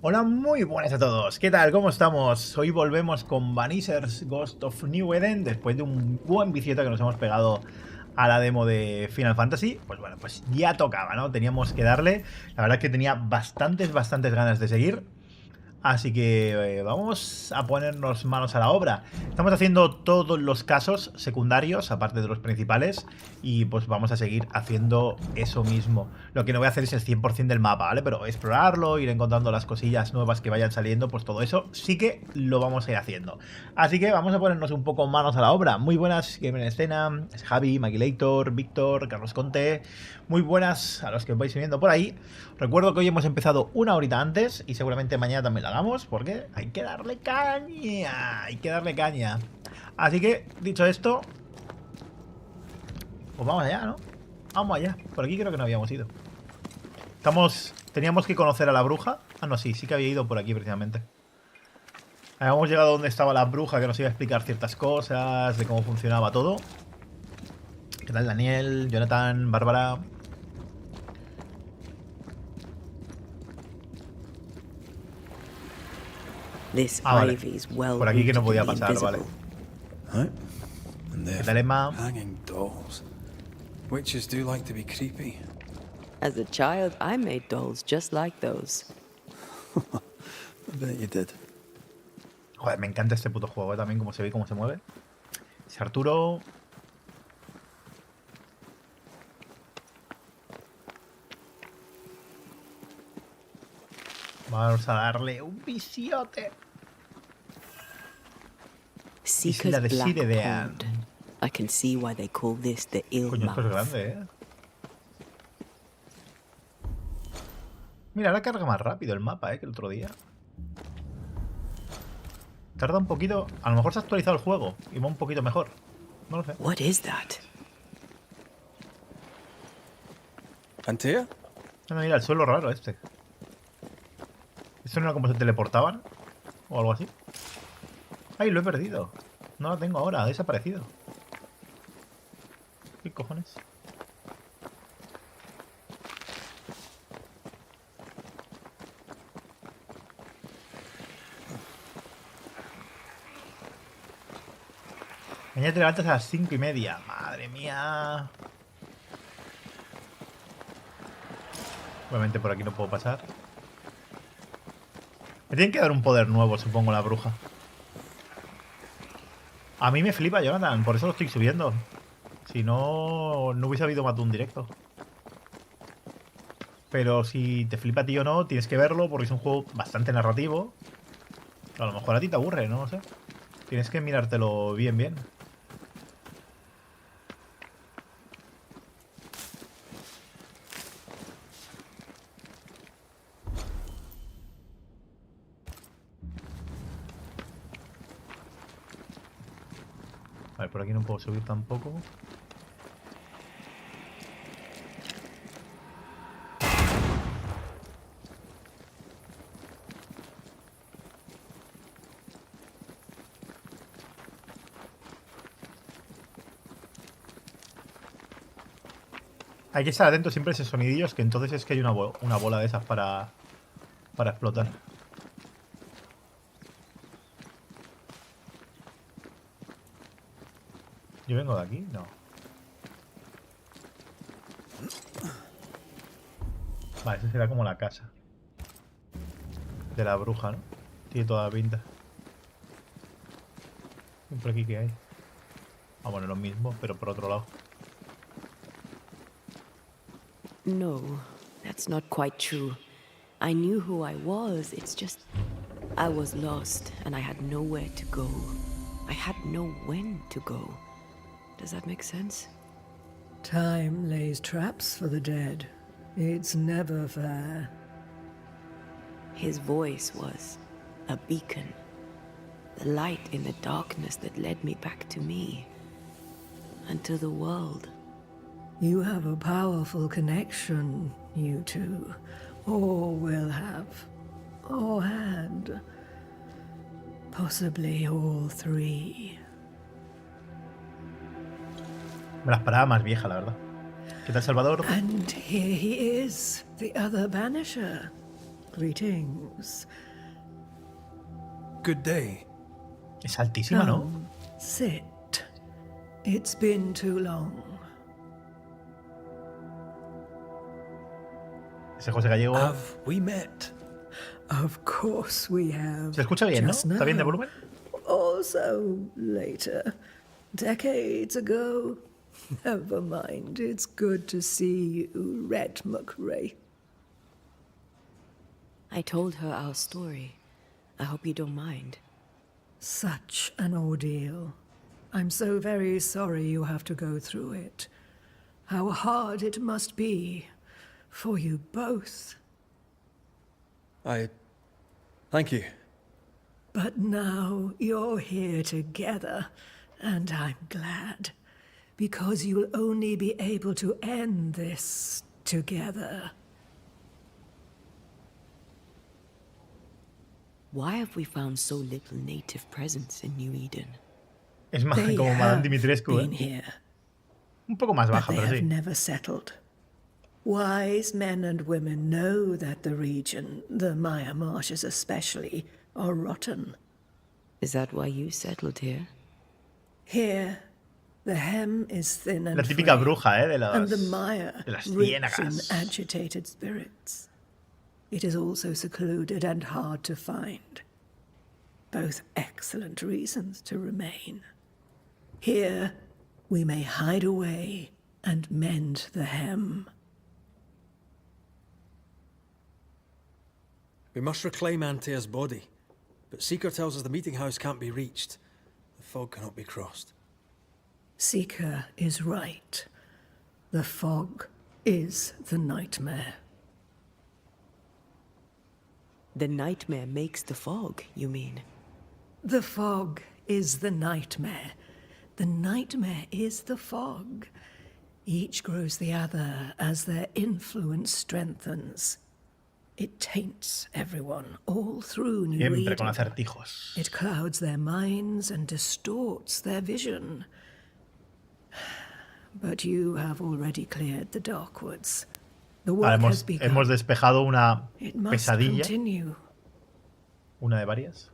Hola, muy buenas a todos. ¿Qué tal? ¿Cómo estamos? Hoy volvemos con Banishers Ghost of New Eden después de un buen vicioto que nos hemos pegado a la demo de Final Fantasy. Pues bueno, pues ya tocaba, ¿no? Teníamos que darle. La verdad es que tenía bastantes ganas de seguir. Así que vamos a ponernos manos a la obra. Estamos haciendo todos los casos secundarios, aparte de los principales, y pues vamos a seguir haciendo eso mismo. Lo que no voy a hacer es el 100% del mapa, ¿vale? Pero explorarlo, ir encontrando las cosillas nuevas que vayan saliendo, pues todo eso sí que lo vamos a ir haciendo. Así que vamos a ponernos un poco manos a la obra. Muy buenas, Gamer en Escena, es Javi, Maquilator, Víctor, Carlos Conte. Muy buenas a los que vais viniendo por ahí. Recuerdo que hoy hemos empezado una horita antes y seguramente mañana también la hagamos porque hay que darle caña. Hay que darle caña. Así que, dicho esto, pues vamos allá, ¿no? Vamos allá. Por aquí creo que no habíamos ido. Teníamos que conocer a la bruja. Ah, no, sí que había ido por aquí precisamente. Habíamos llegado donde estaba la bruja que nos iba a explicar ciertas cosas, de cómo funcionaba todo. ¿Qué tal, Daniel, Jonathan, Bárbara? This Ah, vale. ivy's well Por aquí que no rooted podía in the pasar, vale. invisible. Right. And ¿Qué they're tal, Emma? hanging dolls. Witches do like to be creepy. As a child, I made dolls just like those. I bet you did. Joder, me encanta este puto juego, también cómo se ve y cómo se mueve. Es Arturo. Vamos a darle un viciote. Seeker's Isla de Black Siredean. Pond. I can see why they call this the ill Coño, esto es mouth. grande, Mira, ahora carga más rápido el mapa, que el otro día. Tarda un poquito. A lo mejor se ha actualizado el juego y va un poquito mejor. No lo sé. What is that? Antea? Mira, el suelo raro este. ¿Esto no era como se teleportaban? ¿O algo así? ¡Ay, lo he perdido! No lo tengo ahora, ha desaparecido. ¿Qué cojones? Mañana te levantas a las 5:30. ¡Madre mía! Obviamente por aquí no puedo pasar. Me tienen que dar un poder nuevo, supongo, la bruja. A mí me flipa, Jonathan, por eso lo estoy subiendo. Si no, no hubiese habido más de un directo. Pero si te flipa a ti o no, tienes que verlo porque es un juego bastante narrativo. A lo mejor a ti te aburre, no lo sé. Tienes que mirártelo bien. Vale, por aquí no puedo subir tampoco. Hay que estar atento siempre a esos sonidillos, que entonces es que hay una bola de esas para explotar. ¿Yo vengo de aquí? No. Vale, esa será como la casa de la bruja, ¿no? Tiene toda la pinta. ¿Y por aquí qué hay? Ah, bueno, lo mismo, pero por otro lado. No, that's not quite true. I knew who I was, it's just... I was lost, and I had nowhere to go. I had no when to go. Does that make sense? Time lays traps for the dead. It's never fair. His voice was a beacon. The light in the darkness that led me back to me. And to the world. You have a powerful connection, you two. Or will have. Or had. Possibly all three. Me la esperaba más vieja, la verdad. ¿Qué tal, Salvador? And here he is, the other Banisher. Greetings. Good day. Es altísima, ¿no? Sit. It's been too long. Ese José Gallego. Have we met? Of course we have. Se escucha bien, ¿no? Just ¿Está bien de now. volumen? Also later. Decades ago. Never mind. It's good to see you, Red McRae. I told her our story. I hope you don't mind. Such an ordeal. I'm so very sorry you have to go through it. How hard it must be for you both. Thank you. But now you're here together, and I'm glad. Because you'll only be able to end this together. Why have we found so little native presence in New Eden? Es más They como Madame have Dimitrescu, been ¿eh? here, Un poco más but baja, they pero have sí. never settled. Wise men and women know that the region, the Maya marshes especially, are rotten. Is that why you settled here? Here, the hem is thin and La típica frail, bruja, ¿eh? and the Maya de las rich in ciénagas. agitated spirits. It is also secluded and hard to find. Both excellent reasons to remain. Here, we may hide away and mend the hem. We must reclaim Antea's body, but Seeker tells us the meeting house can't be reached. The fog cannot be crossed. Seeker is right. The fog is the nightmare. The nightmare makes the fog, you mean? The fog is the nightmare. The nightmare is the fog. Each grows the other as their influence strengthens. It taints everyone all through New Siempre con Eden. acertijos. It clouds their minds and distorts their vision. But you have already cleared the Darkwoods. The work Vale, has begun. hemos despejado una It must pesadilla. continue. Una de varias.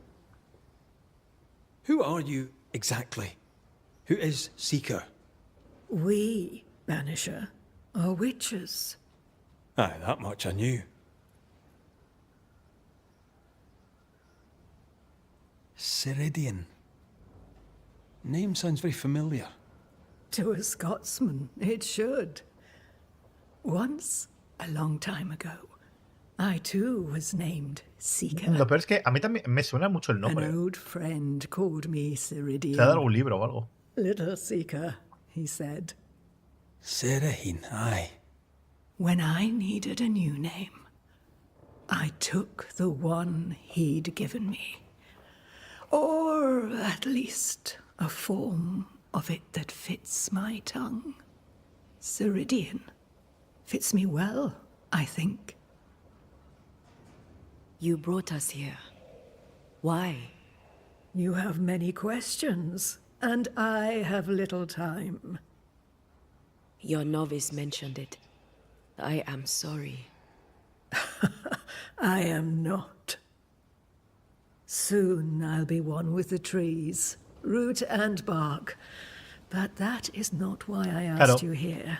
Who are you exactly? Who is Seeker? We, Banisher, are witches. Aye, that much I knew. Ceridian. Name sounds very familiar. To a Scotsman, it should. Once, a long time ago, I too was named Seeker. Lo peor es que a mí también me suena mucho el An nombre. old friend called me ¿Se ha dado Ceridian. algún libro o algo? Little Seeker, he said. Ceridian, aye. When I needed a new name, I took the one he'd given me. Or at least a form of it that fits my tongue. Ceridian. Fits me well, I think. You brought us here. Why? You have many questions, and I have little time. Your novice mentioned it. I am sorry. I am not. Soon I'll be one with the trees, root and bark. But that is not why I asked you here.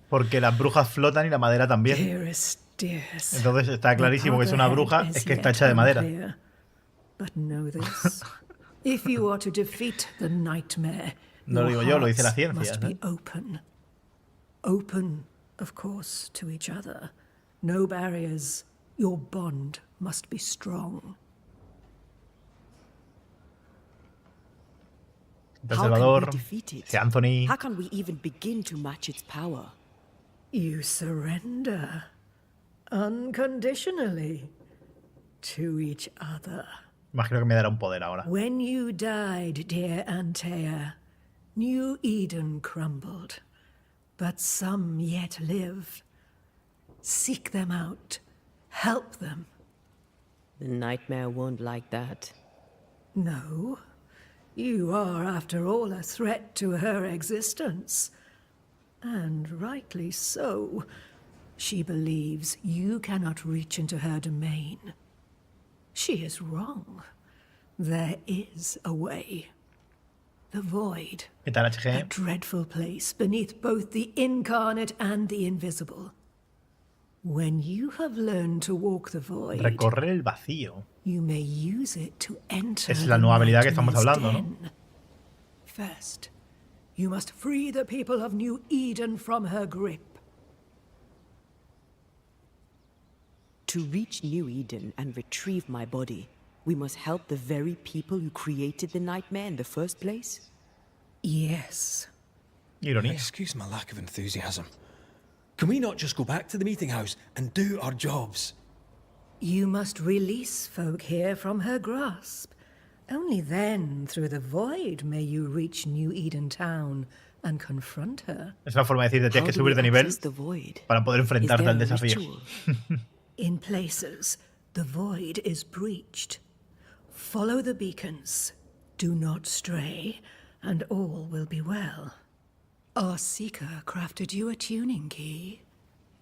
Porque las brujas flotan y la madera también. Dearest, dearest. Entonces está clarísimo que es una bruja, es que está hecha de madera. But know this. If you are to defeat the nightmare, No lo your digo yo, lo dice la hearts ciencia, must ¿no? be open. Open, of course, to each other. No barriers. Your bond must be strong. How can we Desterrador, defeat it? dice Anthony. How can we even begin to match its power? You surrender unconditionally to each other. Imagino que me dará un poder ahora. When you died, dear Antea, New Eden crumbled, but some yet live. Seek them out. Help them. The nightmare won't like that. No, you are, after all, a threat to her existence. And rightly so. She believes you cannot reach into her domain. She is wrong. There is a way. The void. ¿Qué tal, A HG? dreadful place beneath both the incarnate and the invisible. When you have learned to walk the void, Recorrer el vacío. you may use it to enter Es la the nueva habilidad que estamos nightmare's hablando, ¿no? den. First, you must free the people of New Eden from her grip. To reach New Eden and retrieve my body, we must help the very people who created the nightmare in the first place? Yes. Ironía. Excuse my lack of enthusiasm. Can we not just go back to the meeting house and do our jobs? You must release folk here from her grasp. Only then, through the void, may you reach New Eden Town and confront her. Es una forma de decir que tienes que How do we subir de nivel access the void? para poder Is enfrentarte there al a desafío. ritual? In places, the void is breached. Follow the beacons. Do not stray, and all will be well. Our seeker crafted you a tuning key.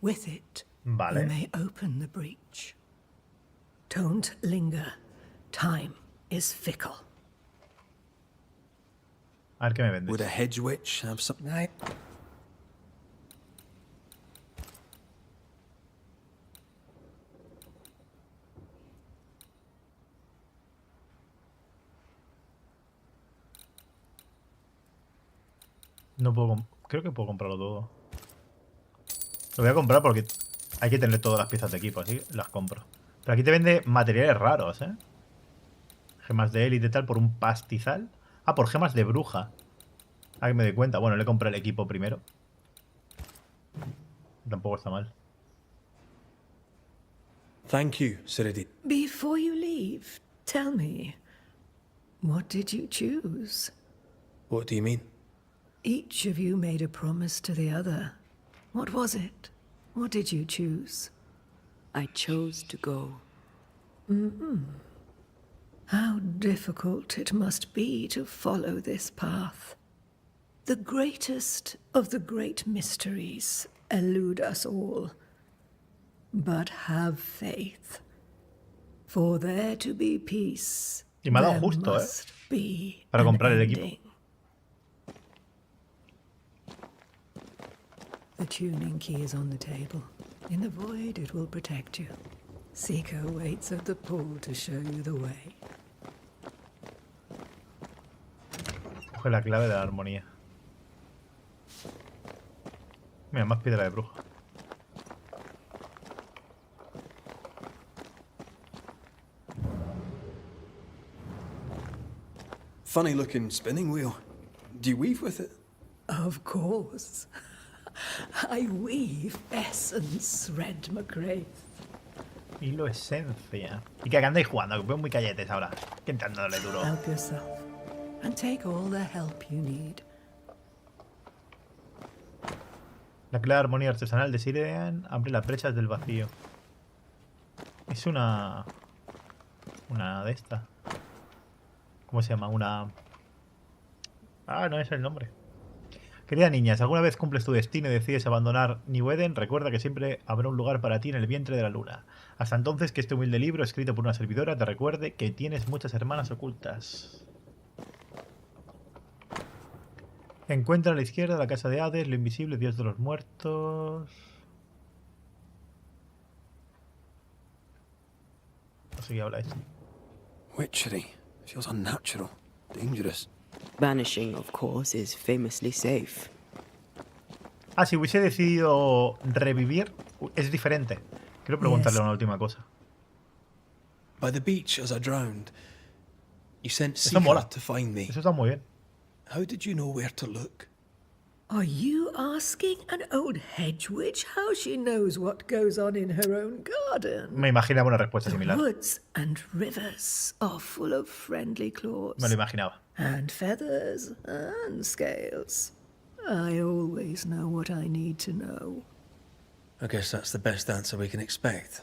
With it, Vale. you may open the breach. Don't linger. Time is fickle. A ver qué me vendes. Would a hedge witch have something? No puedo... Creo que puedo comprarlo todo. Lo voy a comprar porque hay que tener todas las piezas de equipo, así que las compro. Pero aquí te vende materiales raros, ¿eh? Gemas de élite y tal por un pastizal. Ah, por gemas de bruja. Ah, que me doy cuenta. Bueno, le compré el equipo primero. Tampoco está mal. Thank you, Siridit. Before you leave, tell me, what did you choose? What do you mean? Each of you made a promise to the other. What was it? What did you choose? I chose to go. How difficult it must be to follow this path. The greatest of the great mysteries elude us all. But have faith. For there to be peace, Y me ha dado there justo, must be para an comprar el equipo. ending. The tuning key is on the table. In the void, it will protect you. Seeker waits at the pool to show you the way. Coge la clave de la armonía. Mira, más piedra de bruja. Funny looking spinning wheel. Do you weave with it? Of course. I weave essence, Red McRae. Hilo esencia. ¿Y qué andáis jugando? Que veo muy calletes ahora. Que dándole duro. Help yourself and take all the help you need. La clave de armonía artesanal de Sirean abre las brechas del vacío. Es una de estas. ¿Cómo se llama? Una... Ah, no es el nombre. Querida niña, si alguna vez cumples tu destino y decides abandonar New Eden, recuerda que siempre habrá un lugar para ti en el vientre de la luna. Hasta entonces, que este humilde libro, escrito por una servidora, te recuerde que tienes muchas hermanas ocultas. Encuentra a la izquierda la casa de Hades, lo invisible, Dios de los muertos... No sé qué habla esto. Witchery. Feels unnatural. Dangerous. Banishing, of course, is famously safe. Ah, si hubiese decidido revivir, es diferente. Quiero preguntarle Yes. una última cosa. By the beach as I drowned, you sent Eso Seeker mola. to find me. Eso está muy bien. How did you know where to look? Are you asking an old hedge witch how she knows what goes on in her own garden? Me imaginaba una respuesta The similar. woods and rivers are full of friendly claws. Me lo imaginaba. And feathers and scales. I always know what I need to know. I guess that's the best answer we can expect.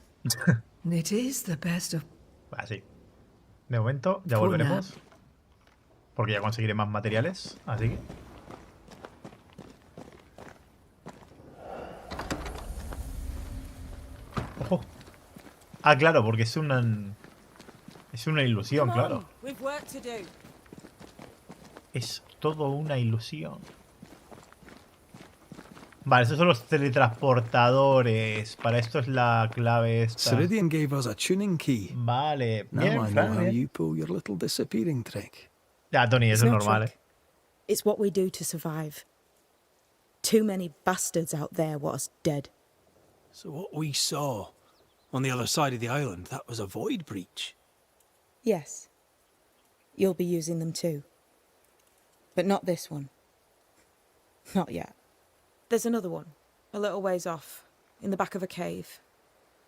It is the best of... Así. De momento ya Por volveremos. Porque ya conseguiré más materiales. Así que... Ah, claro, porque es una ilusión, claro. We've work to do. Es todo una ilusión. Vale, estos son los teletransportadores. Para esto es la clave esta. Ceridian gave us a tuning key. Vale, Now bien, I know Fran, how bien. you pull your little disappearing trick. Ya, Tony, It's eso es no normal, trick. It's what we do to survive. Too many bastards out there want us dead. So what we saw on the other side of the island, that was a void breach. Yes. You'll be using them too. But not this one. Not yet. There's another one, a little ways off, in the back of a cave.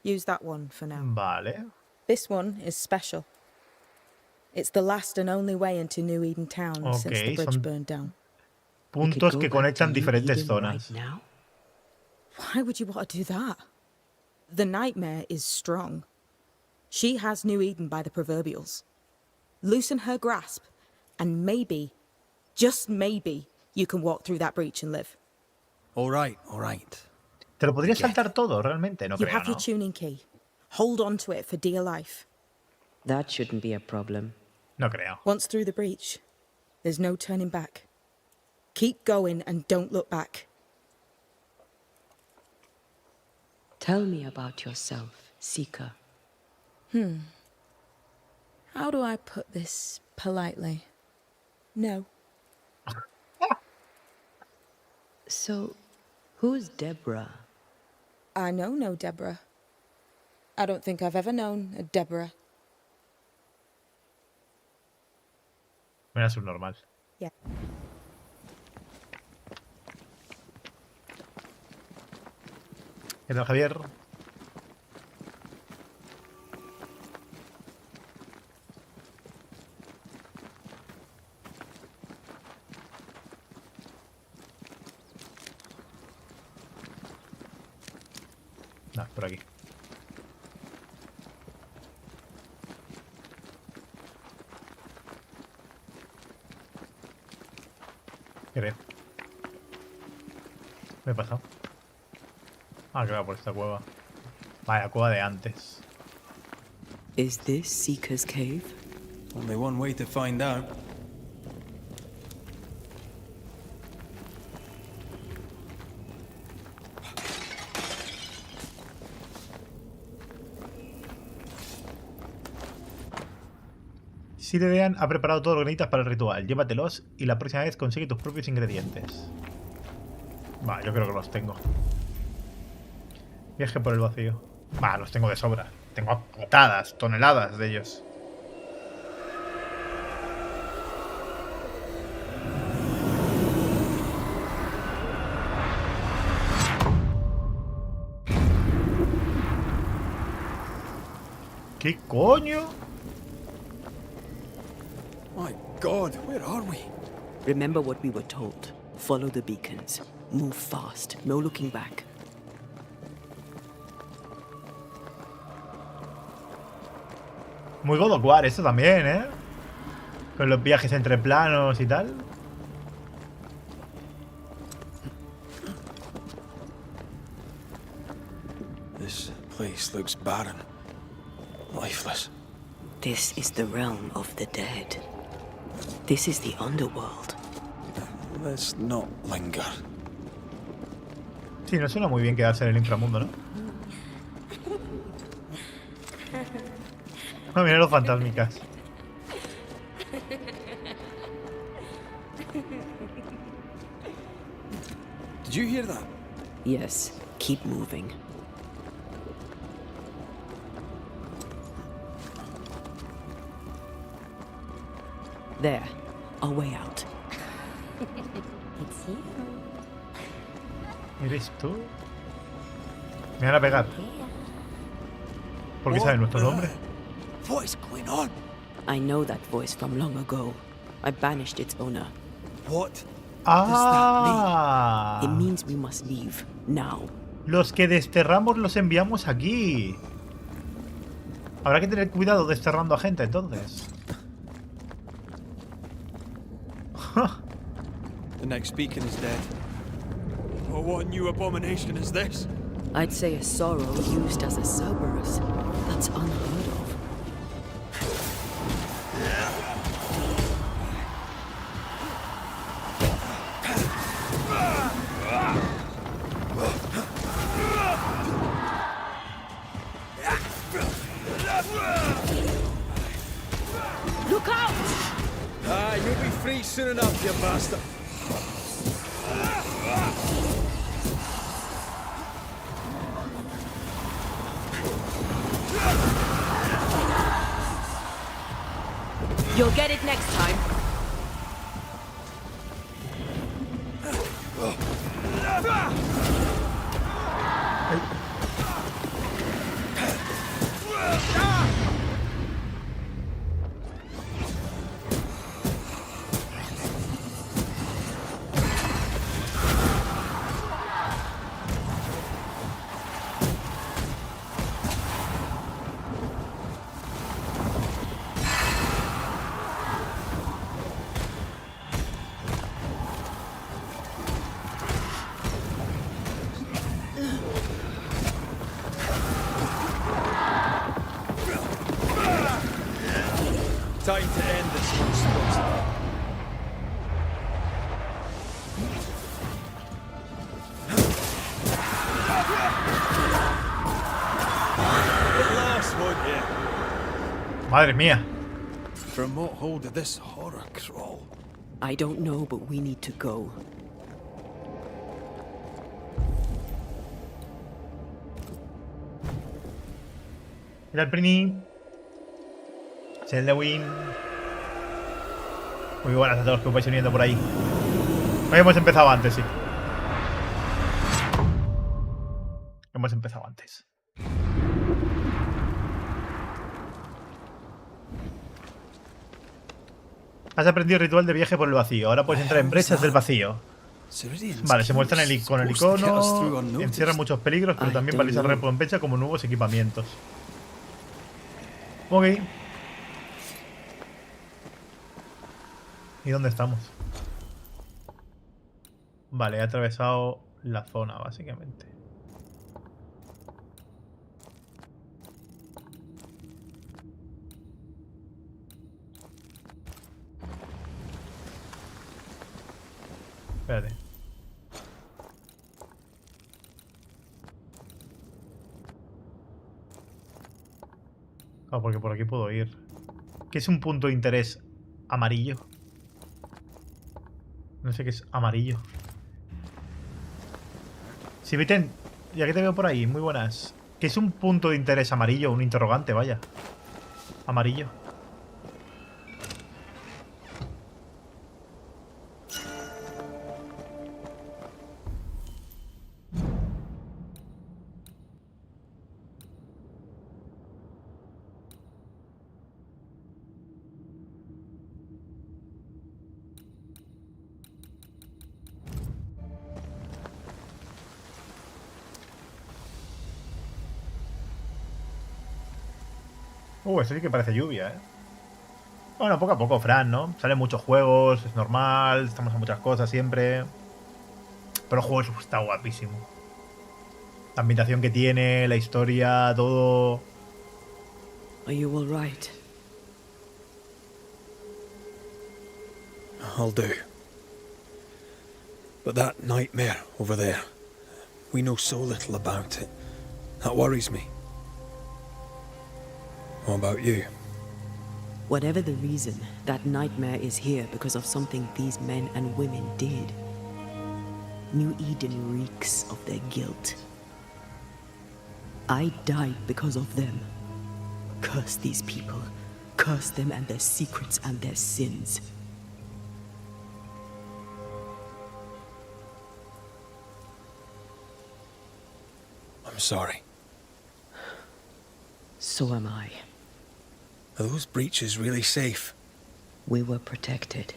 Use that one for now. Vale. This one is special. It's the last and only way into New Eden Town since the Ok, bridge son burned down. puntos We que could go back to conectan New diferentes Eden right zonas. now. Why would you want to do that? The nightmare is strong. She has New Eden by the proverbials. Loosen her grasp, and maybe, just maybe, you can walk through that breach and live. All right, all right. ¿Te lo podrías saltar todo, realmente? No You creo, have ¿no? your tuning key. Hold on to it for dear life. That shouldn't be a problem. No creo. Once through the breach, there's no turning back. Keep going and don't look back. Tell me about yourself, Seeker. How do I put this politely? No. So, who's Deborah? I know no Deborah. I don't think I've ever known a Deborah. Mira, subnormal. Yeah. ¿Qué tal, Javier? No, por aquí. Creo. Me he pasado. Ah, claro, por esta cueva. Vaya, cueva de antes. Is this Seeker's cave? Only one way to find out. Sidedean ha preparado todo lo que necesitas para el ritual. Llévatelos y la próxima vez consigue tus propios ingredientes. Va, yo creo que los tengo. Viaje por el vacío. Va, los tengo de sobra. Tengo patadas, toneladas de ellos. ¿Qué coño? My God, where are we? Remember what we were told. Follow the beacons. Move fast. No looking back. Muy God of War esto también, ¿eh? Con los viajes entre planos y tal. This place looks barren. Lifeless. This is the realm of the dead. This is the underworld. Let's not linger. Sí, no suena muy bien quedarse en el inframundo, ¿no? Ah, mira los fantasmicas. Did you hear that? Yes, keep moving. There, our way out. It's you. ¿Eres tú? Me van a pegar. ¿Por qué saben nuestro nombre? What is going on? I know that voice from long ago. I banished its owner. What? ¡Ah! It means we must leave, now. Los que desterramos los enviamos aquí. Habrá que tener cuidado desterrando a gente, entonces. The next beacon is dead. Oh, what new abomination is this? I'd say a sorrow used as a Cerberus. A That's unheard of. Look out! Ah, you'll be free soon enough, you bastard. You'll get it next time. Time to end this monstrosity. Get lost, won't you? Madre mía. From what hole did this horror crawl? I don't know, but we need to go. Mira el Prini. Win. Muy buenas a todos los que os vais uniendo por ahí. Hoy hemos empezado antes, sí. Hemos empezado antes. Has aprendido el ritual de viaje por el vacío. Ahora puedes entrar en brechas del vacío. Vale, se muestran con el icono. Encierran muchos peligros, pero también valiosa recompensa como nuevos equipamientos. Ok. ¿Y dónde estamos? Vale, he atravesado la zona, básicamente. Espérate. Ah, porque por aquí puedo ir. ¿Qué es un punto de interés amarillo? No sé qué es amarillo. Si Viten, ya que te veo por ahí, muy buenas. ¿Qué es un punto de interés amarillo? Un interrogante, vaya. Amarillo. Esto sí que parece lluvia, ¿eh? Bueno, poco a poco, Fran, ¿no? Salen muchos juegos, es normal, estamos a muchas cosas siempre. Pero el juego está guapísimo. La ambientación que tiene, la historia, todo. Are you all right? I'll do. But that nightmare over there, we know so little about it. That worries me. What about you? Whatever the reason, that nightmare is here because of something these men and women did. New Eden reeks of their guilt. I died because of them. Curse these people. Curse them and their secrets and their sins. I'm sorry. So am I. Are those breaches really safe? We were protected.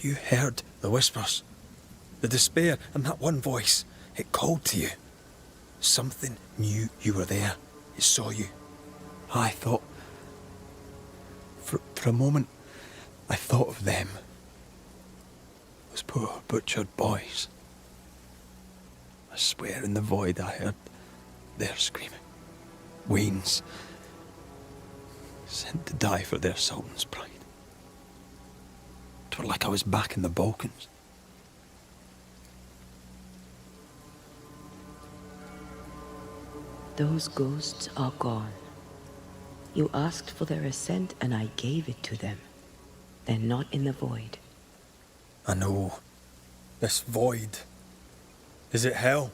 You heard the whispers, the despair, and that one voice. It called to you. Something knew you were there. It saw you. I thought... For a moment, I thought of them. Those poor butchered boys. I swear in the void I heard their screaming. Wains, sent to die for their sultan's pride. 'Twere like I was back in the Balkans. Those ghosts are gone. You asked for their ascent and I gave it to them. They're not in the void. I know. This void. Is it hell?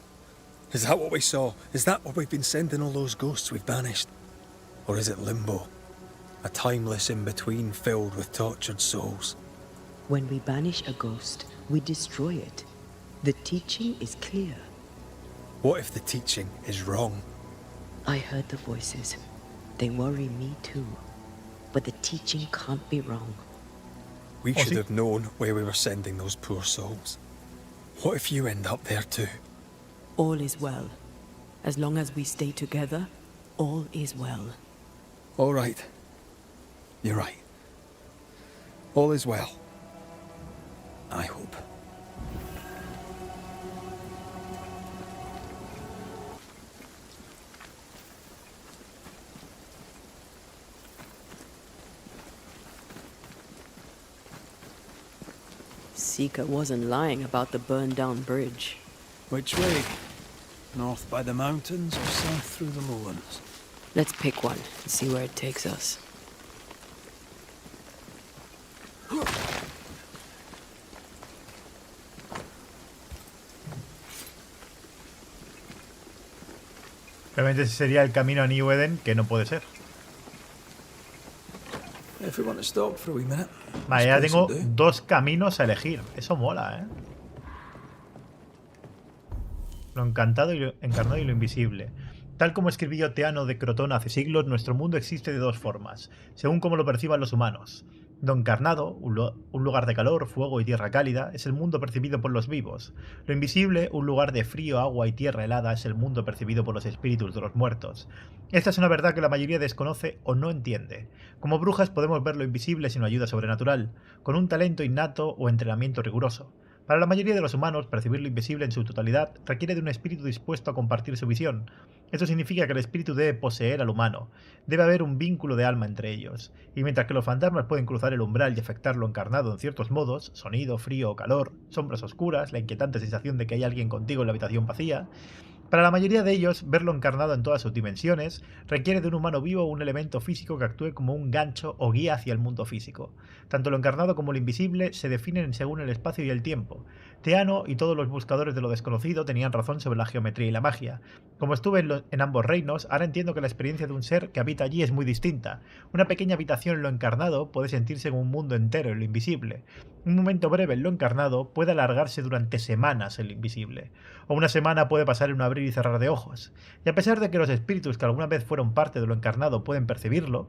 Is that what we saw? Is that where we've been sending all those ghosts we've banished? Or is it limbo? A timeless in-between filled with tortured souls? When we banish a ghost, we destroy it. The teaching is clear. What if the teaching is wrong? I heard the voices. They worry me too. But the teaching can't be wrong. We should have known where we were sending those poor souls. What if you end up there too? All is well. As long as we stay together, all is well. All right. You're right. All is well. I hope. Seeker wasn't lying about the burned-down bridge. Which way? North by the mountains or south through the lowlands? Let's pick one and see where it takes us. Realmente ese sería el camino a New Eden, que no puede ser. If we want to stop for a wee minute. Vale, ya tengo dos caminos a elegir. Eso mola, ¿eh? Lo encantado y lo encarnado y lo invisible. Tal como escribió Teano de Crotón hace siglos, nuestro mundo existe de dos formas, según como lo perciban los humanos. Lo encarnado, un lugar de calor, fuego y tierra cálida, es el mundo percibido por los vivos. Lo invisible, un lugar de frío, agua y tierra helada, es el mundo percibido por los espíritus de los muertos. Esta es una verdad que la mayoría desconoce o no entiende. Como brujas podemos ver lo invisible sin ayuda sobrenatural, con un talento innato o entrenamiento riguroso. Para la mayoría de los humanos, percibir lo invisible en su totalidad requiere de un espíritu dispuesto a compartir su visión. Esto significa que el espíritu debe poseer al humano. Debe haber un vínculo de alma entre ellos. Y mientras que los fantasmas pueden cruzar el umbral y afectar lo encarnado en ciertos modos, sonido, frío o calor, sombras oscuras, la inquietante sensación de que hay alguien contigo en la habitación vacía, para la mayoría de ellos, verlo encarnado en todas sus dimensiones requiere de un humano vivo o un elemento físico que actúe como un gancho o guía hacia el mundo físico. Tanto lo encarnado como lo invisible se definen según el espacio y el tiempo. Teano y todos los buscadores de lo desconocido tenían razón sobre la geometría y la magia. Como estuve en ambos reinos, ahora entiendo que la experiencia de un ser que habita allí es muy distinta. Una pequeña habitación en lo encarnado puede sentirse como un mundo entero en lo invisible. Un momento breve en lo encarnado puede alargarse durante semanas en lo invisible. O una semana puede pasar en un abrir y cerrar de ojos. Y a pesar de que los espíritus que alguna vez fueron parte de lo encarnado pueden percibirlo,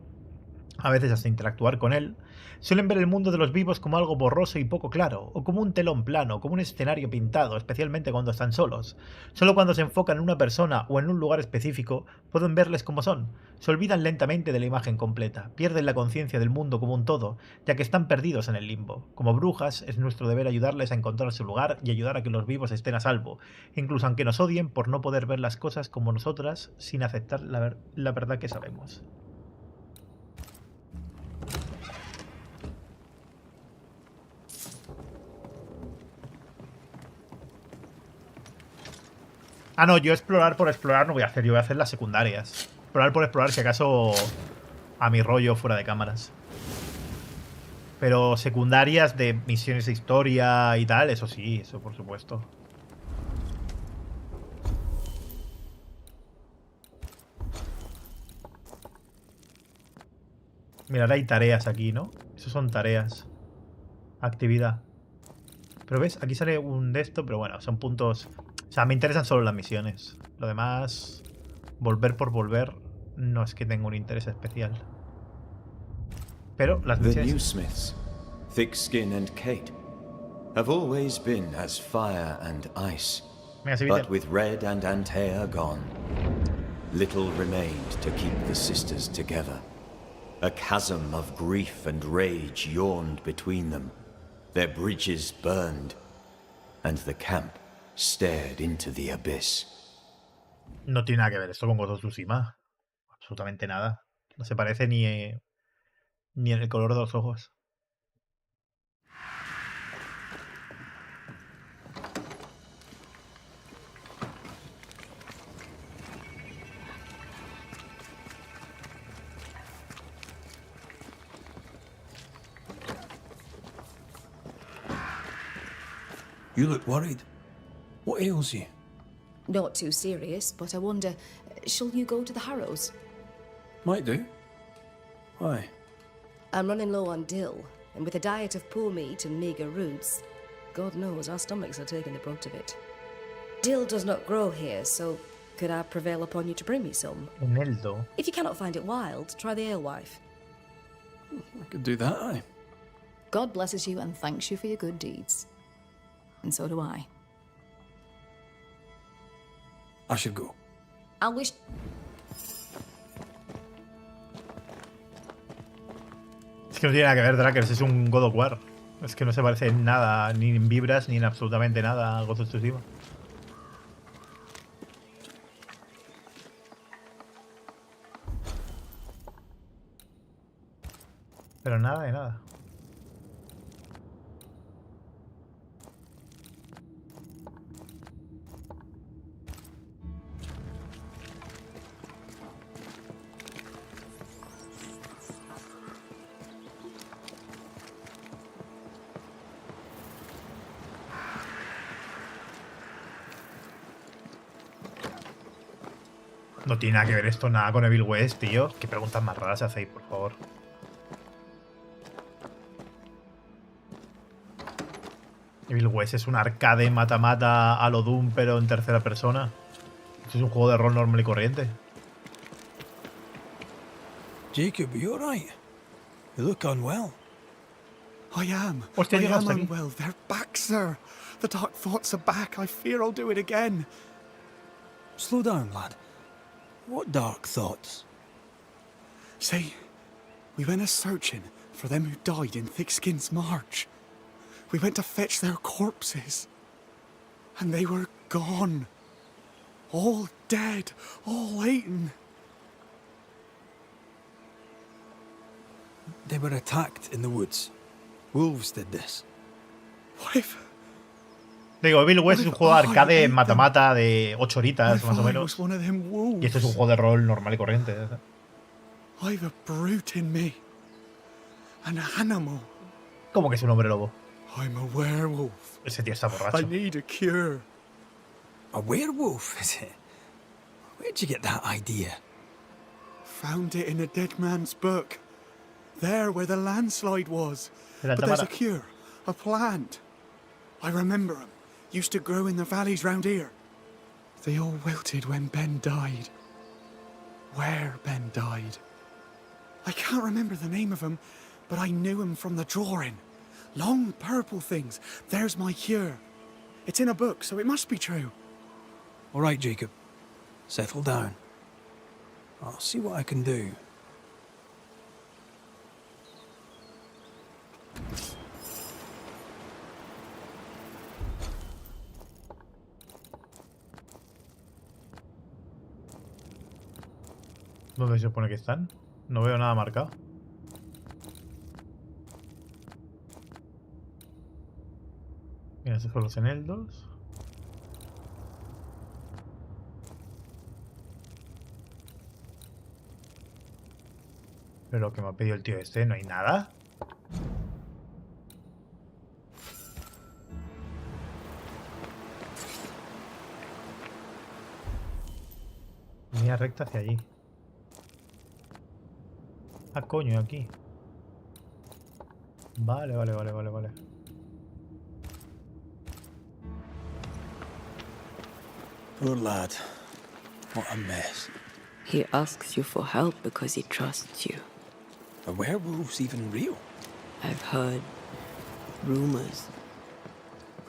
a veces hasta interactuar con él, suelen ver el mundo de los vivos como algo borroso y poco claro, o como un telón plano, como un escenario pintado, especialmente cuando están solos. Solo cuando se enfocan en una persona o en un lugar específico, pueden verles como son. Se olvidan lentamente de la imagen completa, pierden la conciencia del mundo como un todo, ya que están perdidos en el limbo. Como brujas, es nuestro deber ayudarles a encontrar su lugar y ayudar a que los vivos estén a salvo, incluso aunque nos odien por no poder ver las cosas como nosotras sin aceptar la verdad que sabemos. Ah, no, yo explorar por explorar no voy a hacer, yo voy a hacer las secundarias. Explorar por explorar, si acaso a mi rollo fuera de cámaras. Pero secundarias de misiones de historia y tal, eso sí, eso por supuesto. Mirad, hay tareas aquí, ¿no? Eso son tareas. Actividad. Pero ves, aquí sale un de esto, pero bueno, son puntos... O sea, me interesan solo las misiones. Lo demás, volver por volver, no es que tenga un interés especial. Pero las The misiones... Newsmiths, Thickskin and Kate, have always been as fire and ice. Venga, sí, But with Red and Antea gone, little remained to keep the sisters together. A chasm of grief and rage yawned between them. Their bridges burned, and the camp stared into the abyss. No tiene nada que ver esto con Ghost of Tsushima. absolutamente nada. No se parece ni en el color de los ojos. You look worried. What ails you? Not too serious, but I wonder, shall you go to the Harrows? Might do. Why? I'm running low on dill, and with a diet of poor meat and meagre roots, God knows our stomachs are taking the brunt of it. Dill does not grow here, so could I prevail upon you to bring me some? Un eldo. If you cannot find it wild, try the alewife. I could do that, aye. God blesses you and thanks you for your good deeds. And so do I. I should go. I wish... Es que no tiene nada que ver, Drakers, es un God of War. Es que no se parece en nada, ni en vibras, ni en absolutamente nada a Ghost of Tsushima. Pero nada de nada. No tiene nada que ver esto nada con Evil West, tío. ¿Qué preguntas más raras hacéis, por favor? Evil West es un arcade mata-mata a lo Doom, pero en tercera persona. Esto es un juego de rol normal y corriente. Jacob, are you alright? You look unwell. I am. Hostia, I am llegaste aquí. unwell. They're back, sir. The dark thoughts are back. I fear I'll do it again. Slow down, lad. What dark thoughts? See, we went a-searching for them who died in Thickskin's march. We went to fetch their corpses. And they were gone. All dead. All eaten. They were attacked in the woods. Wolves did this. What if... Digo, Evil West es un juego de arcade What mata-mata de 8 horitas, if más o I menos. was one of them wolves? Y esto es un juego de rol normal y corriente. I've a brute in me. An animal. ¿Cómo que es un hombre lobo? I'm a werewolf. Ese tío está I borracho. need a cure. A werewolf, is it? Where'd you get that idea? Found it in a dead man's book. There where the landslide was. La But there's a Tamara. cure. A plant. I remember 'em. Used to grow in the valleys round here. They all wilted when Ben died. Where Ben died. I can't remember the name of 'em, but I knew 'em from the drawing. Long purple things. There's my cure. It's in a book, so it must be true. All right, Jacob. Settle down. I'll see what I can do. ¿Dónde se supone que están? No veo nada marcado. Mira, estos son los eneldos. Pero lo que me ha pedido el tío este, ¿no hay nada? Línea recta hacia allí. Ah, coño, aquí. Vale. Poor lad. What a mess. He asks you for help because he trusts you. Are werewolves even real? I've heard rumors.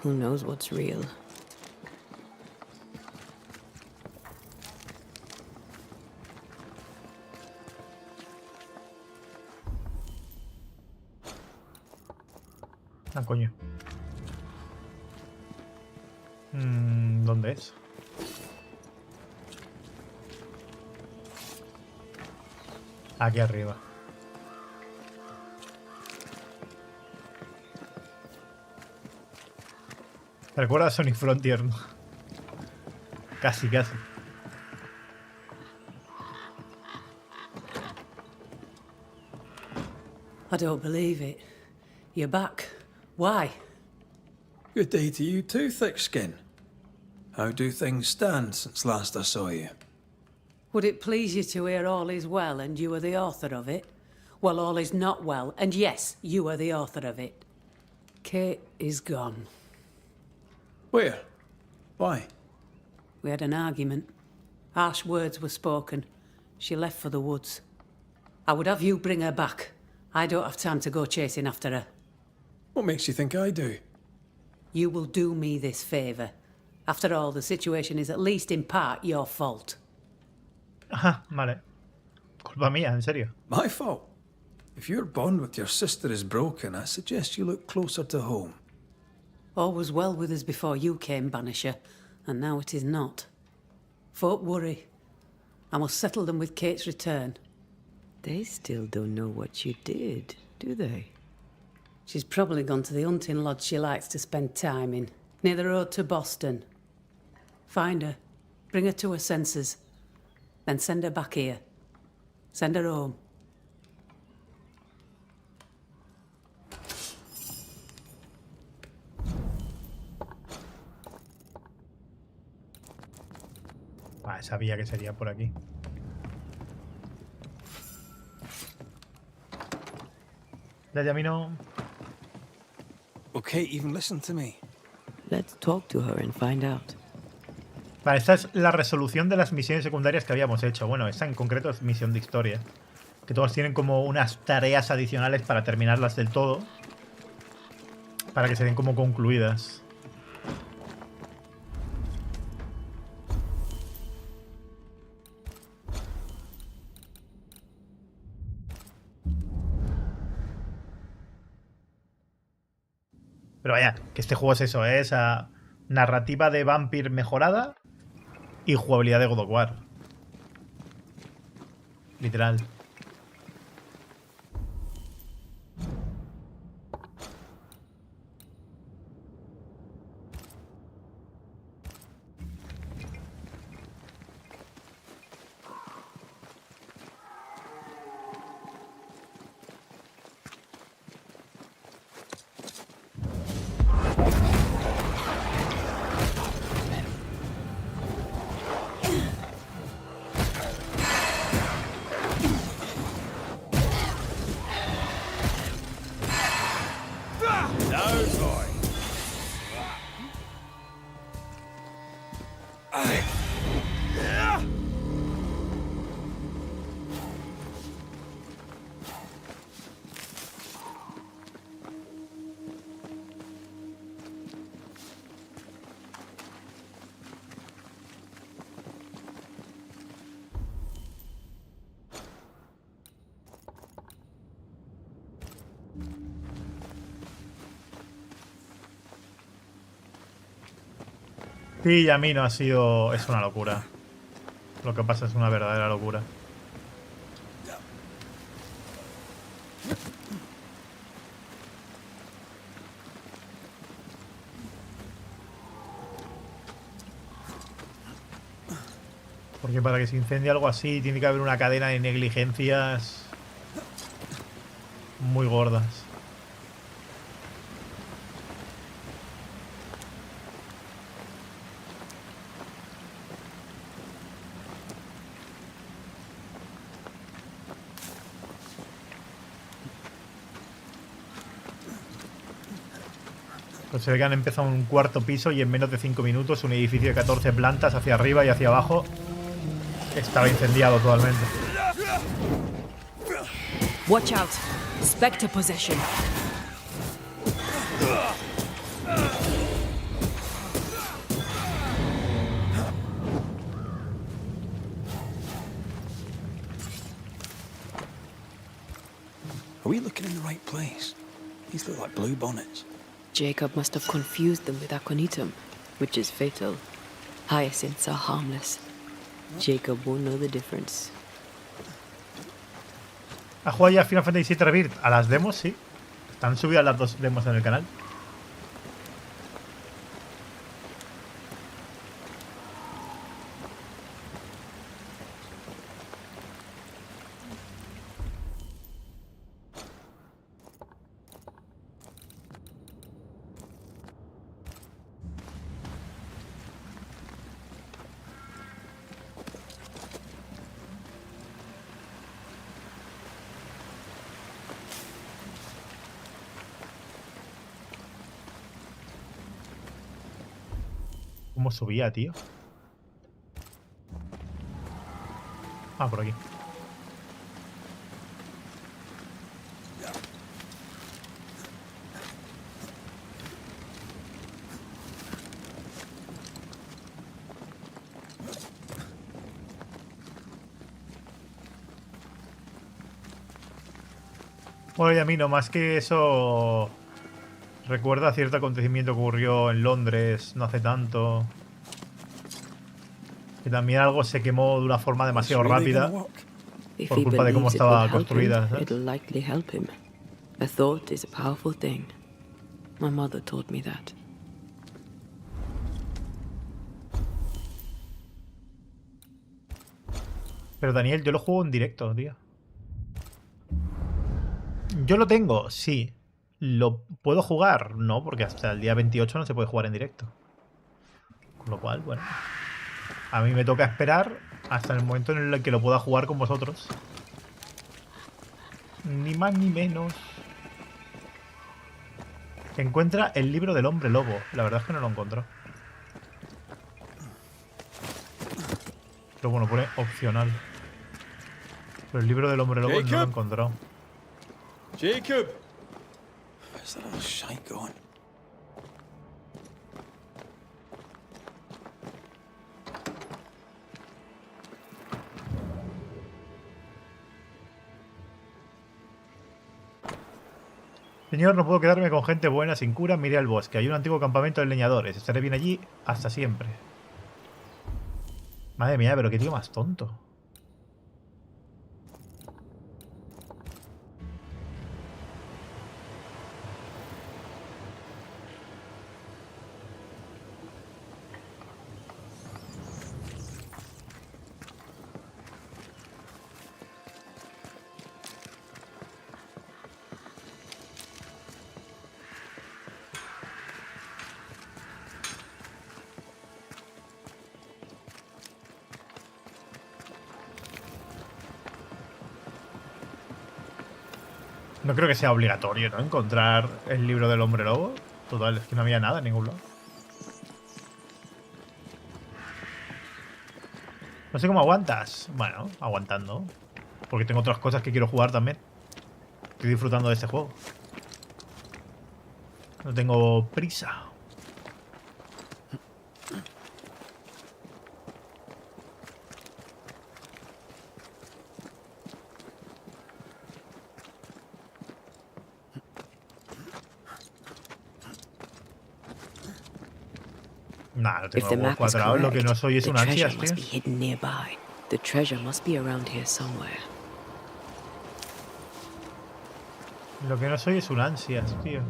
Who knows what's real? Ah, coño. ¿Dónde es? Aquí arriba. ¿Te recuerdas Sonic Frontier, no? Casi, casi. I don't believe it. You're back. Why? Good day to you too, Thickskin. How do things stand since last I saw you? Would it please you to hear all is well and you are the author of it? Well, all is not well, and yes, you are the author of it. Kate is gone. Where? Why? We had an argument. Harsh words were spoken. She left for the woods. I would have you bring her back. I don't have time to go chasing after her. What makes you think I do? You will do me this favour. After all, the situation is at least in part your fault. Ajá, vale. Culpa mía, en serio. My fault? If your bond with your sister is broken, I suggest you look closer to home. All was well with us before you came, Banisher, and now it is not. Folk worry. I must settle them with Kate's return. They still don't know what you did, do they? She's probably gone to the hunting lodge she likes to spend time in, near the road to Boston. Find her, bring her to her senses, then send her back here. Send her home. Ah, sabía que sería por aquí. Ya no. Okay, even listen to me. Let's talk to her and find out. Vale, esta es la resolución de las misiones secundarias que habíamos hecho. Bueno, esta en concreto es misión de historia. Que todos tienen como unas tareas adicionales para terminarlas del todo. Para que se den como concluidas. Pero vaya, que este juego es eso, ¿eh? Esa narrativa de Vampyr mejorada y jugabilidad de God of War. Literal. Sí, Yamino ha sido... es una locura. Lo que pasa es una verdadera locura. Porque para que se incendie algo así tiene que haber una cadena de negligencias muy gordas. Pues se ve que han empezado en un cuarto piso y en menos de 5 minutos un edificio de 14 plantas hacia arriba y hacia abajo estaba incendiado totalmente. Watch out! Spectre possession. Are we looking in the right place? These look like blue bonnets. Jacob must have confused them with aconitum, which is fatal. Hyacinths are harmless. Jacob won't know the difference. ¿Has jugado ya Final Fantasy VII Rebirth? A las demos, sí. Están subidas las 2 demos en el canal. ¿Cómo subía, tío? Ah, por aquí. Bueno, y a mí no más que eso... Recuerda cierto acontecimiento que ocurrió en Londres no hace tanto. Que también algo se quemó de una forma demasiado rápida. Por culpa de cómo estaba construida. It'll likely help him. A thought is a powerful thing. My mother taught me that. Pero Daniel, yo lo juego en directo, tío. Yo lo tengo, sí. ¿Lo puedo jugar? No, porque hasta el día 28 no se puede jugar en directo. Con lo cual, bueno. A mí me toca esperar hasta el momento en el que lo pueda jugar con vosotros. Ni más ni menos. Encuentra el libro del hombre lobo. La verdad es que no lo encontró. Pero bueno, pone opcional. Pero el libro del hombre lobo no lo he encontrado. Jacob! Where's that little shite going? Señor, no puedo quedarme con gente buena sin cura. Miré al bosque. Hay un antiguo campamento de leñadores. Estaré bien allí hasta siempre. Madre mía, pero qué tío más tonto. No creo que sea obligatorio, ¿no? Encontrar el libro del hombre lobo. Total, es que no había nada en ningún lado. No sé cómo aguantas. Bueno, aguantando. Porque tengo otras cosas que quiero jugar también. Estoy disfrutando de este juego. No tengo prisa. Nah, no tengo huevos cuadrados. Lo que no soy es un ansias, tío. The treasure must be around here somewhere. Lo que no soy es un ansias, tío.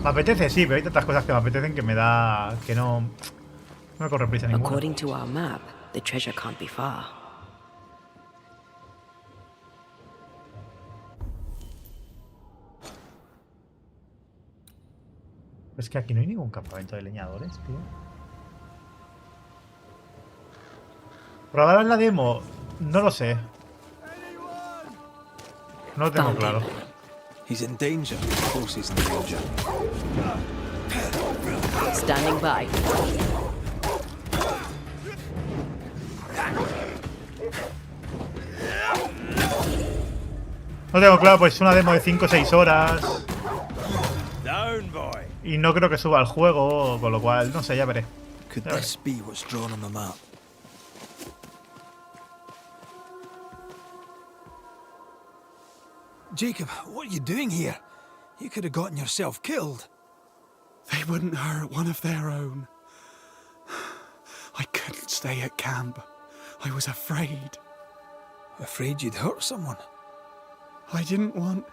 Me apetece, sí, pero hay tantas cosas que me apetecen que me da... que no me corre prisa ninguna. According to our map, the treasure can't be far. Es que aquí no hay ningún campamento de leñadores, tío. ¿Probarán la demo? No lo sé. No lo tengo claro. He's in danger. Of course he's in danger. Standing by. No tengo claro, pues una demo de 5 o 6 horas. Down, boy. Y no creo que suba al juego, con lo cual, no sé, ya veré. Could this be what's drawn on the map? Jacob, what are you doing here? You could have gotten yourself killed. They wouldn't hurt one of their own. I couldn't stay at camp. I was afraid. Afraid you'd hurt someone? I didn't want...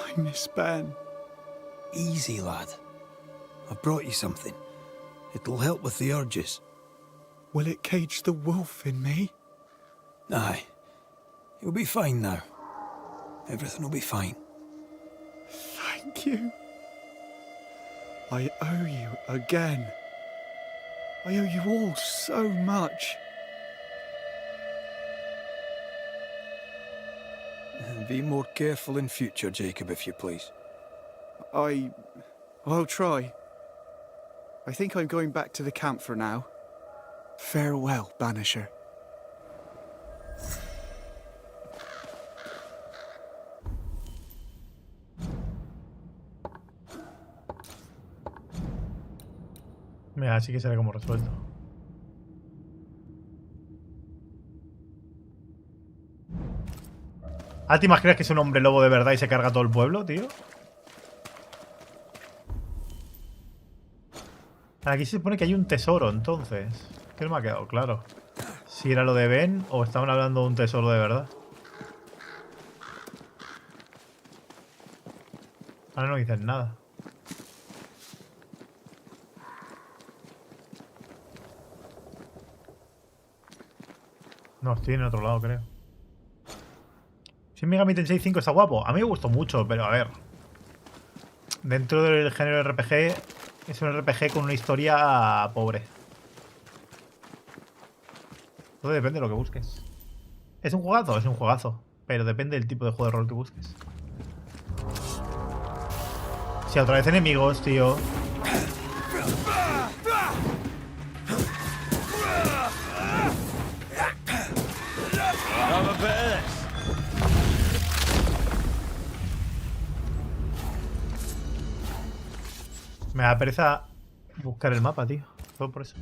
I miss Ben. Easy, lad. I've brought you something. It'll help with the urges. Will it cage the wolf in me? Aye. You'll be fine now. Everything will be fine. Thank you. I owe you again. I owe you all so much. And be more careful in future, Jacob, if you please. I'll try. I think I'm going back to the camp for now. Farewell, Banisher. Mira, así que será como resuelto. ¿Ah, te imaginas que es un hombre lobo de verdad y se carga todo el pueblo, tío? Aquí se supone que hay un tesoro, entonces. ¿Qué no me ha quedado claro? Si era lo de Ben o estaban hablando de un tesoro de verdad. Ahora no dicen nada. No, estoy en otro lado, creo. Shin Megami Tensei 5 está guapo. A mí me gustó mucho, pero a ver. Dentro del género RPG, es un RPG con una historia pobre. Todo depende de lo que busques. ¿Es un juegazo? Es un juegazo. Pero depende del tipo de juego de rol que busques. Si otra vez enemigos, tío. Me da pereza buscar el mapa, tío. Todo por eso.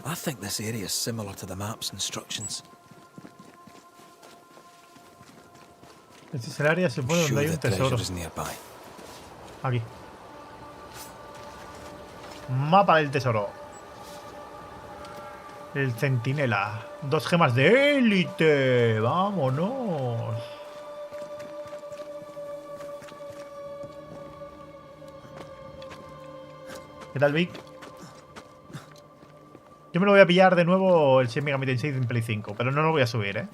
I think this area is similar to the map's instructions. Este es el área, se supone, donde hay un tesoro. Aquí. Mapa del tesoro. El centinela. 2 gemas de élite. Vámonos. ¿Qué tal, Vic? Yo me lo voy a pillar de nuevo el Shin Megami Tensei en Play 5, pero no lo voy a subir, ¿eh?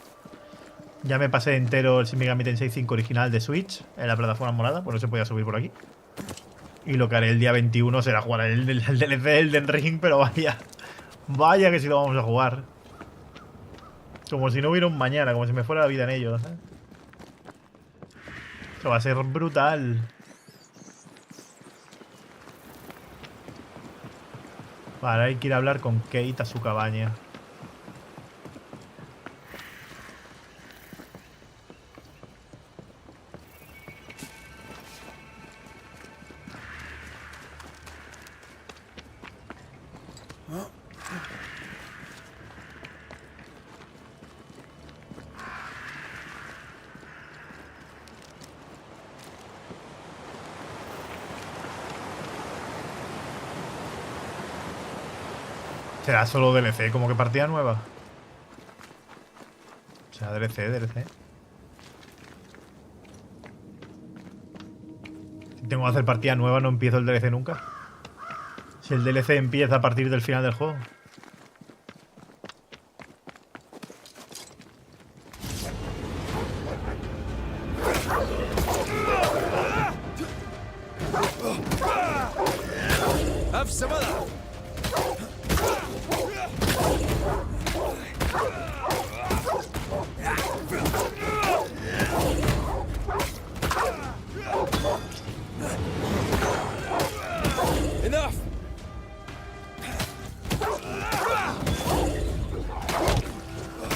Ya me pasé entero el Shin Megami Tensei 5 original de Switch en la plataforma morada, pues no se podía subir por aquí. Y lo que haré el día 21 será jugar el DLC del Elden Ring, pero vaya. Vaya que si lo vamos a jugar. Como si no hubiera un mañana, como si me fuera la vida en ellos, ¿eh? Eso va a ser brutal. Vale, hay que ir a hablar con Kate a su cabaña. ¿Será solo DLC? ¿Como que partida nueva? O sea, DLC. Si tengo que hacer partida nueva, no empiezo el DLC nunca. Si el DLC empieza a partir del final del juego.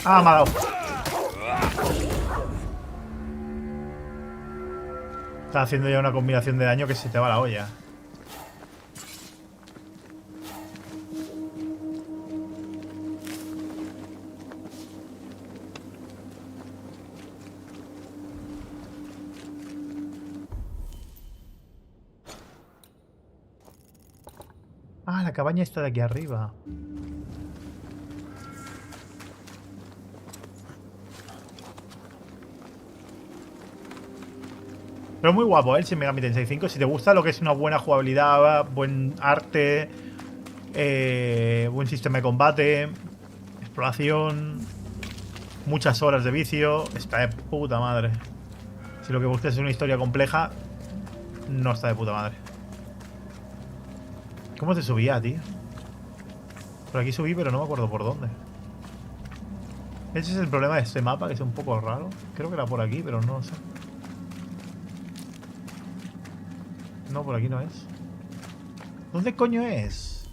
Ah, me ha dado. Está haciendo ya una combinación de daño que se te va la olla. Ah, la cabaña está de aquí arriba. Pero muy guapo, ¿eh? El Shin Megami Tensei 5. Si te gusta lo que es una buena jugabilidad, buen arte, buen sistema de combate, exploración, muchas horas de vicio, está de puta madre. Si lo que buscas es una historia compleja, no está de puta madre. ¿Cómo se subía, tío? Por aquí subí, pero no me acuerdo por dónde. Ese es el problema de este mapa, que es un poco raro. Creo que era por aquí, pero no lo sé. No, por aquí no es. ¿Dónde coño es?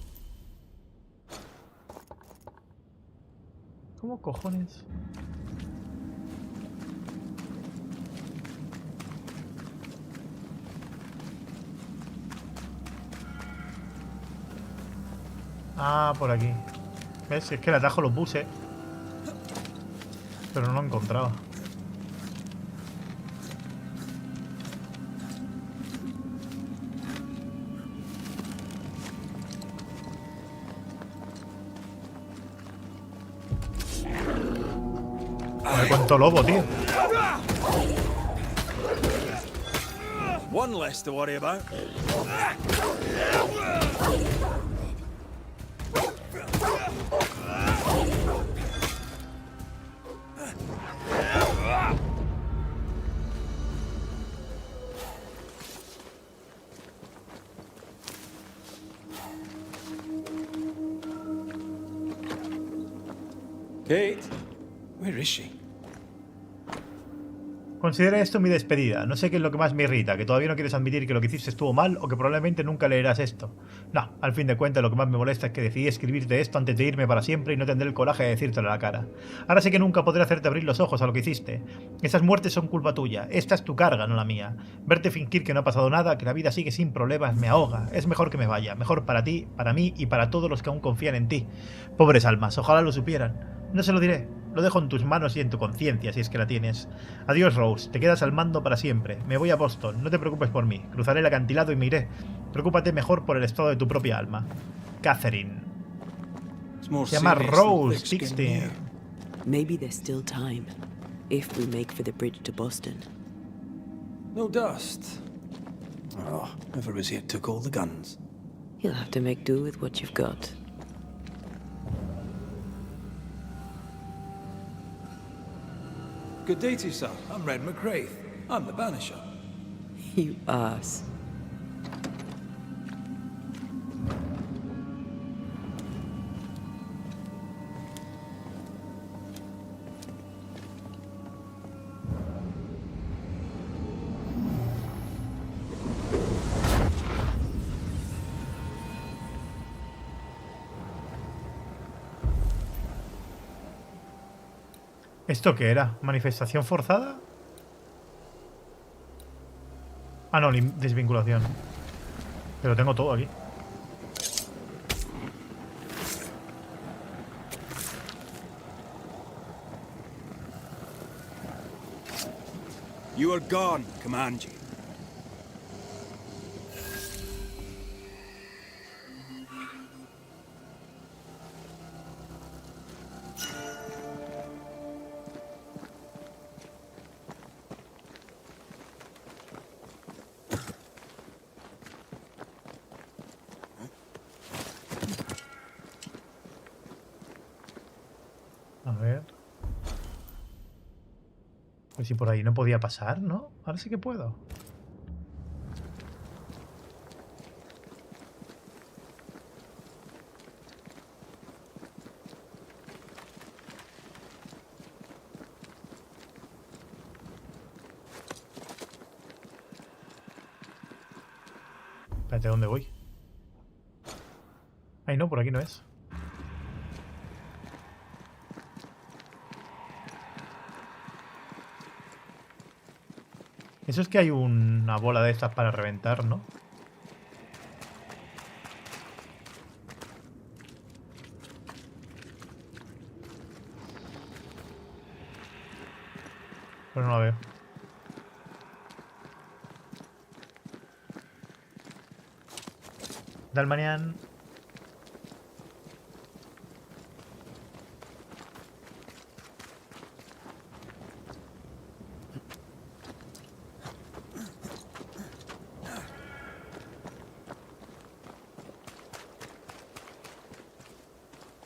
¿Cómo cojones? Ah, por aquí. ¿Ves? Es que el atajo lo puse, pero no lo encontraba. Joder, cuánto lobo, tío. One less to worry about. Kate, where is she? Considera esto mi despedida. No sé qué es lo que más me irrita, que todavía no quieres admitir que lo que hiciste estuvo mal o que probablemente nunca leerás esto. No, al fin de cuentas lo que más me molesta es que decidí escribirte esto antes de irme para siempre y no tendré el coraje de decírtelo a la cara. Ahora sé que nunca podré hacerte abrir los ojos a lo que hiciste. Esas muertes son culpa tuya. Esta es tu carga, no la mía. Verte fingir que no ha pasado nada, que la vida sigue sin problemas, me ahoga. Es mejor que me vaya. Mejor para ti, para mí y para todos los que aún confían en ti. Pobres almas, ojalá lo supieran. No se lo diré. Lo dejo en tus manos y en tu conciencia, si es que la tienes. Adiós, Rose. Te quedas al mando para siempre. Me voy a Boston. No te preocupes por mí. Cruzaré el acantilado y me iré. Preocúpate mejor por el estado de tu propia alma. Catherine. Se llama Rose Dixon. Maybe there's still time, if we make for the bridge to Boston. No dust. Oh, whoever was here took all the guns. You'll have to make do with what you've got. Good day to you, sir. I'm Red McCraith. I'm the Banisher. You ass. ¿Esto qué era? ¿Manifestación forzada? Ah, no, desvinculación. Pero tengo todo aquí. You are gone, command you. A ver. Pues si por ahí no podía pasar, ¿no? Ahora sí que puedo. Espérate, ¿dónde voy? Ay, no, por aquí no es. Eso es que hay una bola de estas para reventar, ¿no? Pero no la veo. Dalmanian.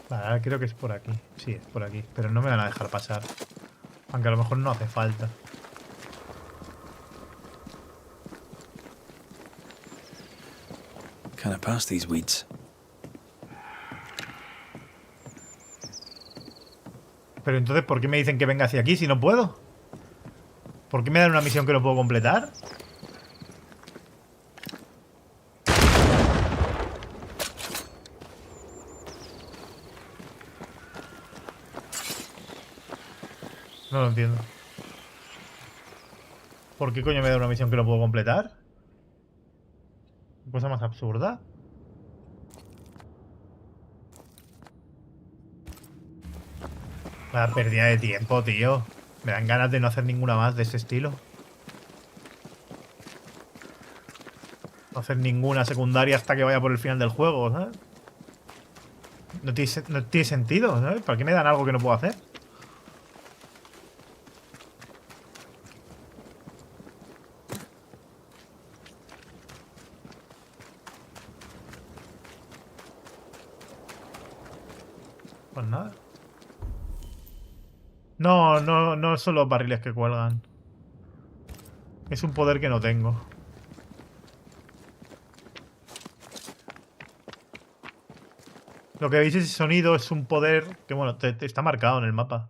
Vale, ahora creo que es por aquí. Sí, es por aquí. Pero no me van a dejar pasar. Aunque a lo mejor no hace falta. Can I pass these weeds? Pero entonces, ¿por qué me dicen que venga hacia aquí si no puedo? ¿Por qué me dan una misión que no puedo completar? No lo entiendo. ¿Por qué coño me da una misión que no puedo completar? Cosa más absurda. La pérdida de tiempo, tío. Me dan ganas de no hacer ninguna más de ese estilo. No hacer ninguna secundaria hasta que vaya por el final del juego, ¿sabes? No tiene sentido, ¿sabes? ¿Para qué me dan algo que no puedo hacer? Pues nada. No son los barriles que cuelgan. Es un poder que no tengo. Lo que veis ese sonido es un poder que, bueno, te está marcado en el mapa.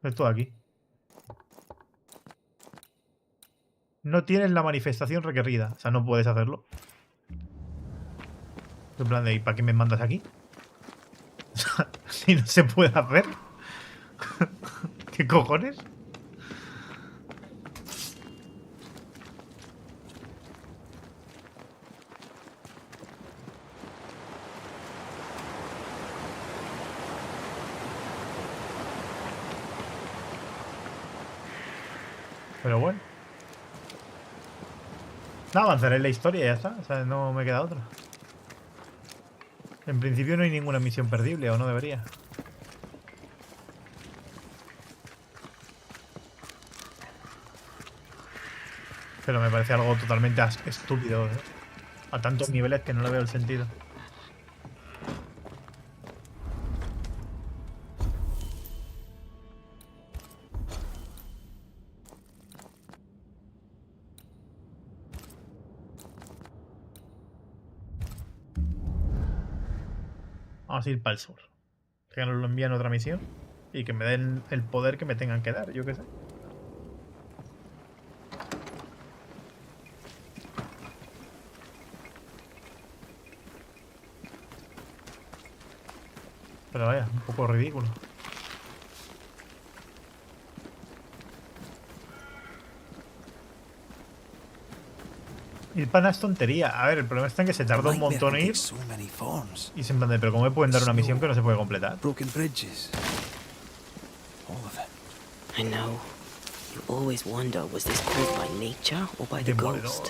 Esto de aquí. No tienes la manifestación requerida. O sea, no puedes hacerlo. En plan de, ¿y para qué me mandas aquí? Si no se puede hacer. ¿Qué cojones? Pero bueno. No, avanzaré en la historia y ya está. O sea, no me queda otra. En principio no hay ninguna misión perdible, o no debería. Pero me parece algo totalmente estúpido, ¿eh? A tantos niveles que no le veo el sentido. Vamos a ir para el sur. Que nos lo envíen otra misión. Y que me den el poder que me tengan que dar, yo qué sé. Pero vaya, un poco ridículo. Ir para es tontería. A ver, el problema está en que se tarda un montón en ir. Y se entiende, pero ¿cómo me pueden dar una misión que no se puede completar? I know. You always wonder, was this caused by nature or by the ghost?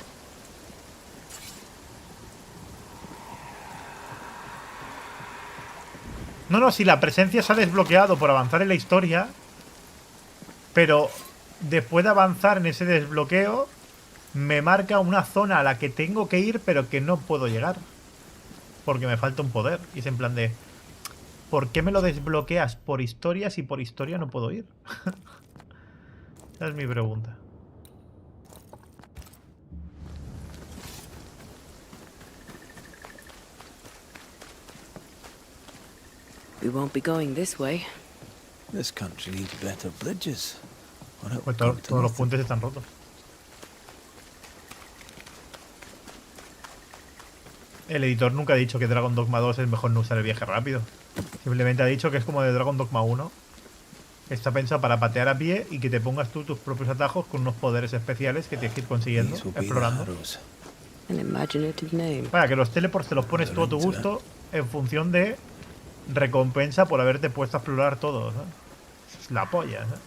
No, si la presencia se ha desbloqueado por avanzar en la historia, pero después de avanzar en ese desbloqueo, me marca una zona a la que tengo que ir, pero que no puedo llegar. Porque me falta un poder. Y es en plan de... ¿por qué me lo desbloqueas por historia si por historia no puedo ir? Esa es mi pregunta. We won't be going this way. This country needs better bridges. Pues todos los puentes están rotos. El editor nunca ha dicho que Dragon Dogma 2 es mejor no usar el viaje rápido. Simplemente ha dicho que es como de Dragon Dogma 1. Está pensado para patear a pie y que te pongas tú tus propios atajos con unos poderes especiales que tienes que ir consiguiendo, explorando. An imaginative name. Vaya, que los teleports te los pones tú a tu gusto en función de recompensa por haberte puesto a explorar todo, ¿sabes? Es la polla, ¿sabes?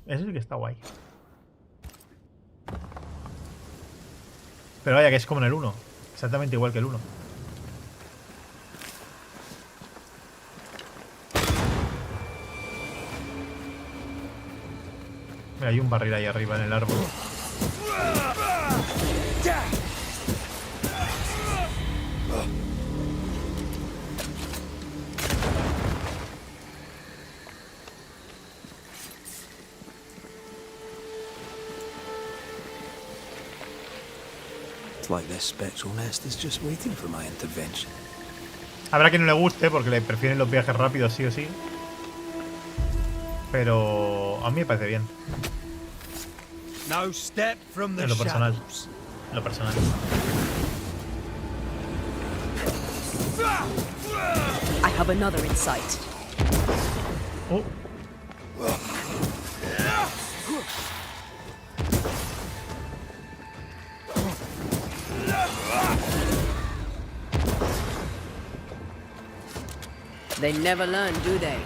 Eso sí que está guay. Pero vaya, que es como en el 1. Exactamente igual que el 1. Mira, hay un barril ahí arriba en el árbol. It's like this spectral nest is just waiting for my intervention. Habrá quien no le guste porque le prefieren los viajes rápidos sí o sí. Pero a mí me parece bien. No step from the En lo personal. shadows. En lo personal. I have another in sight. Oh. They never learn, do they?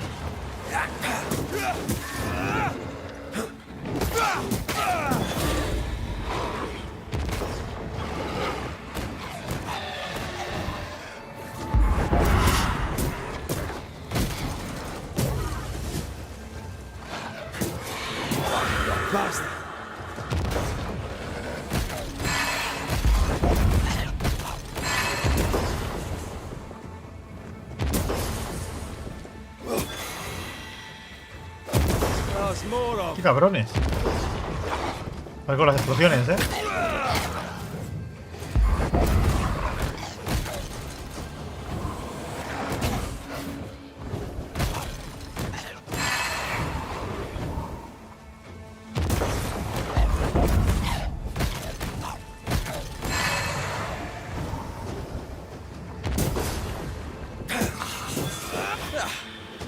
¡Qué cabrones! Voy con las explosiones, ¿eh?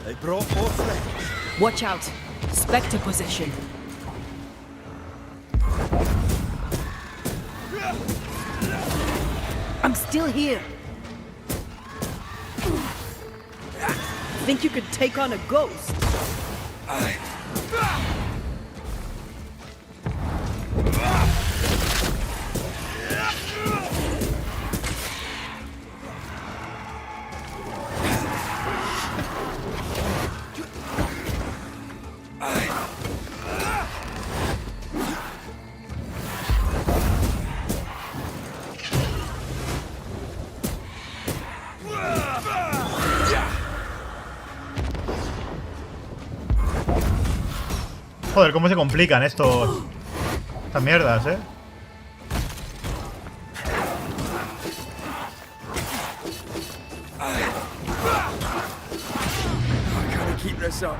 They brought more friends. Watch out. Spectre possession. I'm still here. Think you could take on a ghost? Joder, cómo se complican estas mierdas, ¿eh? I can't keep this up.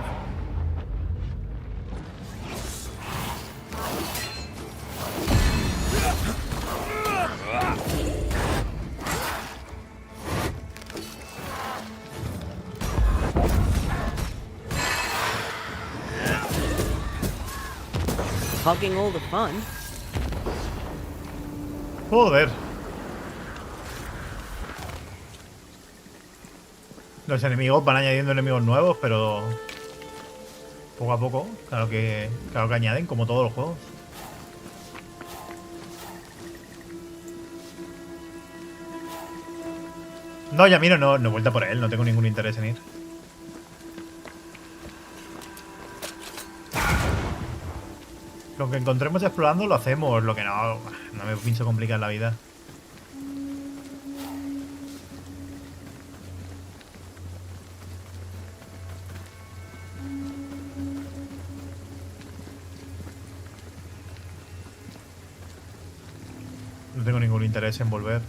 Hogging all the fun. Joder. Los enemigos van añadiendo enemigos nuevos, pero poco a poco, claro que añaden, como todos los juegos. No, ya miro, no he vuelto por él, no tengo ningún interés en ir. Lo que encontremos explorando lo hacemos, lo que no me pienso complicar la vida. No tengo ningún interés en volver.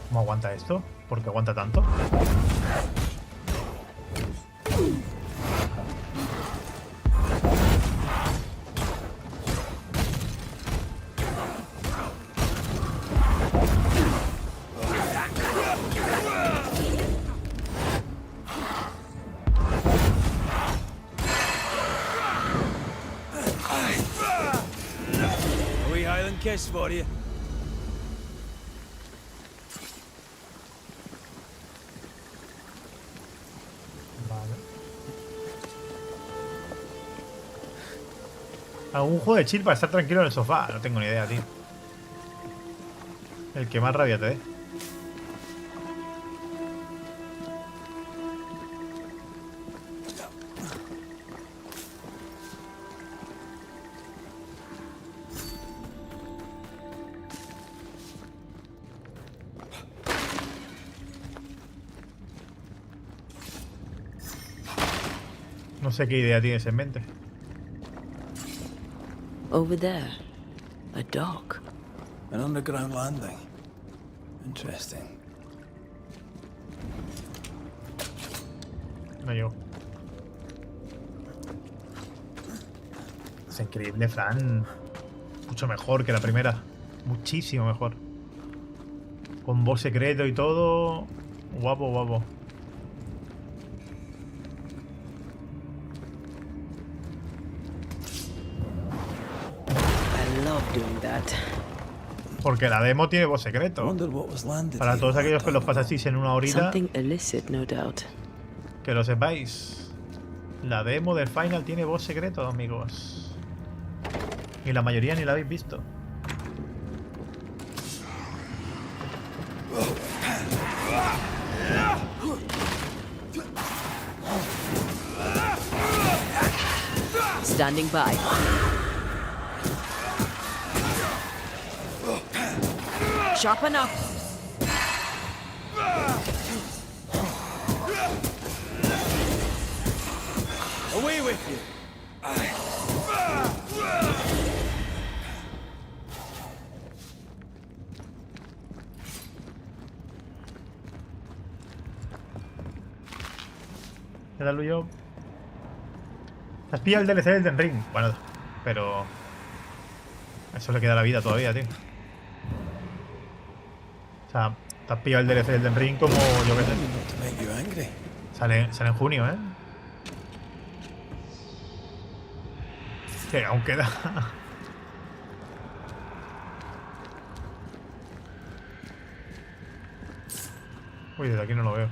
¿Cómo aguanta esto? ¿Por qué aguanta tanto? Silent kiss for you. Vale. ¿Algún juego de chill para estar tranquilo en el sofá? No tengo ni idea, tío. El que más rabia te dé. No sé qué idea tienes en mente. Over there, a dock. An underground landing. Interesting. No llego. Es increíble, Fran. Mucho mejor que la primera. Muchísimo mejor. Con voz secreto y todo. Guapo, guapo. I love doing that. Porque la demo tiene voz secreto. Para todos aquellos que los pasasteis en una horita, Something illicit, no doubt. que lo sepáis. La demo del final tiene voz secreto, amigos. Y la mayoría ni la habéis visto. Standing by. Sharpen up. Away with you. ¿Qué tal, yo? ¿Te has pillado el DLC del Ring? Bueno, pero... eso le queda a la vida todavía, tío. O sea, te has pillado el DLC del Ring como yo que sé. Sale en junio, ¿eh? Que aún queda. Uy, desde aquí no lo veo.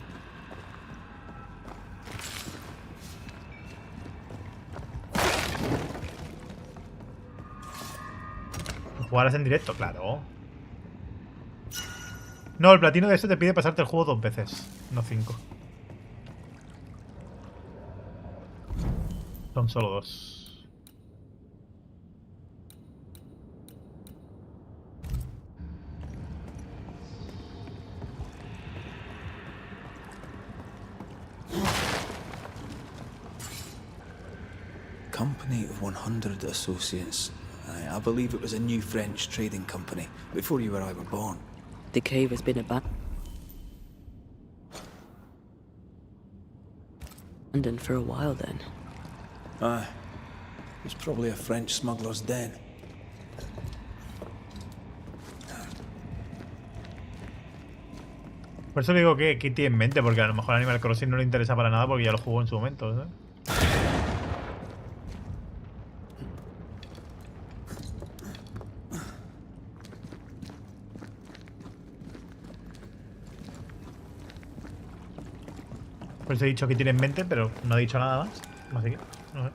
¿Jugarás en directo? Claro. No, el platino de este te pide pasarte el juego 2 veces, no 5. Son solo 2. Company of 100 associates. I believe it was a new French trading company before you or I were born. The cave has been abandoned for a while then. Aye. It was probably a French smuggler's den. Por eso digo que tiene en mente, porque a lo mejor Animal Crossing no le interesa para nada porque ya lo jugó en su momento, ¿sabes? Por eso he dicho que tiene en mente, pero no ha dicho nada más. Así que, no sé.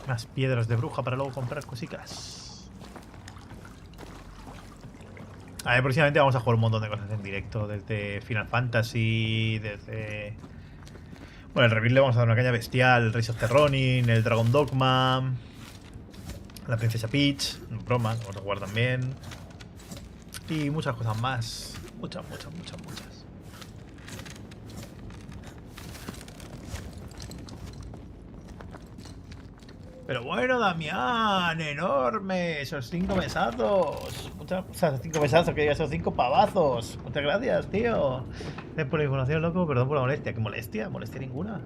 Unas piedras de bruja para luego comprar cositas. A ver, próximamente vamos a jugar un montón de cosas en directo. Desde Final Fantasy, desde... Bueno, el reveal le vamos a dar una caña bestial. El Rise of the Ronin, el Dragon Dogma, la Princesa Peach, broma, vamos a jugar también. Y muchas cosas más. Muchas. Pero bueno, Damián, enorme, esos 5 mesazos. O sea, esos 5 mesazos, que diga esos 5 pavazos. Muchas gracias, tío. Gracias por la información, loco. Perdón por la molestia. ¿Qué molestia? Molestia ninguna.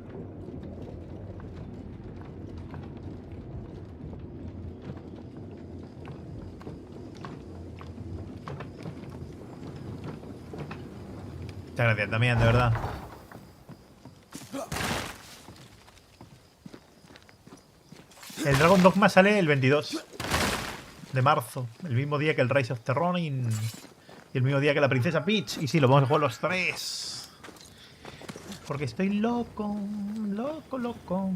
Muchas gracias también, de verdad. El Dragon Dogma sale el 22 de marzo. El mismo día que el Rise of the Ronin. Y el mismo día que la Princesa Peach. Y sí, lo vamos a jugar los 3. Porque estoy loco. Loco, loco.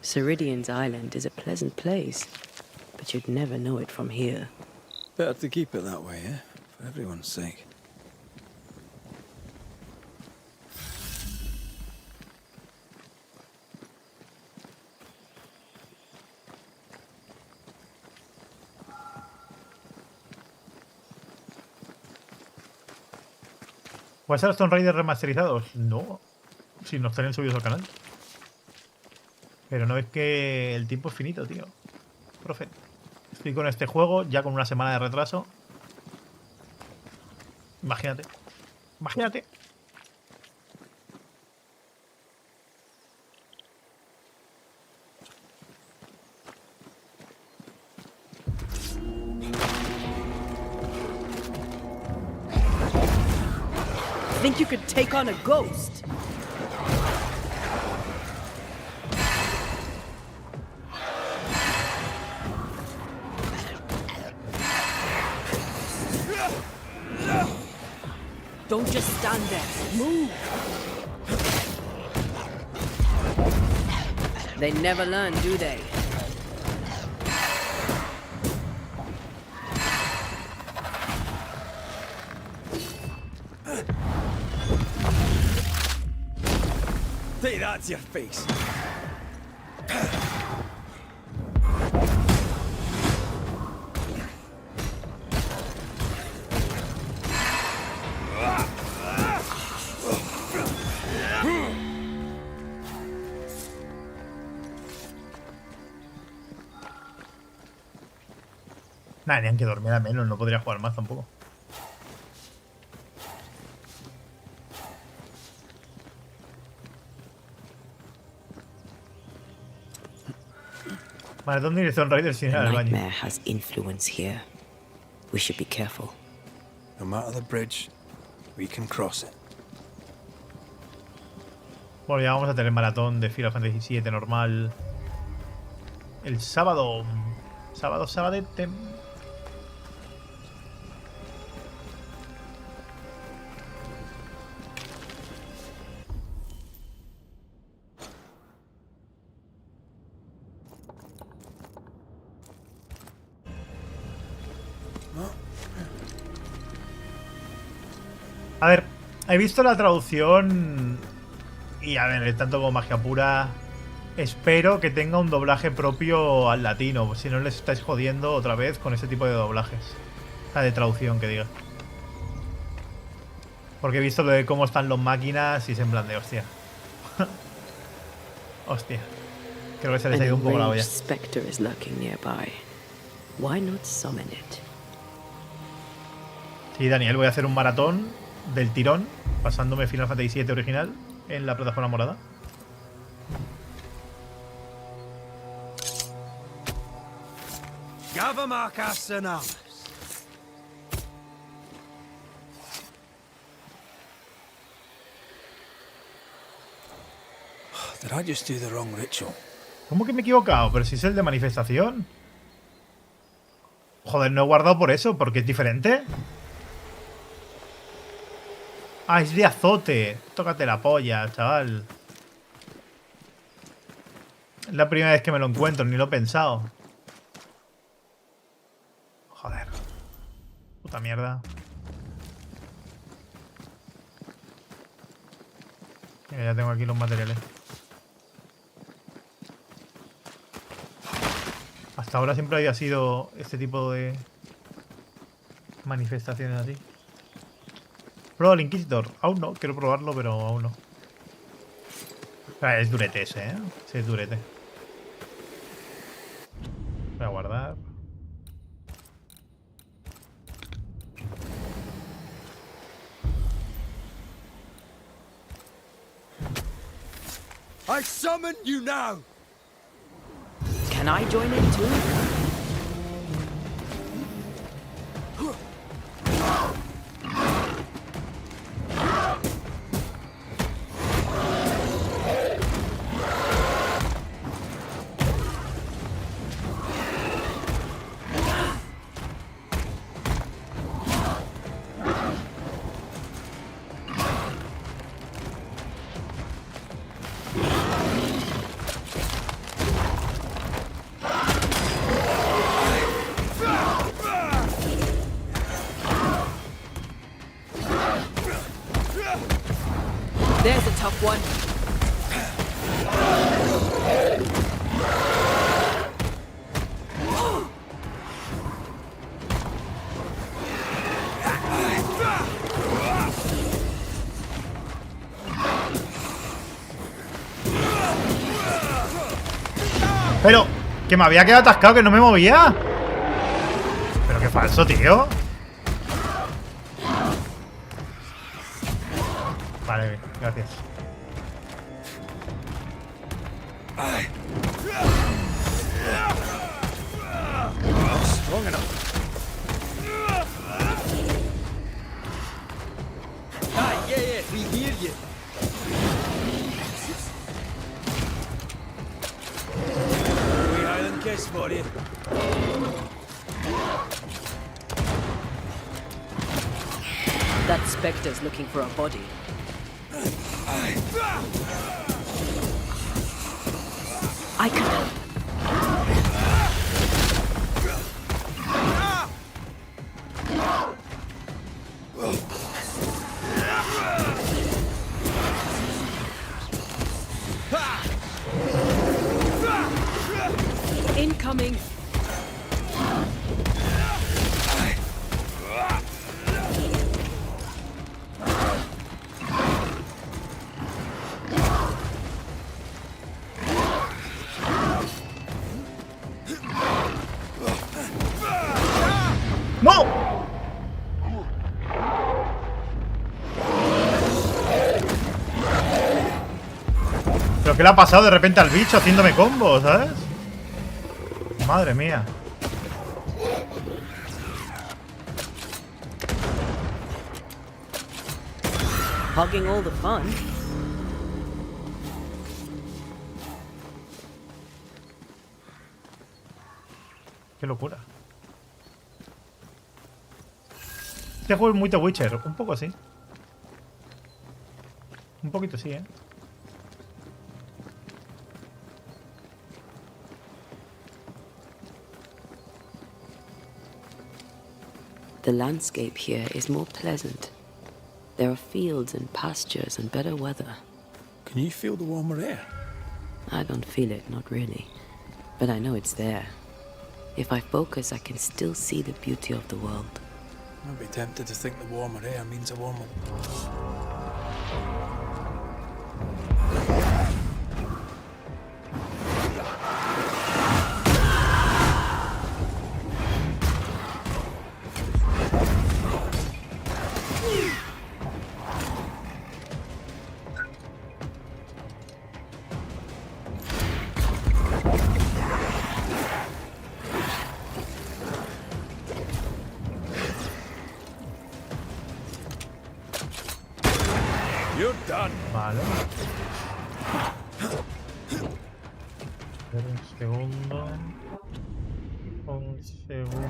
Ceridian's island is a pleasant place, but you'd never know it from here. Better to keep it that way, eh? For everyone's sake. ¿Vas a los Tomb Raider remasterizados? No. Si no estarían subidos al canal. Pero no es que el tiempo es finito, tío. Profe. Estoy con este juego ya con una semana de retraso. Imagínate. Imagínate. Think you could take on a ghost? Don't just stand there. Move. They never learn, do they? Take that to your face. Nada, tenían que dormir al menos, no podría jugar más tampoco. Vale, ¿dónde ir Tomb Raider sin ir al baño? Nightmare has influence here. We should be careful. No matter the bridge, we can cross it. Bueno, ya vamos a tener maratón de Final Fantasy VII normal. El sábado. Sabadete. A ver, he visto la traducción y a ver, tanto como magia pura, espero que tenga un doblaje propio al latino, si no les estáis jodiendo otra vez con ese tipo de doblajes. O sea, de traducción, que diga. Porque he visto lo de cómo están los máquinas y es en plan de hostia. Hostia. Creo que se les ha ido un poco la olla. Spectre is lurking nearby. Why not summon it? Sí, Daniel, voy a hacer un maratón del tirón, pasándome Final Fantasy VII original en la plataforma morada. Did I just do the wrong ritual? ¿Cómo que me he equivocado? Pero si es el de manifestación. Joder, no he guardado por eso, porque es diferente. Ah, es de azote. Tócate la polla, chaval. Es la primera vez que me lo encuentro, ni lo he pensado. Joder. Puta mierda. Mira, ya tengo aquí los materiales. Hasta ahora siempre había sido este tipo de manifestaciones así. Prueba el Inquisitor. Aún no, quiero probarlo, pero aún no. Es durete ese, ¿eh? Sí, es durete. Voy a guardar. I summon you now! Can I join in too? There's a tough one. Pero, que me había quedado atascado, que no me movía. Pero qué falso, tío. Vale, gracias. Strong enough. Aye, yeah, we hear you. We Highland kiss for you. That spectre's looking for a body. I can help. Incoming. ¡No! ¿Pero qué le ha pasado de repente al bicho haciéndome combos, ¿sabes? Madre mía. Hogging all the fun. Qué locura. Este juego es muy The Witcher, un poco así. Un poquito sí, ¿eh? The landscape here is more pleasant. There are fields and pastures and better weather. Can you feel the warmer air? I don't feel it, not really. But I know it's there. If I focus, I can still see the beauty of the world. I'd be tempted to think the warmer air means a warmer... You're done. Vale. Un segundo. Un segundo.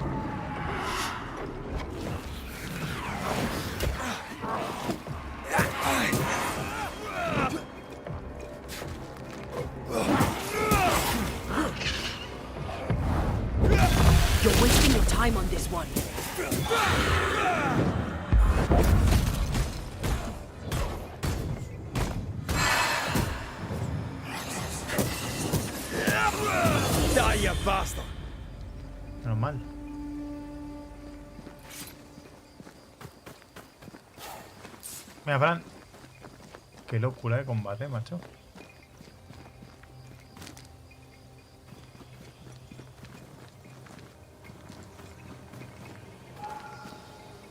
You're wasting your time on this one. Die, you bastard! Menos mal. Mira, Fran. Qué locura de combate, macho.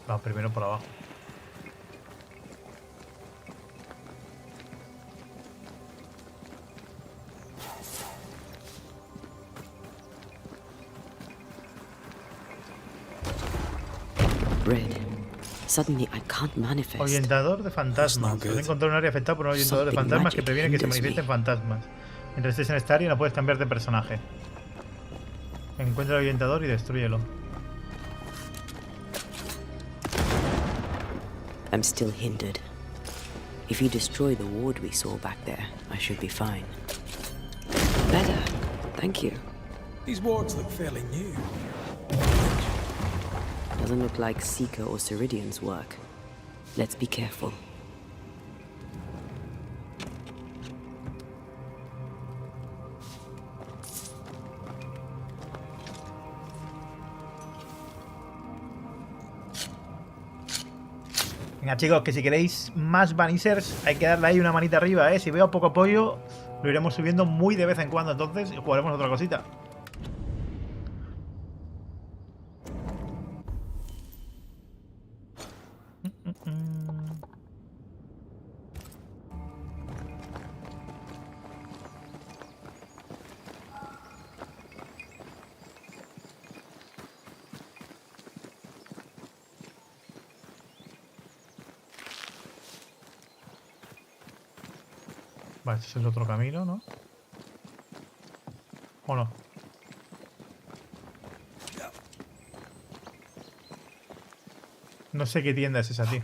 Va, primero por abajo. Red. Suddenly I can't manifest. Orientador de fantasmas. Puedes encontrar un área afectada por un orientador de fantasmas que previene que se manifiesten fantasmas. Mientras estés en esta área no puedes cambiar de personaje. Encuentra el orientador y destrúyelo. I'm still hindered. If you destroy the ward we saw back there, I should be fine. Better. Thank you. These wards look fairly new. Doesn't look like Seeker or Ceridian's work. Let's be careful. Venga chicos, que si queréis más Banishers hay que darle ahí una manita arriba, ¿eh? Si veo poco apoyo lo iremos subiendo muy de vez en cuando entonces y jugaremos otra cosita. Vale, este es el otro camino, ¿no? ¿O no? No sé qué tienda es esa, tío.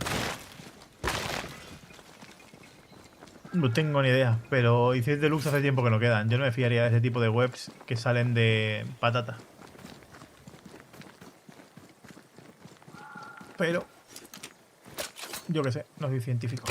No tengo ni idea, pero hiciste deluxe hace tiempo que no quedan. Yo no me fiaría de ese tipo de webs que salen de patata. Pero yo qué sé, no soy científico.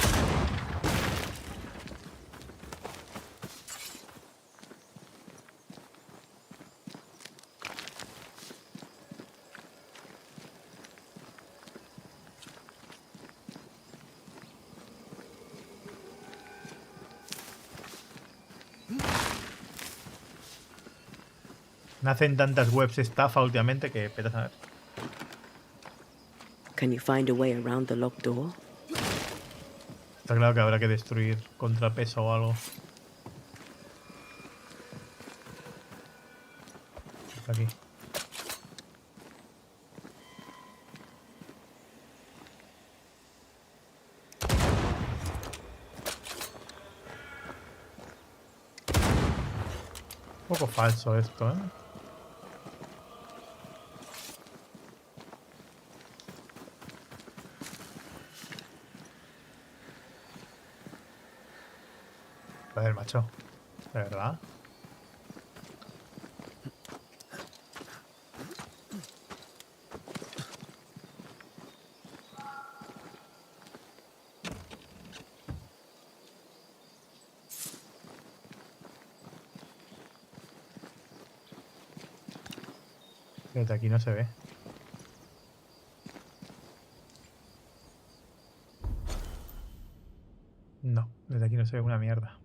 Nacen tantas webs estafa últimamente que petas a ver. Can you find a way around the locked door? Está claro que habrá que destruir contrapeso o algo. Está aquí. Un poco falso esto, ¿eh? Joder, macho. De verdad. Desde aquí no se ve. No, desde aquí no se ve una mierda.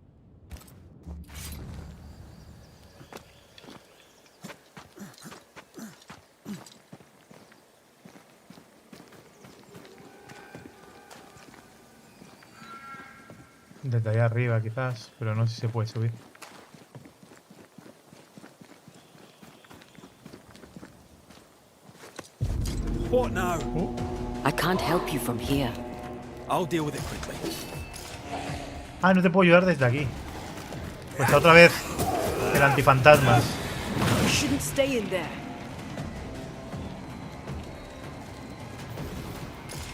Desde ahí arriba quizás, pero no sé si se puede subir. What now? I can't help you from here. I'll deal with it quickly. Ah, no te puedo ayudar desde aquí. Pues otra vez el antifantasmas. You shouldn't stay in there.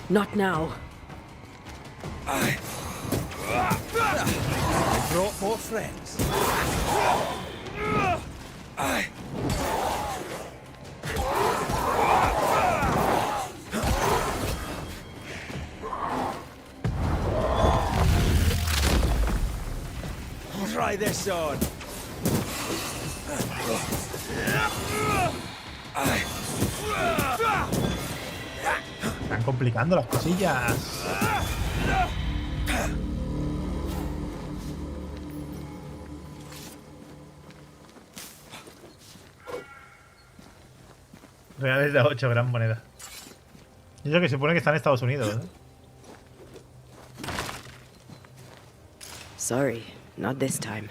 Not now. I brought more friends. Try this on. Están complicando las cosillas. Reales de 8, gran moneda. Y eso que se supone que está en Estados Unidos, ¿eh? Sorry, not this time.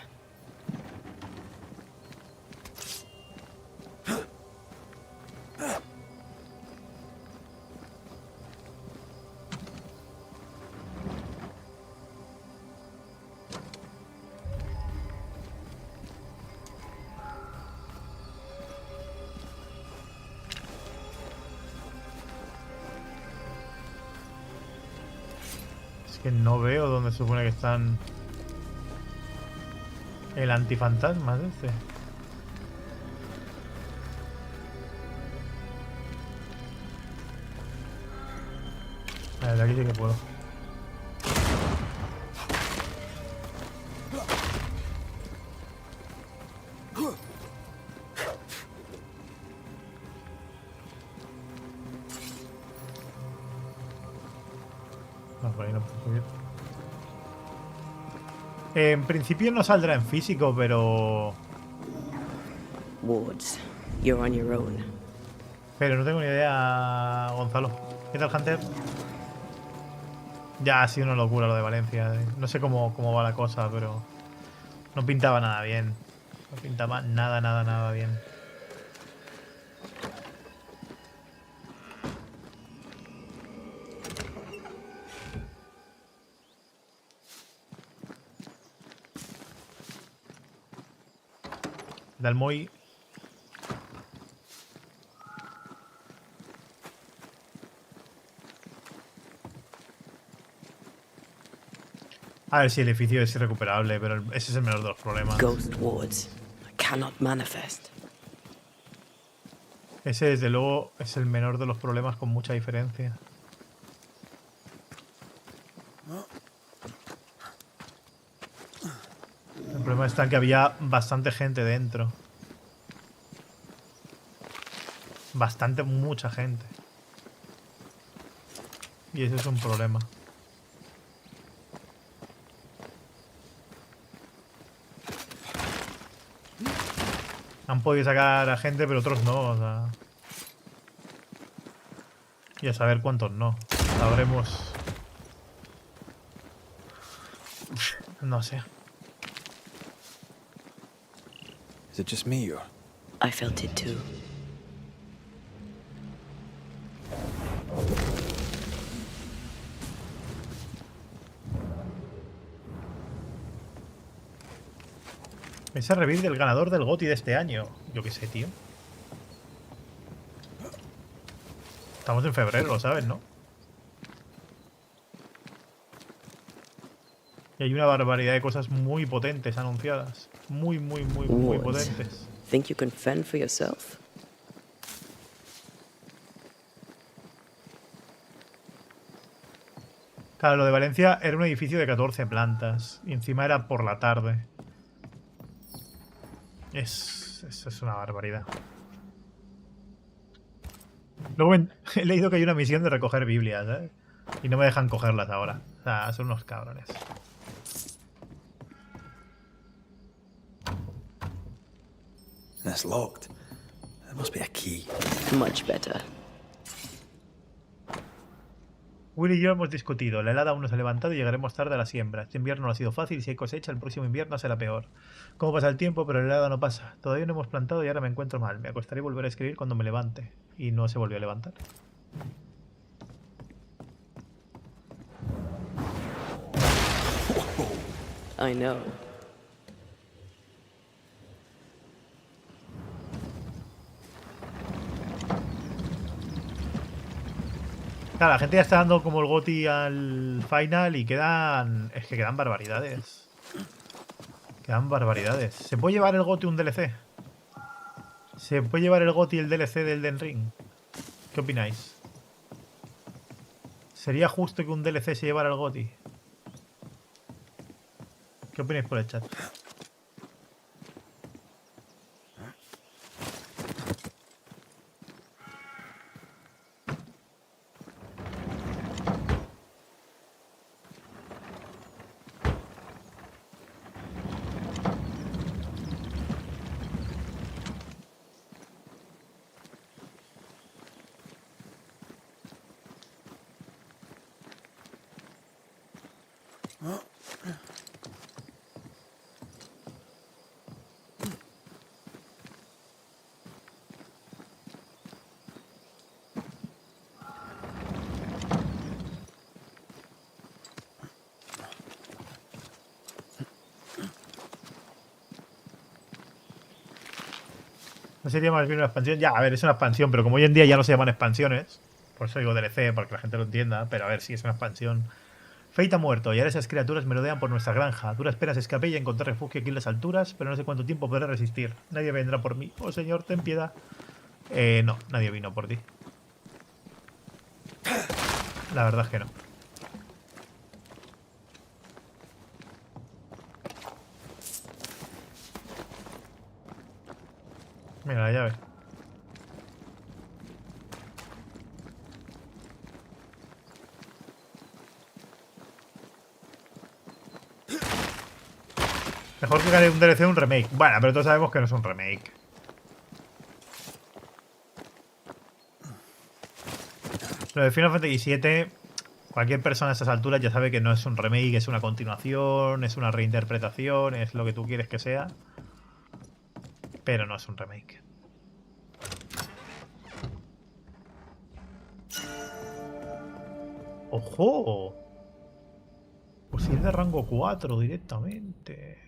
que no veo dónde se supone que están el antifantasma de este. A ver, de aquí sí que puedo. No, por ahí no puedo subir. En principio no saldrá en físico, pero... Wards, you're on your own. Pero no tengo ni idea, Gonzalo. ¿Qué tal, Hunter? Ya ha sido una locura lo de Valencia. No sé cómo va la cosa, pero... No pintaba nada bien. No pintaba nada bien. Dalmoy. A ver si el edificio es irrecuperable, pero ese es el menor de los problemas. Ghost wards. I cannot manifest. Ese, desde luego, es el menor de los problemas con mucha diferencia. El problema está en que había bastante gente dentro. Mucha gente. Y ese es un problema. Han podido sacar a gente, pero otros no, o sea... Y a saber cuántos no. Sabremos... No sé. Is it just me or? I felt it too. Ese reveal del ganador del GOTY de este año. Yo qué sé, tío. Estamos en febrero, lo sabes, ¿no? Y hay una barbaridad de cosas muy potentes anunciadas. Muy potentes. Think you can fend for yourself? Claro, lo de Valencia era un edificio de 14 plantas. Y encima era por la tarde. Eso es una barbaridad. Luego he leído que hay una misión de recoger Biblias, ¿eh? Y no me dejan cogerlas ahora. O sea, son unos cabrones. It's locked. There must be a key. Much better. Will y yo hemos discutido. La helada aún no se ha levantado y llegaremos tarde a la siembra. Este invierno no ha sido fácil y si hay cosecha, el próximo invierno será peor. ¿Cómo pasa el tiempo? Pero la helada no pasa. Todavía no hemos plantado y ahora me encuentro mal. Me acostaré y volveré a escribir cuando me levante. Y no se volvió a levantar. I know. Claro, la gente ya está dando como el GOTY al final y quedan... Es que quedan barbaridades. Quedan barbaridades. ¿Se puede llevar el GOTY un DLC? ¿Se puede llevar el GOTY el DLC del Elden Ring? ¿Qué opináis? ¿Sería justo que un DLC se llevara el GOTY? ¿Qué opináis por el chat? ¿No sería más bien una expansión? Ya, a ver, es una expansión, pero como hoy en día ya no se llaman expansiones, por eso digo DLC, para que la gente lo entienda, pero a ver, sí es una expansión. Fate ha muerto y ahora esas criaturas merodean por nuestra granja. A duras penas escapé y encontré refugio aquí en las alturas, pero no sé cuánto tiempo podré resistir. Nadie vendrá por mí. Oh, señor, ten piedad. No, nadie vino por ti. La verdad es que no. Mira la llave. Mejor que gane un DLC o un remake. Bueno, pero todos sabemos que no es un remake. Lo de Final Fantasy VII, cualquier persona a estas alturas ya sabe que no es un remake, es una continuación, es una reinterpretación, es lo que tú quieres que sea. Pero no es un remake. ¡Ojo! Pues si es de rango 4 directamente.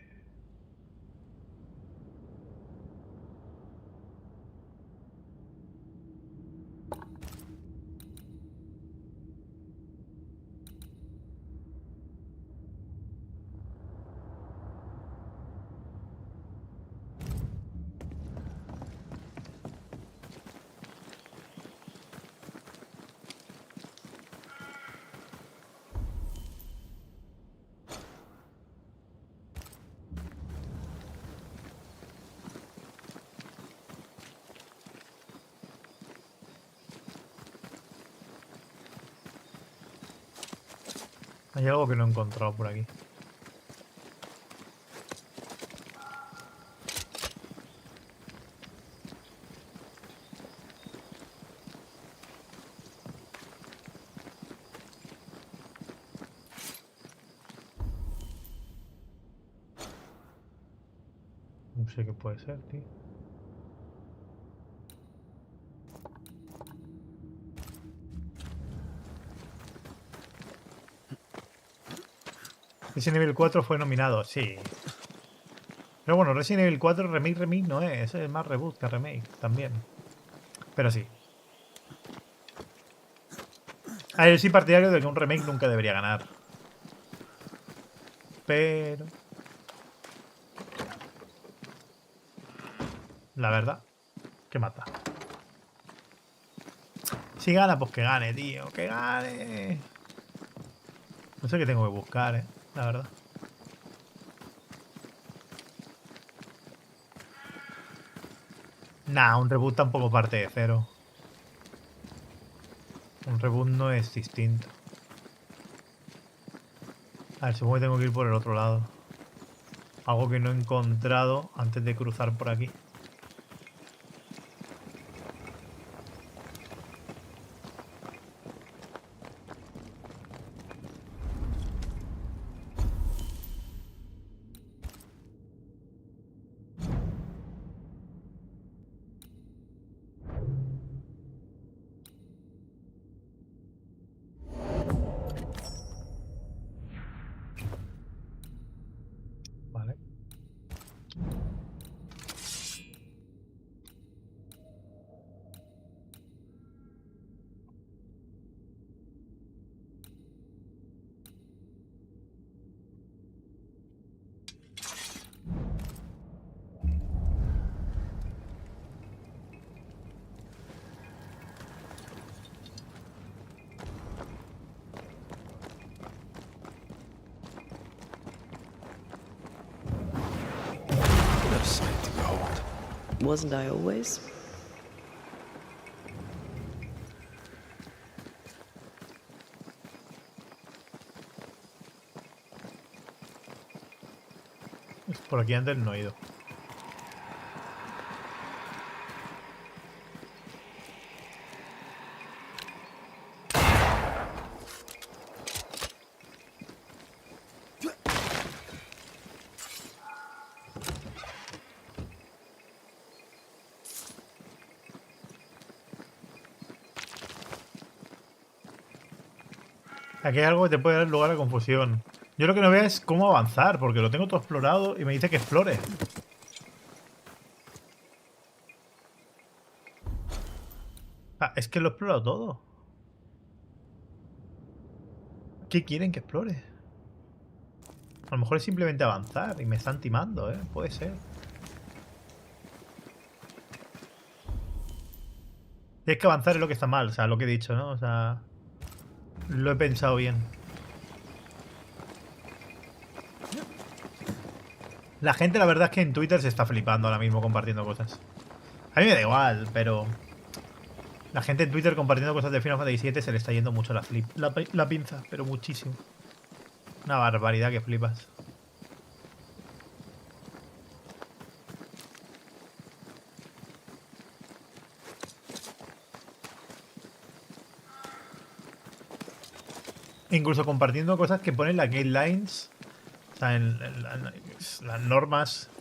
Hay algo que no he encontrado por aquí. No sé qué puede ser, tío. Resident Evil 4 fue nominado, sí. Pero bueno, Resident Evil 4 remake no es más reboot que remake también. Pero sí. A ver, sí partidario de que un remake nunca debería ganar. Pero... la verdad, que mata. Si gana, pues que gane, tío. Que gane. No sé qué tengo que buscar, la verdad. Nah, un reboot tampoco parte de cero. Un reboot no es distinto. A ver, supongo que tengo que ir por el otro lado. Algo que no he encontrado antes de cruzar por aquí. Vale. What a sight to behold. Wasn't I always? Por aquí antes no he ido. Aquí hay algo que te puede dar lugar a confusión. Yo lo que no veo es cómo avanzar, porque lo tengo todo explorado y me dice que explore. Ah, es que lo he explorado todo. ¿Qué quieren que explore? A lo mejor es simplemente avanzar y me están timando, ¿eh? Puede ser. Es que avanzar es lo que está mal, o sea, lo que he dicho, ¿no? O sea, lo he pensado bien. La gente, la verdad es que en Twitter se está flipando ahora mismo compartiendo cosas. A mí me da igual, pero la gente en Twitter compartiendo cosas de Final Fantasy VII se le está yendo mucho la pinza, pero muchísimo. Una barbaridad que flipas. Incluso compartiendo cosas que ponen las guidelines, o sea, en las normas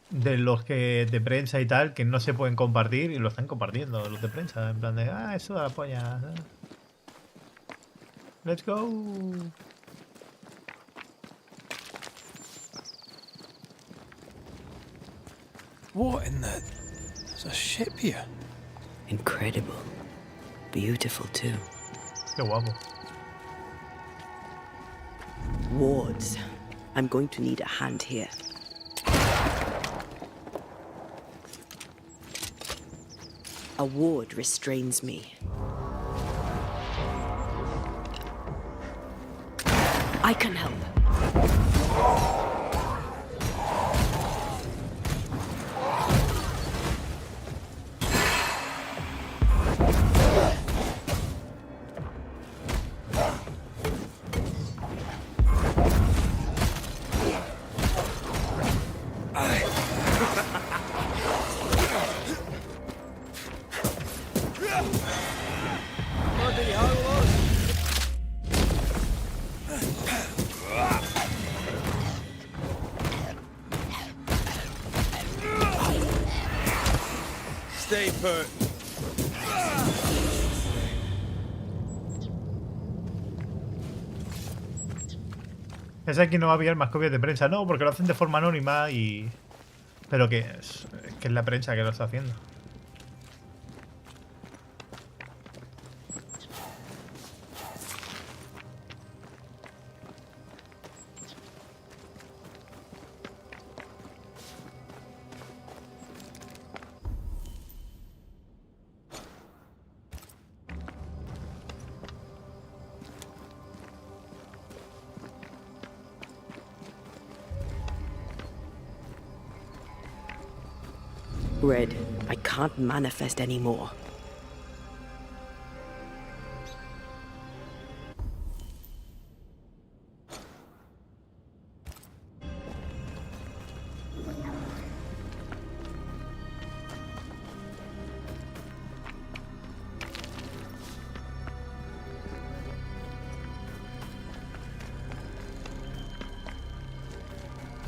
de los que de prensa y tal, que no se pueden compartir y lo están compartiendo los de prensa, en plan de, eso da la polla. Let's go. What in the... There's a ship here. Incredible. Beautiful too. Qué guapo. Wards. I'm going to need a hand here. A ward restrains me. I can help. Stay put. Es aquí no va a haber más copias de prensa. No, porque lo hacen de forma anónima y... Pero que es la prensa que lo está haciendo. Red, I can't manifest anymore.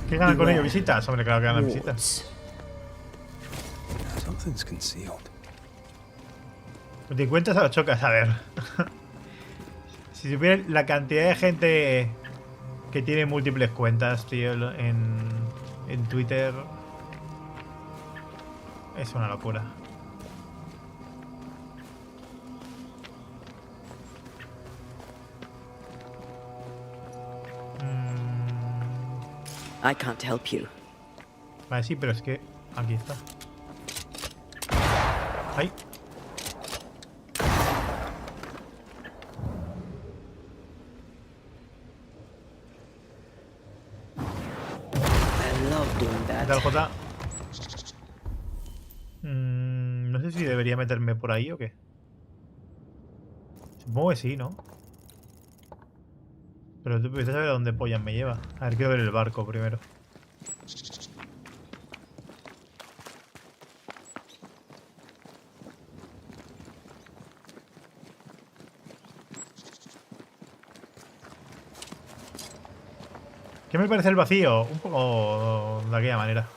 ¿Qué ganan con ello? ¿Visitas? Hombre, claro que ganan visitas. Something's concealed. Pues te cuentas a los chocas, a ver. Si supiera la cantidad de gente que tiene múltiples cuentas, tío, en Twitter, es una locura. I can't help you. Vale, sí, pero es que aquí está. ¡Ay! I love doing ¿Qué that. tal, Jota? No sé si debería meterme por ahí o qué. Supongo que sí, ¿no? Pero tú puedes saber a dónde pollas me lleva. A ver, quiero ver el barco primero. ¿Qué me parece el vacío? Un poco de aquella manera.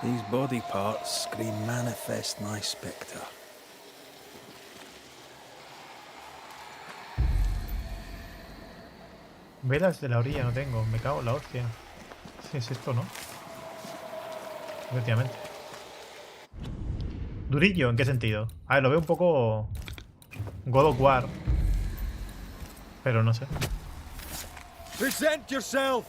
These body parts scream manifest my spectre. Velas de la orilla no tengo. Me cago en la hostia. Sí, es esto, ¿no? Efectivamente. Durillo, ¿en qué sentido? A ver, lo veo un poco God of War. Pero no sé. Present yourself!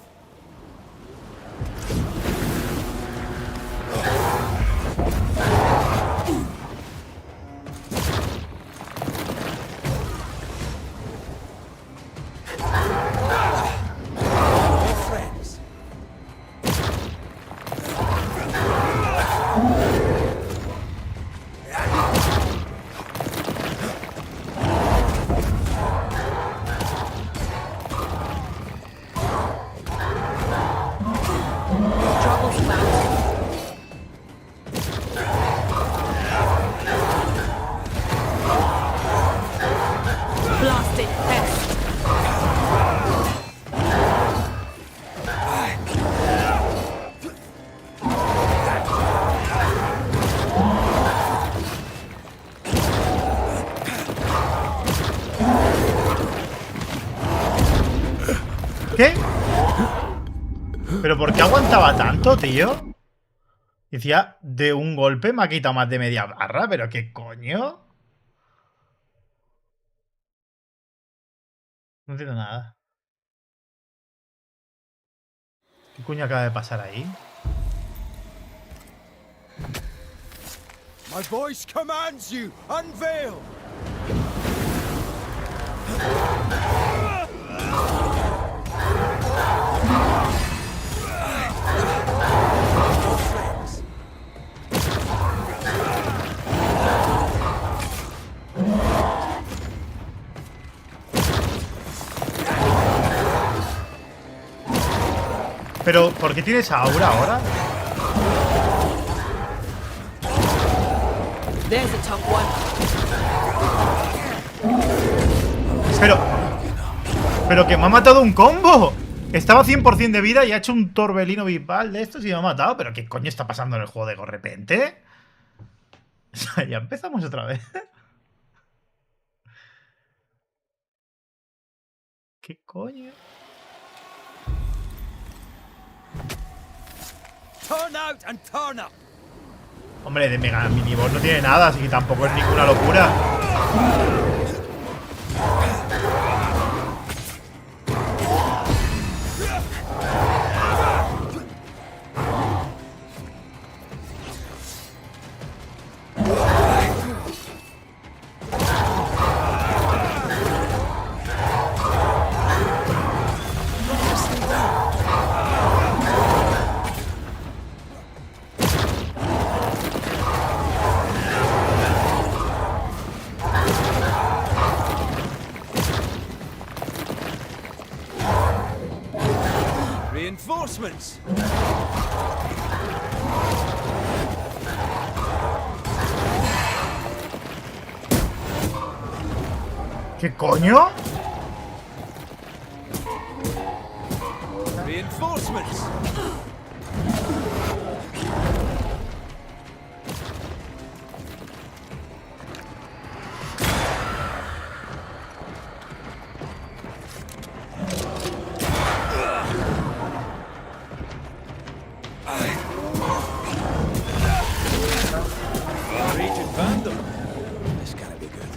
¿Qué? ¿Pero por qué aguantaba tanto, tío? Decía, de un golpe me ha quitado más de media barra, pero ¿qué coño? No entiendo nada. ¿Qué coño acaba de pasar ahí? My voice commands you! Unveil! Pero, ¿por qué tienes aura ahora? There's a top one. Pero que me ha matado un combo. Estaba 100% de vida y ha hecho un torbellino bisbal de estos y me ha matado. ¿Pero qué coño está pasando en el juego de repente? O sea, ya empezamos otra vez. ¿Qué coño? Turn out and turn up! Hombre, de mega miniboss no tiene nada, así que tampoco es ninguna locura. Reinforcements! ¿Qué coño? Reinforcements! Raging Vandal. This gotta be good.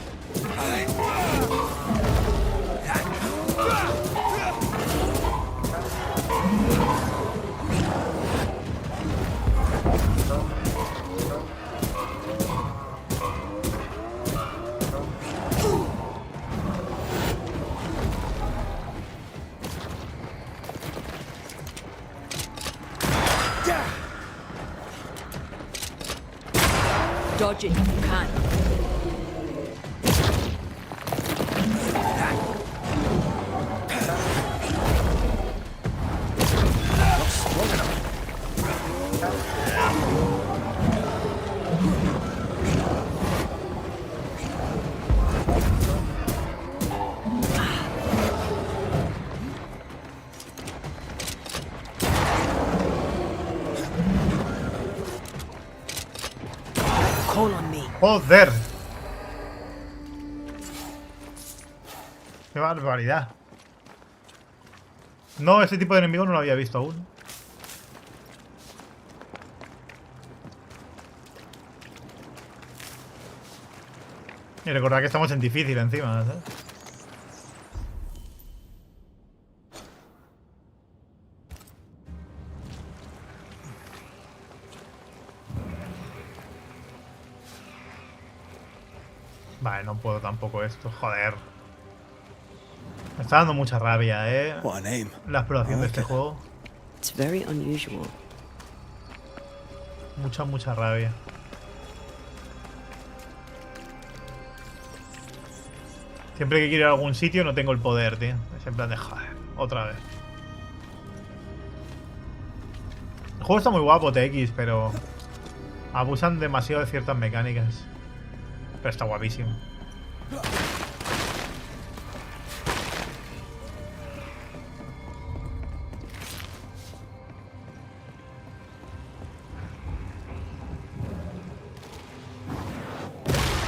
Dodge it if you can. Call on me. Joder. Qué barbaridad. No, ese tipo de enemigo no lo había visto aún. Y recordad que estamos en difícil encima, ¿sabes? Vale, no puedo tampoco esto, joder. Me está dando mucha rabia, What a name. la exploración de este juego. It's very unusual. Mucha rabia. Siempre que quiero ir a algún sitio no tengo el poder, tío. Es en plan de joder, otra vez. El juego está muy guapo, TX, pero abusan demasiado de ciertas mecánicas. Pero está guapísimo.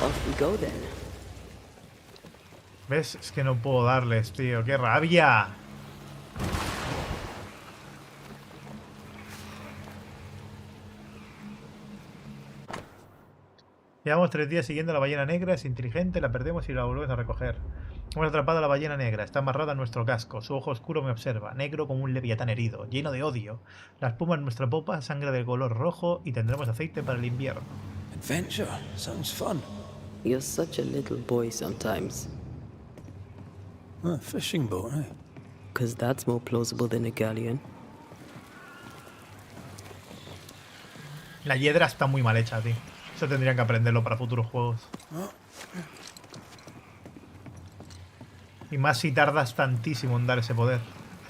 Off we go then. ¿Ves? Es que no puedo darles, tío. ¡Qué rabia! Llevamos 3 días siguiendo a la ballena negra. Es inteligente, la perdemos y la volvemos a recoger. Hemos atrapado a la ballena negra. Está amarrada a nuestro casco. Su ojo oscuro me observa. Negro como un leviatán herido. Lleno de odio. La espuma en nuestra popa. Sangre de color rojo. Y tendremos aceite para el invierno. Adventure. Sounds fun. You're such a little boy sometimes. A fishing boat, eh? 'Cause that's more plausible than a galleon. La hiedra está muy mal hecha, tío. Eso tendrían que aprenderlo para futuros juegos. Y más si tardas tantísimo en dar ese poder.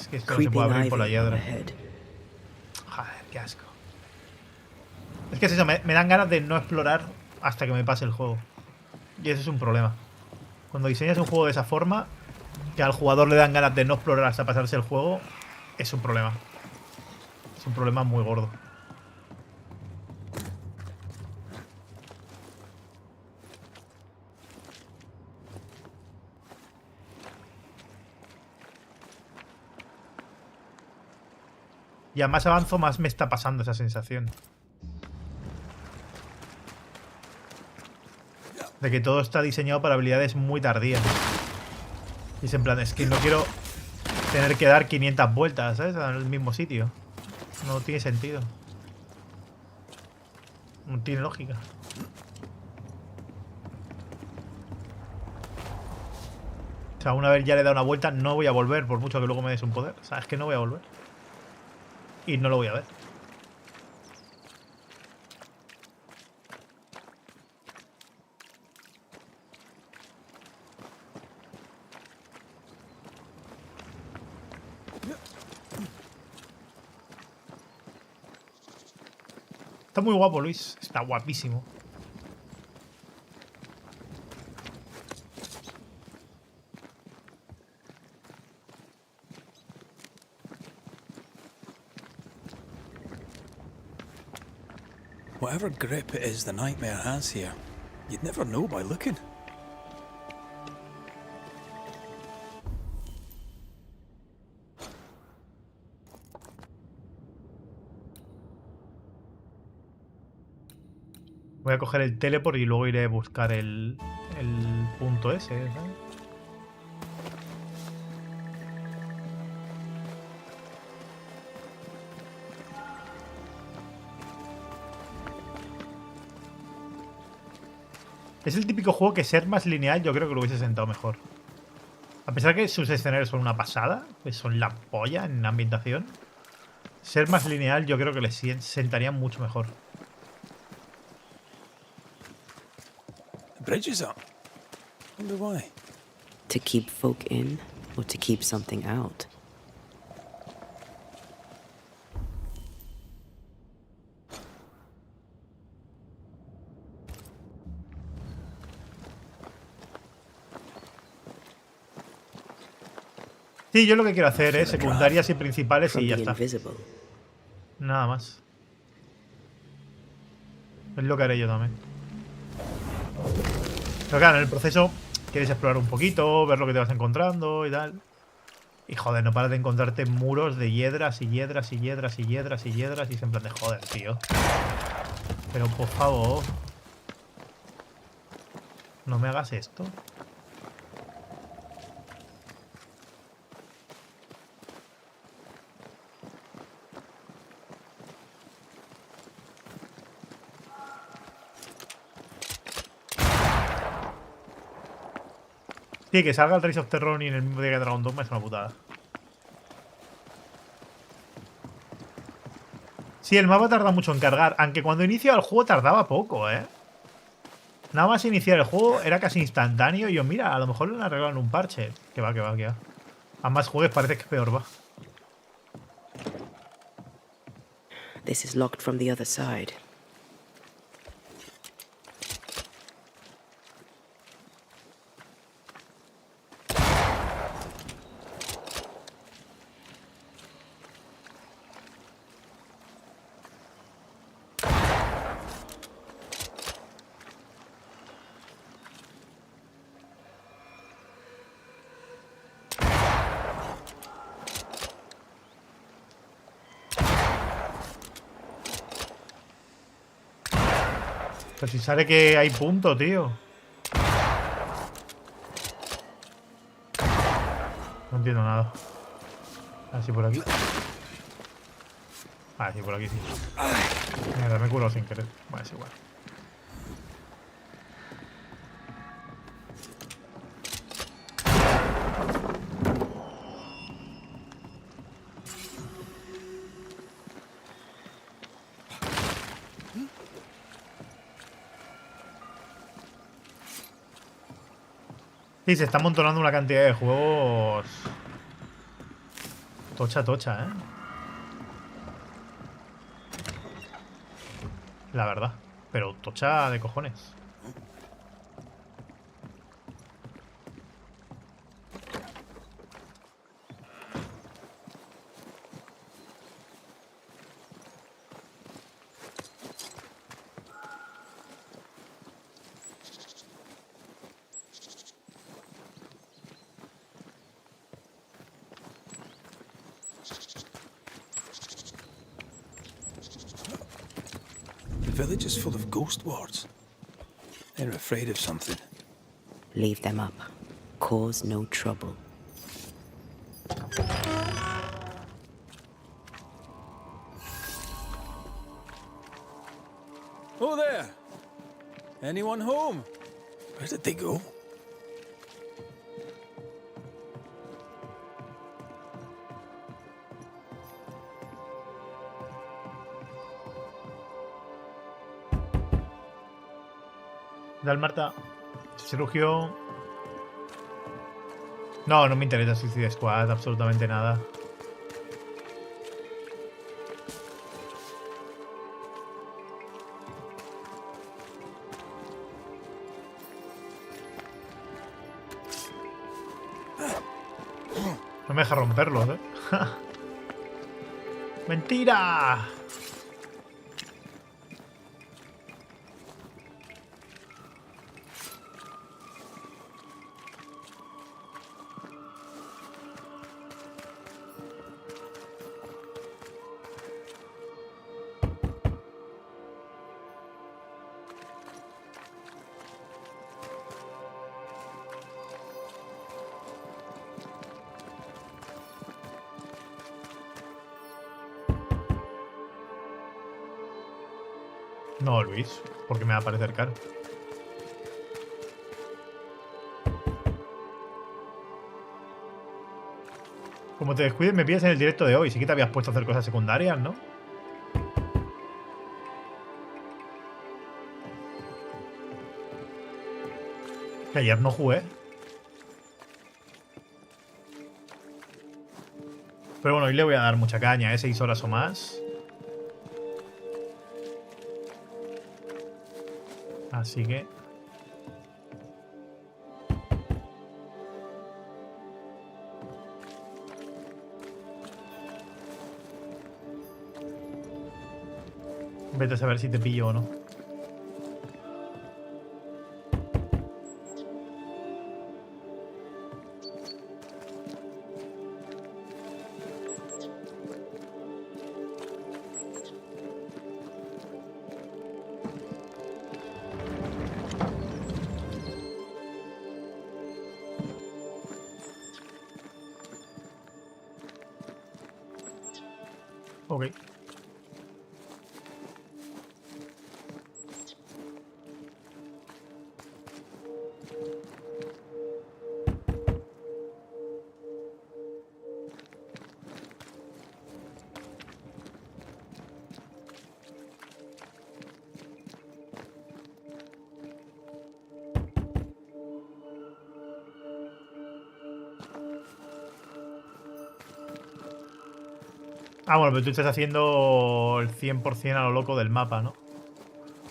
Es que esto no se puede abrir por la hiedra. Joder, qué asco. Es que es eso, me dan ganas de no explorar hasta que me pase el juego. Y ese es un problema. Cuando diseñas un juego de esa forma, que al jugador le dan ganas de no explorar hasta pasarse el juego, es un problema. Es un problema muy gordo. Y a más avanzo, más me está pasando esa sensación. De que todo está diseñado para habilidades muy tardías. Y es en plan, es que no quiero tener que dar 500 vueltas, ¿sabes? Al mismo sitio. No tiene sentido. No tiene lógica. O sea, una vez ya le he dado una vuelta, no voy a volver, por mucho que luego me des un poder. O sea, es que no voy a volver. Y no lo voy a ver. Está muy guapo, Luis. Está guapísimo. Whatever grip it is the nightmare has here, you'd never know by looking. Voy a coger el teleport y luego iré a buscar el punto ese, ¿sabes? Es el típico juego que ser más lineal yo creo que lo hubiese sentado mejor. A pesar que sus escenarios son una pasada, que son la polla en ambientación, ser más lineal yo creo que les sentaría mucho mejor. The bridge is up. Wonder why. To keep folk in or to keep something out? Sí, yo lo que quiero hacer es secundarias y principales y ya está. Invisible. Nada más. Es lo que haré yo también. Pero claro, en el proceso quieres explorar un poquito, ver lo que te vas encontrando y tal. Y joder, no paras de encontrarte muros de hiedras y hiedras y hiedras y hiedras y hiedras. Y es en plan de joder, tío. Pero por favor. No me hagas esto. Sí, que salga el Rise of Terror y en el mismo día que Dragon Dogma es una putada. Sí, el mapa tarda mucho en cargar, aunque cuando inicio el juego tardaba poco, ¿eh? Nada más iniciar el juego era casi instantáneo y yo, mira, a lo mejor le arreglan un parche. Que va, que va, que va. A más juegues parece que peor va. This is locked from the other side. Pero si sale que hay punto, tío. No entiendo nada. A ver si por aquí. Ah, sí, por aquí sí. Mierda, me he curado sin querer. Bueno, es igual. Sí, se está amontonando una cantidad de juegos. Tocha, tocha, ¿eh? La verdad. Pero tocha de cojones. The village is full of ghost wards. They're afraid of something. Leave them up. Cause no trouble. Oh there! Anyone home? Where did they go? Dalmarta. Cirugio. No, no me interesa Suicide Squad, absolutamente nada. No me deja romperlos, ¿eh? ¡Mentira! No, Luis, porque me va a parecer caro. Como te descuides, me pillas en el directo de hoy. Sí que te habías puesto a hacer cosas secundarias, ¿no? Que ayer no jugué. Pero bueno, hoy le voy a dar mucha caña, 6 horas o más. Así que... vete a saber si te pillo o no. Ok. Ah, bueno, pero tú estás haciendo el 100% a lo loco del mapa, ¿no?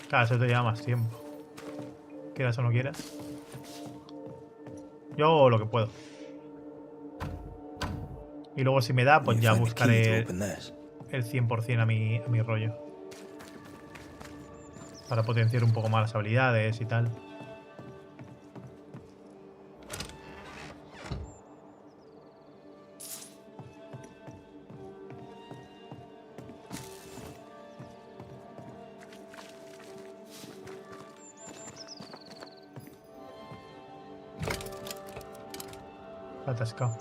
Claro, eso te lleva más tiempo. Quieras o no quieras. Yo hago lo que puedo. Y luego si me da, pues ya buscaré el 100% a mi rollo. Para potenciar un poco más las habilidades y tal. Atascado.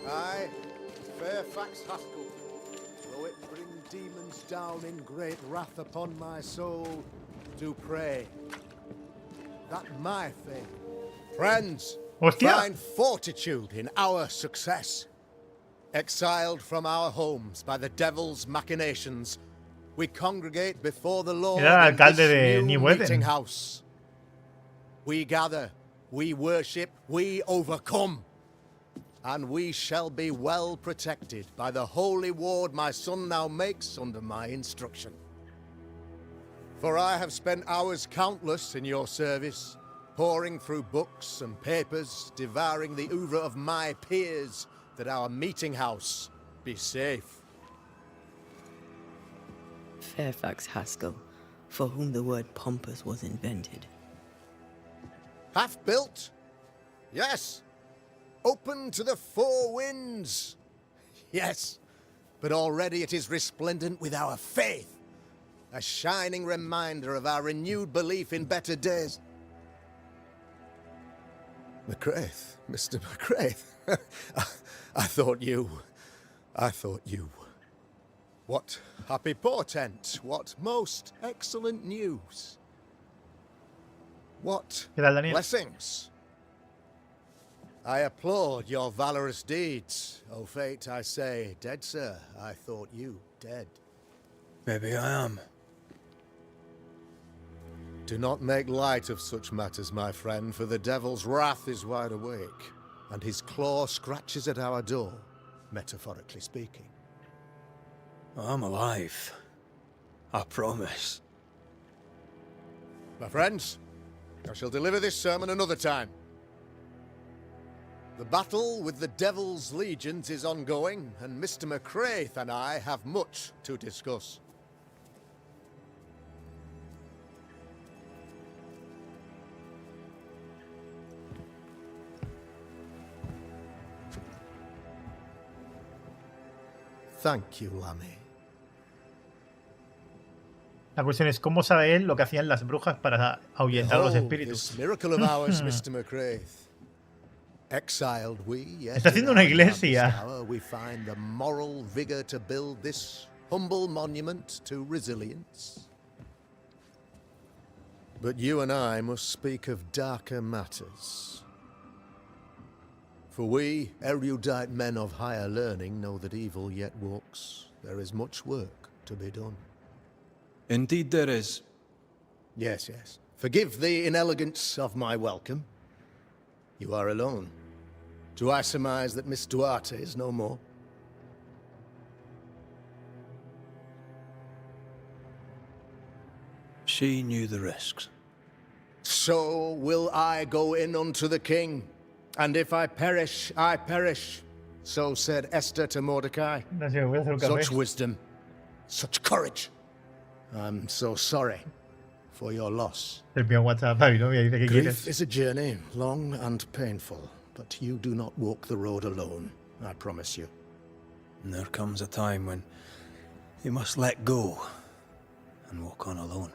Aye, Fairfax Haskell, though it bring demons down in great wrath upon my soul, do pray that my faith, friends, find fortitude in our success. Exiled from our homes by the devil's machinations, we congregate before the Lord in this new meeting house. We gather, we worship, we overcome. And we shall be well protected by the holy ward my son now makes under my instruction. For I have spent hours countless in your service, poring through books and papers, devouring the oeuvre of my peers, that our meeting house be safe. Fairfax Haskell, for whom the word pompous was invented. Half-built? Yes. Open to the four winds. Yes, but already it is resplendent with our faith, a shining reminder of our renewed belief in better days. McCraith, Mr. McCraith, I thought you. What happy portent, what most excellent news. What blessings. I applaud your valorous deeds. O fate, I say, dead sir, I thought you dead. Maybe I am. Do not make light of such matters, my friend, for the devil's wrath is wide awake, and his claw scratches at our door, metaphorically speaking. I'm alive. I promise. My friends, I shall deliver this sermon another time. The battle with the Devil's legions is ongoing, and Mr. McCraith and I have much to discuss. Thank you, Lammy. La cuestión es cómo sabe él lo que hacían las brujas para ahuyentar a los espíritus. This miracle of ours, Mr. McCraith. Exiled Está haciendo una iglesia. We find the moral vigor to build this humble monument to resilience. But you and I must speak of darker matters. For we, erudite men of higher learning, know that evil yet walks. There is much work to be done. Indeed there is. Yes, yes. Forgive the inelegance of my welcome. You are alone. Do I surmise that Miss Duarte is no more? She knew the risks. So will I go in unto the king. And if I perish, I perish. So said Esther to Mordecai. Such wisdom, such courage. I'm so sorry for your loss. El mío WhatsApp a mi novia dice que Grief quieres. is a journey, long and painful, but you do not walk the road alone, I promise you. And there comes a time when you must let go and walk on alone.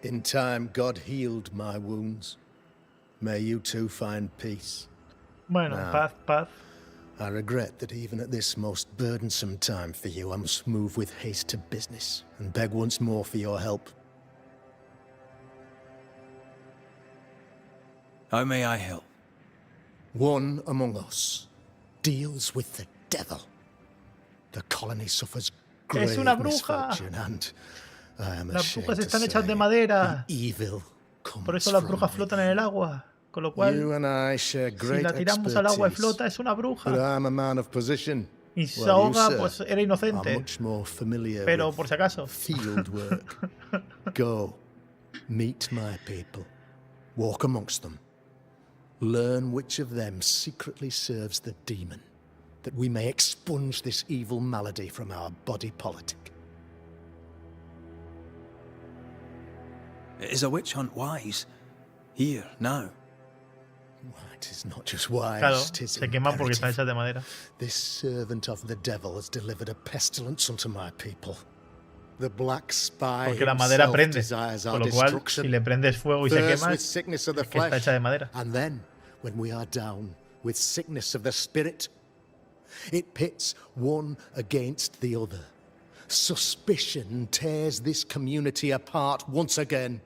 In time, God healed my wounds. May you too find peace. Bueno, Now, paz. I regret that even at this most burdensome time for you, I must move with haste to business and beg once more for your help. How may I help? One among us deals with the devil. The colony suffers grave Es una bruja. misfortune, and I am Las ashamed brujas to están say hechas de madera. the evil comes Por eso las from brujas flotan en el agua. Con lo You cual, and I share si great la tiramos al agua y expertise, flota, es una but bruja. I'm a man of position. Y si se Well, you, ahoga, sir, pues era are inocente. much more familiar Pero with por si acaso. field work. Go, meet my people, walk amongst them, learn which of them secretly serves the demon, that we may expunge this evil malady from our body politic. Is a witch hunt wise? Here, now? It is not just wise, Claro, 'tis se queman porque están imperative. hechas de madera. This servant of the devil has delivered a pestilence unto my people. The black spy Porque la madera himself prende. desires our Con lo cual, destruction. si le prendes fuego y se First quema, with sickness of the es que está flesh, hecha de madera. and then, when we are down, with sickness of the spirit. It pits one against the other. Suspicion tears this community apart once again.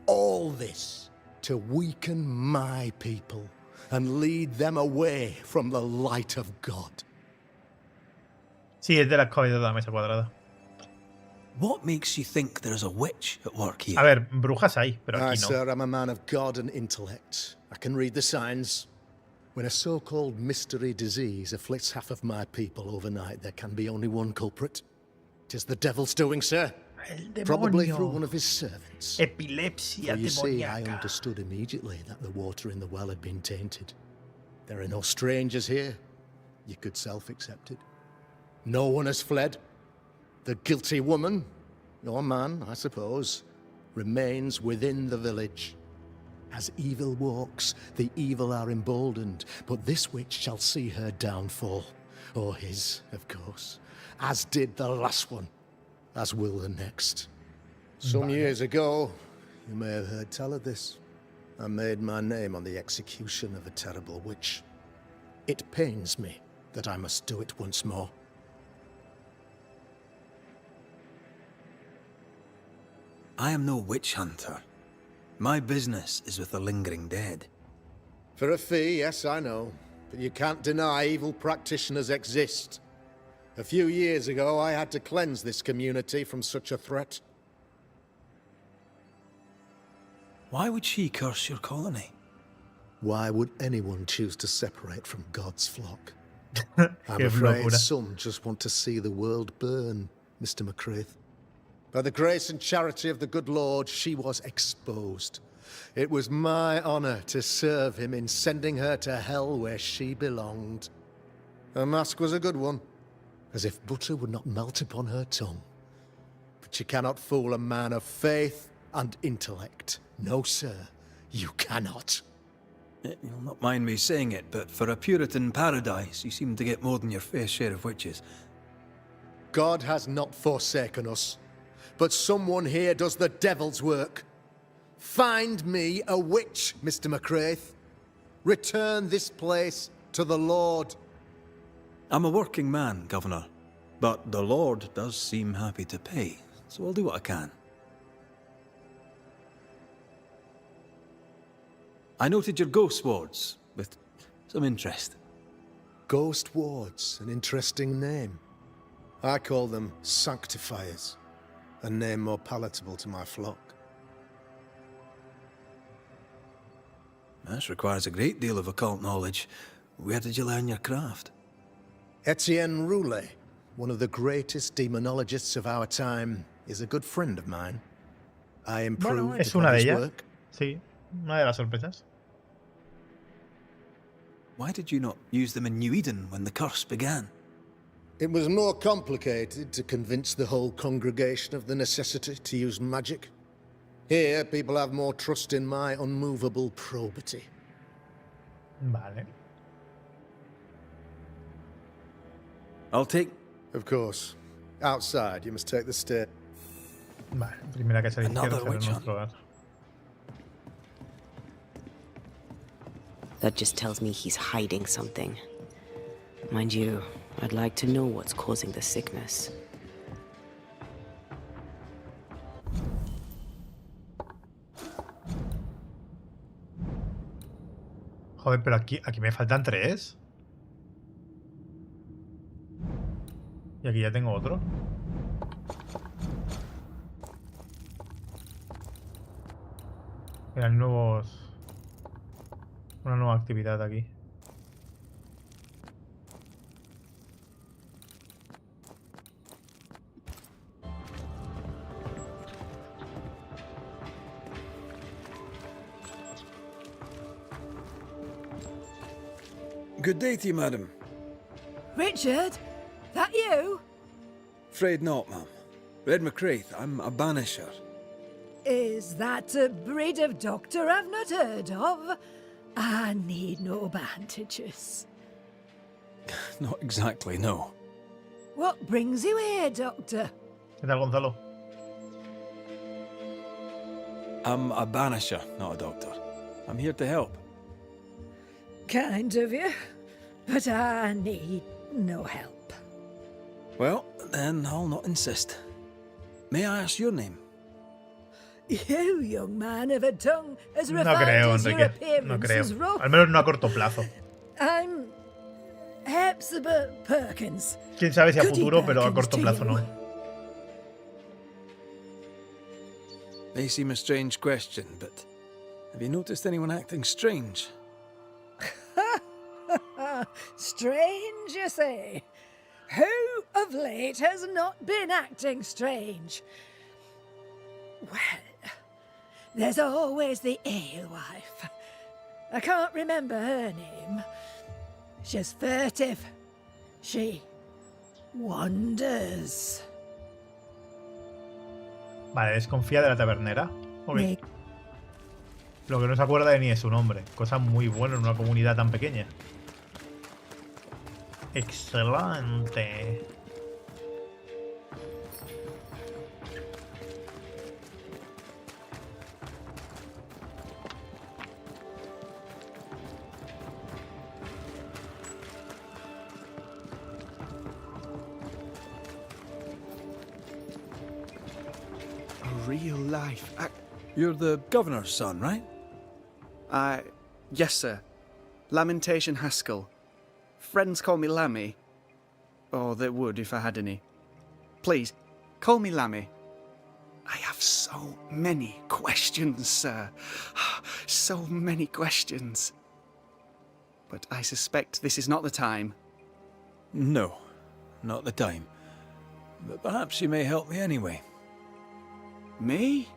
All this to weaken my people and lead them away from the light of God. Sí, es de las caballetas de la mesa cuadrada. What makes you think there's a witch at work here? A ver, brujas hay, pero I, aquí no. sir, am a man of God and intellect. I can read the signs. When a so-called mystery disease afflicts half of my people overnight, there can be only one culprit. 'Tis the devil's doing, sir. El Probably through demonio. one of his servants. Epilepsia For you see, I demoníaca. understood immediately that the water in the well had been tainted. There are no strangers here. You could self-accept it. No one has fled. The guilty woman, your man, I suppose, remains within the village. As evil walks, the evil are emboldened, but this witch shall see her downfall. Or his, of course. As did the last one. As will the next. Some years ago, you may have heard tell of this. I made my name on the execution of a terrible witch. It pains me that I must do it once more. I am no witch hunter. My business is with the lingering dead. For a fee, yes, I know. But you can't deny evil practitioners exist. A few years ago, I had to cleanse this community from such a threat. Why would she curse your colony? Why would anyone choose to separate from God's flock? I'm Qué afraid locura. some just want to see the world burn, Mr. McCraith. By the grace and charity of the good Lord, she was exposed. It was my honor to serve him in sending her to hell where she belonged. Her mask was a good one, as if butter would not melt upon her tongue. But you cannot fool a man of faith and intellect. No, sir, you cannot. You'll not mind me saying it, but for a Puritan paradise, you seem to get more than your fair share of witches. God has not forsaken us, but someone here does the devil's work. Find me a witch, Mr. McCraith. Return this place to the Lord. I'm a working man, Governor, but the Lord does seem happy to pay, so I'll do what I can. I noted your ghost wards with some interest. Ghost wards, an interesting name. I call them sanctifiers, a name more palatable to my flock. This requires a great deal of occult knowledge. Where did you learn your craft? Etienne Roulet, one of the greatest demonologists of our time, is a good friend of mine. I improved Bueno, es upon una de his ellas. work. Sí, una de las sorpresas. Why did you not use them in New Eden when the curse began? It was more complicated to convince the whole congregation of the necessity to use magic. Here, people have more trust in my unmovable probity. Vale. I'll take... Of course. Outside, you must take the stair. Vale, primera casa de izquierda Another será witch nuestro hogar. That just tells me he's hiding something. Mind you, I'd like to know what's causing the sickness. Joder, pero aquí me faltan 3. Y aquí ya tengo otro. Eran nuevos... Una nueva actividad aquí. Good day to you, madam. Richard? That you? Afraid not, ma'am. Red McCraith, I'm a banisher. Is that a breed of doctor I've not heard of? I need no bandages. Not exactly, no. What brings you here, Doctor? ¿Qué tal, Gonzalo? I'm a banisher, not a doctor. I'm here to help. Kind of you, but I need no help. Well, then I'll not insist. May I ask your name? You, young man, have a tongue as No refined creo, as your Enrique. No appearance creo. is rough. Al menos no a corto plazo. I'm Hepzibah Perkins. Quién sabe si a Goody futuro, pero a Perkins corto to plazo you. no. May seem a strange question, but have you noticed anyone acting strange? Strange, you say? Who of late has not been acting strange? Well, there's always the alewife. I can't remember her name. She's furtive. She wanders. Vale, desconfía de la tabernera. Ok. Me- Lo que no se acuerda de ni es su nombre. Cosa muy buena en una comunidad tan pequeña. Excelente. A real life You're the governor's son, right? Yes, sir. Lamentation Haskell. Friends call me Lammy. Or they would if I had any. Please, call me Lammy. I have so many questions, sir. So many questions. But I suspect this is not the time. No, not the time. But perhaps you may help me anyway. Me?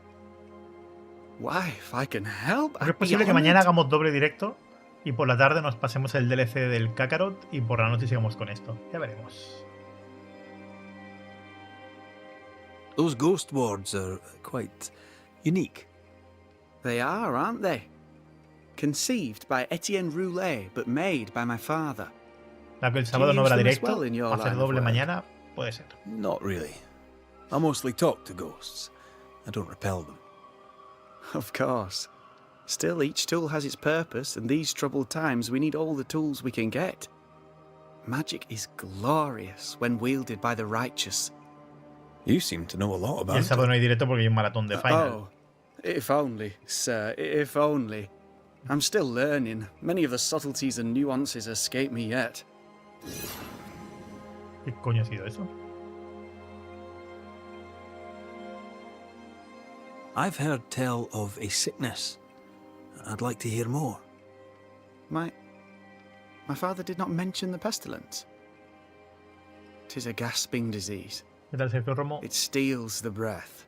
Why, if I can help, Porque es I'd be posible que mañana honoured. hagamos doble directo y por la tarde nos pasemos el DLC del Kakarot y por la noche sigamos con esto. Ya veremos. Those ghost wards are quite unique. They are, aren't they? Conceived by Etienne Roulet, but made by my father. La que el sábado no use habrá them as directo, well in your hacer line of doble work? mañana puede ser. Not really. I mostly talk to ghosts. I don't repel them. Of course. Still, each tool has its purpose, and these troubled times we need all the tools we can get. Magic is glorious when wielded by the righteous. You seem to know a lot Y about el it. sábado no hay directo porque hay un maratón de final. Oh, if only, sir, if only. I'm still learning. Many of the subtleties and nuances escape me yet. ¿Qué coño ha sido eso? I've heard tell of a sickness. I'd like to hear more. My father did not mention the pestilence. 'Tis a gasping disease. ¿Qué tal, Sergio Romo? It steals the breath.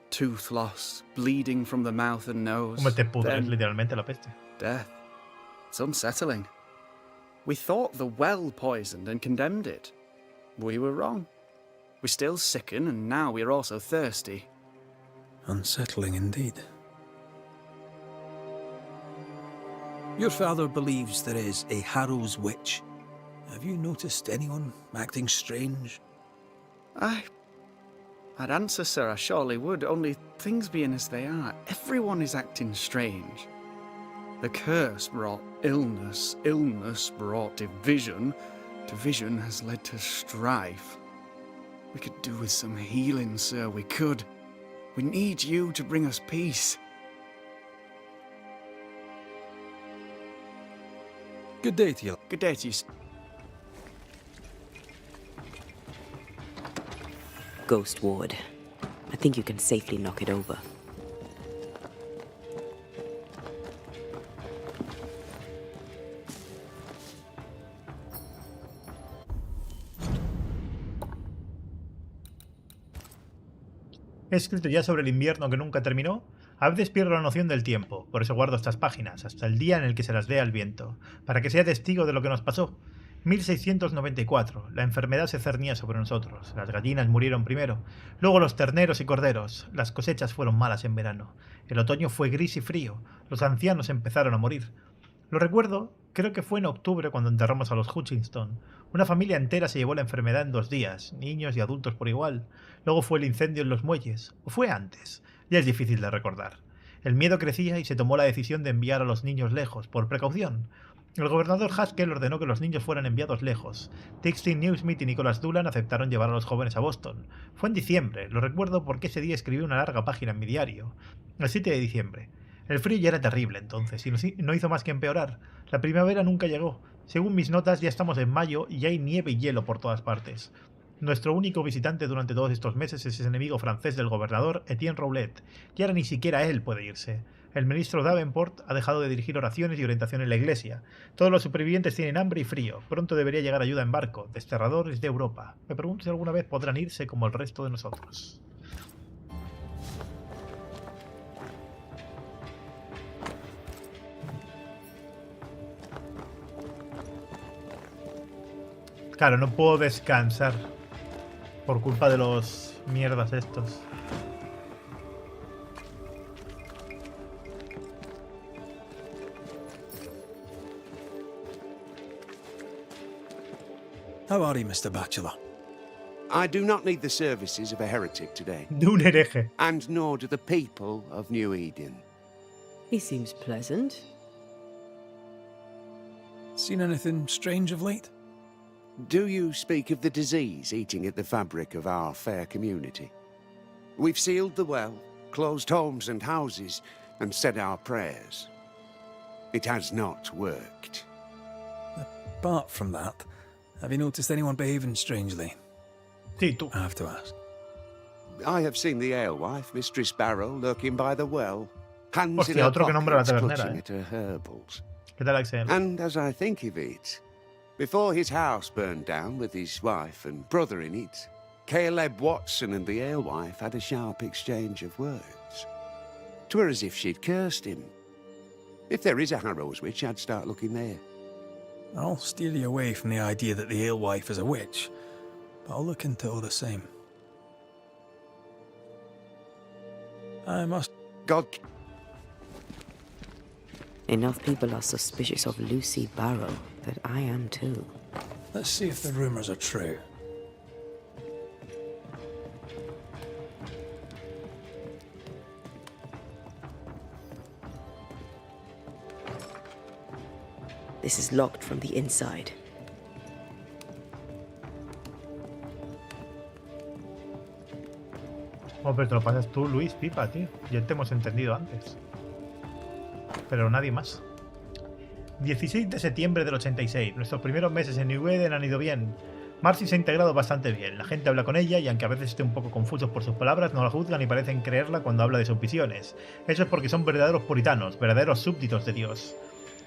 Tooth loss, bleeding from the mouth and nose. Como te pudres, then literalmente la peste. death. It's unsettling. We thought the well poisoned and condemned it. We were wrong. We still sicken, and now we're also thirsty. Unsettling indeed. Your father believes there is a Harrow's witch. Have you noticed anyone acting strange? I'd answer, sir, I surely would, only things being as they are, everyone is acting strange. The curse brought illness, illness brought division, division has led to strife. We could do with some healing, sir, we could. We need you to bring us peace. Good day to you. Good day to you. Ghost Ward. I think you can safely knock it over. He escrito ya sobre el invierno que nunca terminó. A veces pierdo la noción del tiempo, por eso guardo estas páginas, hasta el día en el que se las dé al viento, para que sea testigo de lo que nos pasó. 1694. La enfermedad se cernía sobre nosotros. Las gallinas murieron primero, luego los terneros y corderos. Las cosechas fueron malas en verano. El otoño fue gris y frío. Los ancianos empezaron a morir. Lo recuerdo, creo que fue en octubre cuando enterramos a los Hutchinson. Una familia entera se llevó la enfermedad en 2 días, niños y adultos por igual. Luego fue el incendio en los muelles. ¿O fue antes? Ya es difícil de recordar. El miedo crecía y se tomó la decisión de enviar a los niños lejos, por precaución. El gobernador Haskell ordenó que los niños fueran enviados lejos. Dixon Newsmith y Nicholas Doolan aceptaron llevar a los jóvenes a Boston. Fue en diciembre, lo recuerdo porque ese día escribí una larga página en mi diario. El 7 de diciembre. El frío ya era terrible entonces y no hizo más que empeorar. La primavera nunca llegó. Según mis notas ya estamos en mayo y ya hay nieve y hielo por todas partes. Nuestro único visitante durante todos estos meses es ese enemigo francés del gobernador, Etienne Roulet, y ahora ni siquiera él puede irse. El ministro Davenport ha dejado de dirigir oraciones y orientación en la iglesia. Todos los supervivientes tienen hambre y frío. Pronto debería llegar ayuda en barco. Desterradores de Europa. Me pregunto si alguna vez podrán irse como el resto de nosotros. Claro, no puedo descansar por culpa de los mierdas estos. How are you, Mr. Bachelor? I do not need the services of a heretic today. De un hereje. And nor do the people of New Eden. He seems pleasant. Seen anything strange of late? Do you speak of the disease eating at the fabric of our fair community? We've sealed the well, closed homes and houses, and said our prayers. It has not worked. Apart from that, have you noticed anyone behaving strangely? Sí, tú. I have to ask. I have seen the alewife, Mistress Barrow, lurking by the well, hands in Hostia, her otro que nombra la pockets, tabernera, clutching at her herbals. ¿Qué tal, Axel? And as I think of it, before his house burned down with his wife and brother in it, Caleb Watson and the alewife had a sharp exchange of words. 'Twere as if she'd cursed him. If there is a Harrow's witch, I'd start looking there. I'll steer you away from the idea that the alewife is a witch, but I'll look into all the same. I must... God... Enough people are suspicious of Lucy Barrow that I am too. Let's see if the rumors are true. This is locked from the inside. Oh, pero te lo pasas tú, Luis, pipa, tío. Ya te hemos entendido antes. Pero nadie más. 16 de septiembre del 86. Nuestros primeros meses en New Eden han ido bien. Marcy se ha integrado bastante bien. La gente habla con ella y aunque a veces esté un poco confusos por sus palabras, no la juzgan y parecen creerla cuando habla de sus visiones. Eso es porque son verdaderos puritanos, verdaderos súbditos de Dios.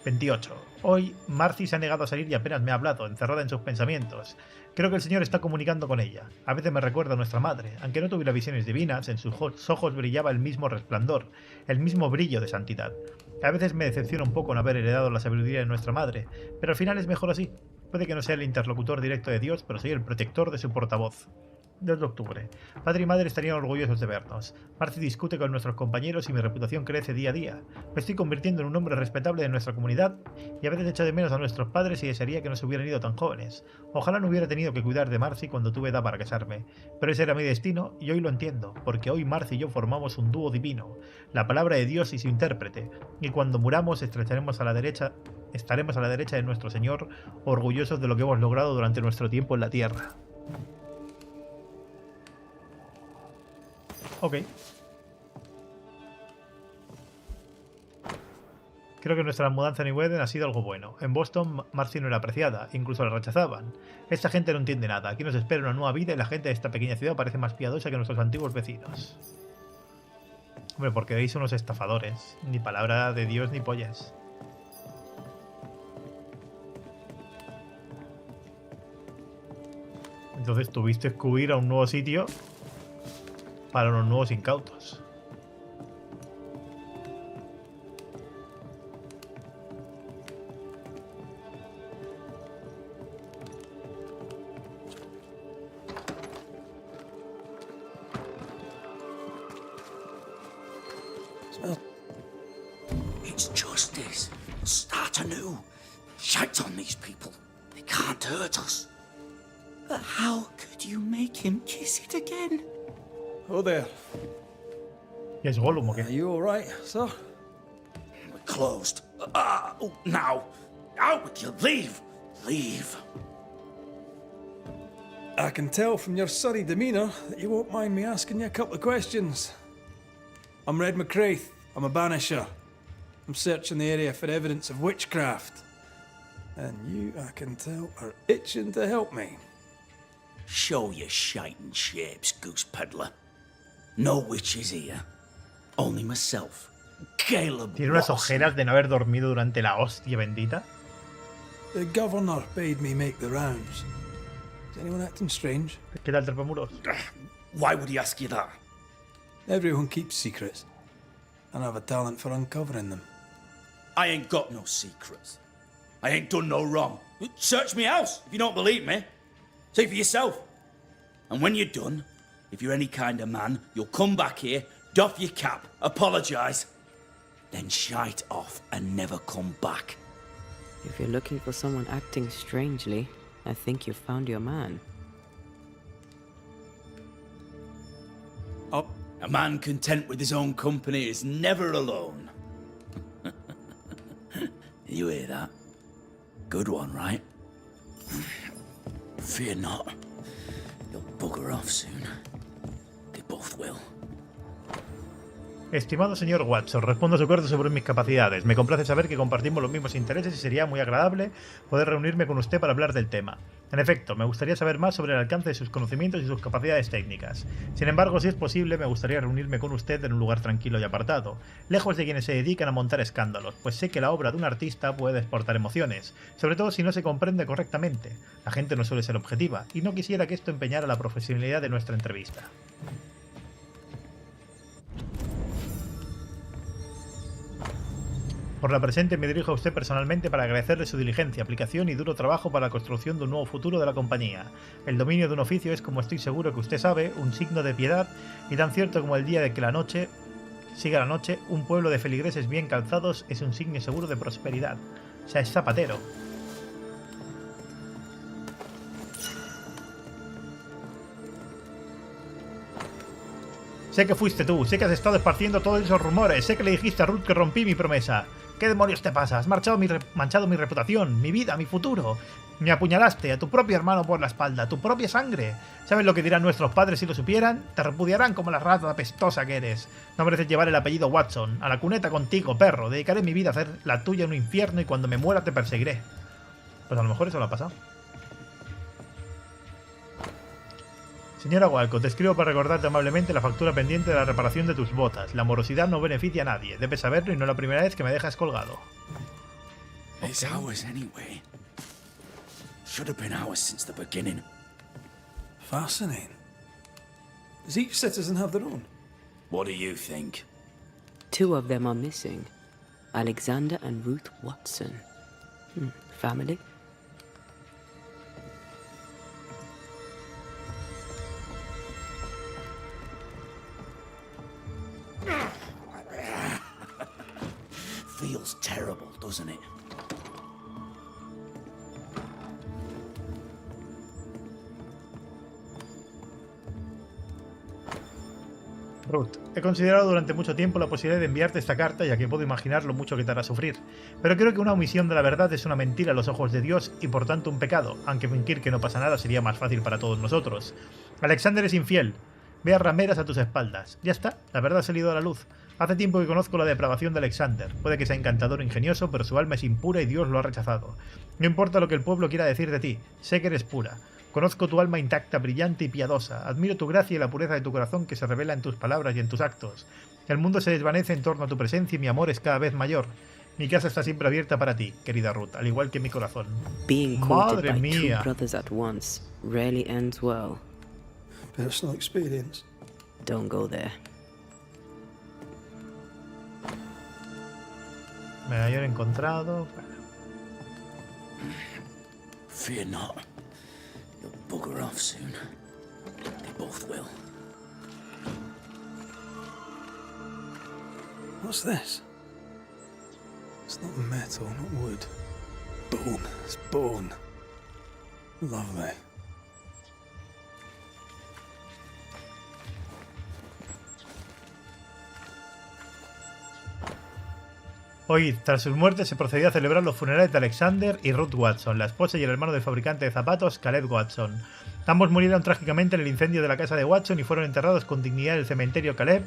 28. Hoy, Marcy se ha negado a salir y apenas me ha hablado, encerrada en sus pensamientos. Creo que el Señor está comunicando con ella. A veces me recuerda a nuestra madre. Aunque no tuviera visiones divinas, en sus ojos brillaba el mismo resplandor, el mismo brillo de santidad. A veces me decepciona un poco no haber heredado la sabiduría de nuestra madre, pero al final es mejor así. Puede que no sea el interlocutor directo de Dios, pero soy el protector de su portavoz. 2 de octubre. Padre y madre estarían orgullosos de vernos. Marcy discute con nuestros compañeros y mi reputación crece día a día. Me estoy convirtiendo en un hombre respetable de nuestra comunidad y a veces echo de menos a nuestros padres y desearía que no se hubieran ido tan jóvenes. Ojalá no hubiera tenido que cuidar de Marcy cuando tuve edad para casarme. Pero ese era mi destino y hoy lo entiendo, porque hoy Marcy y yo formamos un dúo divino, la palabra de Dios y su intérprete, y cuando muramos estaremos a la derecha de nuestro Señor, orgullosos de lo que hemos logrado durante nuestro tiempo en la tierra. Ok. Creo que nuestra mudanza en New Eden ha sido algo bueno. En Boston, Marcy no era apreciada, incluso la rechazaban. Esta gente no entiende nada. Aquí nos espera una nueva vida y la gente de esta pequeña ciudad parece más piadosa que nuestros antiguos vecinos. Hombre, porque veis unos estafadores. Ni palabra de Dios ni pollas. Entonces tuviste que huir a un nuevo sitio para unos nuevos incautos. It's justice. Start anew. Shout on these people. They can't hurt us. But how could you make him kiss it again? Oh there. ¿Es Gollum o qué? Are you all right, sir? We're closed. Now. Out with you. Leave. Leave. I can tell from your surly demeanour that you won't mind me asking you a couple of questions. I'm Red McCraith. I'm a banisher. I'm searching the area for evidence of witchcraft. And you, I can tell, are itching to help me. Show your shiting shapes, goose peddler. No witches here. Only myself. Caleb. ¿Tiene unas Watson. ojeras de no haber dormido durante la hostia bendita? The governor bade me make the rounds. Is anyone acting strange? ¿Qué tal, trepamuros? Why would he ask you that? Everyone keeps secrets. And I have a talent for uncovering them. I ain't got no secrets. I ain't done no wrong. Search me house if you don't believe me. See for yourself. And when you're done, if you're any kind of man, you'll come back here, doff your cap, apologise, then shite off and never come back. If you're looking for someone acting strangely, I think you've found your man. Oh, a man content with his own company is never alone. You hear that? Good one, right? Fear not. You'll bugger off soon. They both will. Estimado señor Watson, respondo a su corte sobre mis capacidades. Me complace saber que compartimos los mismos intereses y sería muy agradable poder reunirme con usted para hablar del tema. En efecto, me gustaría saber más sobre el alcance de sus conocimientos y sus capacidades técnicas. Sin embargo, si es posible, me gustaría reunirme con usted en un lugar tranquilo y apartado, lejos de quienes se dedican a montar escándalos, pues sé que la obra de un artista puede exportar emociones, sobre todo si no se comprende correctamente. La gente no suele ser objetiva, y no quisiera que esto empeñara la profesionalidad de nuestra entrevista. Por la presente me dirijo a usted personalmente para agradecerle su diligencia, aplicación y duro trabajo para la construcción de un nuevo futuro de la compañía. El dominio de un oficio es, como estoy seguro que usted sabe, un signo de piedad, y tan cierto como el día de que la noche siga la noche, un pueblo de feligreses bien calzados es un signo seguro de prosperidad. O sea, es zapatero. Sé que fuiste tú, sé que has estado esparciendo todos esos rumores, sé que le dijiste a Ruth que rompí mi promesa. ¿Qué demonios te pasa? Has manchado mi reputación, mi vida, mi futuro. Me apuñalaste a tu propio hermano por la espalda, tu propia sangre. ¿Sabes lo que dirán nuestros padres si lo supieran? Te repudiarán como la rata apestosa que eres. No mereces llevar el apellido Watson. A la cuneta contigo, perro. Dedicaré mi vida a hacer la tuya en un infierno y cuando me muera te perseguiré. Pues a lo mejor eso lo ha pasado. Señora Walcott, te escribo para recordarte amablemente la factura pendiente de la reparación de tus botas. La morosidad no beneficia a nadie. Debes saberlo y no es la primera vez que me dejas colgado. It's ours anyway. Should have been ours since the beginning. Fascinating. Does each citizen have their own? What do you think? 2 of them are missing. Alexander and Ruth Watson. Family? doesn't it? Ruth, he considerado durante mucho tiempo la posibilidad de enviarte esta carta, ya que puedo imaginar lo mucho que te hará sufrir. Pero creo que una omisión de la verdad es una mentira a los ojos de Dios y por tanto un pecado, aunque fingir que no pasa nada sería más fácil para todos nosotros. Alexander es infiel. Ve a rameras a tus espaldas. Ya está, la verdad ha salido a la luz. Hace tiempo que conozco la depravación de Alexander. Puede que sea encantador o ingenioso, pero su alma es impura y Dios lo ha rechazado. No importa lo que el pueblo quiera decir de ti, sé que eres pura. Conozco tu alma intacta, brillante y piadosa. Admiro tu gracia y la pureza de tu corazón que se revela en tus palabras y en tus actos. El mundo se desvanece en torno a tu presencia y mi amor es cada vez mayor. Mi casa está siempre abierta para ti, querida Ruth, al igual que mi corazón. Being courted Madre by two mía. brothers at once rarely ends well. Personal experience. Don't go there. Medallón encontrado. Fear not. You'll bugger off soon. They both will. What's this? It's not metal, not wood. Bone. It's bone. Lovely. Hoy, tras sus muertes, se procedió a celebrar los funerales de Alexander y Ruth Watson, la esposa y el hermano del fabricante de zapatos, Caleb Watson. Ambos murieron trágicamente en el incendio de la casa de Watson y fueron enterrados con dignidad en el cementerio Caleb,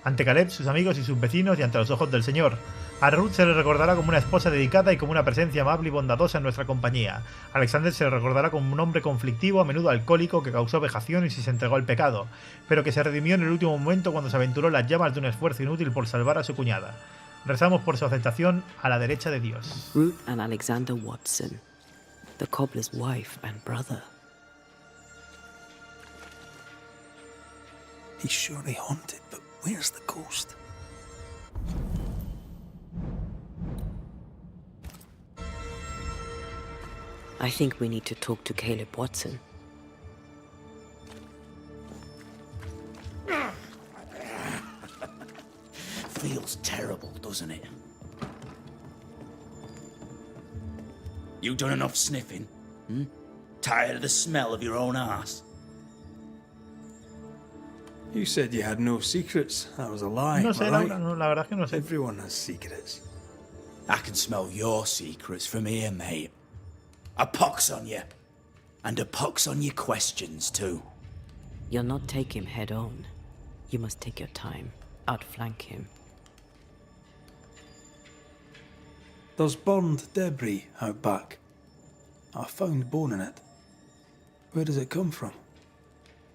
ante Caleb, sus amigos y sus vecinos y ante los ojos del Señor. A Ruth se le recordará como una esposa dedicada y como una presencia amable y bondadosa en nuestra compañía. A Alexander se le recordará como un hombre conflictivo, a menudo alcohólico, que causó vejaciones y se entregó al pecado, pero que se redimió en el último momento cuando se aventuró en las llamas de un esfuerzo inútil por salvar a su cuñada. Rezamos por su aceptación a la derecha de Dios. Ruth and Alexander Watson, the cobbler's wife and brother. He's surely haunted, but where's the ghost? I think we need to talk to Caleb Watson. Feels terrible, doesn't it? You done enough sniffing? Hmm? Tired of the smell of your own arse? You said you had no secrets. That was a lie. No sé, am I right? Laura, no, la verdad es que no sé. Everyone has secrets. I can smell your secrets from here, mate. A pox on you. And a pox on your questions, too. You'll not take him head on. You must take your time, outflank him. There's burned debris out back. I found bone in it. Where does it come from?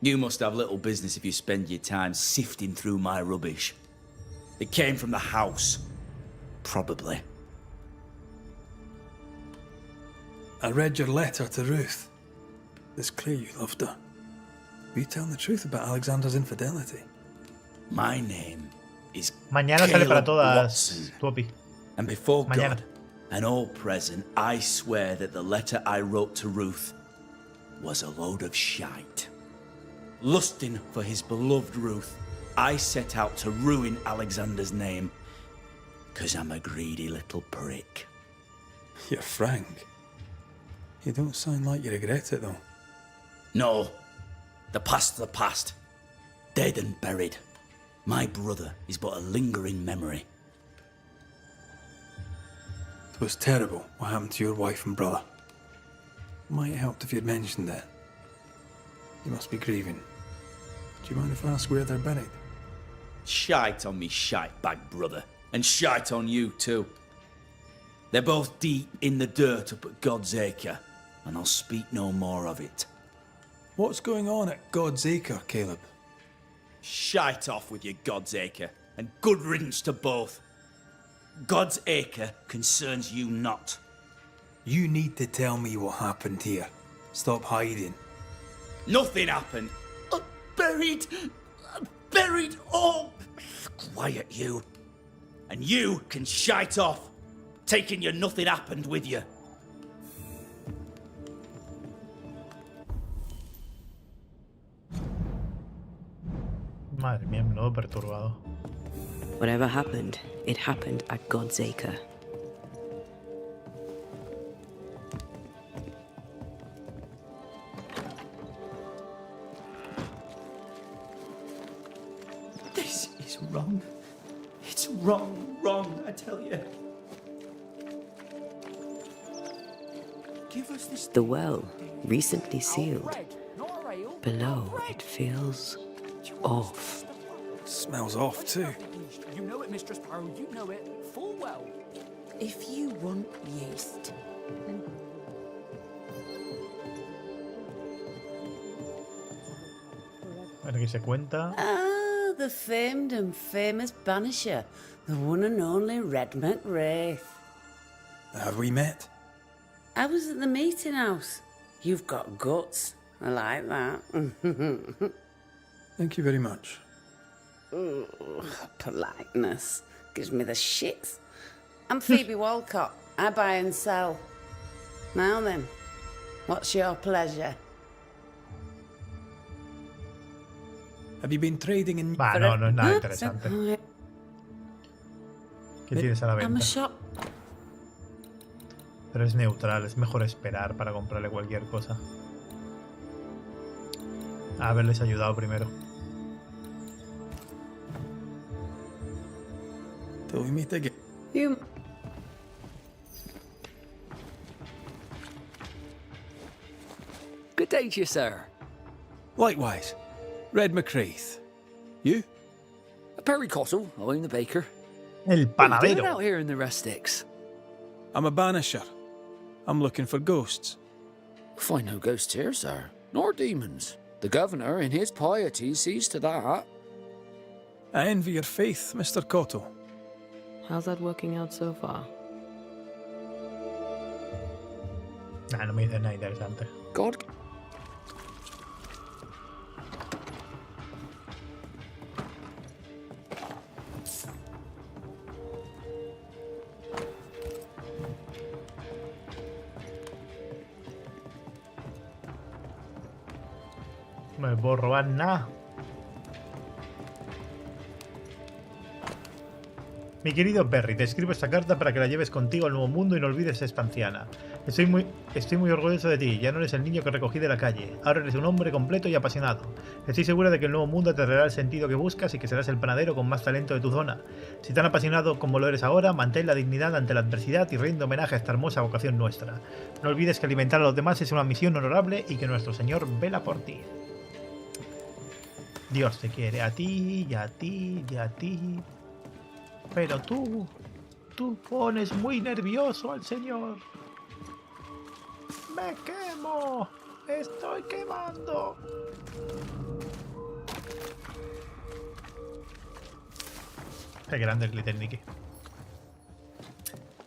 You must have little business if you spend your time sifting through my rubbish. It came from the house. Probably. I read your letter to Ruth. It's clear you loved her. Were you telling the truth about Alexander's infidelity? My name is Mañana sale para Caleb todas, Watson. Tuopi. And before Mañana. God and all present, I swear that the letter I wrote to Ruth was a load of shite. Lusting for his beloved Ruth, I set out to ruin Alexander's name, 'cause I'm a greedy little prick. You're frank. You don't sound like you regret it, though. No, the past's the past. Dead and buried. My brother is but a lingering memory. It was terrible what happened to your wife and brother. Might have helped if you'd mentioned it. You must be grieving. Do you mind if I ask where they're buried? Shite on me shite bag brother, and shite on you too. They're both deep in the dirt up at God's Acre, and I'll speak no more of it. What's going on at God's Acre, Caleb? Shite off with your God's Acre, and good riddance to both. God's Acre concerns you not. You need to tell me what happened here. Stop hiding. Nothing happened. Buried. Buried. Oh, quiet you. And you can shite off, taking your nothing happened with you. Madre mía, menudo perturbado. Whatever happened, it happened at God's Acre. I tell you. Give us this. The well, recently sealed. Below, it feels off. Smells off too. You know it, Mistress Barrow. You know it full well. If you want yeast, A ver qué se cuenta. Ah, the famed and famous Banisher. The one and only Red McWraith. Have we met? I was at the meeting house. You've got guts. I like that. Thank you very much. Ooh, politeness gives me the shits. I'm Phoebe Walcott. I buy and sell. Now then, what's your pleasure? Have you been trading in... Va, no, no es nada interesante. ¿Qué tienes a la I'm a venta? shop. Pero es neutral, es mejor esperar para comprarle cualquier cosa. Haberles ayudado primero. Till we meet again. You... Good day to you, sir. Likewise. Red McWraith. You? Perry Cottle, I'm the baker. El What are you doing panadero. out here in the rustics? I'm a banisher. I'm looking for ghosts. Find no ghosts here, sir, nor demons. The governor, in his piety, sees to that. I envy your faith, Mr. Cotto. How's that working out so far? Nah, no me dices nada interesante. God. No me puedo robar nada. Mi querido Perry, te escribo esta carta para que la lleves contigo al nuevo mundo y no olvides esta anciana. Estoy muy orgulloso de ti. Ya no eres el niño que recogí de la calle. Ahora eres un hombre completo y apasionado. Estoy segura de que el nuevo mundo te traerá el sentido que buscas y que serás el panadero con más talento de tu zona. Si tan apasionado como lo eres ahora, mantén la dignidad ante la adversidad y rinde homenaje a esta hermosa vocación nuestra. No olvides que alimentar a los demás es una misión honorable y que nuestro Señor vela por ti. Dios te quiere a ti y a ti y a ti. Pero tú pones muy nervioso al Señor. ¡Me quemo! ¡Estoy quemando! Qué grande el glitter, Nicky.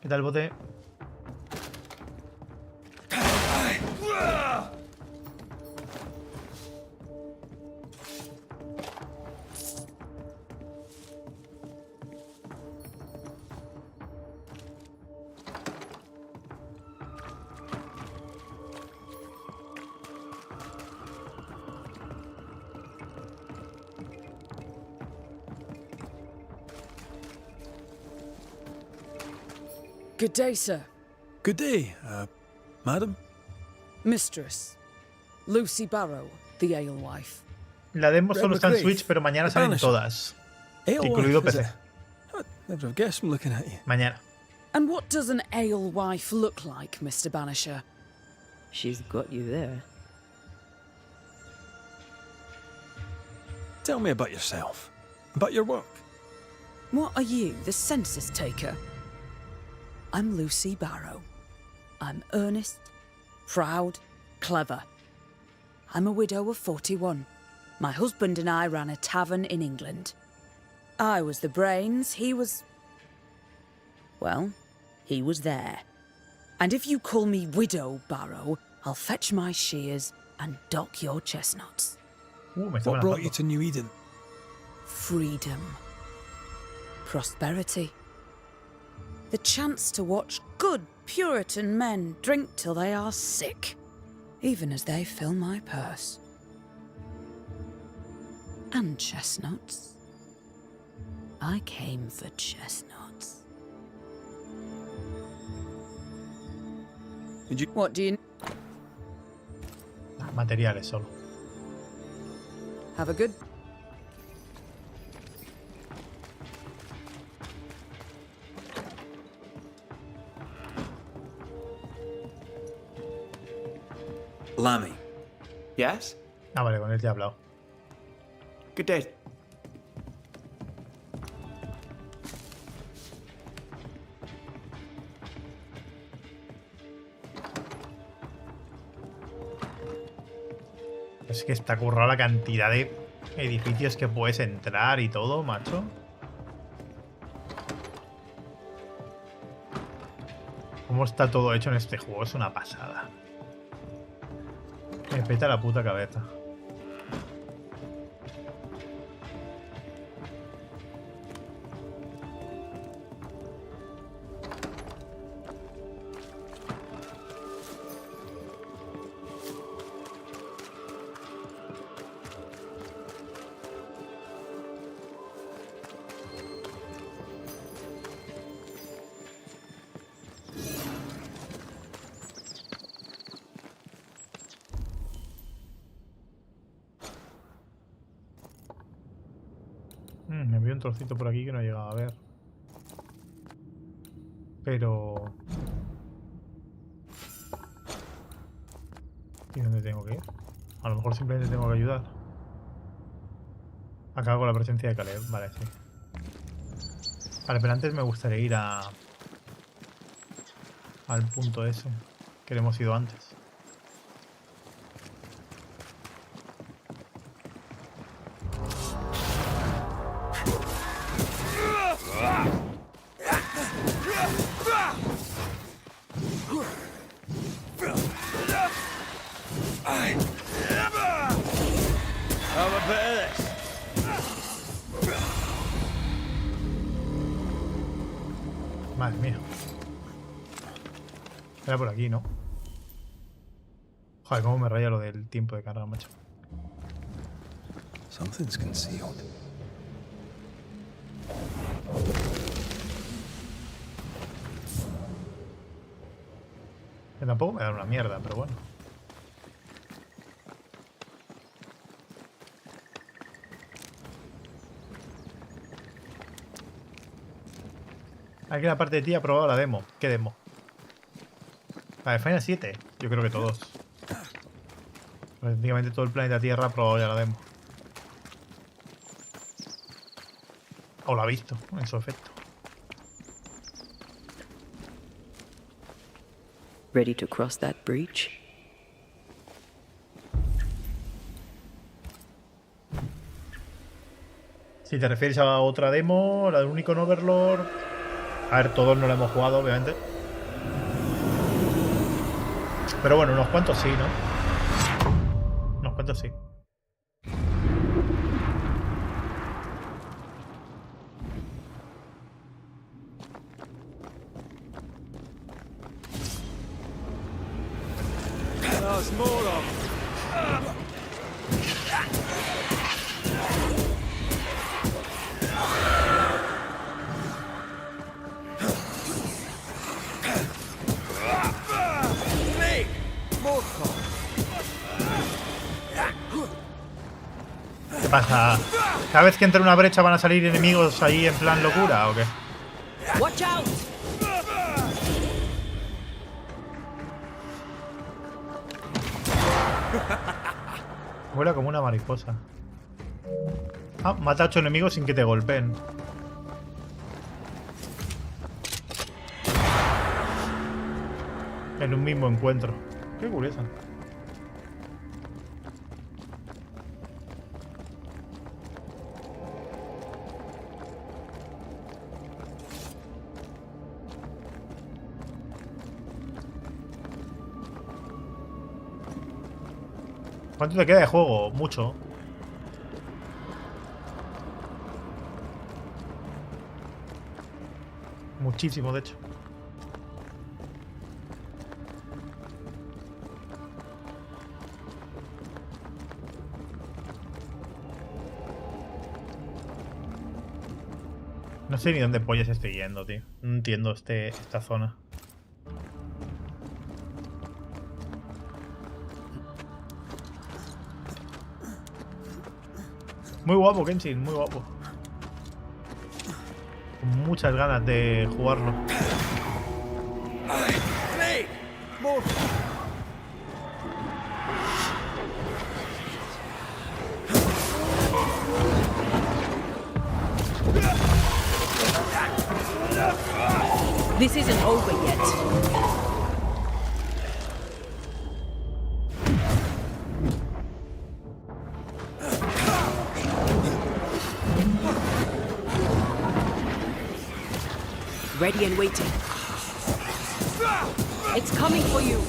¿Qué tal, bote? Good day, sir. Good day, madam. Mistress. Lucy Barrow, the alewife. La demo solo está en McWraith, Switch, pero mañana the salen Banisher. todas. Alewife, Incluido is PC. it? I'd never have guessed from looking at you. Mañana. And what does an alewife look like, Mr. Banisher? She's got you there. Tell me about yourself. About your work. What are you, the census taker? I'm Lucy Barrow. I'm earnest, proud, clever. I'm a widow of 41. My husband and I ran a tavern in England. I was the brains, he was... well, he was there. And if you call me Widow Barrow, I'll fetch my shears and dock your chestnuts. Me está What brought amenazando. you to New Eden? Freedom. Prosperity. The chance to watch good Puritan men drink till they are sick, even as they fill my purse. And chestnuts. I came for chestnuts. Did you... What do you... Materiales solo. Have a good... Lammy. Yes? Ah, vale, con él ya he hablado. Good day. Es que está currado la cantidad de edificios que puedes entrar y todo, macho. Cómo está todo hecho en este juego, es una pasada. Me peta la puta cabeza. Me vi un trocito por aquí que no he llegado a ver. Pero... ¿y dónde tengo que ir? A lo mejor simplemente tengo que ayudar. Acabo con la presencia de Caleb. Vale, sí. Vale, pero antes me gustaría ir a... al punto ese que hemos ido antes. Madre mía. Era por aquí, ¿no? Joder, cómo me raya lo del tiempo de carga, macho. Something's concealed. Que tampoco me da una mierda, pero bueno. Aquí en la parte de ti ha probado la demo. ¿Qué demo? La de Final 7. Yo creo que todos. Prácticamente todo el planeta Tierra ha probado ya la demo. O la ha visto, en su efecto. Ready to cross that breach? Si te refieres a otra demo, la del Unicorn Overlord... A ver, todos no la hemos jugado, obviamente. Pero bueno, unos cuantos sí, ¿no? Unos cuantos sí. ¿Qué pasa? ¿Cada vez que entre una brecha van a salir enemigos ahí en plan locura o qué? Watch out! Vuela como una mariposa. Ah, mata a 8 enemigos sin que te golpeen. En un mismo encuentro. Qué curioso. ¿Cuánto te queda de juego? Mucho. Muchísimo, de hecho. No sé ni dónde pollas estoy yendo, tío. No entiendo esta zona. Muy guapo, Kenshin, muy guapo. Con muchas ganas de jugarlo. This isn't over yet. Ready and waiting. It's coming for you.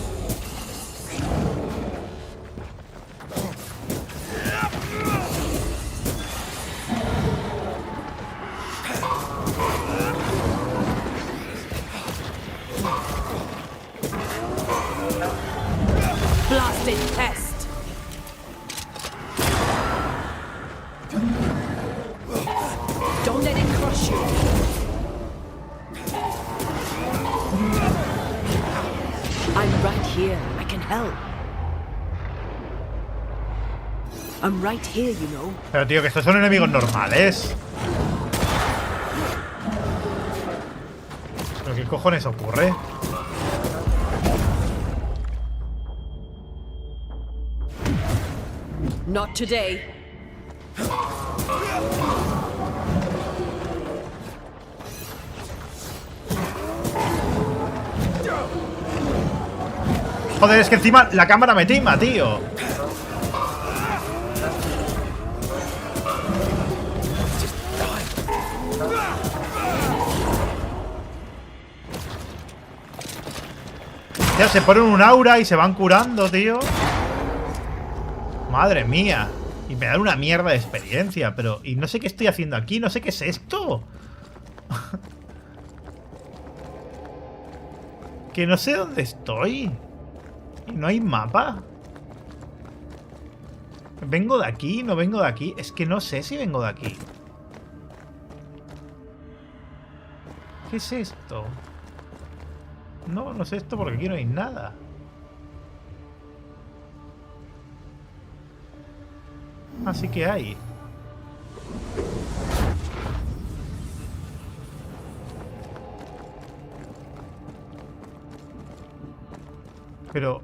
Blasted pest. Don't let it crush you. I'm right here. I can help. I'm right here, you know. Pero tío, que estos son enemigos normales. ¿Pero qué cojones ocurre? Not today. Joder, es que encima la cámara me tima, tío. Ya se ponen un aura y se van curando, tío. Madre mía. Y me dan una mierda de experiencia. Pero, y no sé qué estoy haciendo aquí. No sé qué es esto. Que no sé dónde estoy. Y no hay mapa. ¿Vengo de aquí? ¿No vengo de aquí? Es que no sé si vengo de aquí. ¿Qué es esto? No, no sé esto porque aquí no hay nada. Así que hay. Pero...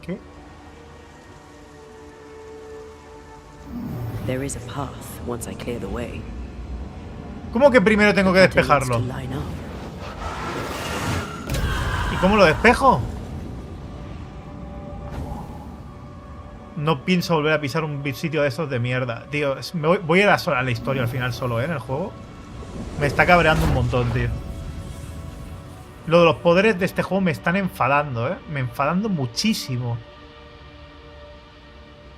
¿qué? There is a path once I clear the way. ¿Cómo que primero tengo que despejarlo? ¿Y cómo lo despejo? No pienso volver a pisar un sitio de esos de mierda. Tío, voy a ir a la historia al final solo, en el juego. Me está cabreando un montón, tío. Lo de los poderes de este juego me están enfadando, me enfadando muchísimo.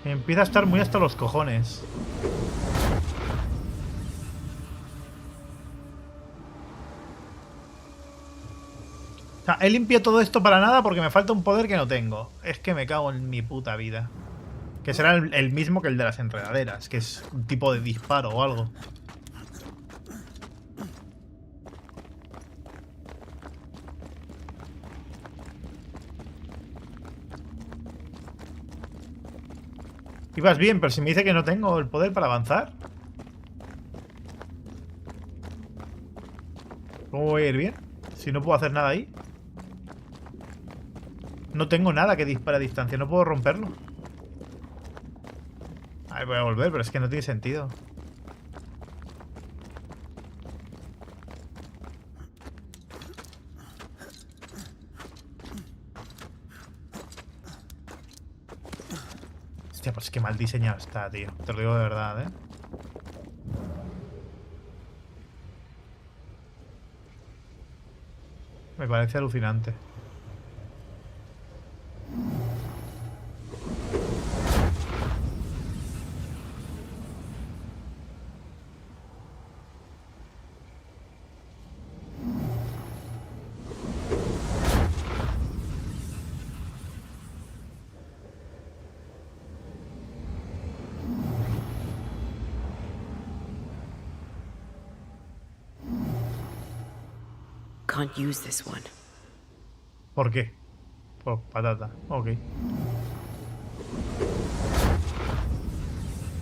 Me empieza a estar muy hasta los cojones. O sea, he limpiado todo esto para nada porque me falta un poder que no tengo. Es que me cago en mi puta vida. Que será el mismo que el de las enredaderas, que es un tipo de disparo o algo. Ibas bien, pero si me dice que no tengo el poder para avanzar. ¿Cómo voy a ir bien? Si no puedo hacer nada ahí. No tengo nada que dispare a distancia, no puedo romperlo. Ahí voy a volver, pero es que no tiene sentido. Hostia, pues qué mal diseñado está, tío. Te lo digo de verdad, Me parece alucinante. Can't use this one. ¿Por qué? Por patata. Ok.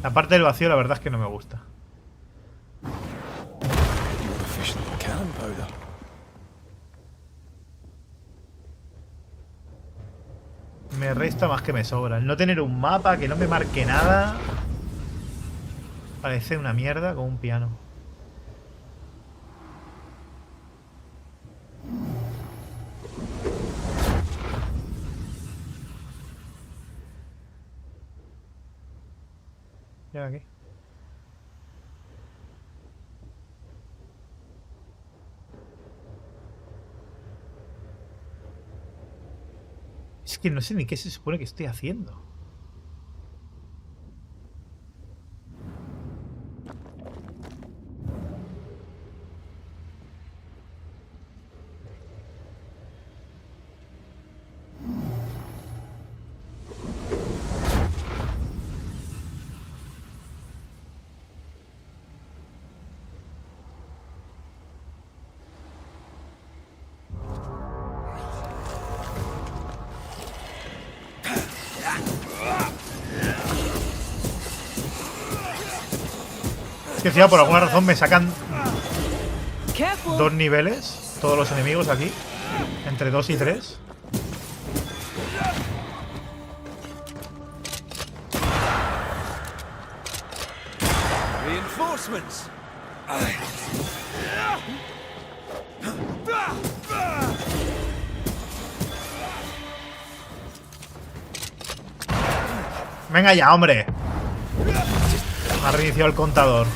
La parte del vacío la verdad es que no me gusta. Me resta más que me sobra. El no tener un mapa que no me marque nada parece una mierda con un piano. Ya aquí. Es que no sé ni qué se supone que estoy haciendo. Es que encima por alguna razón me sacan 2 niveles, todos los enemigos aquí, entre 2 y 3. Reinforcements. Venga ya, hombre. Ha reiniciado el contador.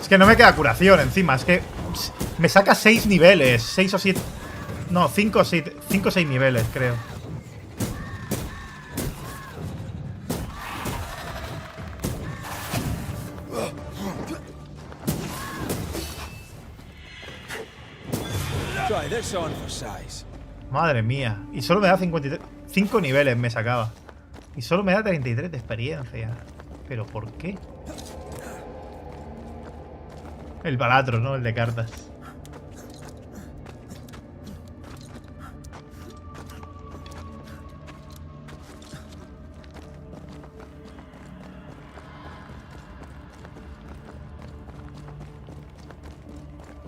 Es que no me queda curación encima, es que me saca 6 niveles, 6 o 7... No, 5 o 6 niveles, creo. Try this on for size. Madre mía. Y solo me da 53... 5 niveles me sacaba. Y solo me da 33 de experiencia. ¿Pero por qué? El barato, ¿no? El de cartas.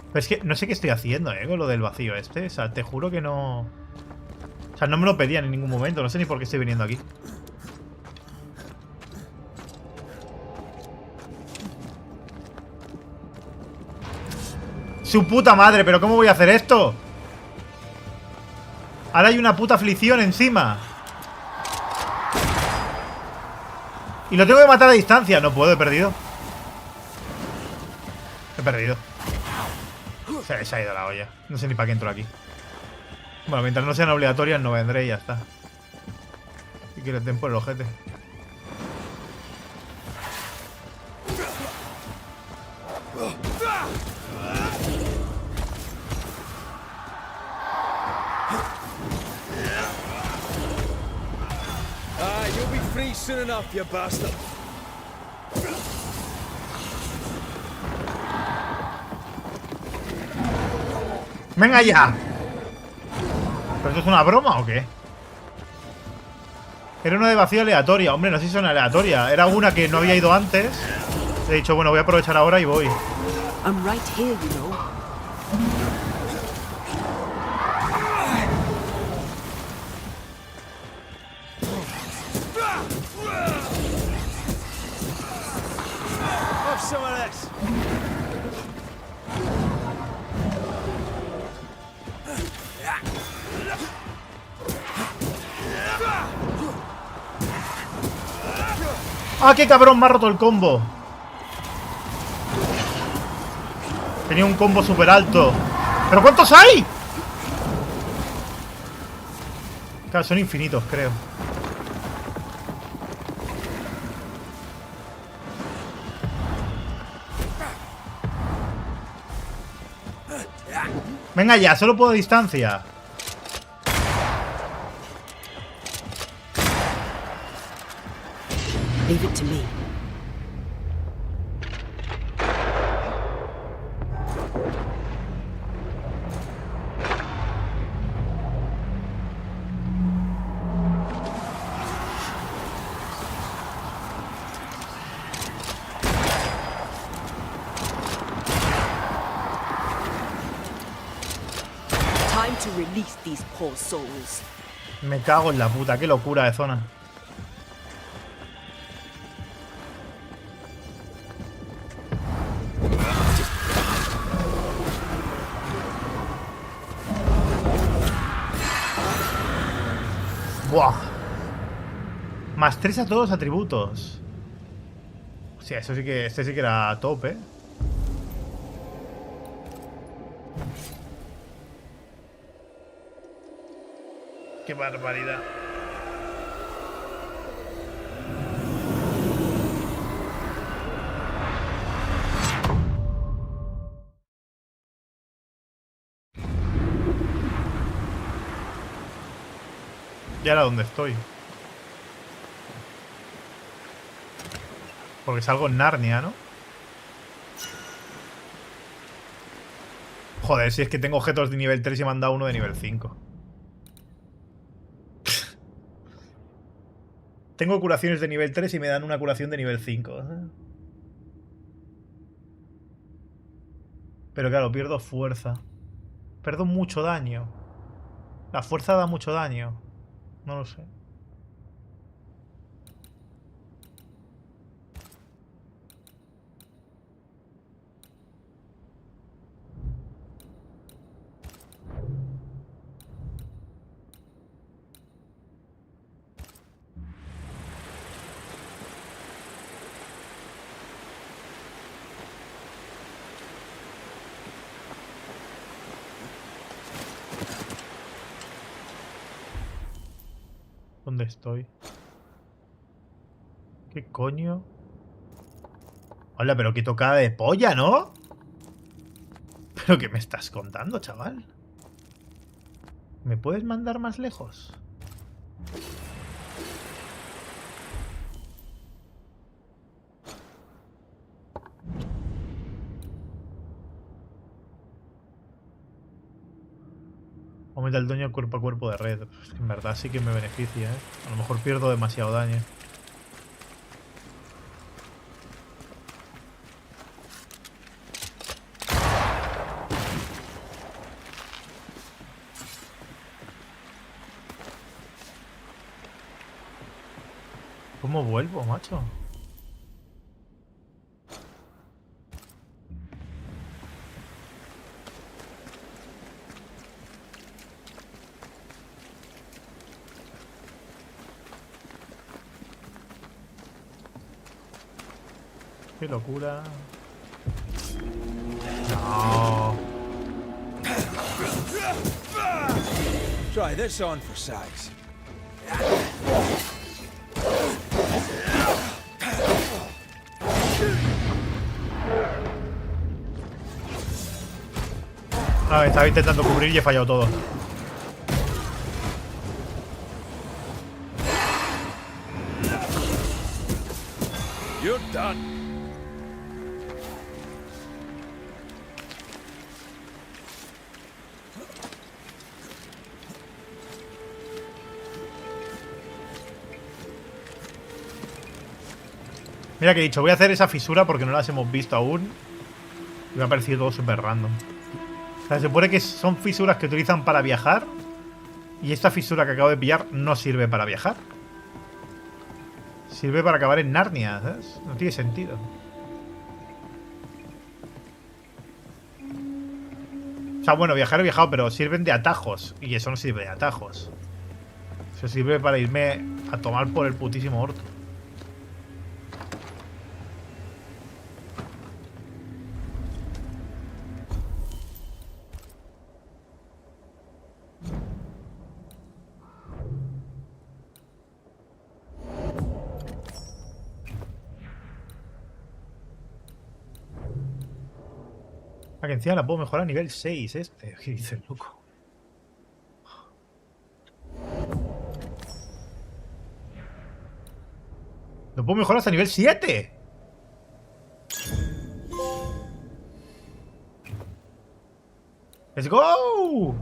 Pero es que no sé qué estoy haciendo, con lo del vacío este. O sea, te juro que no... O sea, no me lo pedían en ningún momento. No sé ni por qué estoy viniendo aquí. ¡Su puta madre! ¿Pero cómo voy a hacer esto? Ahora hay una puta aflicción encima. Y lo tengo que matar a distancia. No puedo, he perdido. He perdido. Se ha ido la olla. No sé ni para qué entro aquí. Bueno, mientras no sean obligatorias no vendré y ya está. Si quieres den por el ojete. You'll be free soon enough, you bastard. ¡Venga ya! ¿Pero esto es una broma o qué? Era una de vacío aleatoria. Hombre, no sé si son aleatoria. Era una que no había ido antes. He dicho, bueno, voy a aprovechar ahora y voy. I'm right here, you know. Have some of this. ¡Ah, qué cabrón! Me ha roto el combo. Tenía un combo súper alto. ¿Pero cuántos hay? Claro, son infinitos, creo. Venga ya, solo puedo a distancia. Leave it to me. Time to release these poor souls. Me cago en la puta, qué locura de zona. Buah. Más 3 a todos los atributos. O sea, eso sí que. Este sí que era top, ¿eh? Qué barbaridad. ¿Y ahora dónde estoy? Porque salgo en Narnia, ¿no? Joder, si es que tengo objetos de nivel 3 y me han dado uno de nivel 5. Tengo curaciones de nivel 3 y me dan una curación de nivel 5. Pero claro, pierdo fuerza. Pierdo mucho daño. La fuerza da mucho daño. No lo sé. ¿Dónde estoy? ¿Qué coño? Hola, pero qué tocada de polla, ¿no? ¿Pero qué me estás contando, chaval? ¿Me puedes mandar más lejos? Aumenta el daño cuerpo a cuerpo de red. Pues en verdad sí que me beneficia, ¿eh? A lo mejor pierdo demasiado daño. ¿Cómo vuelvo, macho? Qué locura. No. Try this on for size. A ver, estaba intentando cubrir y he fallado todo. You're done. Mira que he dicho, voy a hacer esa fisura porque no las hemos visto aún. Y me ha parecido todo súper random. O sea, se supone que son fisuras que utilizan para viajar. Y esta fisura que acabo de pillar no sirve para viajar. Sirve para acabar en Narnia, ¿sabes? No tiene sentido. O sea, bueno, viajar he viajado, pero sirven de atajos. Y eso no sirve de atajos. Eso sirve para irme a tomar por el putísimo orto. Que encima la puedo mejorar a nivel 6 este. ¿Qué dice el loco? Lo puedo mejorar hasta nivel 7. ¡Let's go!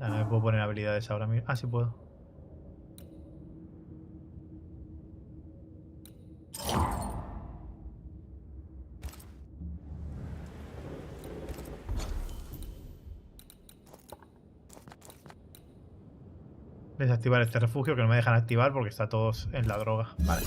No me puedo poner habilidades ahora mismo. Ah, sí puedo. Desactivar este refugio que no me dejan activar porque está todos en la droga. Vale.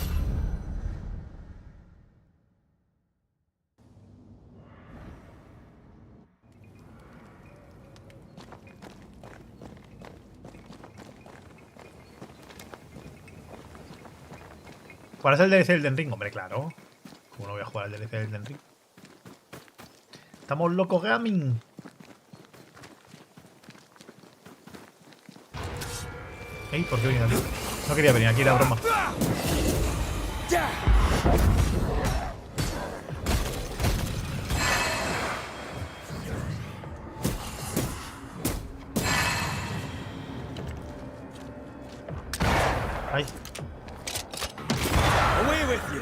¿Cuál es el DLC del Ring? Hombre, claro. ¿Cómo no voy a jugar al DLC del Ring? Estamos locos gaming. Ey, ¿por qué he venido aquí? No quería venir aquí, era broma. Ay. Away with you.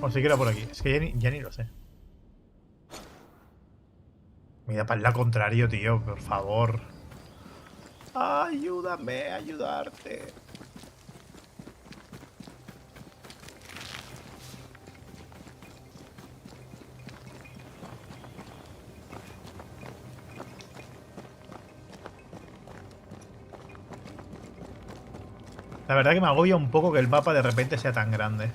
O si que era por aquí. Es que ya ni lo sé. Mira, para el lado contrario, tío, por favor. Ayúdame a ayudarte. La verdad que me agobia un poco que el mapa de repente sea tan grande.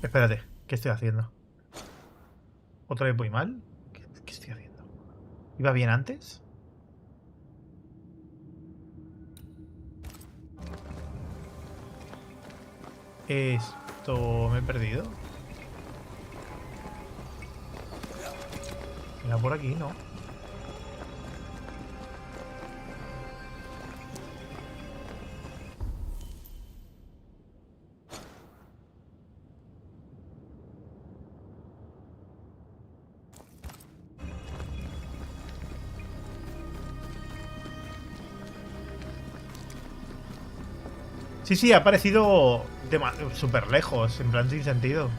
Espérate, ¿qué estoy haciendo? ¿Otra vez voy mal? ¿Qué estoy haciendo? ¿Iba bien antes? Esto... ¿me he perdido? Era por aquí, ¿no? Sí, ha aparecido súper lejos, en plan sin sentido.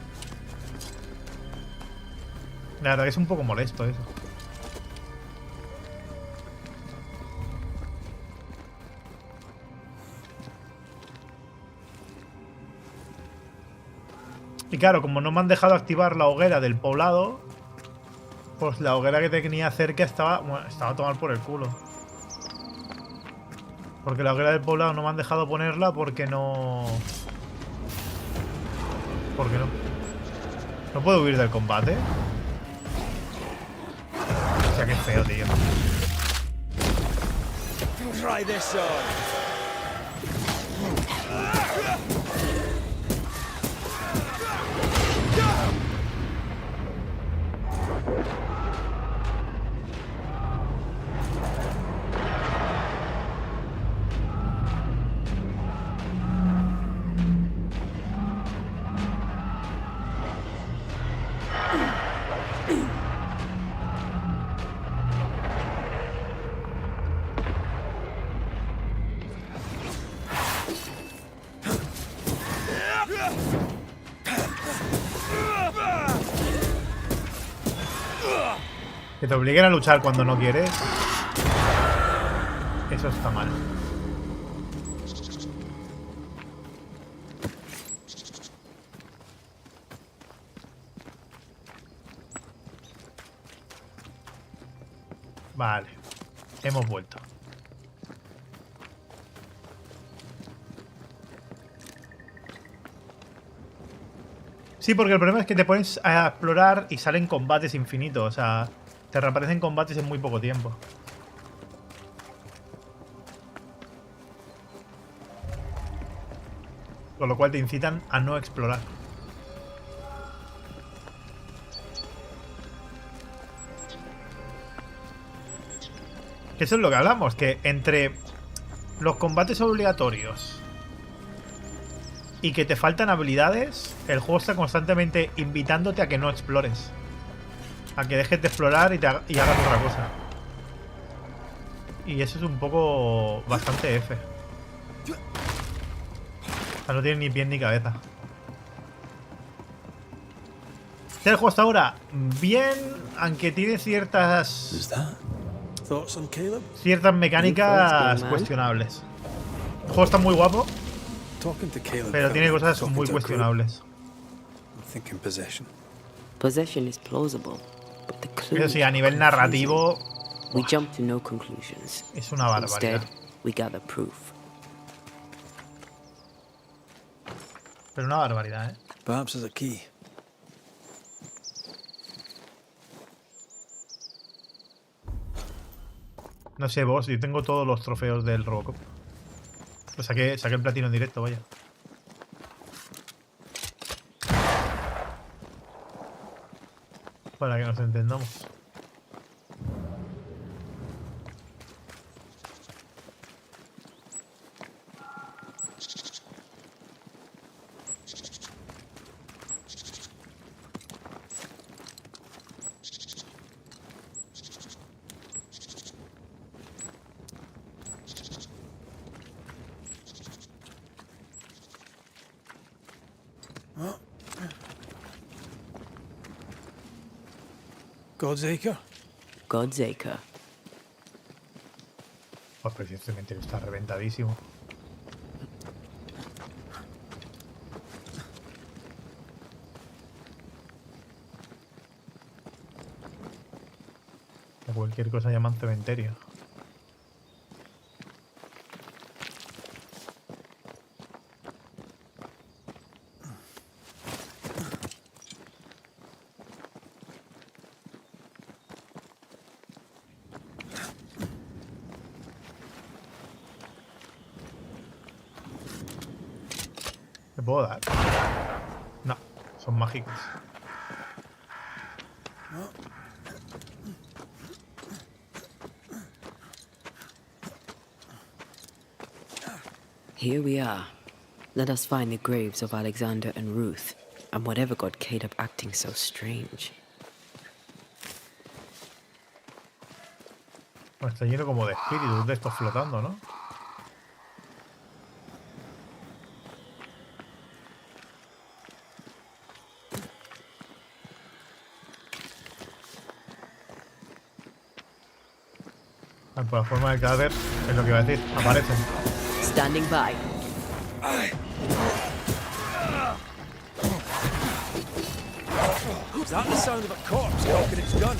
La verdad que es un poco molesto eso. Y claro, como no me han dejado activar la hoguera del poblado, pues la hoguera que tenía cerca estaba a tomar por el culo. Porque la hoguera del poblado no me han dejado ponerla porque no... ¿Por qué no? ¿No puedo huir del combate? O sea, qué feo, tío. Try this on. Que te obliguen a luchar cuando no quieres. Eso está mal. Vale. Hemos vuelto. Sí, porque el problema es que te pones a explorar y salen combates infinitos. O sea, te reaparecen combates en muy poco tiempo. Con lo cual te incitan a no explorar. Que eso es lo que hablamos, que entre los combates obligatorios y que te faltan habilidades, el juego está constantemente invitándote a que no explores. A que dejes de explorar y hagas otra cosa. Y eso es un poco... bastante F. O sea, no tiene ni pie ni cabeza. El juego hasta ahora bien, aunque tiene ciertas mecánicas cuestionables. El juego está muy guapo, pero tiene cosas muy cuestionables. Possession is plausible, but the clues Eso sí, a are nivel confusing. narrativo We jump to no conclusions. es una barbaridad. Instead, we gather proof. Pero una barbaridad, ¿eh? Perhaps there's a key. No sé vos, yo tengo todos los trofeos del Robocop. Pues saqué el platino en directo, vaya. Para que nos entendamos. God's Acre? God's Acre. Pues pero si este cementerio está reventadísimo. A cualquier cosa llaman cementerio. ¿Me puedo dar? No, son mágicos. Here we are. Let us find the graves of Alexander and Ruth, and whatever got Kate up acting so strange. Bueno, está lleno como de espíritus de estos flotando, ¿no? Por la forma del cadáver, es lo que iba a decir, aparecen. Standing by. Is that the sound of a corpse cocking its gun?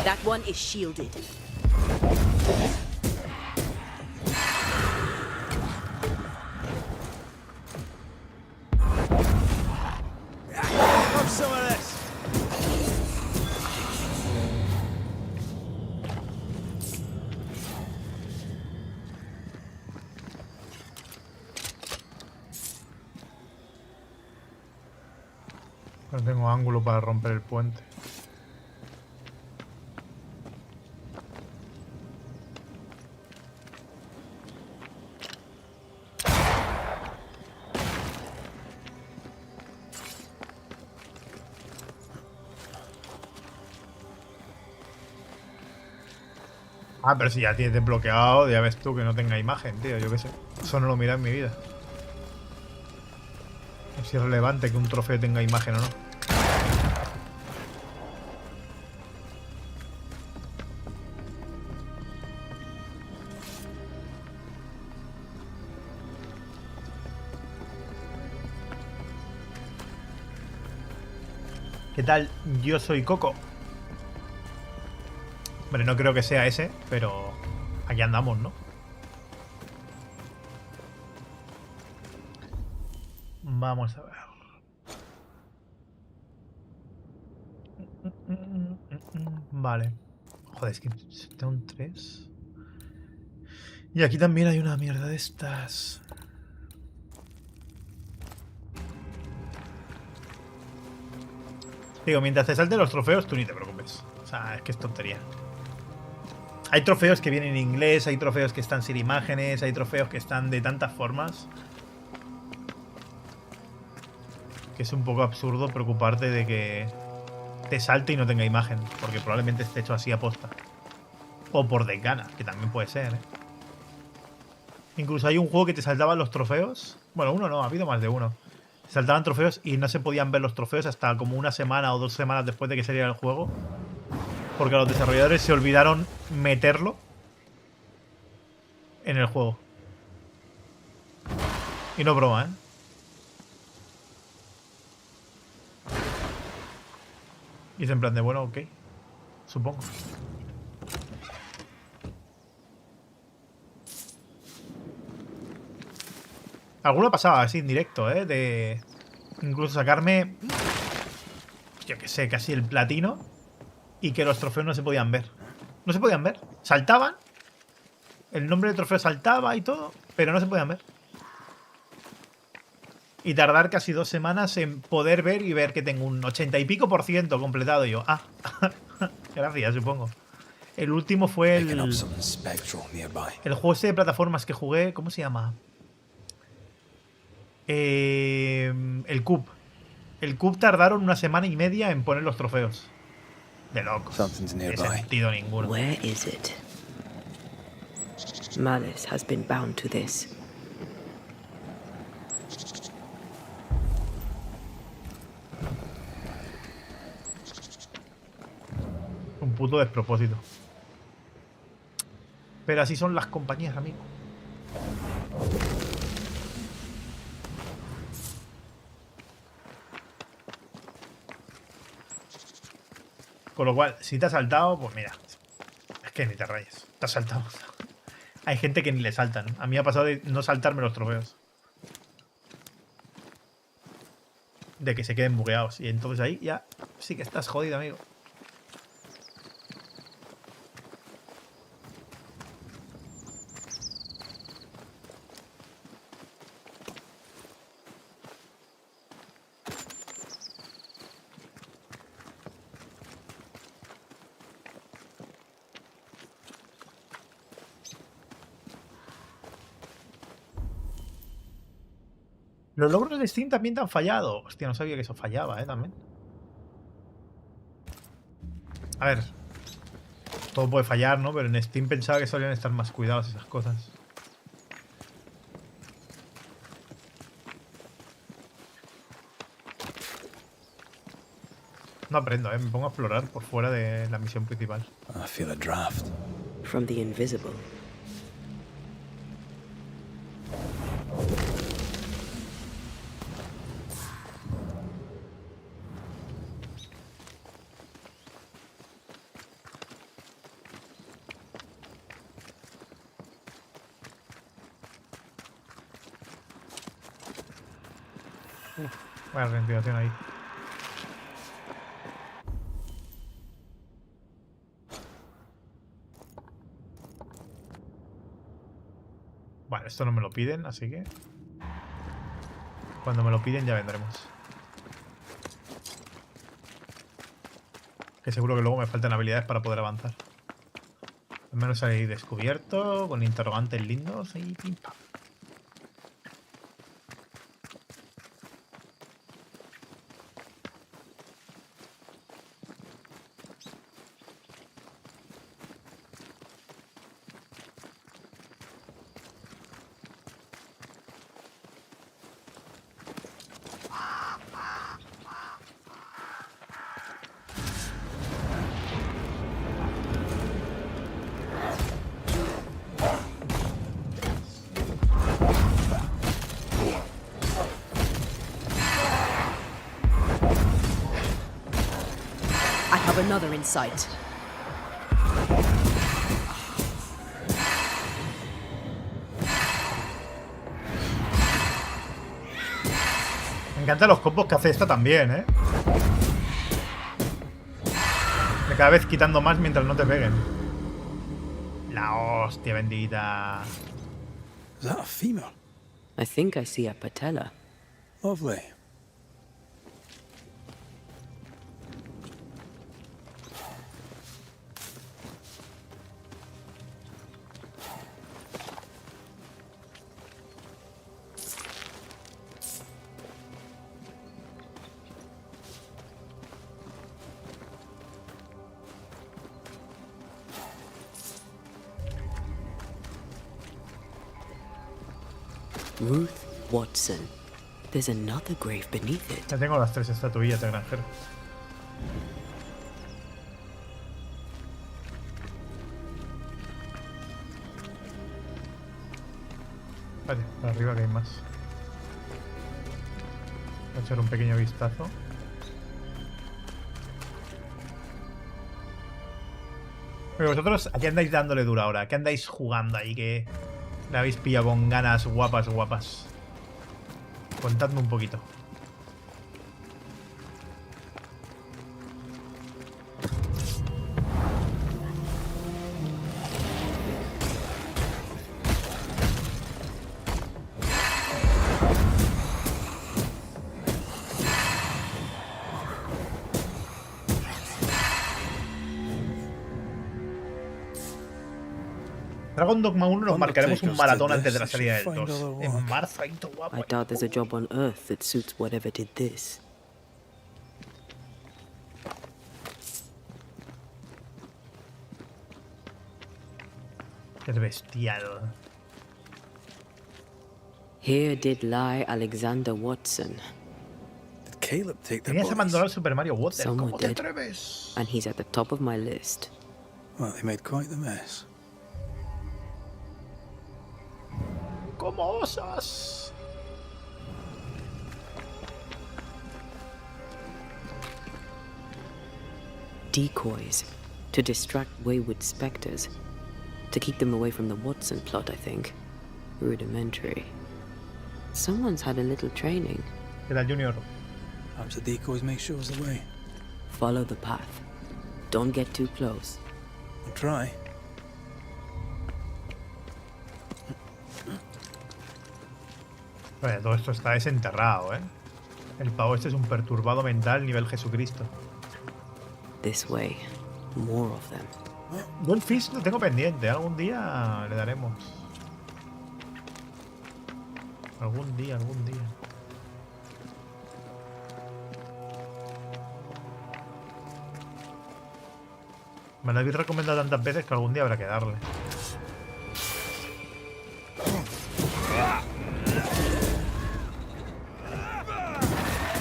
That one is shielded. Have some of this. No tengo ángulo para romper el puente. Ah, pero si ya tienes desbloqueado, ya ves tú que no tenga imagen, tío, yo qué sé. Eso no lo mira en mi vida. Es irrelevante que un trofeo tenga imagen o no. ¿Qué tal? Yo soy Coco. Hombre, no creo que sea ese, pero aquí andamos, ¿no? Vamos a ver. Vale. Joder, es que tengo un 3. Y aquí también hay una mierda de estas. Digo, mientras te salten los trofeos, tú ni te preocupes. O sea, es que es tontería. Hay trofeos que vienen en inglés, hay trofeos que están sin imágenes, hay trofeos que están de tantas formas que es un poco absurdo preocuparte de que te salte y no tenga imagen, porque probablemente esté hecho así a posta. O por desgana, que también puede ser, ¿eh? Incluso hay un juego que te saltaban los trofeos. Bueno, uno no, ha habido más de uno. Te saltaban trofeos y no se podían ver los trofeos hasta como una semana o 2 semanas después de que saliera el juego. Porque los desarrolladores se olvidaron meterlo en el juego. Y no broma, ¿eh? Y es en plan de, bueno, ok. Supongo. Alguno pasaba así en directo, ¿eh? De incluso sacarme, yo que sé, casi el platino y que los trofeos no se podían ver. No se podían ver. Saltaban. El nombre del trofeo saltaba y todo, pero no se podían ver. Y tardar casi 2 semanas en poder ver y ver que tengo un 80 y pico % completado. Y yo, gracias, supongo. El último fue el juego este de plataformas que jugué. ¿Cómo se llama? El Cube. El Cube tardaron 1 semana y media en poner los trofeos. De locos. De sentido ninguno. Where is it? Malice has been bound to this. Un puto despropósito. Pero así son las compañías, amigo. Con lo cual, si te has saltado, pues mira. Es que ni te rayes. Te has saltado. Hay gente que ni le saltan. A mí me ha pasado de no saltarme los trofeos. De que se queden bugueados. Y entonces ahí ya sí que estás jodido, amigo. Los logros de Steam también te han fallado. Hostia, no sabía que eso fallaba, también. A ver. Todo puede fallar, ¿no? Pero en Steam pensaba que solían estar más cuidados esas cosas. No aprendo, Me pongo a explorar por fuera de la misión principal. I feel a draft. From the invisible. Vaya ventilación ahí. Vale, esto no me lo piden, así que... Cuando me lo piden ya vendremos. Que seguro que luego me faltan habilidades para poder avanzar. Al menos ahí descubierto, con interrogantes lindos y pim pam. Another in sight. Me encantan los combos que hace esta también, De cada vez quitando más mientras no te peguen. La hostia bendita. Is that a femur? I think I see a patella. Lovely. Ruth Watson. There's another grave beneath it. Ya tengo las 3 estatuillas de granjero. Vale, para arriba que hay más. Voy a echar un pequeño vistazo. Pero vosotros, ¿a qué andáis dándole duro ahora? ¿Qué andáis jugando ahí? Que le habéis pillado con ganas guapas, guapas. Contadme un poquito. Dragon Dogma 1 nos marcaremos un maratón antes de la salida del 2. En marzo, ahí todo guapo. I doubt there's a job on Earth that suits whatever did this. Es bestial. Here did lie Alexander Watson. Did Caleb take the Tenías bodies? abandonado Super Mario Water. Some ¿Cómo were te dead, atreves? and he's at the top of my list. Well, they made quite the mess. ¿Cómo osas? Decoys to distract wayward specters. To keep them away from the Watson plot, I think. Rudimentary. Someone's had a little training. Era Junior. Perhaps the decoys may show us the way. Follow the path. Don't get too close. I'll try. Vaya, todo esto está desenterrado, ¿eh? El pavo este es un perturbado mental nivel Jesucristo. This way. More of them. Goldfish lo tengo pendiente. Algún día le daremos. Algún día, algún día. Me lo habéis recomendado tantas veces que algún día habrá que darle.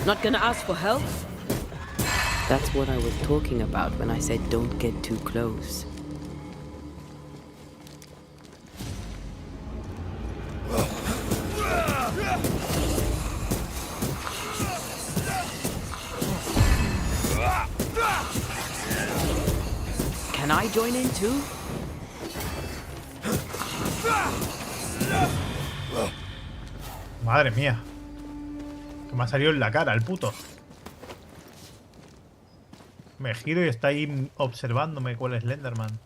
Not gonna ask for help? That's what I was talking about when I said don't get too close. Can I join in too? Madre mía. Que me ha salido en la cara el puto. Me giro y está ahí observándome cuál es Slenderman.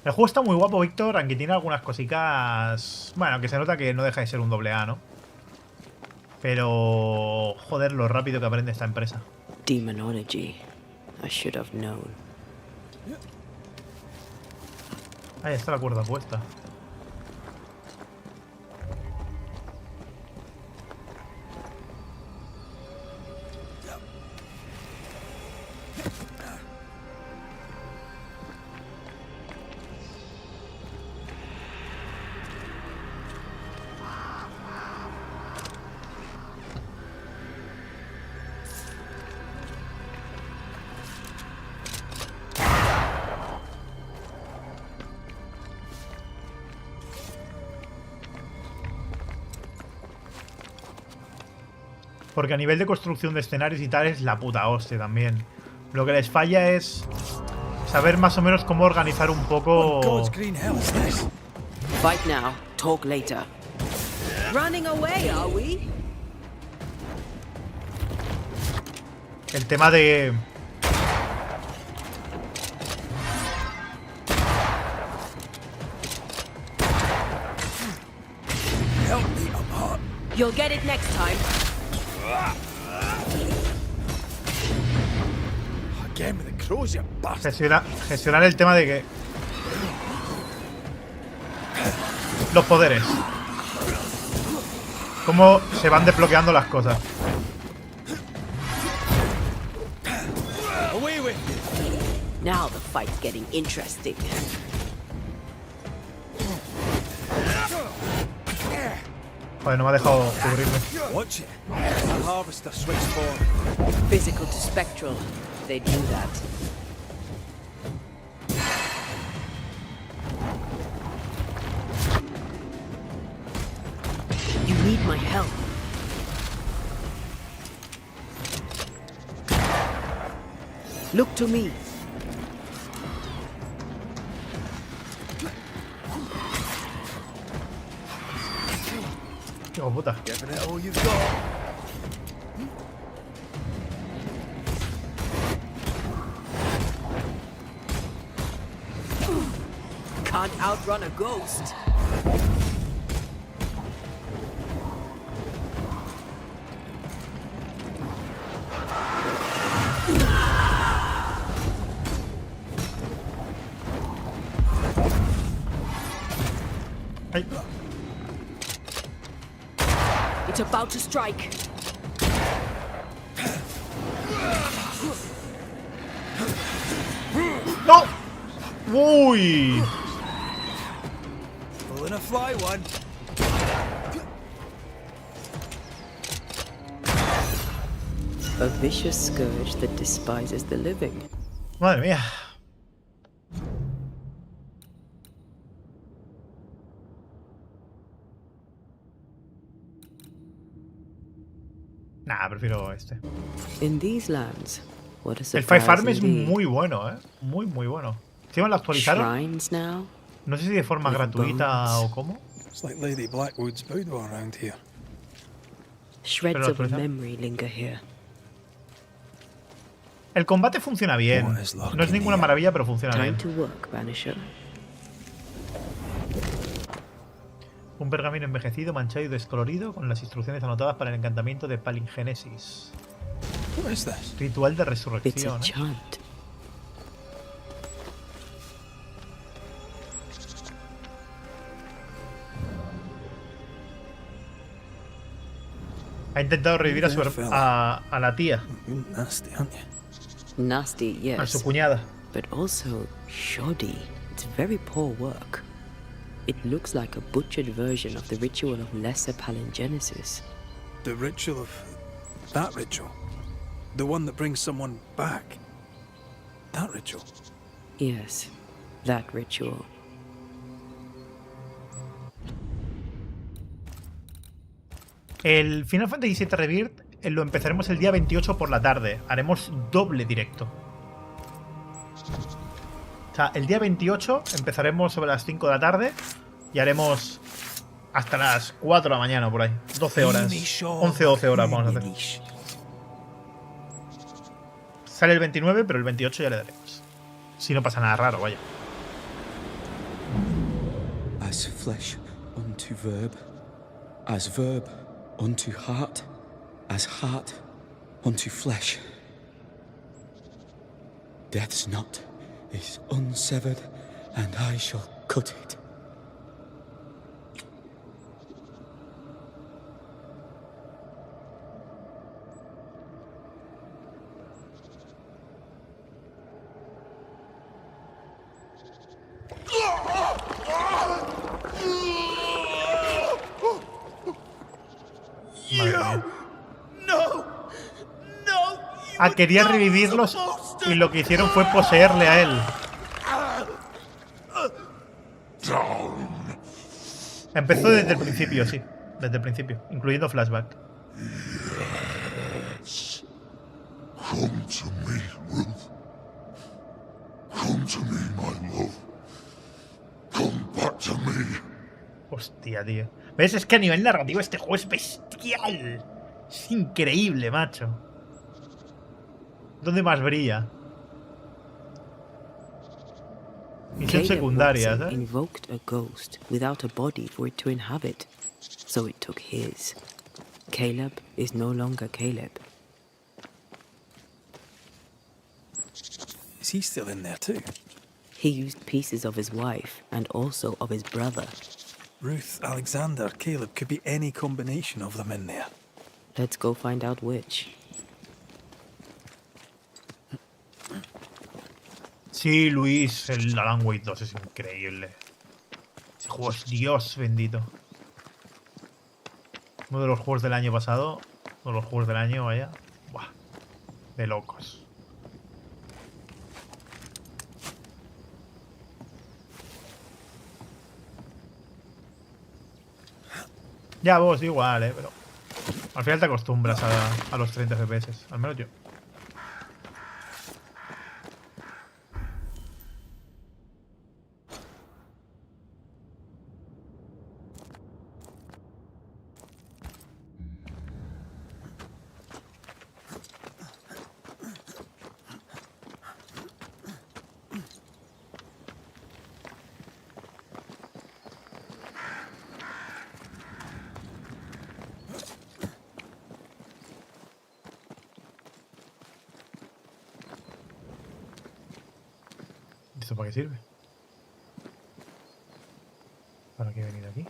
El juego está muy guapo, Víctor, aunque tiene algunas cositas... Bueno, que se nota que no deja de ser un AA, ¿no? Pero... Joder, lo rápido que aprende esta empresa. Demonology. I should have known. Ahí está la cuerda puesta. Porque a nivel de construcción de escenarios y tal es la puta hostia también. Lo que les falla es saber más o menos cómo organizar un poco... Fight now, talk later. Running away, are we? El tema de... You'll get it next time. Gestionar el tema de que... Los poderes. Cómo se van desbloqueando las cosas. Now the fight's getting interesting. Vale, no me ha dejado cubrirme. Watch it. The harvester switched forward. Physical to spectral. They do that. You need my help. Look to me. Hijo puta. Giving it all you've got. Can't outrun a ghost. Ay. It's about to strike. ¡No! ¡Uy! Pulling a fly one. A vicious scourge that despises the living. Madre mía. Nah, prefiero este. In these lands, what a El Five surprise Farm es indeed. muy bueno, Muy, muy bueno. Encima lo actualizaron. Shrines now. No sé si de forma With gratuita bones. o cómo. It's like Lady Blackwood's boudoir around here. Shreds Pero of a actualiza- memory linger here. El combate funciona bien. What is luck No es in ninguna here? maravilla, pero funciona Time bien. to work, Banisher. Un pergamino envejecido, manchado y descolorido con las instrucciones anotadas para el encantamiento de Palingenesis. What is this? Ritual de It's a resurrección. chant. Ha intentado revivir a, su a la tía, You're nasty, aren't you? Nasty, a su yes, cuñada. but also shoddy. It's very poor work. It looks like a butchered version of the ritual of Lesser Palingenesis. The ritual of... that ritual? The one that brings someone back? That ritual? Yes, that ritual. El Final Fantasy VII Rebirth lo empezaremos el día 28 por la tarde. Haremos doble directo. O sea, el día 28 empezaremos sobre las 5 de la tarde y haremos hasta las 4 de la mañana o por ahí. 12 horas. 11 o 12 horas vamos a hacer. Sale el 29, pero el 28 ya le daremos. Si no pasa nada raro, vaya. As flesh unto verb, as verb unto heart, as heart unto flesh. Death's knot is unsevered, and I shall cut it. Madre mía. No! No! Ah, quería revivirlos y lo que hicieron fue poseerle a él. Empezó desde el principio, sí. Desde el principio, incluyendo flashback. Come to me, Ruth. Come to me, my love. Come back to me. Hostia, tío. ¿Ves? Es que a nivel narrativo este juego es bestial. Es increíble, macho. ¿Dónde más brilla? Misión Caleb secundaria, Watson ¿sabes? invoked a ghost without a body for it to inhabit, so it took his. Caleb is no longer Caleb. Is he still in there too? He used pieces of his wife and also of his brother. Ruth, Alexander, Caleb, could be any combination of them in there. Let's go find out which. Sí, Luis, el Alan Wake 2 es increíble. Ese juego es Dios bendito. Uno de los juegos del año pasado. Uno de los juegos del año, vaya. Buah. De locos. Ya vos, igual, pero al final te acostumbras a los 30 FPS, al menos yo. ¿Esto para qué sirve? ¿Para qué he venido aquí?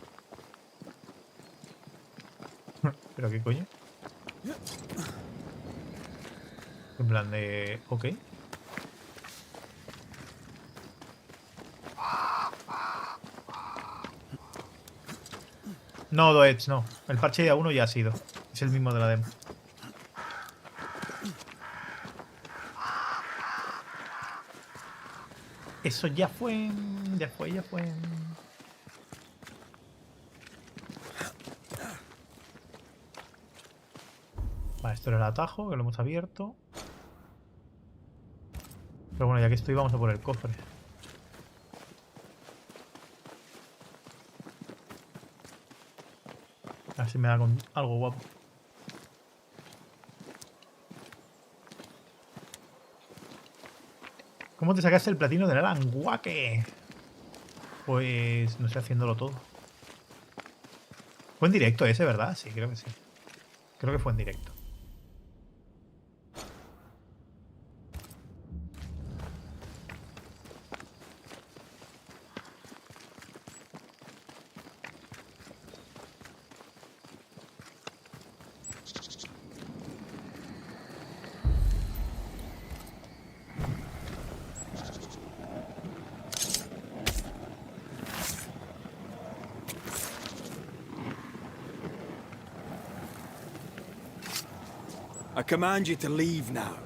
¿Pero qué coño? En plan de... Ok. No, Doets, no. El parche día 1 ya ha sido. Es el mismo de la demo. Eso ya fue. Ya fue. Vale, esto era el atajo, que lo hemos abierto. Pero bueno, ya que estoy, vamos a por el cofre. A ver si me da con algo guapo. ¿Cómo te sacaste el platino del Alan Wake? Pues no sé, haciéndolo todo. Fue en directo ese, ¿verdad? Sí, creo que sí. Creo que fue en directo. I command you to leave now.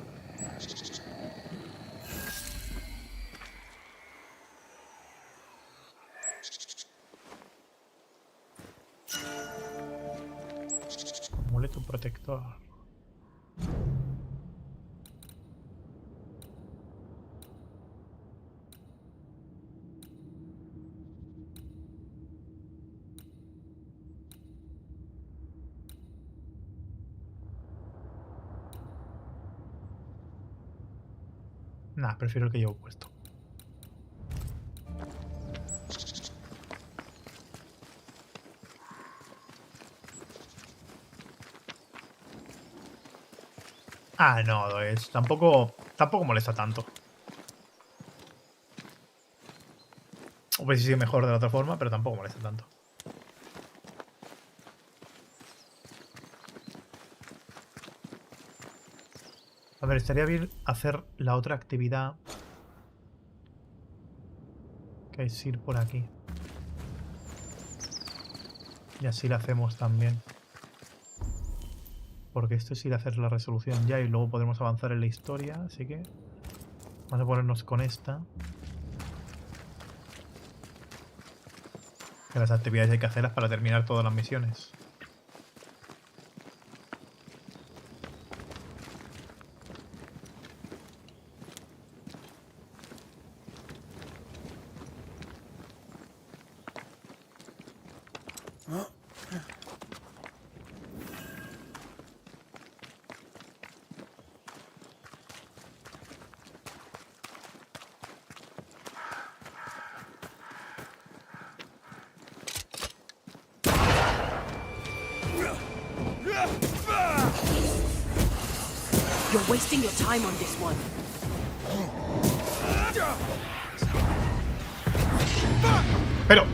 Amuleto protector. Nah, prefiero el que llevo puesto. Ah, no, es tampoco molesta tanto. Hubiese sido mejor de la otra forma, pero tampoco molesta tanto. A ver, estaría bien hacer la otra actividad. Que es ir por aquí. Y así la hacemos también. Porque esto es ir a hacer la resolución ya y luego podremos avanzar en la historia. Así que vamos a ponernos con esta. Que las actividades hay que hacerlas para terminar todas las misiones. You're wasting your time on this one. Pero...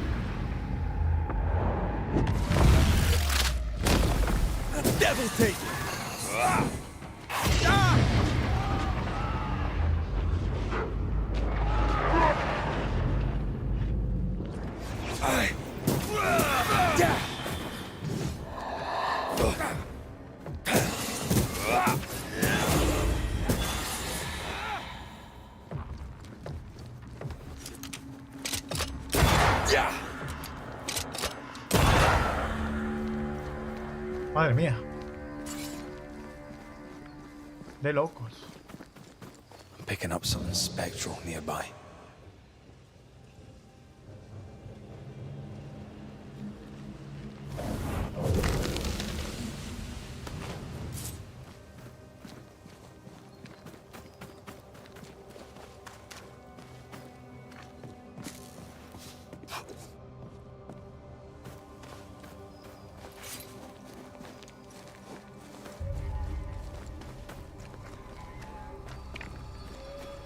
Devil take Madre mía. De locos. I'm picking up something spectral nearby.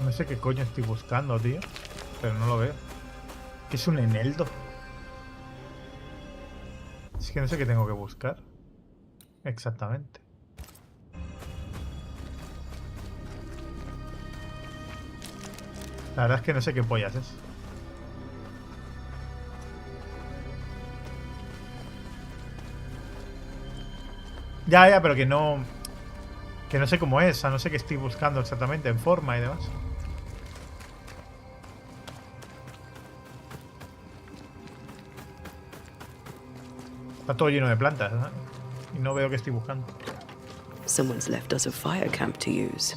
No sé qué coño estoy buscando, tío. Pero no lo veo. ¿Qué es un eneldo? Es que no sé qué tengo que buscar. Exactamente. La verdad es que no sé qué pollas es. Ya, pero que no... Que no sé cómo es, o sea, no sé qué estoy buscando exactamente en forma y demás. Está todo lleno de plantas, ¿no? Y no veo qué estoy buscando. Someone's left us a fire camp to use.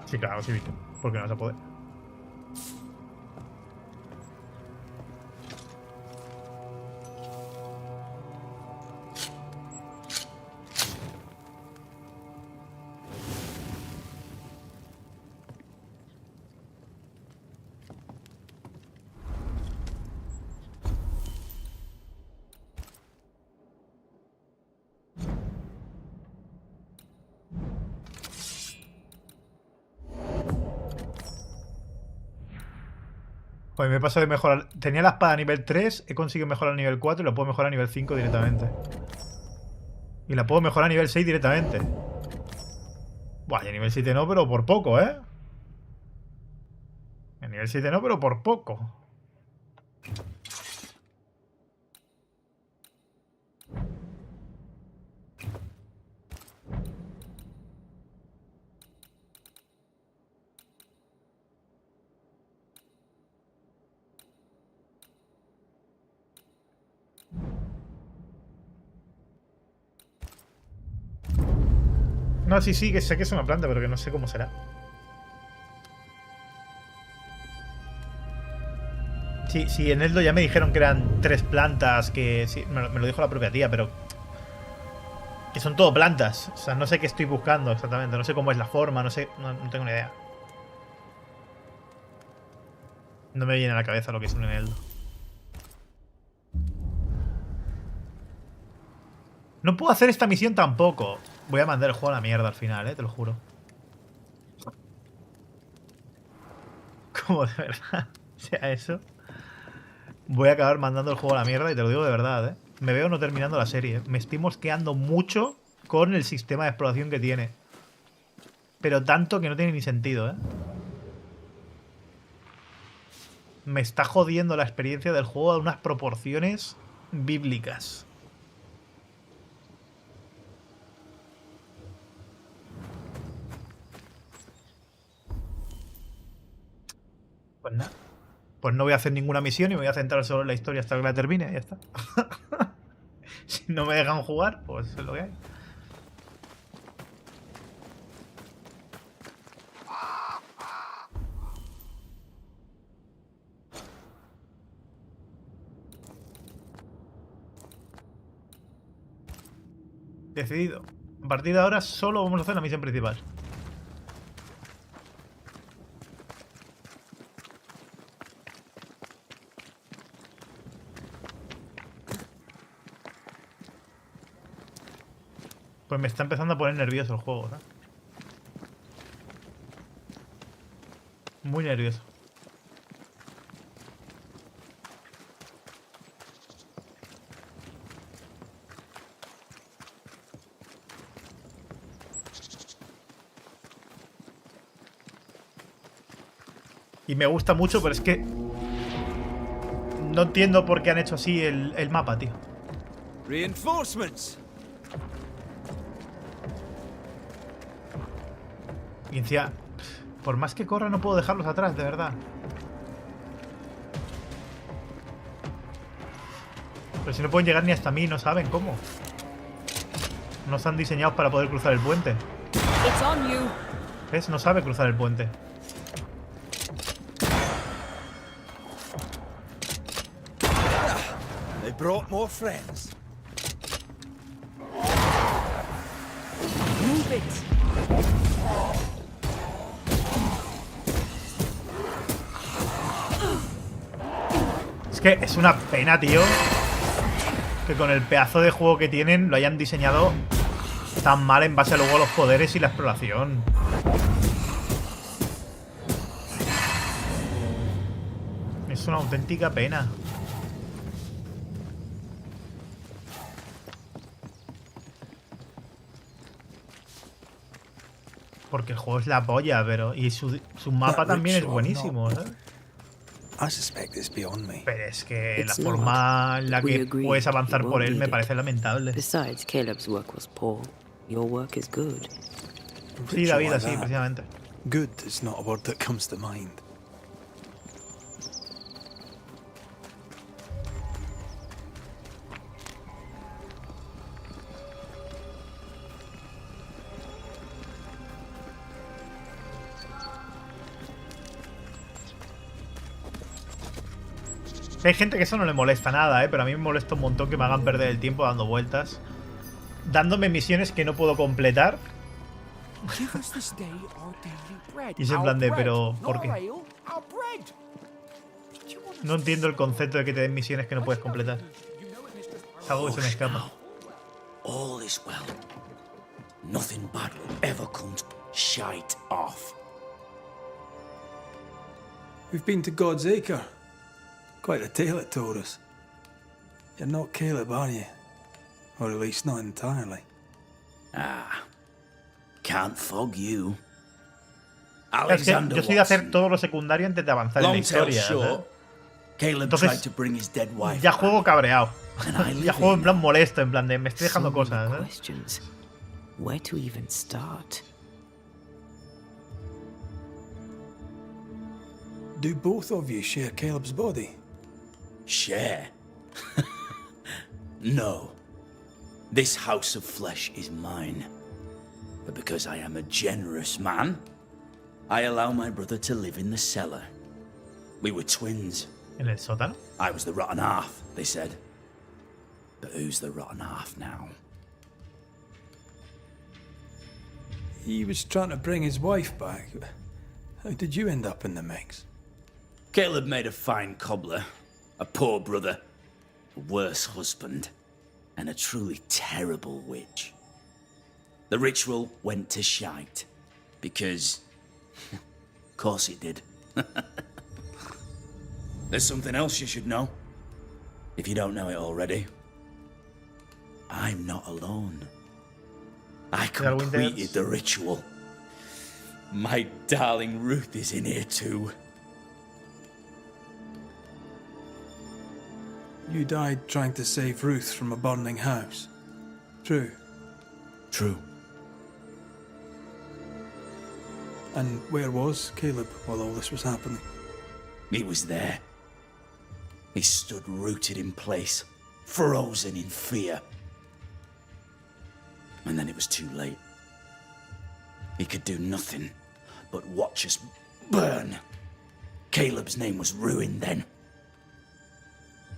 Sí, claro, sí, Víctor. Porque no vas a poder. Pues me pasa de mejorar. Tenía la espada a nivel 3, he conseguido mejorar a nivel 4 y lo puedo mejorar a nivel 5 directamente. Y la puedo mejorar a nivel 6 directamente. Buah, y a nivel 7 no, pero por poco, ¿eh? A nivel 7 no, pero por poco. No, sí, que sé que es una planta, pero que no sé cómo será. Sí, en Eldo ya me dijeron que eran 3 plantas, que sí, me lo dijo la propia tía, pero que son todo plantas. O sea, no sé qué estoy buscando exactamente, no sé cómo es la forma, no sé, no tengo ni idea. No me viene a la cabeza lo que es un eneldo. No puedo hacer esta misión tampoco. Voy a mandar el juego a la mierda al final, te lo juro. Como de verdad sea eso. Voy a acabar mandando el juego a la mierda y te lo digo de verdad, Me veo no terminando la serie. Me estoy mosqueando mucho con el sistema de exploración que tiene. Pero tanto que no tiene ni sentido, Me está jodiendo la experiencia del juego a unas proporciones bíblicas. Pues nada. Pues no voy a hacer ninguna misión y me voy a centrar solo en la historia hasta que la termine y ya está. Si no me dejan jugar, pues es lo que hay. Decidido. A partir de ahora solo vamos a hacer la misión principal. Pues me está empezando a poner nervioso el juego, Muy nervioso. Y me gusta mucho, pero es que no entiendo por qué han hecho así el mapa, tío. Reinforcements. Y encima, por más que corra no puedo dejarlos atrás, de verdad. Pero si no pueden llegar ni hasta mí, no saben cómo. No están diseñados para poder cruzar el puente. ¿Ves? No sabe cruzar el puente. They brought more friends. Move it. Es que es una pena, tío, que con el pedazo de juego que tienen lo hayan diseñado tan mal en base a luego a los poderes y la exploración. Es una auténtica pena. Porque el juego es la polla, pero... Y su mapa también es buenísimo, ¿sabes? Pero es que la forma en la que puedes avanzar por él me parece lamentable. Besides, Caleb's work was poor. Your work is good. Sí, David, así, precisamente. Good is not a word that comes to mind. Hay gente que eso no le molesta nada, pero a mí me molesta un montón que me hagan perder el tiempo dando vueltas, dándome misiones que no puedo completar. Y es en plan de, pero ¿por qué? No entiendo el concepto de que te den misiones que no puedes completar. Es algo que se me escapa. All is well. Nothing bad will ever come shite off. We've been to God's Acre. Quite a tale it told us. You're not Caleb, are you? Or at least not entirely. Ah, can't fog you. Es que yo soy de hacer todo lo secundario antes de avanzar en la historia. Entonces, ya juego cabreado. Ya juego en plan molesto, en plan de me estoy dejando cosas. Where to even start? Do both of you share Caleb's body? Share? No. This house of flesh is mine. But because I am a generous man, I allow my brother to live in the cellar. We were twins. ¿En el sótano? I was the rotten half, they said. But who's the rotten half now? He was trying to bring his wife back. How did you end up in the mix? Caleb made a fine cobbler, a poor brother, a worse husband, and a truly terrible witch. The ritual went to shite, because... of course it did. There's something else you should know, if you don't know it already. I'm not alone. I completed the ritual. My darling Ruth is in here too. You died trying to save Ruth from a burning house. True? True. And where was Caleb while all this was happening? He was there. He stood rooted in place, frozen in fear. And then it was too late. He could do nothing but watch us burn. Caleb's name was ruined then.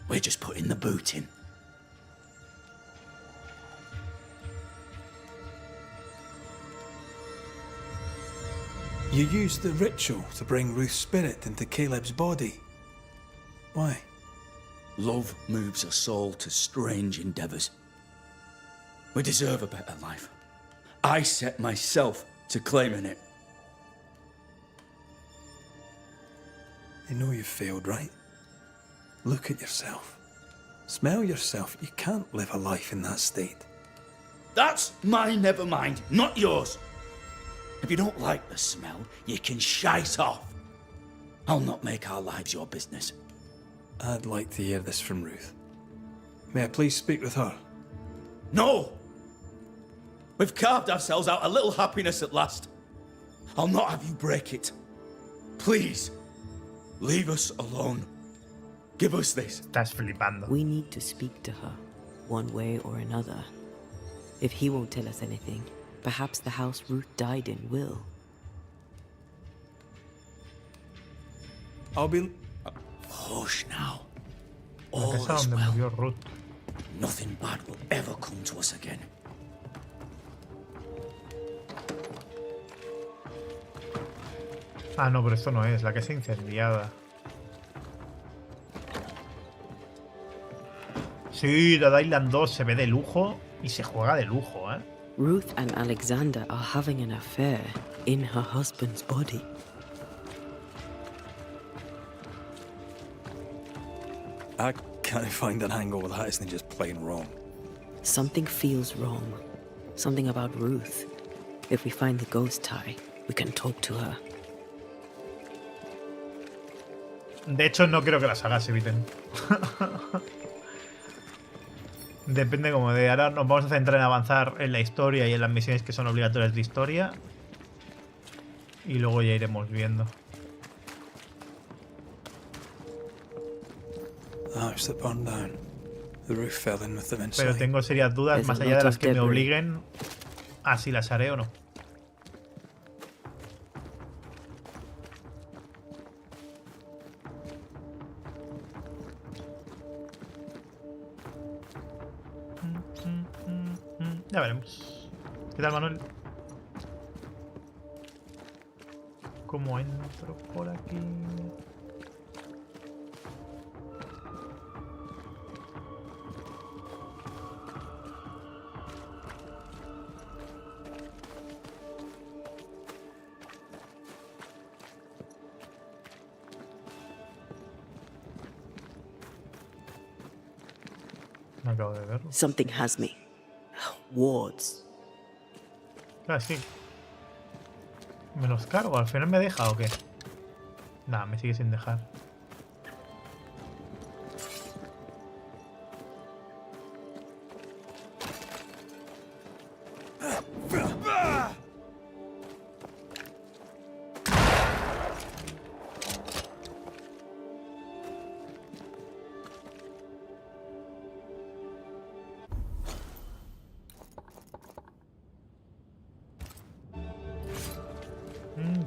We're just putting the boot in. You used the ritual to bring Ruth's spirit into Caleb's body. Why? Love moves us all to strange endeavors. We deserve a better life. I set myself to claiming it. You know you've failed, right? Look at yourself. Smell yourself. You can't live a life in that state. That's my never mind, not yours. If you don't like the smell, you can shite off. I'll not make our lives your business. I'd like to hear this from Ruth. May I please speak with her? No! We've carved ourselves out a little happiness at last. I'll not have you break it. Please, leave us alone. Give us this. Estás flipando. We need to speak to her, one way or another. If he won't tell us anything, perhaps the house Ruth died in will. I'll be... Hush now. La All casa is donde well. murió Ruth. Nothing bad will ever come to us again. Ah, no, pero esto no es. La casa incendiada. Sí, Dead Island 2 se ve de lujo y se juega de lujo, ¿eh? Ruth and Alexander are having an affair in her husband's body. I can't find an angle that isn't just plain wrong. Something feels wrong. Something about Ruth. If we find the ghost tie, we can talk to her. De hecho, no creo que las sagas se eviten. Depende como de... Ahora nos vamos a centrar en avanzar en la historia y en las misiones que son obligatorias de historia. Y luego ya iremos viendo. The house that burned down. The roof fell in with them inside. Pero tengo serias dudas, There's más a allá de lot las of que me debris. obliguen, a si las haré o no. Ya veremos. ¿Qué tal, Manuel? ¿Cómo entro por aquí? Me acabo de verlo. Something has me. Wards. Ah, sí. ¿Me los cargo? ¿Al final me deja o qué? Nah, me sigue sin dejar.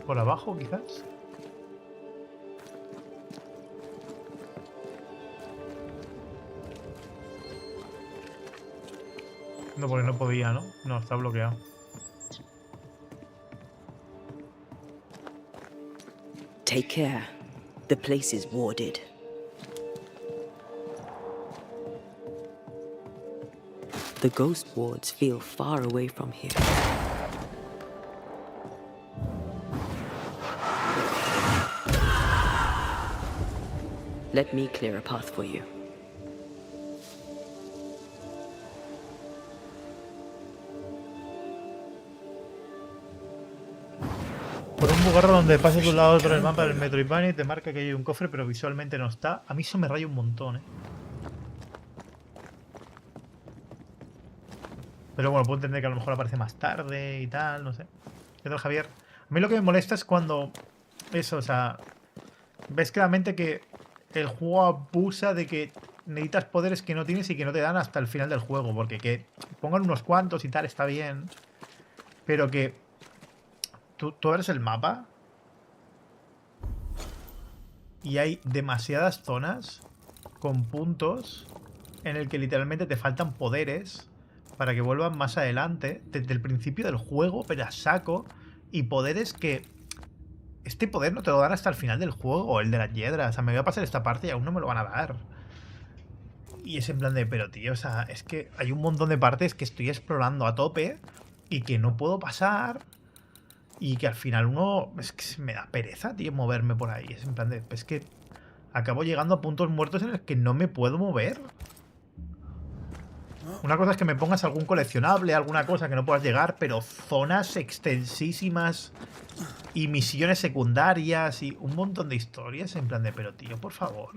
Por abajo, quizás. No, porque no podía, ¿no? No, está bloqueado. Take care. The place is warded. The ghost wards feel far away from here. Let me clear a path for you. Por un bugarro donde pases de un lado a otro del mapa del Metroidvania y te marca que hay un cofre, pero visualmente no está. A mí eso me raya un montón, ¿eh? Pero bueno, puedo entender que a lo mejor aparece más tarde y tal, no sé. ¿Qué tal, Javier? A mí lo que me molesta es cuando... Eso, o sea... Ves claramente que el juego abusa de que necesitas poderes que no tienes y que no te dan hasta el final del juego. Porque que pongan unos cuantos y tal está bien. Pero que... Tú abres el mapa y hay demasiadas zonas con puntos en el que literalmente te faltan poderes para que vuelvan más adelante desde el principio del juego, pero a saco, y poderes que este poder no te lo dan hasta el final del juego, o el de las hiedras. O sea, me voy a pasar esta parte y aún no me lo van a dar. Y es en plan de, pero tío, o sea, es que hay un montón de partes que estoy explorando a tope y que no puedo pasar. Y que al final uno... Es que me da pereza, tío, moverme por ahí. Es en plan de... Es que acabo llegando a puntos muertos en los que no me puedo mover. Una cosa es que me pongas algún coleccionable, alguna cosa que no puedas llegar, pero zonas extensísimas y misiones secundarias y un montón de historias en plan de... Pero tío, por favor.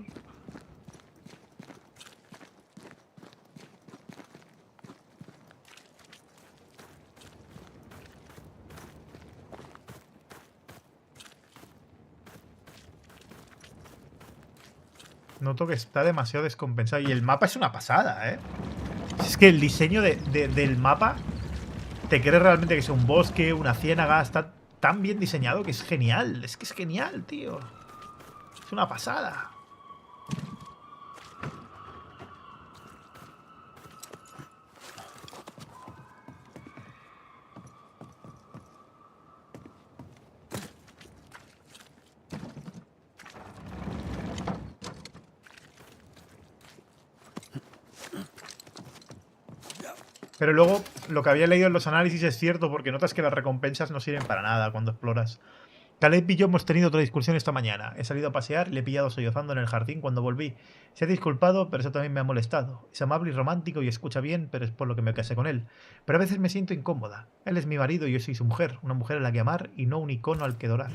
Noto que está demasiado descompensado. Y el mapa es una pasada, ¿eh? Es que el diseño del mapa te crees realmente que es un bosque, una ciénaga. Está tan bien diseñado que es genial. Es que es genial, tío. Es una pasada. Pero luego, lo que había leído en los análisis es cierto, porque notas que las recompensas no sirven para nada cuando exploras. Caleb y yo hemos tenido otra discusión esta mañana. He salido a pasear y le he pillado sollozando en el jardín cuando volví. Se ha disculpado, pero eso también me ha molestado. Es amable y romántico y escucha bien, pero es por lo que me casé con él. Pero a veces me siento incómoda. Él es mi marido y yo soy su mujer. Una mujer a la que amar y no un icono al que adorar.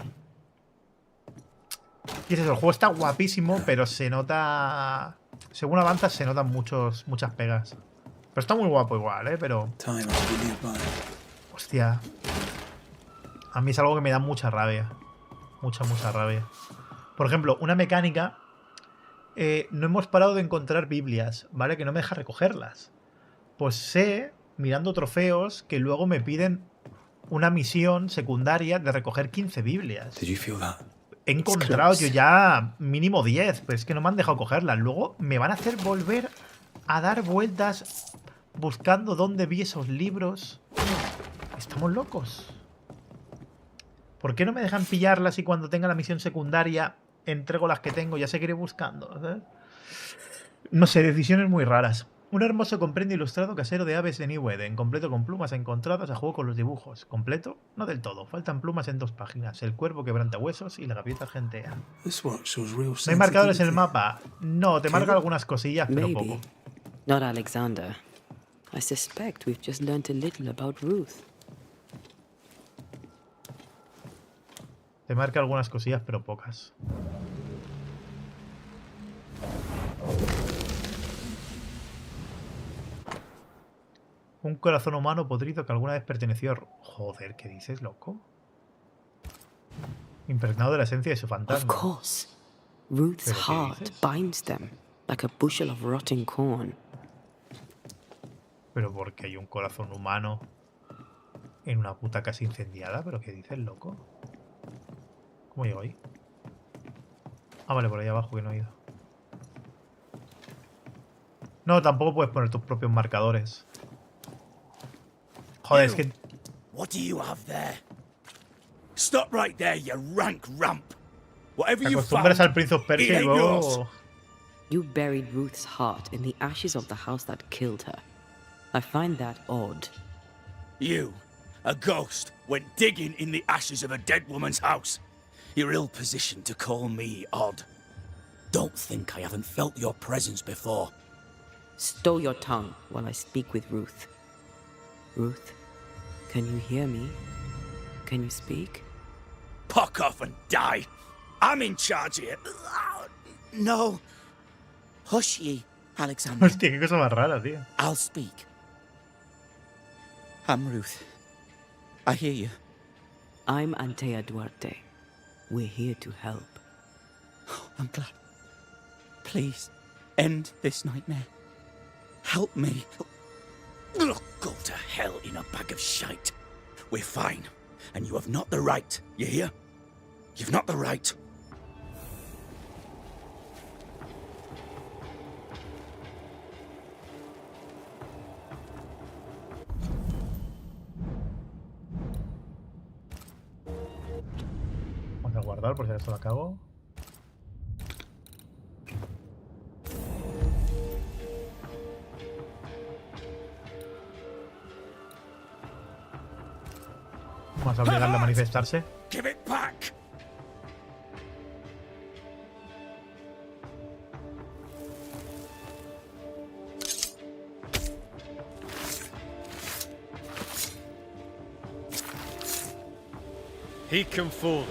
Y es eso, el juego está guapísimo, pero se nota... Según avanzas se notan muchas pegas. Pero está muy guapo igual, ¿eh? Pero... Hostia. A mí es algo que me da mucha rabia. Mucha rabia. Por ejemplo, una mecánica... no hemos parado de encontrar Biblias, ¿vale? Que no me deja recogerlas. Pues sé, mirando trofeos, que luego me piden una misión secundaria de recoger 15 Biblias. He encontrado yo ya mínimo 10, pero es que no me han dejado cogerlas. Luego me van a hacer volver a dar vueltas buscando dónde vi esos libros. Estamos locos. ¿Por qué no me dejan pillarlas y cuando tenga la misión secundaria entrego las que tengo? Ya seguiré buscando, ¿sabes? No sé, decisiones muy raras. Un hermoso compendio ilustrado casero de aves de New Eden, completo con plumas encontradas a juego con los dibujos. Completo, no del todo, faltan plumas en 2 páginas. El cuervo quebranta huesos y la gaviota gentea. ¿No hay marcadores en el mapa? No, te marca algunas cosillas, pero poco. Not Alexander. I suspect we've just learnt a little about Ruth. Te marca algunas cosillas, pero pocas. Un corazón humano podrido que alguna vez perteneció a... Joder, ¿qué dices, loco? Impregnado de la esencia de su fantasma. Of course. Ruth's heart binds them, like a bushel of rotting corn. Pero porque hay un corazón humano en una puta casa incendiada. ¿Pero qué dices, loco? ¿Cómo llego ahí? Ah, vale, por ahí abajo que no he ido. No, tampoco puedes poner tus propios marcadores. Joder, es que... What do you have there? Stop right there, you rank rump. Whatever Te you acostumbras found, al Prince of Persia it y ain't luego... yours. You buried Ruth's heart in the ashes of the house that killed her. I find that odd. You, a ghost, went digging in the ashes of a dead woman's house. You're ill-positioned to call me odd. Don't think I haven't felt your presence before. Stow your tongue while I speak with Ruth. Ruth, can you hear me? Can you speak? Puck off and die. I'm in charge here. No. Hush ye, Alexander. Hostia, qué cosa más rara, tío. I'll speak. I'm Ruth. I hear you. I'm Antea Duarte. We're here to help. I'm glad. Please, end this nightmare. Help me. Go to hell in a bag of shite. We're fine, and you have not the right. You hear? You've not the right. Vamos a guardar por si acaso la cago. Vamos a obligarle a manifestarse. Give it back. Heek and foolish.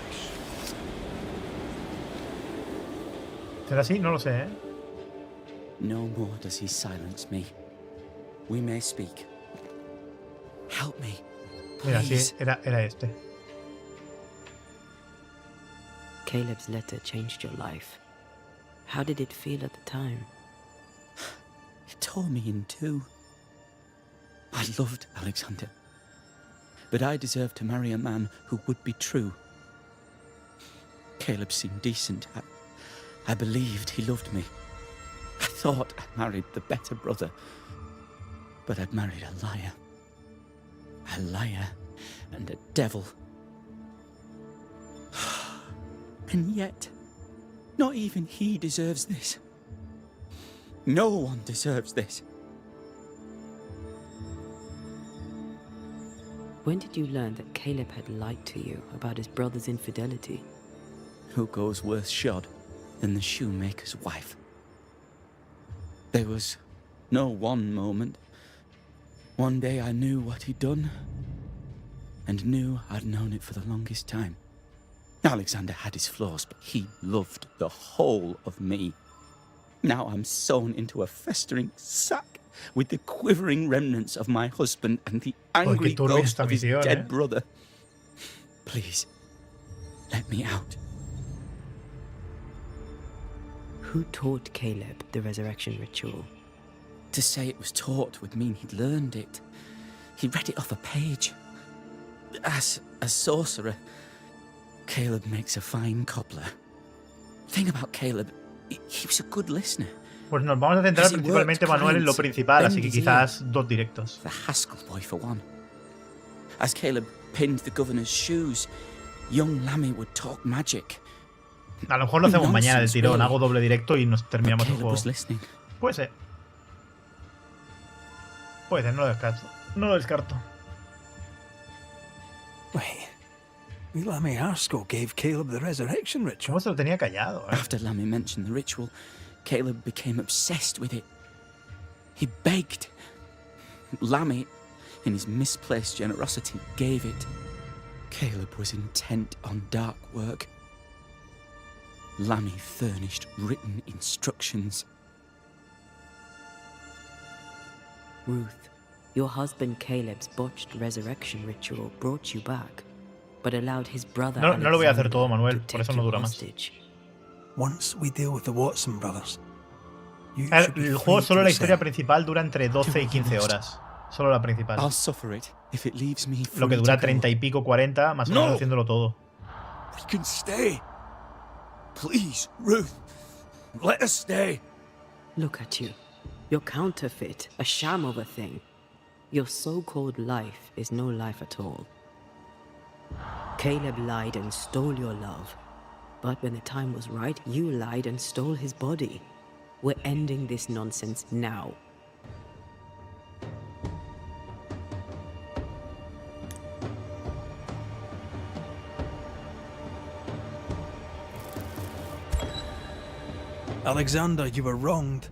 ¿Será así? No lo sé, ¿eh? No more does he silence me. We may speak. Help me. Mira, sí, era este. Caleb's letter changed your life. How did it feel at the time? It tore me in two. I loved Alexander, but I deserved to marry a man who would be true. Caleb seemed decent. I believed he loved me. I thought I married the better brother, but I'd married a liar. A liar and a devil. And yet, not even he deserves this. No one deserves this. When did you learn that Caleb had lied to you about his brother's infidelity? Who goes worse shod than the shoemaker's wife? There was no one moment. One day I knew what he'd done, and knew I'd known it for the longest time. Alexander had his flaws, but he loved the whole of me. Now I'm sewn into a festering sack with the quivering remnants of my husband and the angry ghost of his dead brother. Please, let me out. Who taught Caleb the resurrection ritual? To say it was taught would mean he'd learned it. He read it off a page. As a sorcerer, Caleb makes a fine cobbler. Thing about Caleb, he was a good listener. Pues nos vamos a centrar principalmente, Manuel, en lo principal, así que quizás 2 directos. The Haskell boy, for one. As Caleb pinned the governor's shoes, young Lammy would talk magic. A lo mejor lo hacemos mañana del tirón, hago doble directo y nos terminamos el juego. Puede ser. Puede ser, no lo descarto. No lo descarto. Wait. Lammy Haskell gave Caleb the resurrection ritual. ¿Cómo se lo tenía callado? After Lammy mentioned the ritual, Caleb became obsessed with it. He begged. Lammy, in his misplaced generosity, gave it. Caleb was intent on dark work. Lammy furnished written instructions. Ruth, your husband Caleb's botched resurrection ritual brought you back, but allowed his brother No lo voy a hacer todo, Manuel, por eso no dura más. Once we deal with the Watson brothers. El juego, solo la historia principal dura entre 12 y 15 horas. Solo la principal. Lo que dura 30 y pico, 40, más o menos haciéndolo todo. We can stay. Please, Ruth, let us stay. Look at you. You're counterfeit, a sham of a thing. Your so-called life is no life at all. Caleb lied and stole your love. But when the time was right, you lied and stole his body. We're ending this nonsense now. Alexander, you were wronged,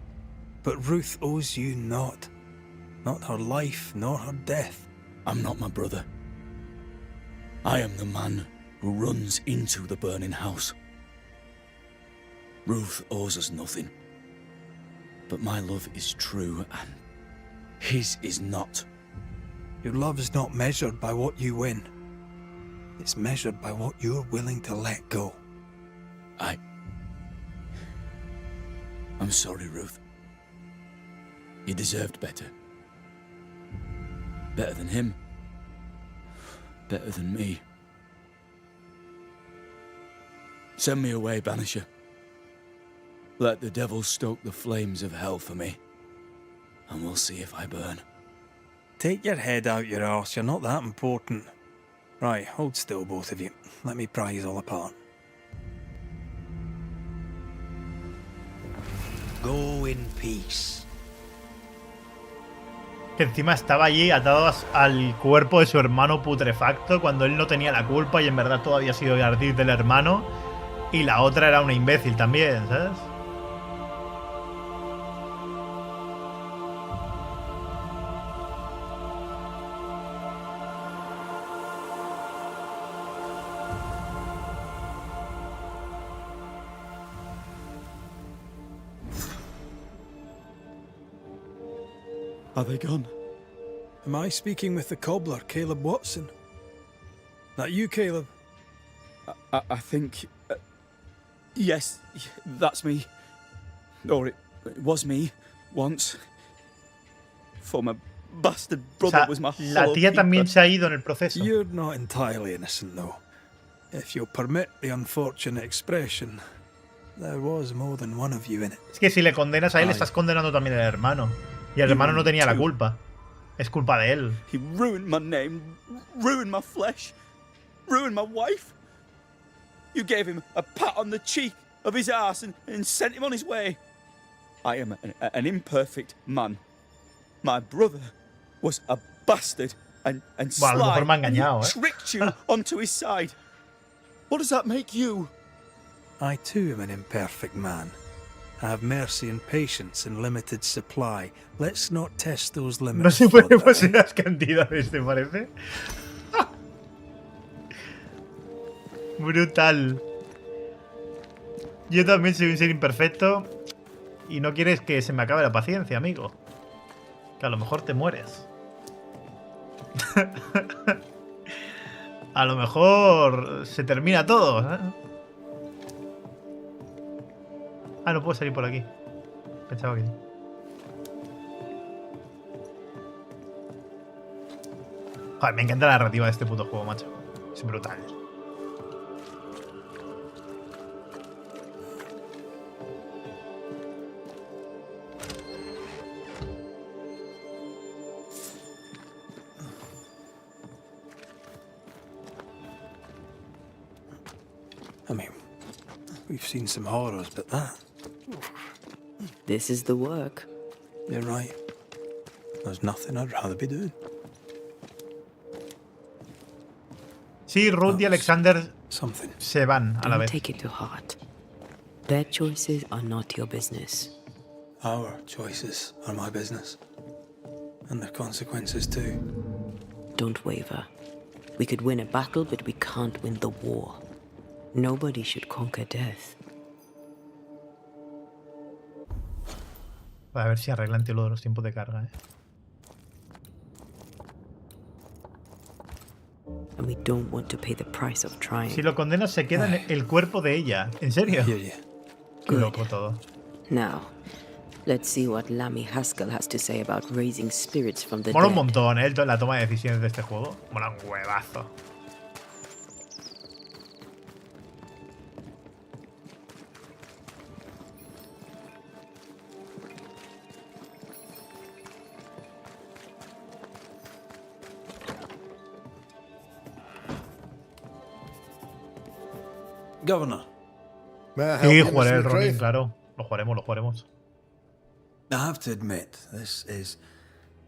but Ruth owes you naught. Not her life, nor her death. I'm not my brother. I am the man who runs into the burning house. Ruth owes us nothing. But my love is true, and his is not. Your love is not measured by what you win. It's measured by what you're willing to let go. I'm sorry, Ruth. You deserved better. Better than him. Better than me. Send me away, Banisher. Let the devil stoke the flames of hell for me, and we'll see if I burn. Take your head out your arse, you're not that important. Right, hold still, both of you. Let me pry you all apart. Go in peace. Que encima estaba allí atado al cuerpo de su hermano putrefacto cuando él no tenía la culpa y en verdad todo había sido ardid del hermano. Y la otra era una imbécil también, ¿sabes? Are they gone? Am I speaking with the cobbler, Caleb Watson? That you, Caleb? I think... yes, that's me. Or it was me, once. For my bastard O brother sea, was my la hollow tía también keeper. se ha ido en el proceso. You're not entirely innocent, though. If you'll permit the unfortunate expression, there was more than one of you in it. Es que si le condenas a él, estás condenando también al hermano. Y el hermano no tenía la culpa. Es culpa de él. He ruined my name, ruined my flesh, ruined my wife. You gave him a pat on the cheek of his arse and sent him on his way. I am an imperfect man. My brother was a bastard and Bueno, a lo sly, mejor me ha and he engañado, tricked you onto his side. What does that make you? I too am an imperfect man. I have mercy and patience in limited supply. Let's not test those limits. No se further, podemos ir a las cantidades, ¿te parece? Brutal. Yo también soy un ser imperfecto y no quieres que se me acabe la paciencia, amigo. Que a lo mejor te mueres. A lo mejor se termina todo, ¿eh? Ah, no puedo salir por aquí. Pensaba que sí. Joder, me encanta la narrativa de este puto juego, macho. Es brutal. I mean, we've seen some horrors, but that... This is the work. You're right. There's nothing I'd rather be doing. Sí, Ruth y Alexander se van a la Don't vez. take it to heart. Their choices are not your business. Our choices are my business. And their consequences too. Don't waver. We could win a battle, but we can't win the war. Nobody should conquer death. A ver si arreglan tío, lo de los tiempos de carga, And we don't want to pay the price of trying. Si lo condenas, se queda en el cuerpo de ella. ¿En serio? Qué loco todo. Now, let's see what Lammy Haskell has to say about raising spirits from the Mola un dead. montón, la toma de decisiones de este juego. Mola un huevazo. Governor. Sí, jugaré el Ronin, claro. Lo jugaremos. I have to admit, this is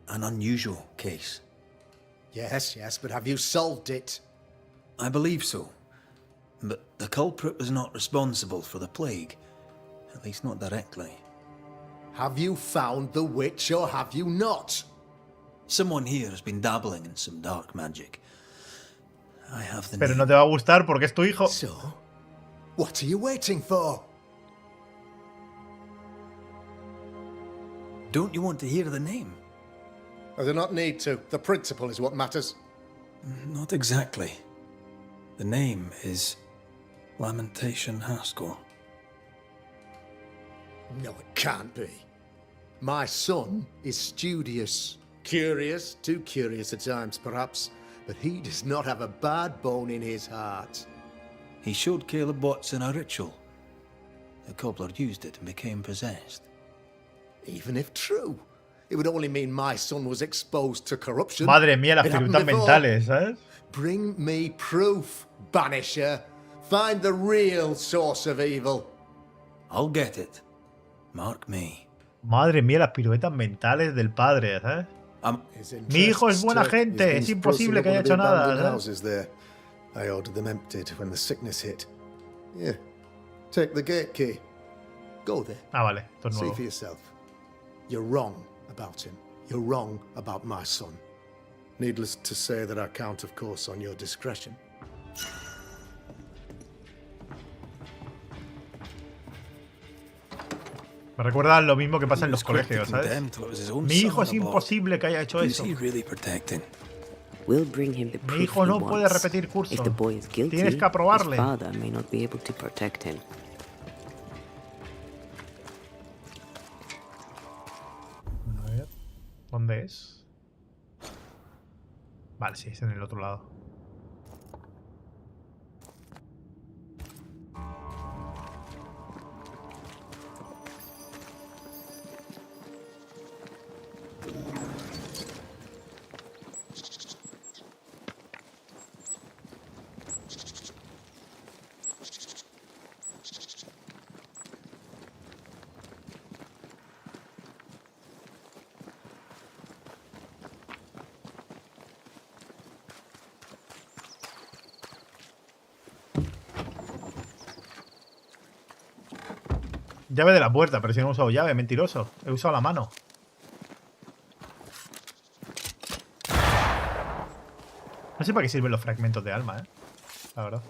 an unusual case. Yes, but have you solved it? I believe so. But the culprit was not responsible for the plague. At least not directly. Have you found the witch or have you not? Someone here has been dabbling in some dark magic. I have the Pero no te va a gustar porque es tu hijo. So, what are you waiting for? Don't you want to hear the name? I do not need to. The principle is what matters. Not exactly. The name is Lamentation Haskell. No, it can't be. My son is studious. Curious, too curious at times perhaps, but he does not have a bad bone in his heart. He showed Caleb Watson a ritual. The cobbler used it and became possessed. Even if true, it would only mean my son was exposed to corruption. Madre mía, las It happened pirutas before. mentales, ¿sabes? Bring me proof, Banisher. Find the real source of evil. I'll get it. Mark me. Madre mía, las piruetas mentales del padre, ¿sabes? His Mi hijo es interests, buena he's gente, been es imposible sprucing que haya up hecho one of the nada, abandoned ¿sabes? houses there. I ordered them emptied when the sickness hit. Yeah. Take the gate key. Go there. Ah, vale, esto es See nuevo. for yourself. You're wrong about him. You're wrong about my son. Needless to say that I count, of course, on your discretion. Me recuerda lo mismo que pasa en los colegios, ¿sabes? Mi hijo es imposible que haya hecho eso. We'll bring him the Mi proof hijo he no puede wants. repetir curso. If the boy is guilty, Tienes que aprobarle. his father may not be able to protect him. ¿Dónde es? Vale, sí, es en el otro lado. Llave de la puerta, pero si no he usado llave, mentiroso. He usado la mano. No sé para qué sirven los fragmentos de alma, la verdad.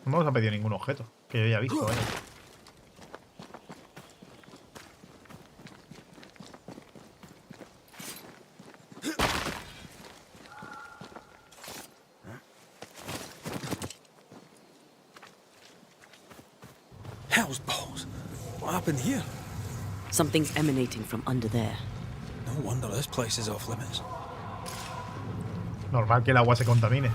No me nos ha pedido ningún objeto que yo haya visto, vaya. Hell's balls. What happened here? Something's emanating from under there. No wonder this place is off limits. Normal que el agua se contamine.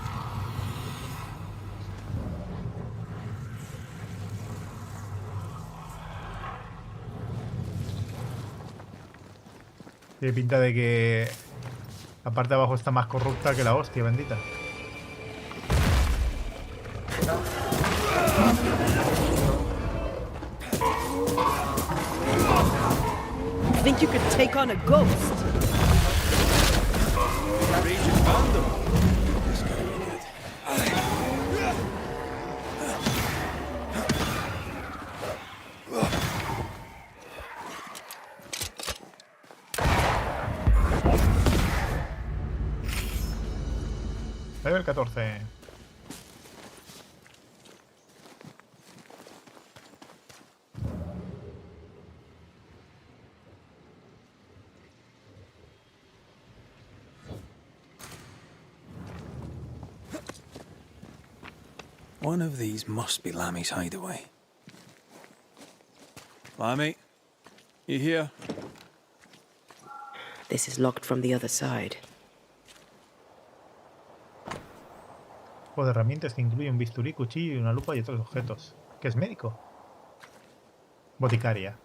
Tiene pinta de que la parte de abajo está más corrupta que la hostia, bendita. Think you could take on a ghost? Level 14. One of these must be Lammy's hideaway. Lammy, you here? This is locked from the other side. Juego de herramientas que incluye un bisturí, cuchillo y una lupa y otros objetos. ¿Qué es médico? Boticaria.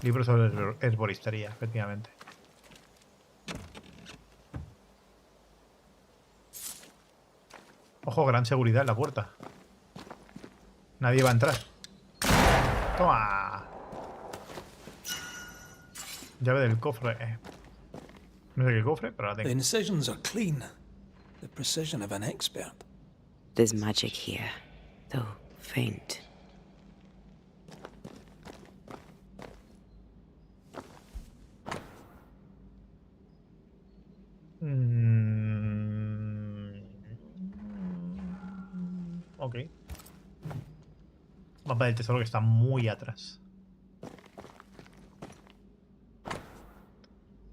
Libro sobre herboristería, efectivamente. Ojo, gran seguridad en la puerta. Nadie va a entrar. ¡Toma! Llave del cofre. No sé qué cofre, pero la tengo. The incisions are clean. The precision of an expert. There's magic here, though faint. Ok. Mapa del tesoro que está muy atrás.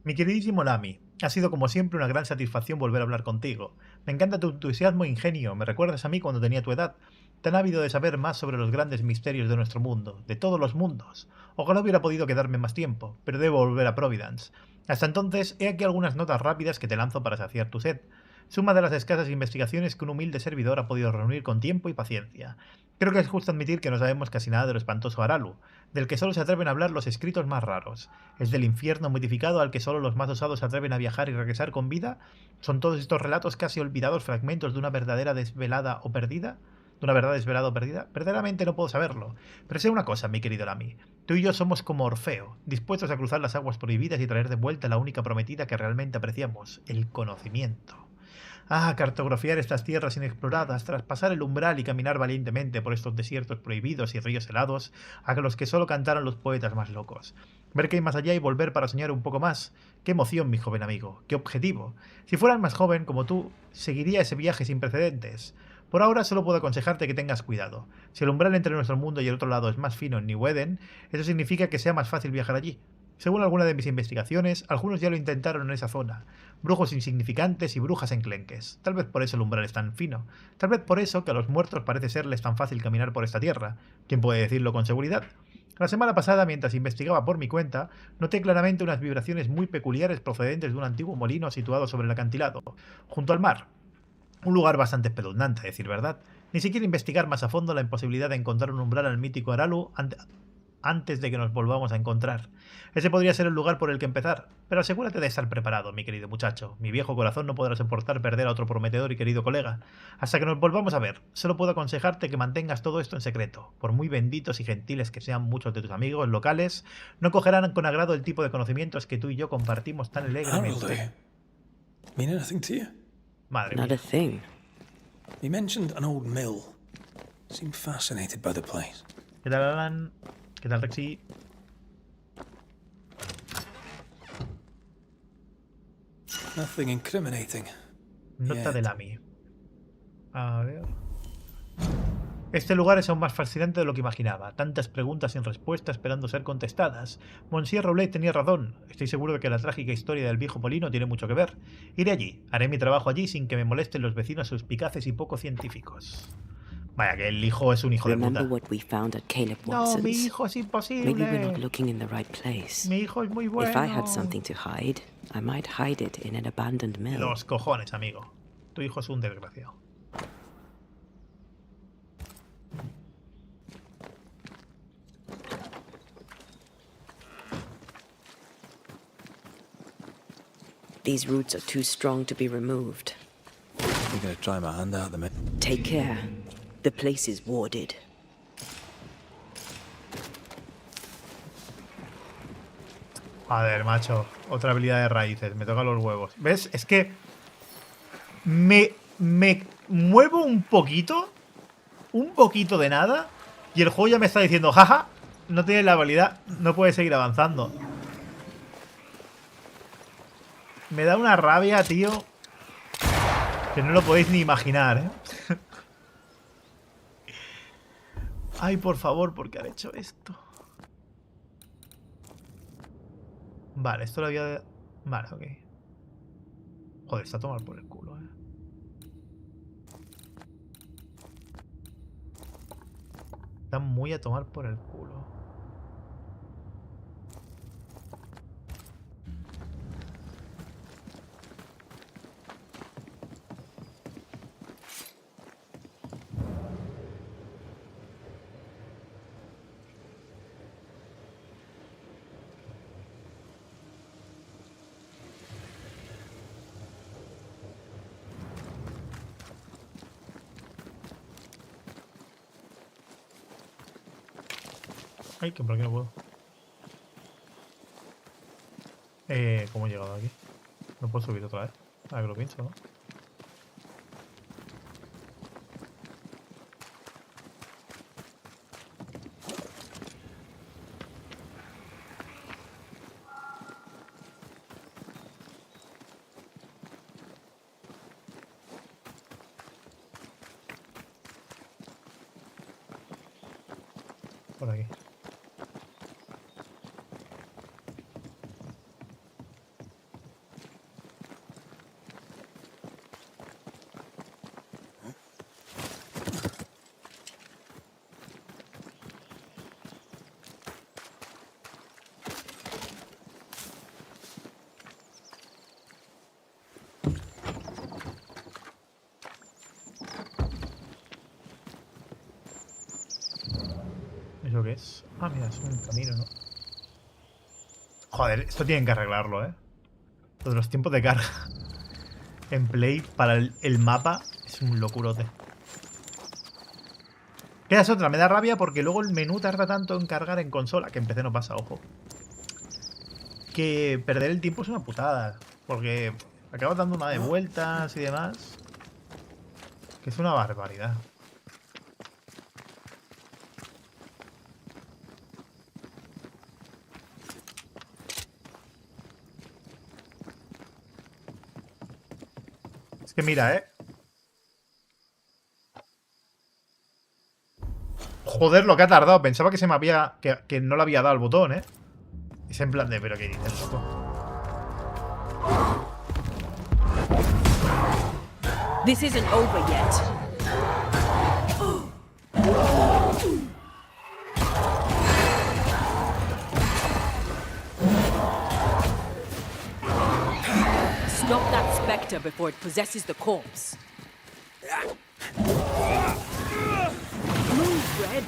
Mi queridísimo Lamy, ha sido como siempre una gran satisfacción volver a hablar contigo. Me encanta tu entusiasmo e ingenio, me recuerdas a mí cuando tenía tu edad, tan ávido de saber más sobre los grandes misterios de nuestro mundo, de todos los mundos. Ojalá hubiera podido quedarme más tiempo, pero debo volver a Providence. Hasta entonces, he aquí algunas notas rápidas que te lanzo para saciar tu sed. Suma de las escasas investigaciones que un humilde servidor ha podido reunir con tiempo y paciencia. Creo que es justo admitir que no sabemos casi nada de lo espantoso Aralu, del que solo se atreven a hablar los escritos más raros. ¿Es del infierno modificado al que solo los más osados se atreven a viajar y regresar con vida? ¿Son todos estos relatos casi olvidados fragmentos de una verdadera desvelada o perdida? ¿De una verdad desvelada o perdida? Verdaderamente no puedo saberlo. Pero sé una cosa, mi querido Lamy. Tú y yo somos como Orfeo, dispuestos a cruzar las aguas prohibidas y traer de vuelta la única prometida que realmente apreciamos, el conocimiento. Cartografiar estas tierras inexploradas, traspasar el umbral y caminar valientemente por estos desiertos prohibidos y ríos helados, a los que solo cantaron los poetas más locos. Ver que hay más allá y volver para soñar un poco más. ¡Qué emoción, mi joven amigo! ¡Qué objetivo! Si fueras más joven, como tú, seguiría ese viaje sin precedentes. Por ahora solo puedo aconsejarte que tengas cuidado. Si el umbral entre nuestro mundo y el otro lado es más fino en New Eden, eso significa que sea más fácil viajar allí. Según alguna de mis investigaciones, algunos ya lo intentaron en esa zona. Brujos insignificantes y brujas enclenques. Tal vez por eso el umbral es tan fino. Tal vez por eso que a los muertos parece serles tan fácil caminar por esta tierra. ¿Quién puede decirlo con seguridad? La semana pasada, mientras investigaba por mi cuenta, noté claramente unas vibraciones muy peculiares procedentes de un antiguo molino situado sobre el acantilado, junto al mar. Un lugar bastante espeluznante, a decir verdad. Ni siquiera investigar más a fondo la imposibilidad de encontrar un umbral al mítico Aralu antes de que nos volvamos a encontrar. Ese podría ser el lugar por el que empezar, pero asegúrate de estar preparado, mi querido muchacho. Mi viejo corazón no podrá soportar perder a otro prometedor y querido colega. Hasta que nos volvamos a ver, solo puedo aconsejarte que mantengas todo esto en secreto. Por muy benditos y gentiles que sean muchos de tus amigos locales, no cogerán con agrado el tipo de conocimientos que tú y yo compartimos tan alegremente. Mean anything to you? Madre Not mía. a thing. He mentioned an old mill. Seemed fascinated by the place. ¿Qué tal, Alan? ¿Qué tal, Rexy? Nothing incriminating. Nota del AMI. A ver. Este lugar es aún más fascinante de lo que imaginaba. Tantas preguntas sin respuesta esperando ser contestadas. Monsieur Roulet tenía razón. Estoy seguro de que la trágica historia del viejo molino tiene mucho que ver. Iré allí. Haré mi trabajo allí sin que me molesten los vecinos suspicaces y poco científicos. Vaya, que el hijo es un hijo de puta. No, mi hijo es imposible. Maybe we're not looking in the right place. Mi hijo es muy bueno. If I had something to hide, I might hide it in an abandoned mill. Los cojones, amigo. Tu hijo es un desgraciado. These roots are too strong to be removed. I'm gonna try my hand out the mill. Take care. The place is warded. Joder, macho. Otra habilidad de raíces. Me toca los huevos. ¿Ves? Es que me muevo un poquito de nada, y el juego ya me está diciendo, jaja, no tienes la habilidad, no puedes seguir avanzando. Me da una rabia, tío, que no lo podéis ni imaginar, ¿eh? Ay, por favor, ¿por qué han hecho esto? Vale, esto lo había... Vale, ok. Joder, está a tomar por el culo, ¿eh? Está muy a tomar por el culo. Ay, que por aquí no puedo. ¿Cómo he llegado aquí? No puedo subir otra vez. A ver que lo pienso, ¿no? Por aquí. ¿Eso qué es? Ah, mira, es un camino, ¿no? Joder, esto tienen que arreglarlo, ¿eh? Lo de los tiempos de carga en Play para el mapa es un locurote. ¿Qué es otra? Me da rabia porque luego el menú tarda tanto en cargar en consola, que en PC no pasa, ojo. Que perder el tiempo es una putada, porque acabas dando una de vueltas y demás. Que es una barbaridad. Es que mira, Joder, lo que ha tardado. Pensaba que se me había... Que no le había dado el botón, Es en plan de... ¿Pero qué dices, loco? This isn't over yet. Stop that spectre before it possesses the corpse. Move, Red.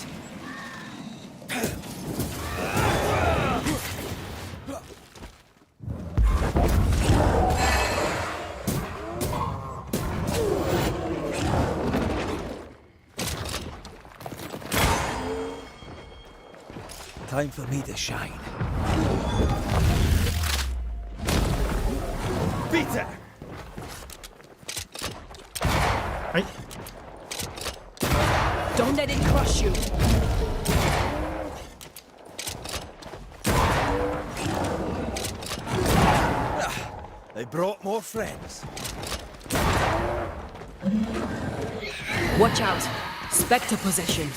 Time for me to shine. Peter! Ay. Don't let it crush you. They brought more friends. Watch out. Spectre possession.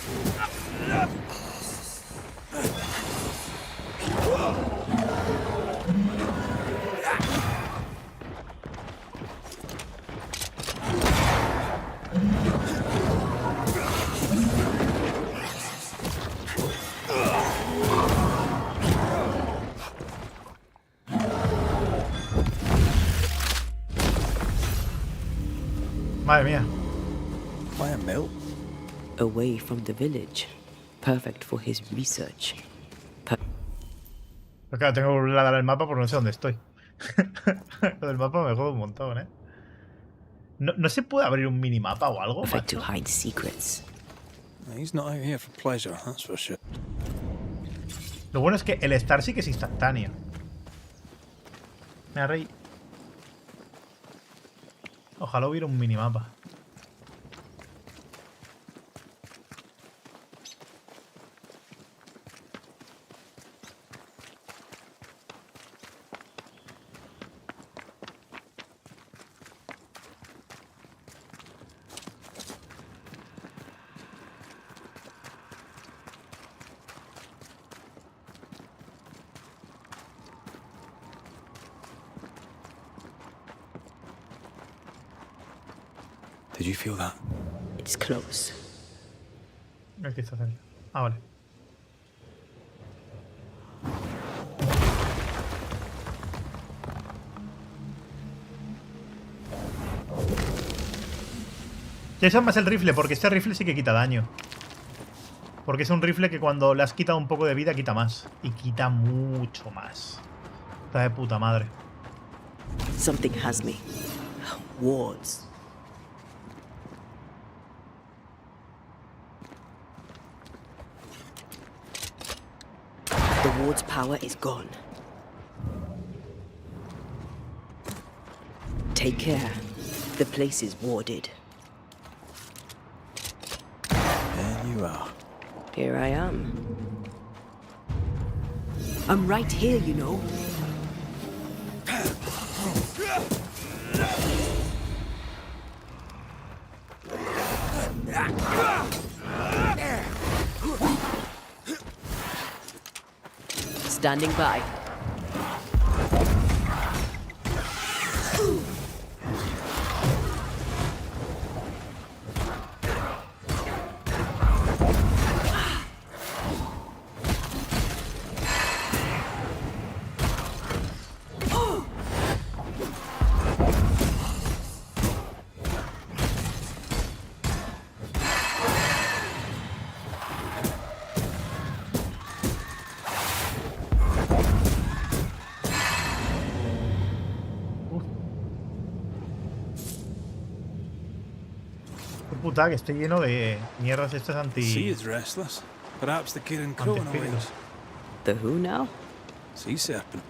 Madre mía. Why a mill? Away from the village. Perfect for his research. Pero claro, tengo que volver a dar el mapa porque no sé dónde estoy. Lo del mapa me jode un montón, ¿eh? ¿No se puede abrir un minimapa o algo? Perfect to hide secrets. He's not out here for pleasure, that's for sure. Lo bueno es que el Star sí que es instantáneo. Me reí. Ojalá hubiera un minimapa. Did you feel that? It's close. Aquí está cerca. Ah, vale. Ya usa más el rifle, porque este rifle sí que quita daño. Porque es un rifle que cuando le has quitado un poco de vida, quita más. Y quita mucho más. Está de puta madre. Something has me. Wards. The ward's power is gone. Take care. The place is warded. There you are. Here I am. I'm right here, you know. Standing by. Puta, que esté lleno de mierdas estas The sea is restless. Perhaps the Kirin Crone antiespíritus. The who now? Sea serpent,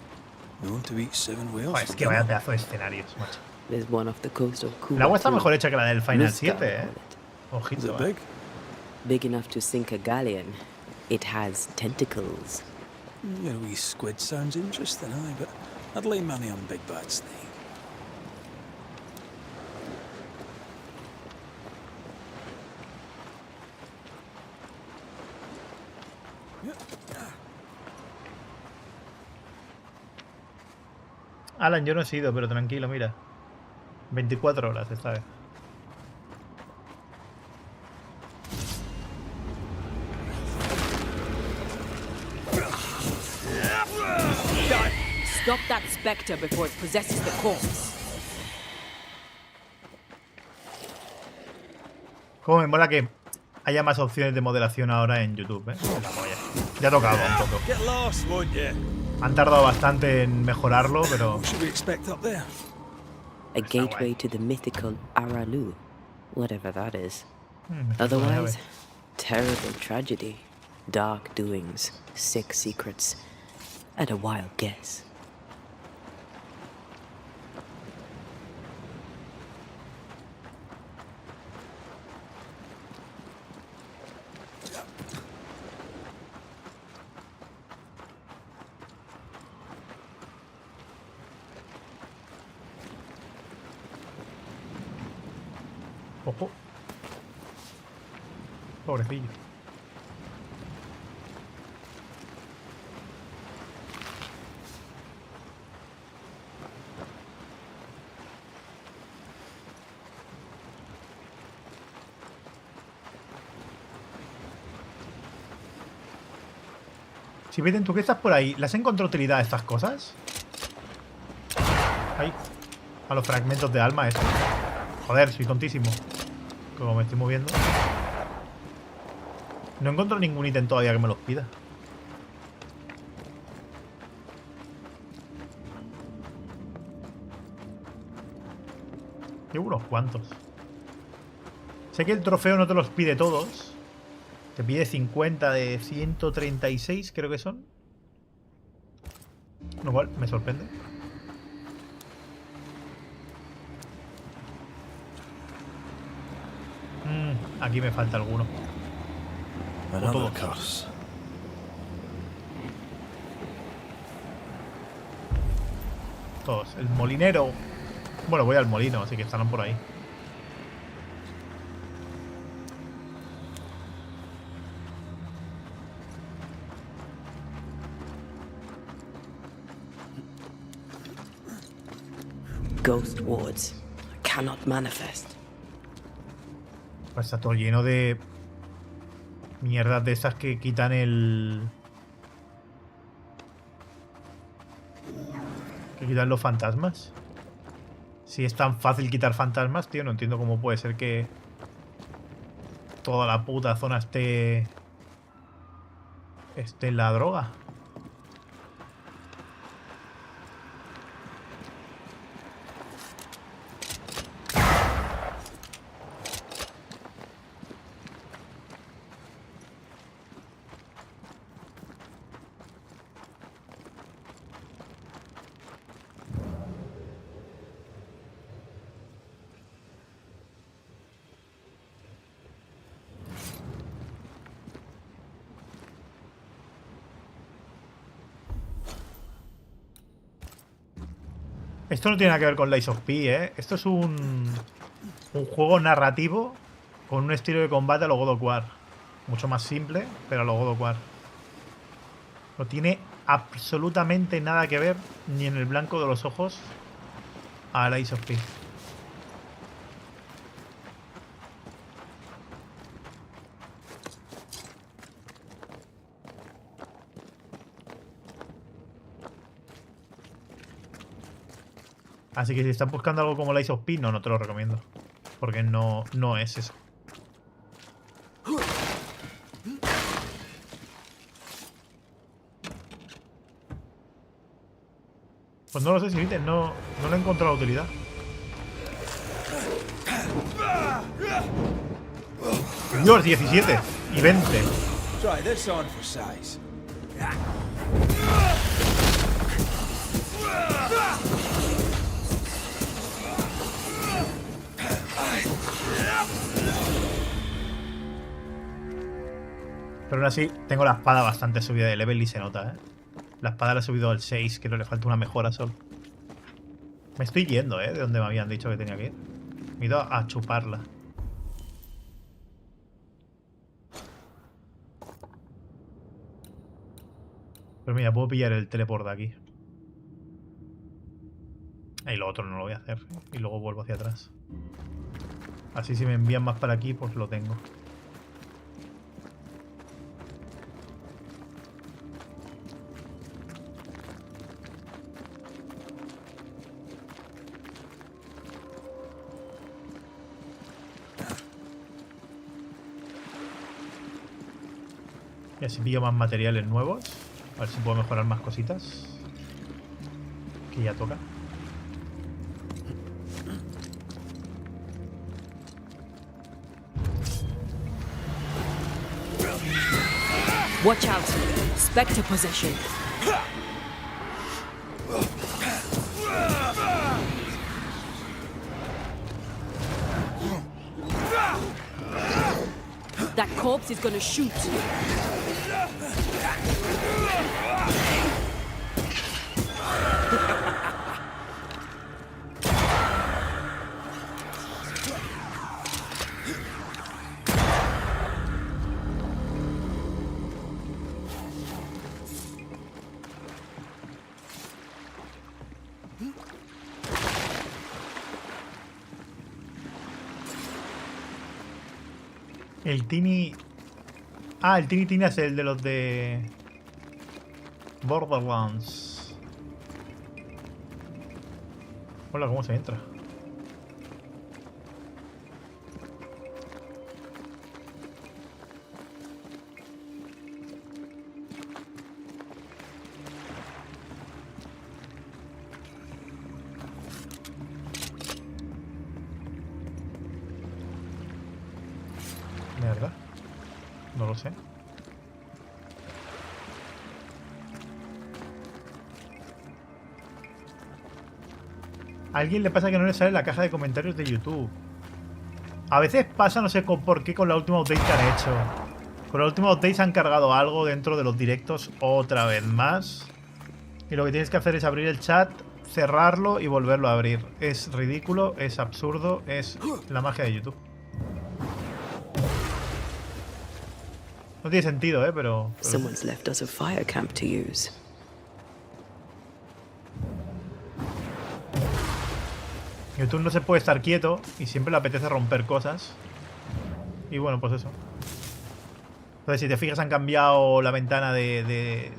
known to eat 7 whales. Joder, es que vaya pedazo de escenarios, macho. There's one off the coast of Cuba. El agua está too. mejor hecha que la del Final Musca, 7, call it. Ojito. Is it big? Big enough to sink a galleon. It has tentacles. Your wee squid sounds interesting, aye, but I'd lay money on big bad snake. Alan, yo no he sido, pero tranquilo, mira. 24 horas esta vez. Stop that spectre before it possesses the corpse. Como me mola que haya más opciones de moderación ahora en YouTube, ¿eh? Es la polla. Ya ha tocado un poco. Get lost, won't you? Han tardado bastante en mejorarlo, pero... What should we expect up there? A gateway to the mythical Aralu, whatever that is. me falta una Otherwise, llave. terrible tragedy, dark doings, sick secrets, and a wild guess. Ojo. Pobrecillo. Si Beten, tú que estás por ahí, ¿las has encontrado utilidad a estas cosas? Ahí. A los fragmentos de alma, eso. Joder, soy tontísimo. Como me estoy moviendo. No encuentro ningún ítem todavía que me los pida. Llevo unos cuantos. Sé que el trofeo no te los pide todos. Te pide 50 de 136, creo que son. Lo cual me sorprende. Aquí me falta alguno. O todos. Todos. El molinero. Bueno, voy al molino, así que estarán por ahí. Ghost wards cannot manifest. Pues está todo lleno de mierdas de esas que quitan el... Que quitan los fantasmas. Si es tan fácil quitar fantasmas, tío, no entiendo cómo puede ser que toda la puta zona esté en la droga. Esto no tiene nada que ver con Lies of P, ¿eh? Esto es un juego narrativo con un estilo de combate a lo God of War. Mucho más simple, pero a lo God of War. No tiene absolutamente nada que ver, ni en el blanco de los ojos, a Lies of P. Así que si estás buscando algo como Lies of P, no te lo recomiendo. Porque no es eso. Pues no lo sé, si viste, no le he encontrado utilidad. Dios, 17 y 20. Try this on for size. Pero aún así, tengo la espada bastante subida de level y se nota, ¿eh? La espada la he subido al 6, creo que le falta una mejora solo. Me estoy yendo, ¿eh? De donde me habían dicho que tenía que ir. Me he ido a chuparla. Pero mira, puedo pillar el teleport de aquí. Y lo otro no lo voy a hacer. Y luego vuelvo hacia atrás. Así si me envían más para aquí, pues lo tengo. Y así pillo más materiales nuevos. A ver si puedo mejorar más cositas. Que ya toca. Watch out. Spectre possession. That corpse is gonna shoot. El Tiny... Ah, el Tiny Tina es el de los de... Borderlands. Hola, ¿cómo se entra? ¿Verdad? No lo sé. A alguien le pasa que no le sale la caja de comentarios de YouTube. A veces pasa, no sé por qué, con la última update que han hecho. Con la última update se han cargado algo dentro de los directos otra vez más. Y lo que tienes que hacer es abrir el chat, cerrarlo y volverlo a abrir. Es ridículo, es absurdo, es la magia de YouTube. No tiene sentido, pero... Someone's left us a fire camp to use. YouTube no se puede estar quieto y siempre le apetece romper cosas. Y bueno, pues eso. Entonces, si te fijas, han cambiado la ventana de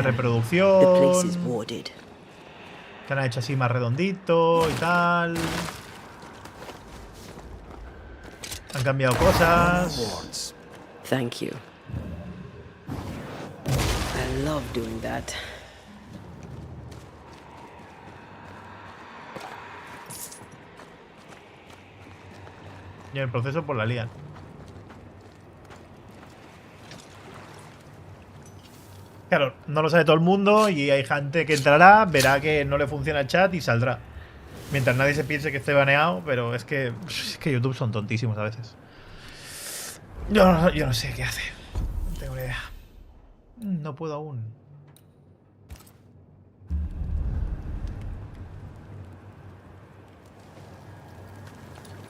reproducción. Que han hecho así más redondito y tal. Han cambiado cosas. Thank you. I love doing that. Y en el proceso pues la lían. Claro, no lo sabe todo el mundo y hay gente que entrará, verá que no le funciona el chat y saldrá. Mientras nadie se piense que esté baneado, pero es que YouTube son tontísimos a veces. Yo no sé qué hace. No tengo ni idea. No puedo aún.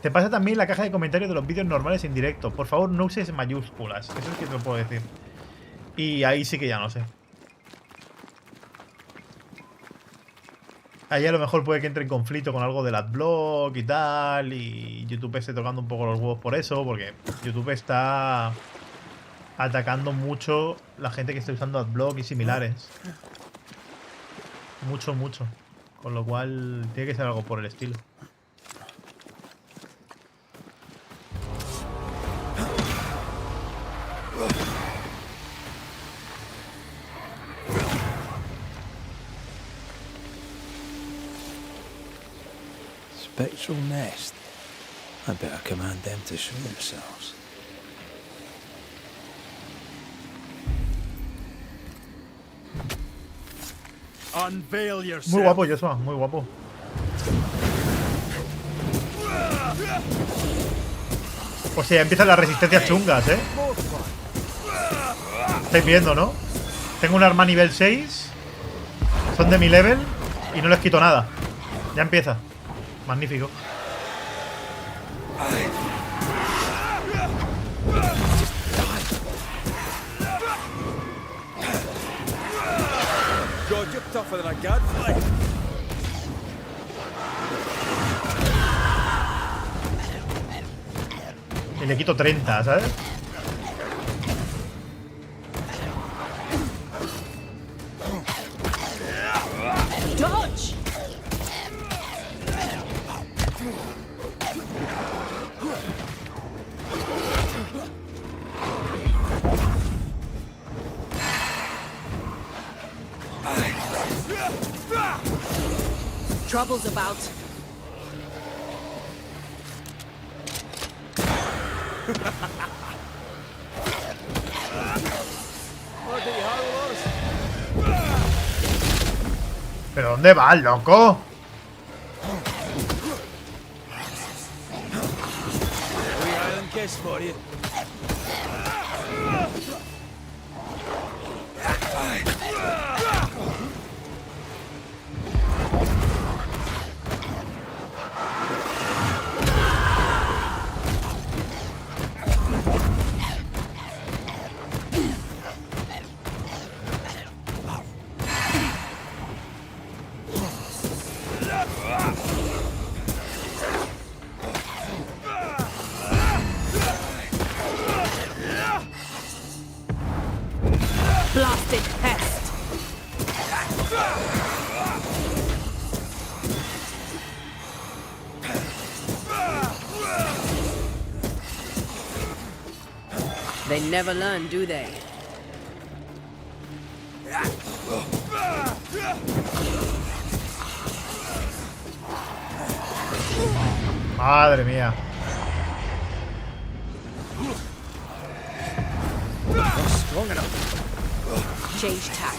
Te pasa también la caja de comentarios de los vídeos normales en directo. Por favor, no uses mayúsculas. Eso es que te lo puedo decir. Y ahí sí que ya no sé. Ahí a lo mejor puede que entre en conflicto con algo del adblock y tal. Y YouTube esté tocando un poco los huevos por eso. Porque YouTube está atacando mucho la gente que esté usando adblock y similares. Mucho, mucho. Con lo cual tiene que ser algo por el estilo. Spectral nest. I better command them to show themselves. Unveil yourself. Muy guapo, Joshua, muy guapo. O sea, empiezan las resistencias chungas, ¿eh? Estáis viendo, ¿no? Tengo un arma nivel 6. Son de mi level y no les quito nada. Ya empieza. Magnífico. Y le quito 30, ¿sabes? Dodge! Trouble's about. ¿Pero dónde vas, loco? Blasted pest. They never learn, do they? Madre mía. Change tack.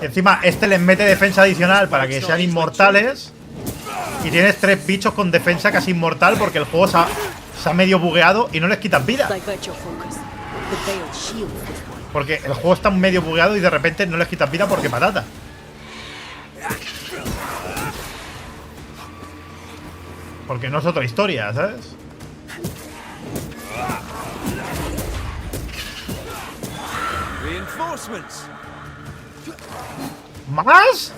Encima, este les mete defensa adicional para que sean inmortales. Y tienes 3 bichos con defensa casi inmortal porque el juego se ha medio bugueado y no les quitas vida. Porque el juego está medio bugueado y de repente no les quitas vida porque patata. Porque no es otra historia, ¿sabes? ¿Más?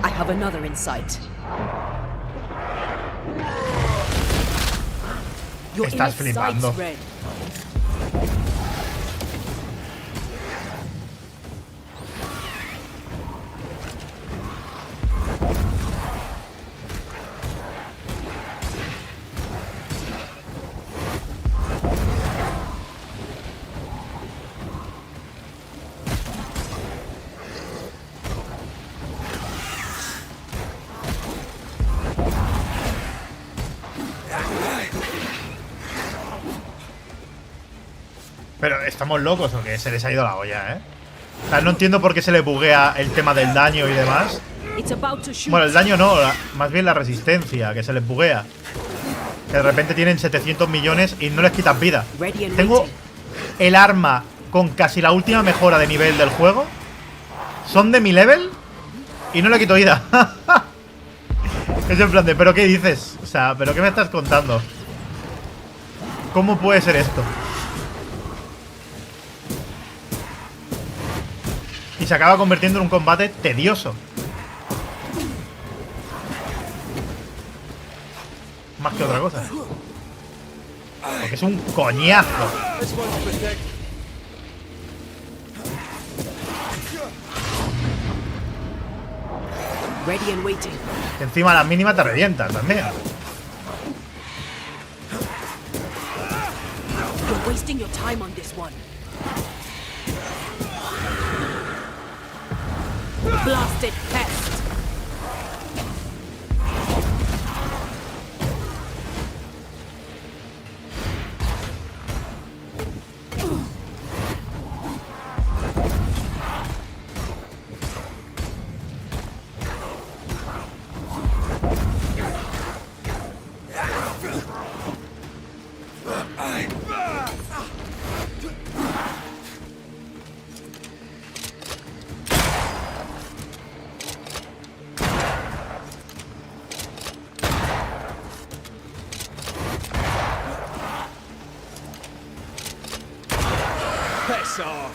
I have another insight. Your Estás inner sight's flipando. red. Pero estamos locos o qué, se les ha ido la olla, ¿eh? O sea, no entiendo por qué se le buguea el tema del daño y demás. Bueno, el daño no, más bien la resistencia, que se les buguea. Que de repente tienen 700 millones y no les quitas vida. Tengo el arma con casi la última mejora de nivel del juego. Son de mi level y no le quito vida. Es en plan de, ¿pero qué dices? O sea, ¿pero qué me estás contando? ¿Cómo puede ser esto? Y se acaba convirtiendo en un combate tedioso. Más que otra cosa. Porque es un coñazo. Ready and waiting. Que encima a la mínima te revientas también. You're wasting your time on this one. Blasted pest. Piss off.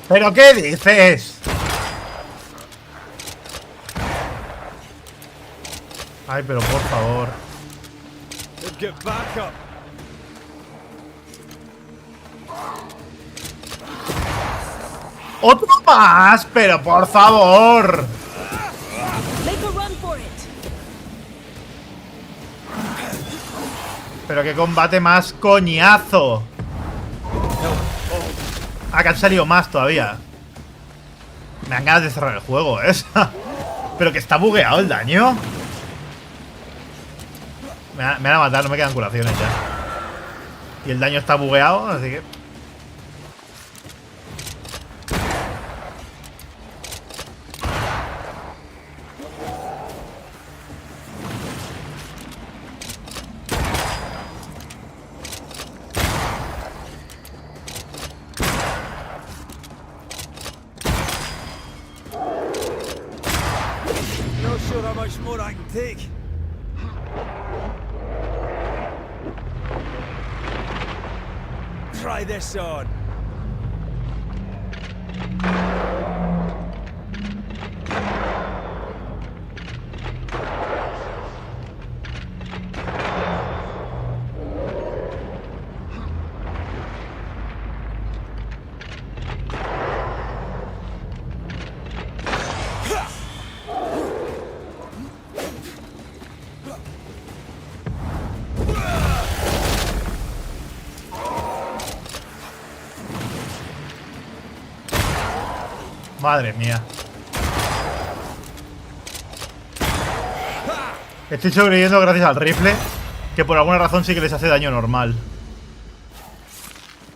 ¿Pero qué dices? Ay, pero por favor. ¡Otro más! ¡Pero por favor! Pero qué combate más coñazo. Ah, que han salido más todavía. Me dan ganas de cerrar el juego, ¿eh? Pero que está bugueado el daño. Me van a matar, no me quedan curaciones ya. Y el daño está bugueado, así que... Try this on. Madre mía. Estoy sobreviviendo gracias al rifle, que por alguna razón sí que les hace daño normal.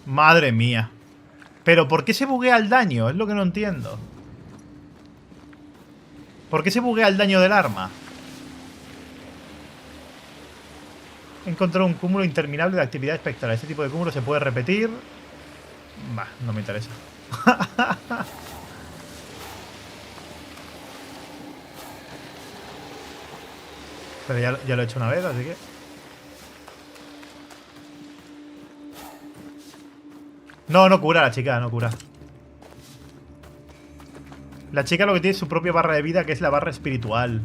Madre mía. Pero ¿por qué se buguea el daño? Es lo que no entiendo. ¿Por qué se buguea el daño del arma? He encontrado un cúmulo interminable de actividad espectral. Este tipo de cúmulo se puede repetir. Bah, no me interesa. Pero ya lo he hecho una vez, así que... No cura la chica, no cura. La chica lo que tiene es su propia barra de vida, que es la barra espiritual.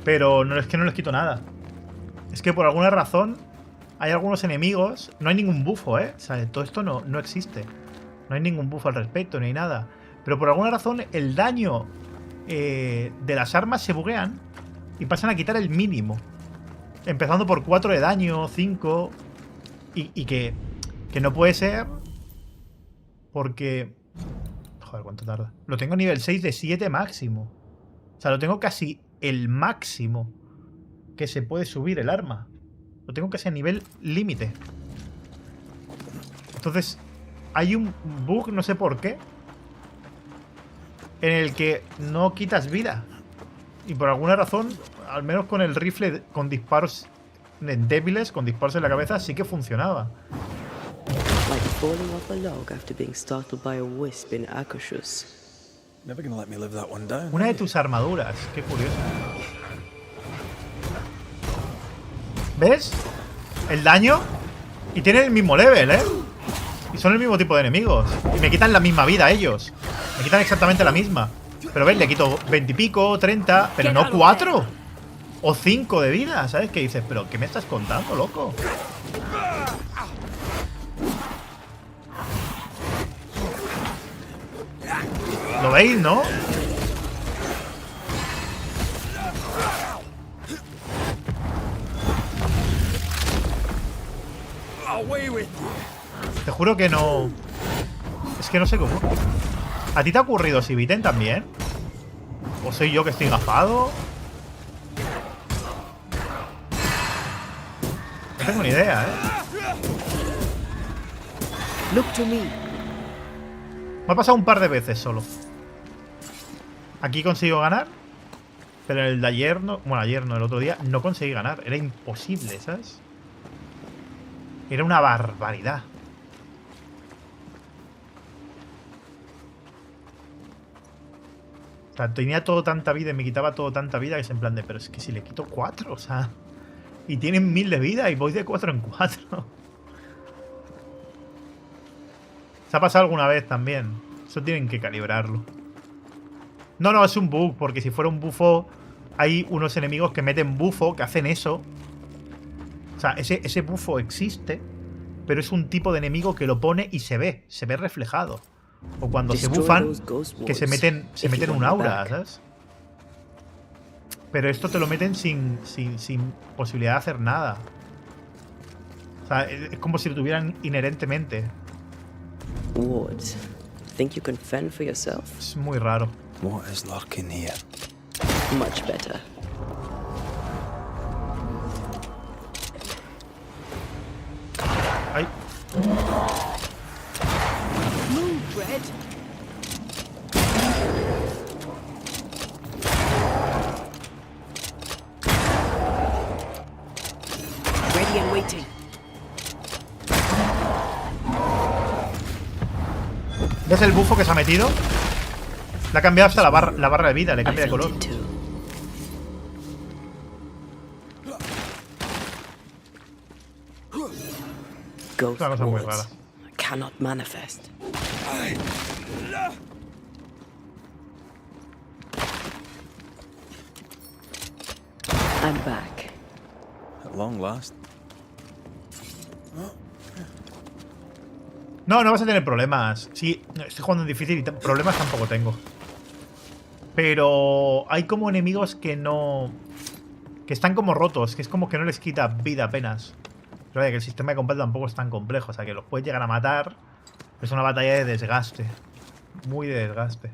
Pero no es que no les quito nada. Es que por alguna razón hay algunos enemigos... No hay ningún bufo, ¿eh? O sea, todo esto no existe. No hay ningún bufo al respecto, ni nada. Pero por alguna razón el daño de las armas se buguean y pasan a quitar el mínimo. Empezando por 4 de daño, 5... Y que no puede ser... Porque... Joder, ¿cuánto tarda? Lo tengo nivel 6 de 7 máximo. O sea, lo tengo casi el máximo que se puede subir el arma. Lo tengo casi a nivel límite. Entonces, hay un bug, no sé por qué, en el que no quitas vida. Y por alguna razón, al menos con el rifle con disparos débiles, con disparos en la cabeza, sí que funcionaba. Like falling off a log after being startled by a wisp in Akashus. Never gonna let me live that one down. Una de tus armaduras, qué curioso. ¿Ves? El daño. Y tienen el mismo level, ¿eh? Y son el mismo tipo de enemigos. Y me quitan la misma vida ellos. Me quitan exactamente la misma. Pero ves, le quito 20 y pico, 30, pero no 4 o 5 de vida, ¿sabes? Que dices, pero ¿qué me estás contando, loco? ¿Lo veis, no? Te juro que no... Es que no sé cómo. ¿A ti te ha ocurrido Siviten también? ¿O soy yo que estoy gafado? No tengo ni idea, ¿eh? Look to me. Me ha pasado un par de veces solo. Aquí consigo ganar, pero en el de ayer no... Bueno, ayer no, el otro día no conseguí ganar. Era imposible, ¿sabes? Era una barbaridad. O sea, tenía todo tanta vida y me quitaba todo tanta vida que es en plan de... Pero es que si le quito 4, o sea... Y tienen 1000 de vida y voy de 4 en 4. Se ha pasado alguna vez también. Eso tienen que calibrarlo. No, es un bug, porque si fuera un bufo, hay unos enemigos que meten bufo, que hacen eso. O sea, ese bufo existe, pero es un tipo de enemigo que lo pone y se ve reflejado. O cuando se bufan, que se meten un aura, ¿sabes? Pero esto te lo meten sin posibilidad de hacer nada. O sea, es como si lo tuvieran inherentemente. Wards, think you can fend for yourself? Es muy raro. What is lurking here? Much better. Ay. Move, Red. Ready and waiting. ¿Ves el bufo que se ha metido? Le ha cambiado hasta la barra de vida, le cambia de color. Ghost Una cosa muy wards rara. cannot manifest. I'm back. At long last. No vas a tener problemas. Sí, estoy jugando en difícil y problemas tampoco tengo. Pero hay como enemigos que no... que están como rotos, que es como que no les quita vida apenas. Pero vaya, que el sistema de combate tampoco es tan complejo, o sea que los puedes llegar a matar. Es una batalla de desgaste. Muy de desgaste.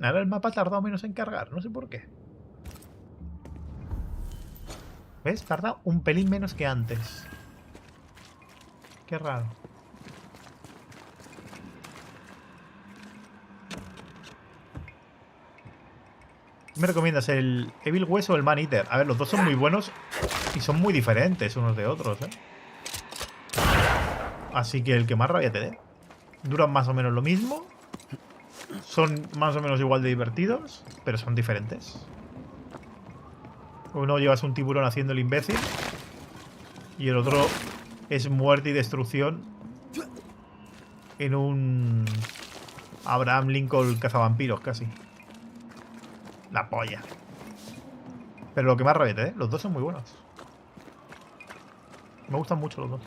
Ahora el mapa ha tardado menos en cargar, no sé por qué. ¿Ves? Tarda un pelín menos que antes. Qué raro. ¿Qué me recomiendas? ¿El Evil West o el Man Eater? A ver, los dos son muy buenos y son muy diferentes unos de otros, ¿eh? Así que el que más rabia te dé. Duran más o menos lo mismo. Son más o menos igual de divertidos, pero son diferentes. Uno llevas un tiburón haciendo el imbécil y el otro es muerte y destrucción en un Abraham Lincoln cazavampiros casi. La polla. Pero lo que más rabia te dé, los dos son muy buenos. Me gustan mucho los dos.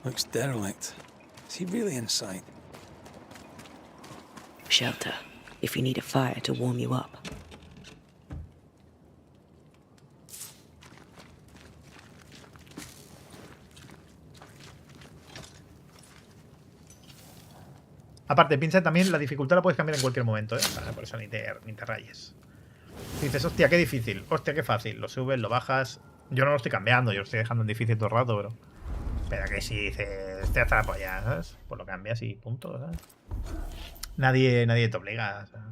Looks derelict. Is he really inside? Shelter, if you need a fire to warm you up. Aparte, piensa también, la dificultad la puedes cambiar en cualquier momento, ¿eh? Por eso ni te rayes. Dices, hostia, qué difícil, hostia, qué fácil. Lo subes, lo bajas. Yo no lo estoy cambiando, yo lo estoy dejando en difícil todo el rato, pero... Pero que si dices, estoy hasta la polla, ¿sabes? Pues lo cambias y punto, ¿sabes? Nadie te obliga, ¿sabes?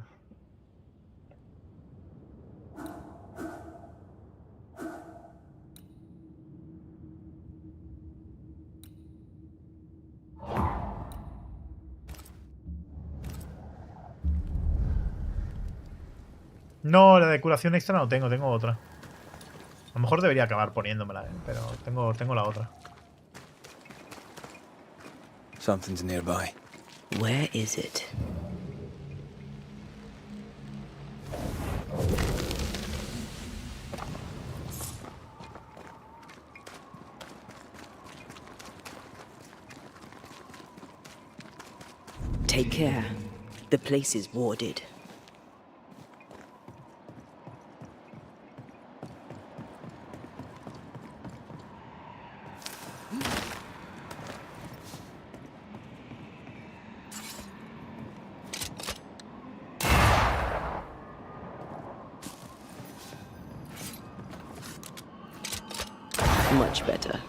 No, la de curación extra no tengo otra. A lo mejor debería acabar poniéndomela, ¿eh? Pero tengo la otra. Something's nearby. Where is it? Take care. The place is warded. Much better.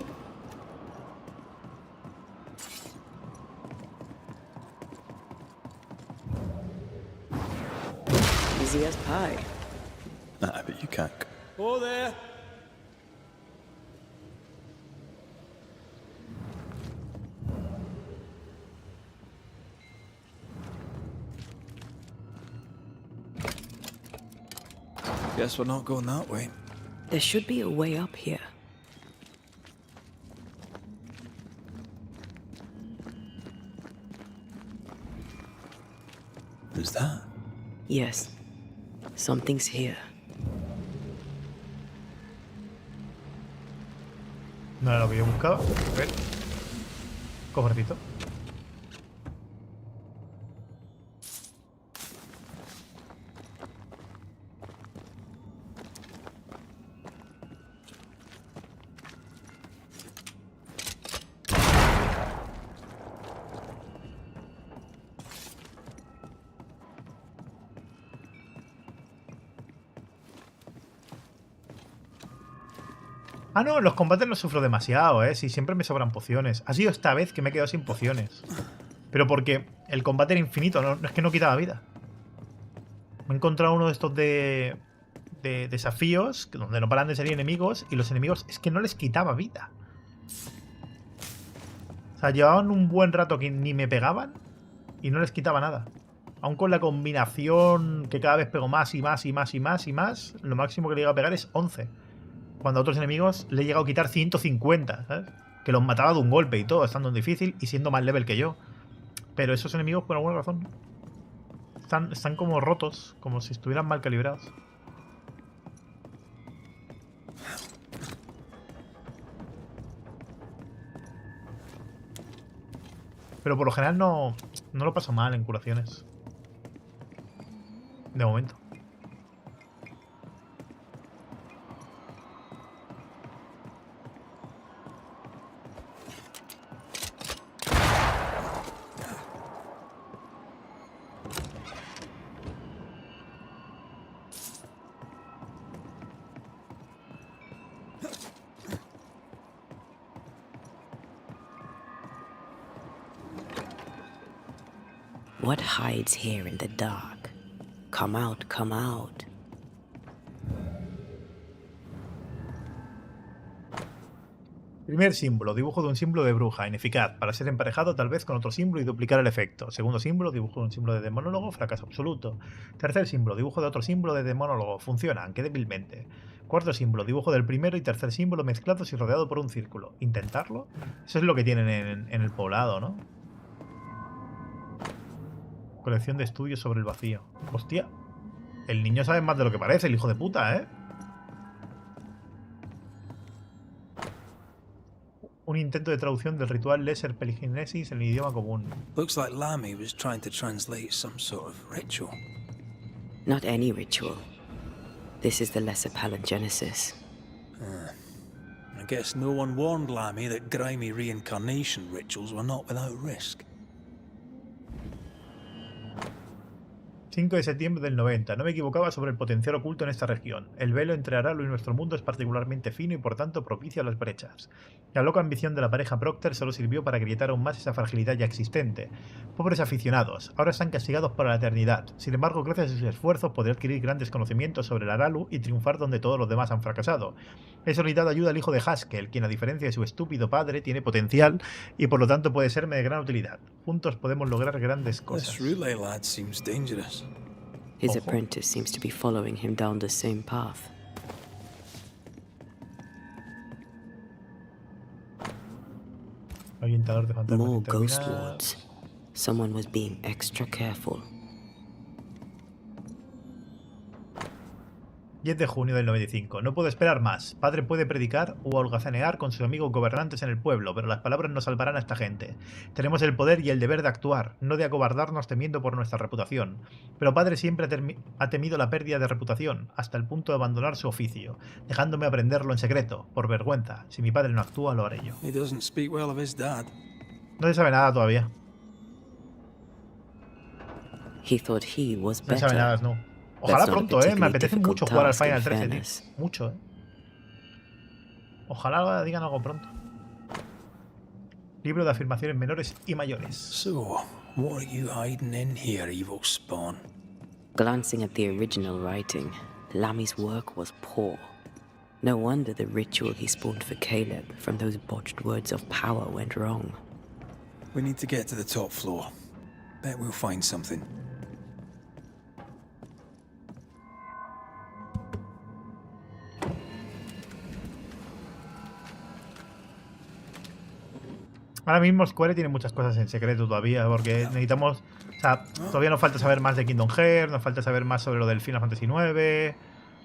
Easy as pie. Nah, but you can't. Oh, there. Guess we're not going that way. There should be a way up here. Is that? Yes. Something's here. No era lo que yo buscaba. A ver. Cofrecito. Ah, no, los combates los sufro demasiado, Si siempre me sobran pociones. Ha sido esta vez que me he quedado sin pociones. Pero porque el combate era infinito, no es que no quitaba vida. Me he encontrado uno de estos de desafíos, donde no paran de salir enemigos, y los enemigos es que no les quitaba vida. O sea, llevaban un buen rato que ni me pegaban y no les quitaba nada. Aún con la combinación que cada vez pego más y más y más y más y más, lo máximo que le llega a pegar es 11. Cuando a otros enemigos le he llegado a quitar 150, ¿sabes? Que los mataba de un golpe y todo, estando en difícil y siendo más level que yo. Pero esos enemigos, por alguna razón, están como rotos, como si estuvieran mal calibrados. Pero por lo general no lo paso mal en curaciones. De momento. What hides here in the dark? Come out, come out. Primer símbolo, dibujo de un símbolo de bruja, ineficaz, para ser emparejado tal vez con otro símbolo y duplicar el efecto. Segundo símbolo, dibujo de un símbolo de demonólogo, fracaso absoluto. Tercer símbolo, dibujo de otro símbolo de demonólogo, funciona, aunque débilmente. Cuarto símbolo, dibujo del primero y tercer símbolo mezclados y rodeado por un círculo. ¿Intentarlo? Eso es lo que tienen en el poblado, ¿no? Colección de estudios sobre el vacío. Hostia. El niño sabe más de lo que parece, el hijo de puta, Un intento de traducción del ritual Lesser Peliginesis en el idioma común. Looks like Lamy was trying to translate some sort of ritual. Not any ritual. This is the Lesser Palingenesis. I guess no one warned Lamy that grimy reincarnation rituals were not without risk. 5 de septiembre del 90. No me equivocaba sobre el potencial oculto en esta región. El velo entre Aralu y nuestro mundo es particularmente fino y por tanto propicio a las brechas. La loca ambición de la pareja Procter solo sirvió para agrietar aún más esa fragilidad ya existente. Pobres aficionados, ahora están castigados para la eternidad. Sin embargo, gracias a sus esfuerzos podré adquirir grandes conocimientos sobre el Aralu y triunfar donde todos los demás han fracasado. He solicitado ayuda al hijo de Haskell, quien a diferencia de su estúpido padre tiene potencial y por lo tanto puede serme de gran utilidad. Juntos podemos lograr grandes cosas. This relay lad seems dangerous. His apprentice seems to be following him down the same path. Orientador de fantasmas. More ghost wards. Someone was being extra careful. 10 de junio del 95. No puedo esperar más. Padre puede predicar o holgazanear con sus amigos gobernantes en el pueblo, pero las palabras no salvarán a esta gente. Tenemos el poder y el deber de actuar, no de acobardarnos temiendo por nuestra reputación. Pero Padre siempre ha temido la pérdida de reputación, hasta el punto de abandonar su oficio, dejándome aprenderlo en secreto, por vergüenza. Si mi padre no actúa, lo haré yo. He doesn't speak well of his dad. No se sabe nada todavía. He thought he was No se sabe nada, no. Ojalá pronto, me apetece mucho jugar al Final 13, tío. Mucho, Ojalá digan algo pronto. Libro de afirmaciones menores y mayores. So, what are you hiding in here, evil spawn? Glancing at the original writing, Lammy's work was poor. No wonder the ritual he spawned for Caleb from those botched words of power went wrong. We need to get to the top floor. Bet we'll find something. Ahora mismo Square tiene muchas cosas en secreto todavía, porque necesitamos... O sea, todavía nos falta saber más de Kingdom Hearts, nos falta saber más sobre lo del Final Fantasy IX,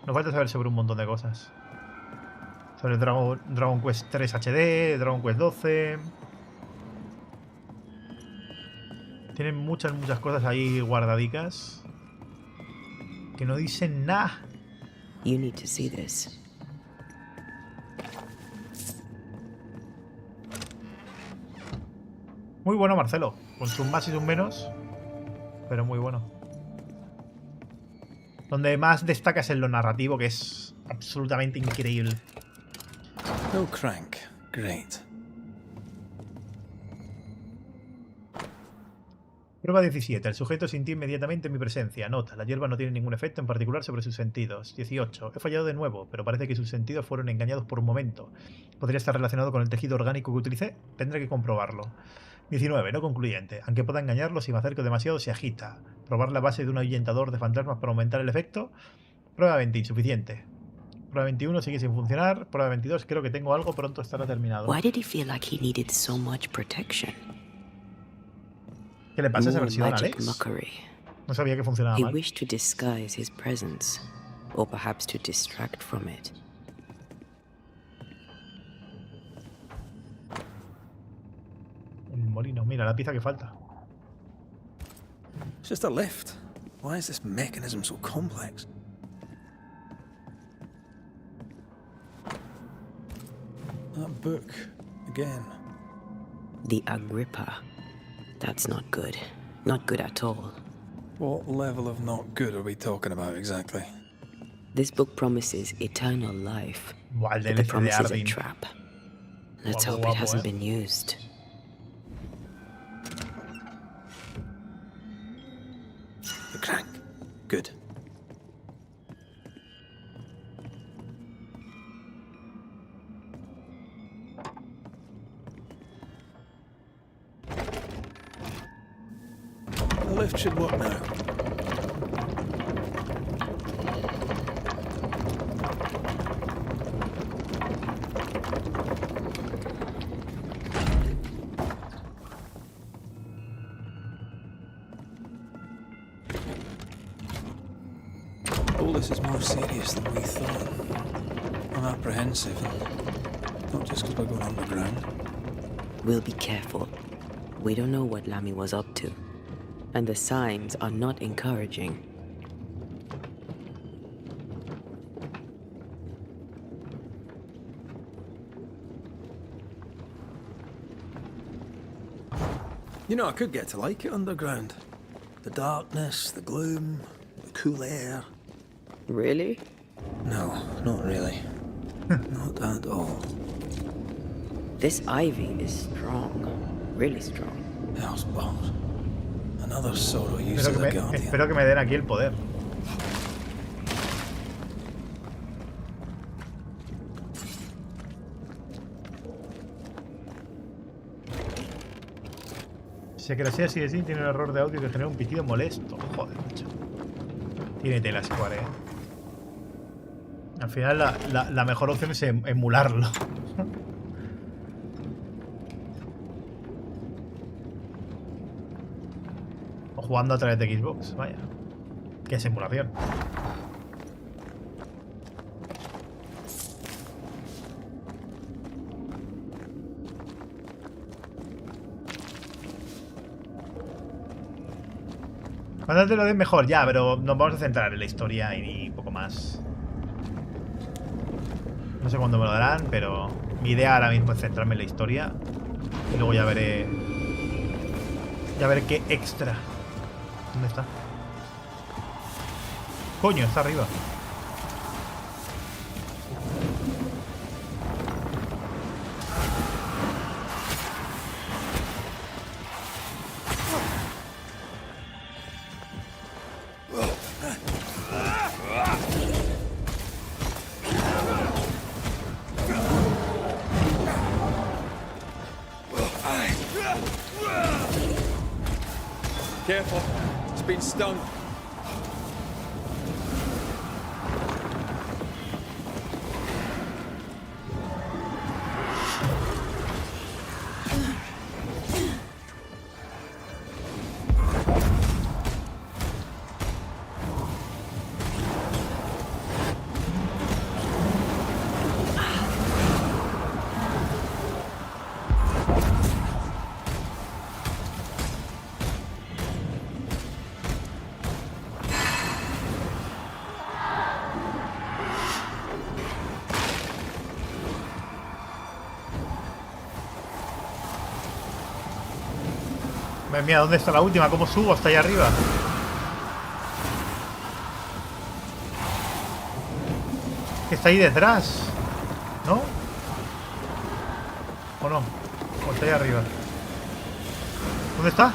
nos falta saber sobre un montón de cosas. Sobre Dragon Quest 3 HD, Dragon Quest 12... Tienen muchas cosas ahí guardadicas que no dicen nada. You need to see this. Muy bueno Marcelo, con sus más y sus menos, pero muy bueno. Donde más destaca es en lo narrativo, que es absolutamente increíble. No crank. Great. Prueba 17. El sujeto sintió inmediatamente mi presencia. Nota, la hierba no tiene ningún efecto en particular sobre sus sentidos. 18. He fallado de nuevo, pero parece que sus sentidos fueron engañados por un momento. ¿Podría estar relacionado con el tejido orgánico que utilicé? Tendré que comprobarlo. 19. No concluyente. Aunque pueda engañarlo, si me acerco demasiado se agita. Probar la base de un ahuyentador de fantasmas para aumentar el efecto. Prueba 20. Insuficiente. Prueba 21 sigue sin funcionar. Prueba 22. Creo que tengo algo. Pronto estará terminado. Why did he feel like he needed so much protection? ¿Qué le pasa a esa More versión, magic Alex? mockery. No sabía que funcionaba He mal. wished to disguise his presence, or perhaps to distract from it. El molino. Mira la pieza que falta. It's just a lift. Why is this mechanism so complex? That book. Again. The Agrippa. That's not good. Not good at all. What level of not good are we talking about exactly? This book promises eternal life. Buah, el But the DLC de promise is a Arvin. trap. Let's Guapo, hope it guapo, hasn't been used. The crank. Good. The lift should work now. All this is more serious than we thought. I'm apprehensive, not just because we're going underground. We'll be careful. We don't know what Lamy was up to. And the signs are not encouraging. You know, I could get to like it underground. The darkness, the gloom, the cool air. Really? No, not really. Not at all. This ivy is strong. Really strong. Hell's balls. Another sorrow use of the Guardian. Espero que me den aquí el poder. Si que lo sea así de sí, tiene un error de audio que genera un pitido molesto. Joder, macho. Tiene tela Square, Al final la mejor opción es emularlo. O jugando a través de Xbox, vaya. Que es emulación. Cuando te lo den mejor, ya, pero nos vamos a centrar en la historia y poco más. No sé cuándo me lo darán, pero mi idea ahora mismo es centrarme en la historia. Y luego ya veré... Ya veré qué extra. ¿Dónde está? Coño, está arriba. Careful, it's been stung. Madre mía, ¿dónde está la última? ¿Cómo subo hasta allá arriba? Que está ahí detrás, ¿no? ¿O no? ¿O está ahí arriba? ¿Dónde está?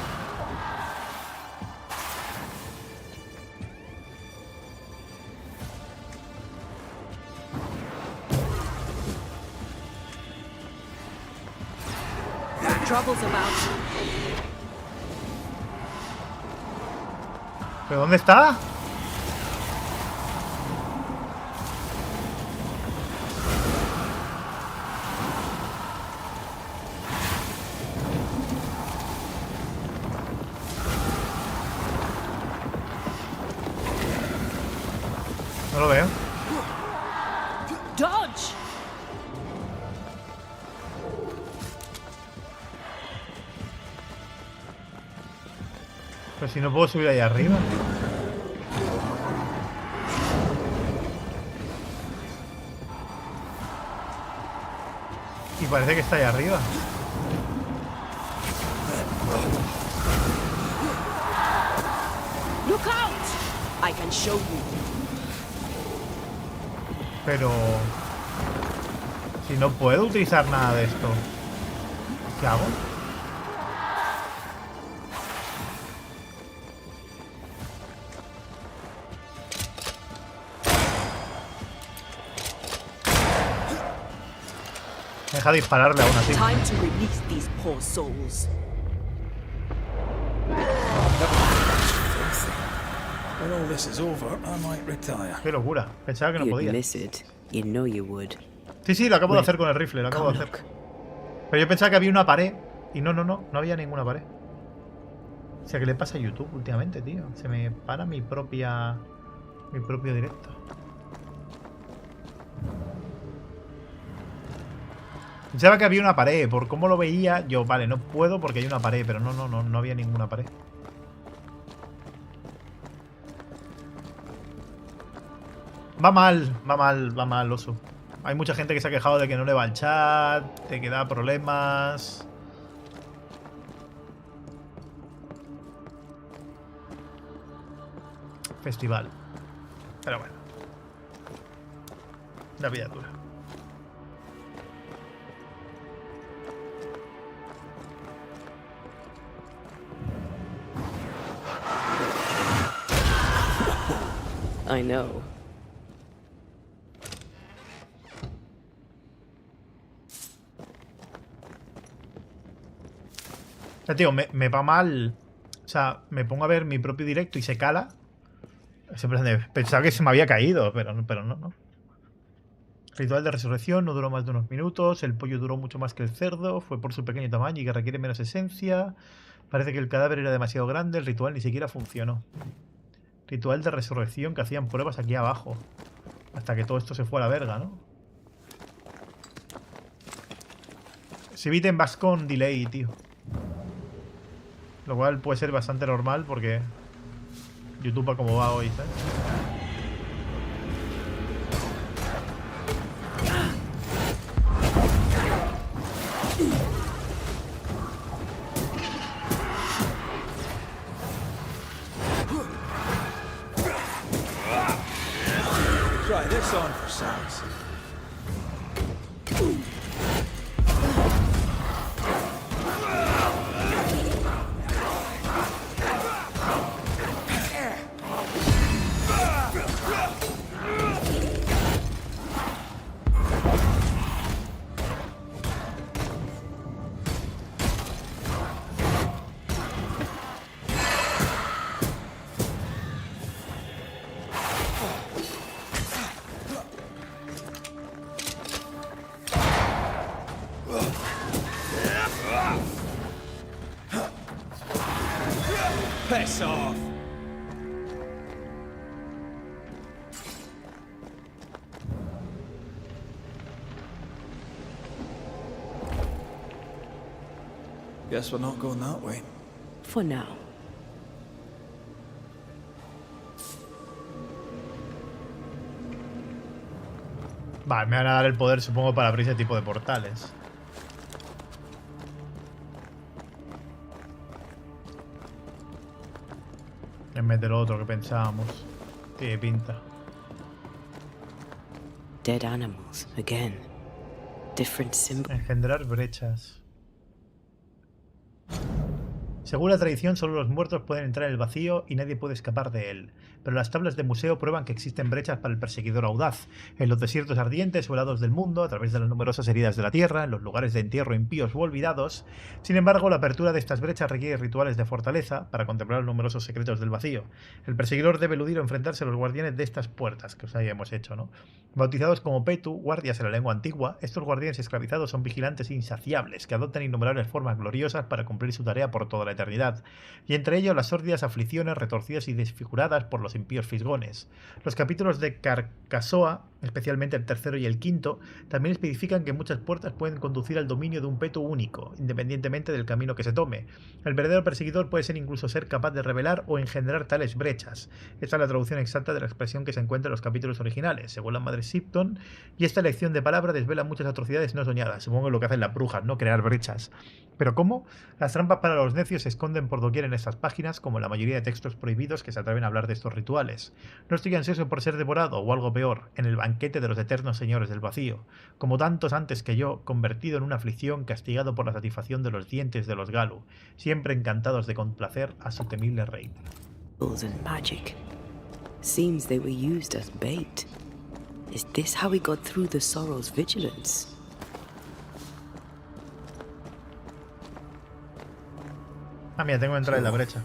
Trouble's about. ¿Pero dónde está? No lo veo. Dodge! Pero si no puedo subir ahí arriba. Y parece que está ahí arriba. Look out! I can show you. Pero... si no puedo utilizar nada de esto, ¿qué hago? Deja dispararle aún así. Time to release these poor souls. When all this is over, I might retire. Qué locura. Pensaba que no You'd podía. miss it. You know you would. Sí, sí, lo acabo de hacer con el rifle, lo acabo de hacer. Pero yo pensaba que había una pared. Y no había ninguna pared. O sea, ¿qué le pasa a YouTube últimamente, tío? Se me para mi propio directo. Pensaba que había una pared. Por cómo lo veía, yo, vale, no puedo porque hay una pared. Pero no había ninguna pared. Va mal, oso. Hay mucha gente que se ha quejado de que no le va el chat, de que da problemas. Festival. Pero bueno. La vida dura. I know. Tío, me va mal. O sea, me pongo a ver mi propio directo y se cala. Pensaba que se me había caído, pero no. Ritual de resurrección no duró más de unos minutos. El pollo duró mucho más que el cerdo. Fue por su pequeño tamaño y que requiere menos esencia. Parece que el cadáver era demasiado grande. El ritual ni siquiera funcionó. Ritual de resurrección que hacían pruebas aquí abajo. Hasta que todo esto se fue a la verga, ¿no? Si eviten vas con delay, tío. Lo cual puede ser bastante normal porque YouTube va como va hoy, ¿sabes? Try this on for size. Piss off! Guess we're not going that way. For now. Vale, me van a dar el poder, supongo, para abrir ese tipo de portales. En vez del otro que pensábamos. Tiene pinta. Dead animals, again. Different symbol. Engendrar brechas. Según la tradición, solo los muertos pueden entrar en el vacío y nadie puede escapar de él. Pero las tablas de museo prueban que existen brechas para el perseguidor audaz, en los desiertos ardientes o helados del mundo, a través de las numerosas heridas de la tierra, en los lugares de entierro impíos u olvidados. Sin embargo, la apertura de estas brechas requiere rituales de fortaleza para contemplar los numerosos secretos del vacío. El perseguidor debe eludir o enfrentarse a los guardianes de estas puertas, que os habíamos hecho, ¿no? Bautizados como Petu, guardias en la lengua antigua, estos guardianes esclavizados son vigilantes insaciables, que adoptan innumerables formas gloriosas para cumplir su tarea por toda la eternidad, y entre ellos las sórdidas aflicciones retorcidas y desfiguradas por los impíos fisgones. Los capítulos de Carcasoa, especialmente el tercero y el quinto, también especifican que muchas puertas pueden conducir al dominio de un petu único, independientemente del camino que se tome. El verdadero perseguidor puede ser incluso ser capaz de revelar o engendrar tales brechas. Esta es la traducción exacta de la expresión que se encuentra en los capítulos originales, según la madre Sipton, y esta elección de palabra desvela muchas atrocidades no soñadas. Supongo que lo que hacen las brujas, ¿no? Crear brechas. ¿Pero cómo? Las trampas para los necios se esconden por doquier en estas páginas, como la mayoría de textos prohibidos que se atreven a hablar de estos rituales. No estoy ansioso por ser devorado, o algo peor, en el banquete de los eternos señores del vacío, como tantos antes que yo, convertido en una aflicción, castigado por la satisfacción de los dientes de los Galu, siempre encantados de complacer a su temible rey. And magic. Seems they were used as bait. Is this how we got through the Sorrow's vigilance? Ah, mira, tengo que entrar en la brecha.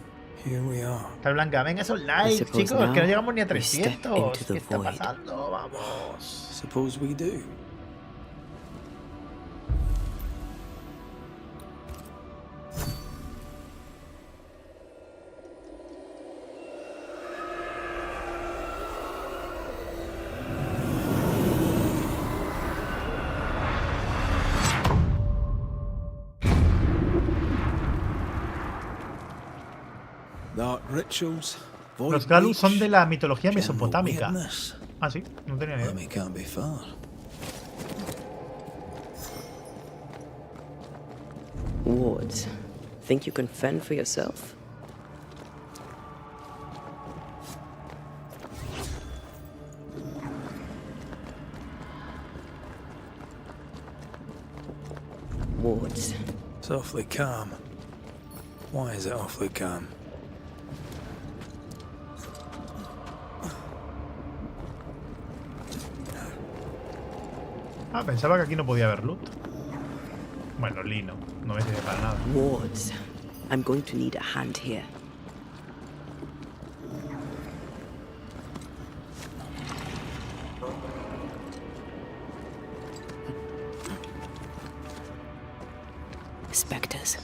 Está blanca. Venga, son likes, chicos, que no llegamos ni a 300. ¿Qué está pasando? Vamos. Suppose we do. Los Galu son de la mitología mesopotámica. Ah, sí, no tenía ni idea. Wards, think you can fend for yourself? Wards. It's awfully calm. Why is it awfully calm? Ah, pensaba que aquí no podía haber loot. Bueno, lino, no me sirve para nada. Wards, I'm going to need a hand here. Spectres.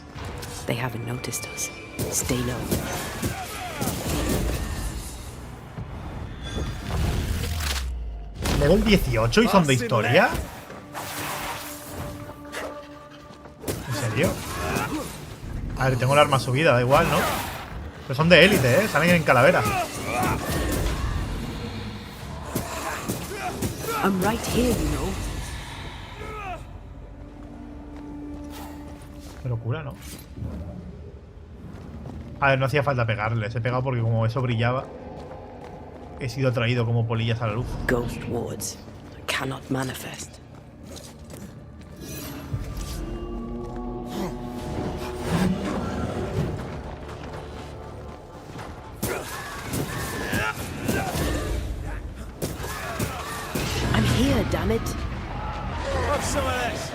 They haven't noticed us. Stay low. ¿Level 18 y son de historia? ¿En serio? A ver, tengo el arma subida, da igual, ¿no? Pero son de élite, ¿eh? Salen en calavera. I'm right here, you know. Qué locura, ¿no? A ver, no hacía falta pegarles. He pegado porque como eso brillaba, he sido atraído como polillas a la luz. Ghost wards. I cannot manifest. I'm here, damn it. Have some of this.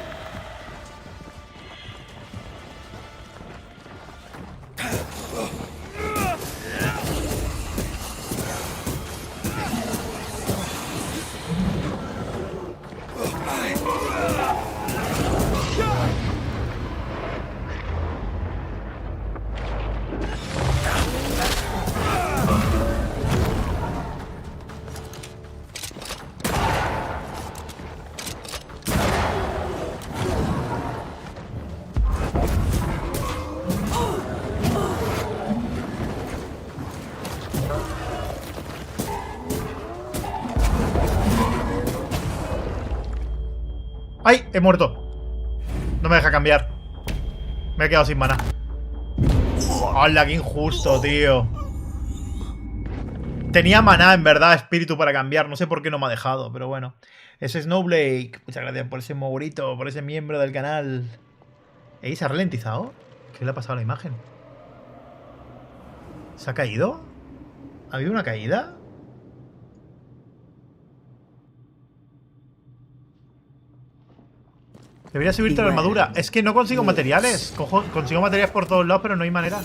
¡Ay! He muerto. No me deja cambiar. Me he quedado sin mana. ¡Hala! ¡Qué injusto, tío! Tenía maná, en verdad, espíritu para cambiar. No sé por qué no me ha dejado, pero bueno. Ese Snowblake. Muchas gracias por ese mogurito, por ese miembro del canal. ¿Ey, se ha ralentizado? ¿Qué le ha pasado a la imagen? ¿Se ha caído? ¿Ha habido una caída? Debería subirte la armadura. Es que no consigo materiales. Consigo materiales por todos lados, pero no hay manera.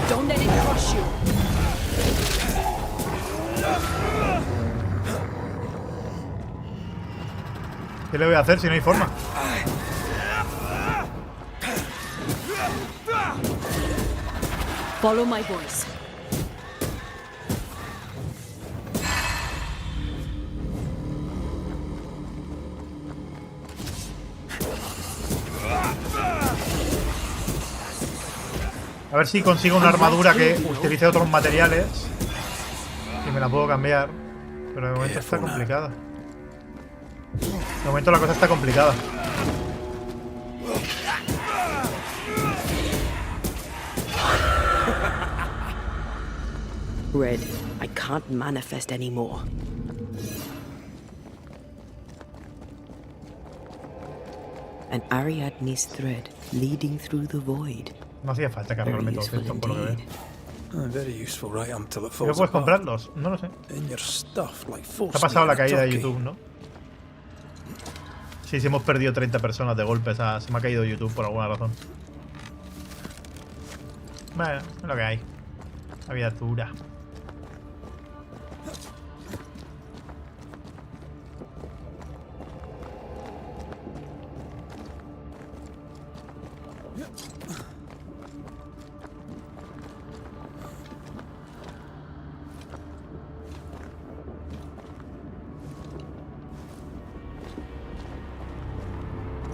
Don't let it crush you. ¿Qué le voy a hacer si no hay forma? Follow my voice. A ver si consigo una armadura que utilice otros materiales. Y me la puedo cambiar. Pero de momento está complicada. De momento la cosa está complicada. Red, I can't manifest anymore. An Ariadne's thread leading through the void. No hacía falta cargarme todo esto, por lo que veo. Very useful item till it ¿No falls puedes apart. comprarlos? No lo sé. In your stuff, like force Te ha pasado la meat in a caída de turkey. YouTube, ¿no? Sí, hemos perdido 30 personas de golpe. Se me ha caído YouTube por alguna razón. Bueno, es lo que hay. La vida es dura.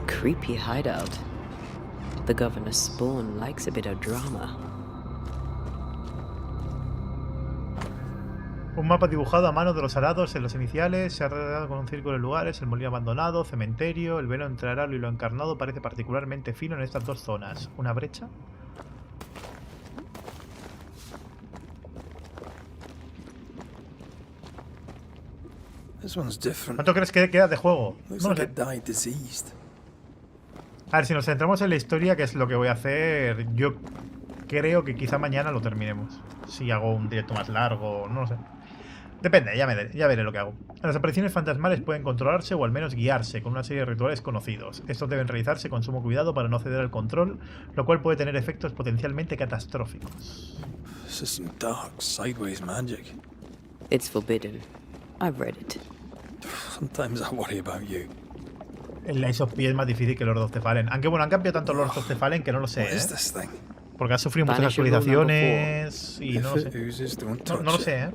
Creepy hideout. The governor's spawn likes a bit of drama. Un mapa dibujado a mano de los arados en los iniciales. Se ha rodeado con un círculo de lugares. El molino abandonado, cementerio. El velo entre aralo y lo encarnado parece particularmente fino en estas dos zonas. ¿Una brecha? This one's different. ¿Cuánto crees que queda de juego? Looks No lo like sé. it died diseased. A ver, si nos centramos en la historia, que es lo que voy a hacer, yo creo que quizá mañana lo terminemos. Si hago un directo más largo, no lo sé. Depende, ya veré lo que hago. Las apariciones fantasmales pueden controlarse o al menos guiarse con una serie de rituales conocidos. Estos deben realizarse con sumo cuidado para no ceder al control, lo cual puede tener efectos potencialmente catastróficos. This is some dark, sideways magic. It's forbidden. I've read it. Sometimes I worry about you. El Lies of P es más difícil que Lord of the Fallen. Aunque bueno, han cambiado tanto Lord of the Fallen que no lo sé, What is this thing? Porque ha sufrido muchas Banisher rule actualizaciones y no lo If it sé. oozes, don't No touch lo it. sé,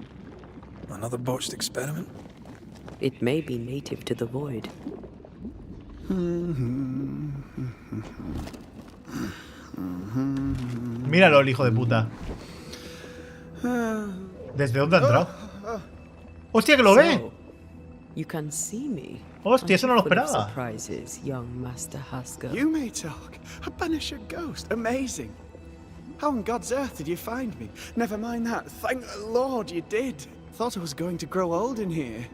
Another botched experiment? It may be native to the void. Míralo, el hijo de puta. ¿Desde dónde ha entrado? ¡Hostia, que lo ve! You can see me. Hostia, eso no lo Full of esperaba. surprises, young Master Haskell. You may talk. A Banisher ghost. Amazing. How on God's earth did you find me? Never mind that. Thank the Lord you did. Thought I was going to grow old in here.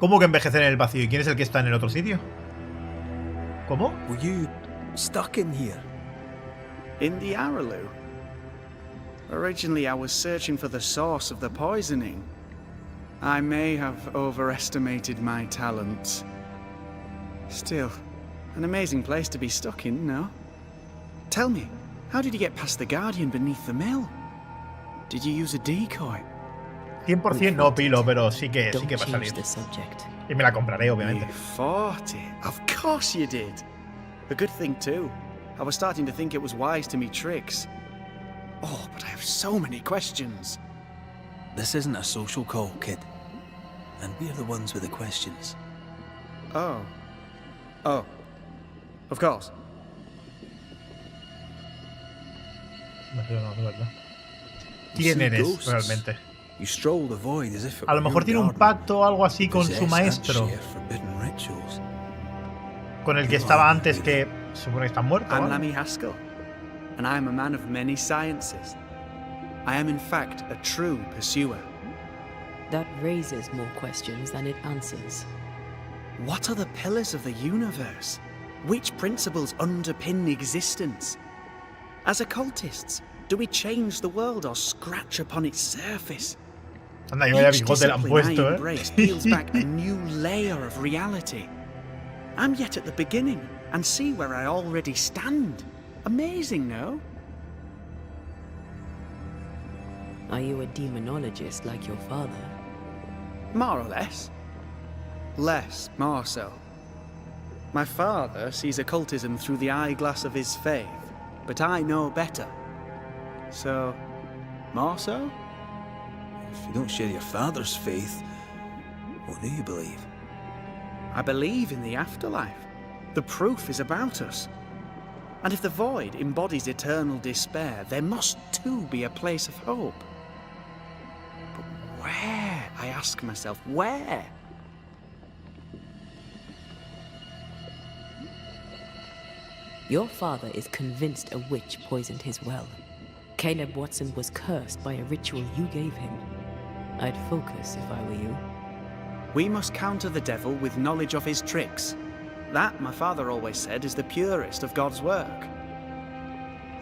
¿Cómo que envejecer en el vacío? ¿Y quién es el que está en el otro sitio? ¿Cómo? Were you stuck in here? In the Araloo. Originally, I was searching for the source of the poisoning. I may have overestimated my talents. Still, an amazing place to be stuck in, no? Tell me, how did you get past the Guardian beneath the mill? Did you use a decoy? 100% no, Pilo, pero sí que va a salir. Y me la compraré, obviamente. You fought it. Of course you did. A good thing, too. I was starting to think it was wise to me tricks. Oh, but I have so many questions. This isn't a social call, kid. And we're the ones with the questions. Oh. Oh. Of course. No, de verdad. ¿Quién eres realmente? You stroll the void as if it A lo were mejor your tiene un garden. pacto o algo así con su Possess and maestro, share forbidden rituals. con el que estaba antes, que supone que está muerto. I'm ¿vale? Lammy Haskell, and I am a man of many sciences. I am in fact a true pursuer. That raises more questions than it answers. What are the pillars of the universe? Which principles underpin existence? As occultists, do we change the world or scratch upon its surface? Anda, que vaya Each bigote le han discipline I puesto, embrace peels back a new layer of reality. I'm yet at the beginning, and see where I already stand. Amazing, no? Are you a demonologist like your father? More or less. Less, more so. My father sees occultism through the eyeglass of his faith, but I know better. So, more so? If you don't share your father's faith, what do you believe? I believe in the afterlife. The proof is about us. And if the void embodies eternal despair, there must too be a place of hope. But where? I ask myself, where? Your father is convinced a witch poisoned his well. Caleb Watson was cursed by a ritual you gave him. I'd focus if I were you. We must counter the devil with knowledge of his tricks. That, my father always said, is the purest of God's work.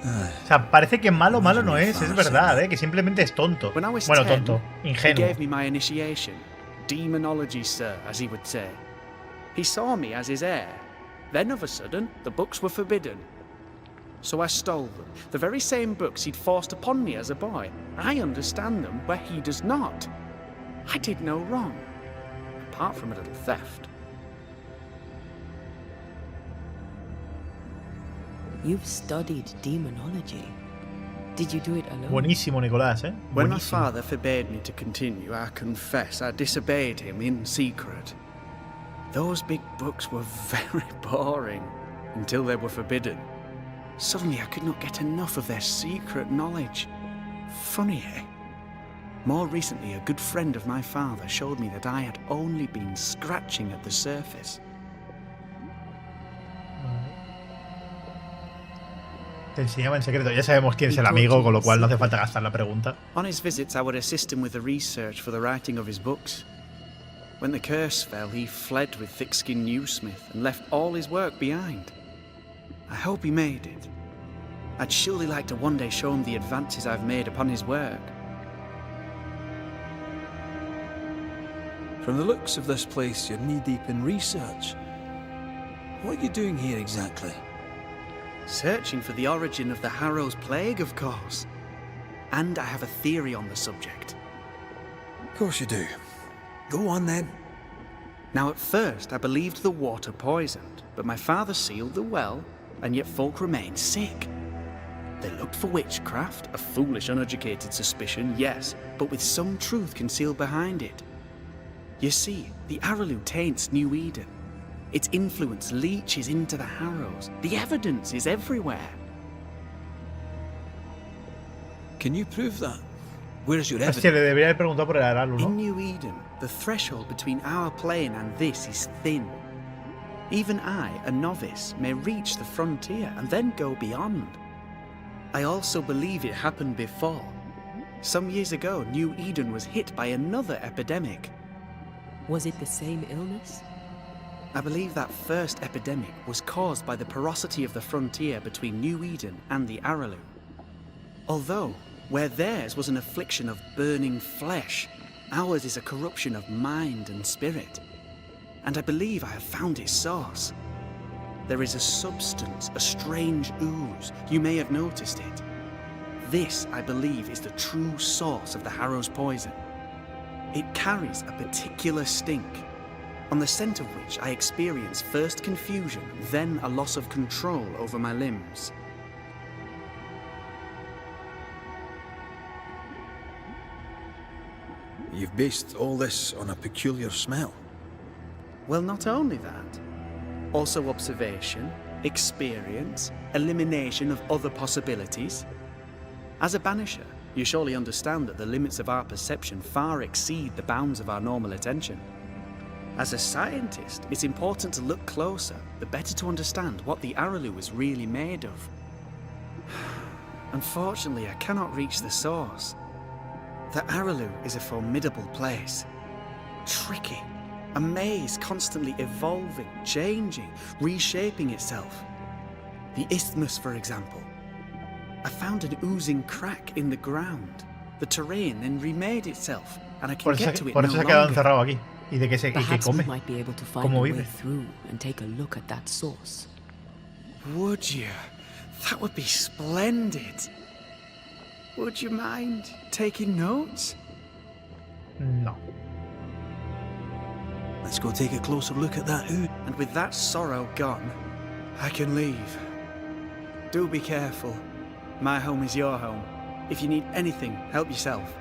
O sea, parece que malo no es verdad, que simplemente es tonto. When I was Bueno, 10, tonto, he ingenuo. gave me my initiation. Demonology, sir, as he would say. He saw me as his heir. Then, of a sudden, the books were forbidden. So I stole them. The very same books he'd forced upon me as a boy. I understand them where he does not. I did no wrong. Apart from a little theft. You've studied demonology. Did you do it alone? Buenísimo, Nicolás, ¿eh? When my Buenísimo. father forbade me to continue, I confess I disobeyed him in secret. Those big books were very boring until they were forbidden. Suddenly I could not get enough of their secret knowledge. Funny, eh? More recently, a good friend of my father showed me that I had only been scratching at the surface. Te enseñaba en secreto. Ya sabemos quién es el amigo, con lo cual no hace falta gastar la pregunta. On his visits, I would assist him with the research for the writing of his books. When the curse fell, he fled with thick-skinned Newsmith and left all his work behind. I hope he made it. I'd surely like to one day show him the advances I've made upon his work. From the looks of this place, you're knee-deep in research. What are you doing here exactly? Searching for the origin of the Harrow's Plague, of course. And I have a theory on the subject. Of course you do. Go on then. Now, at first, I believed the water poisoned, but my father sealed the well, and yet folk remained sick. They looked for witchcraft, a foolish, uneducated suspicion, yes, but with some truth concealed behind it. You see, the Araloo taints New Eden. Its influence leaches into the Harrows. The evidence is everywhere. Can you prove that? Where's your Hostia, evidence? le debería haber preguntado por el Araloo, In ¿no? New Eden, the threshold between our plane and this is thin. Even I, a novice, may reach the frontier and then go beyond. I also believe it happened before. Some years ago, New Eden was hit by another epidemic. Was it the same illness? I believe that first epidemic was caused by the porosity of the frontier between New Eden and the Araloo. Although, where theirs was an affliction of burning flesh, ours is a corruption of mind and spirit. And I believe I have found its source. There is a substance, a strange ooze. You may have noticed it. This, I believe, is the true source of the Harrow's poison. It carries a particular stink, on the scent of which I experience first confusion, then a loss of control over my limbs. You've based all this on a peculiar smell. Well, not only that. Also observation, experience, elimination of other possibilities. As a banisher, You surely understand that the limits of our perception far exceed the bounds of our normal attention. As a scientist, it's important to look closer, the better to understand what the Araloo is really made of. Unfortunately, I cannot reach the source. The Araloo is a formidable place. Tricky. A maze constantly evolving, changing, reshaping itself. The isthmus, for example. I found an oozing crack in the ground. The terrain then remade itself, and I can get to it por no eso se ha quedado longer. encerrado aquí. ¿Y de qué se y qué Perhaps we come? might be able to find ¿Cómo a way vive? through and take a look at that source. Would you? That would be splendid. Would you mind taking notes? No. Let's go take a closer look at that ooze. And with that sorrow gone, I can leave. Do be careful. My home is your home. If you need anything, help yourself.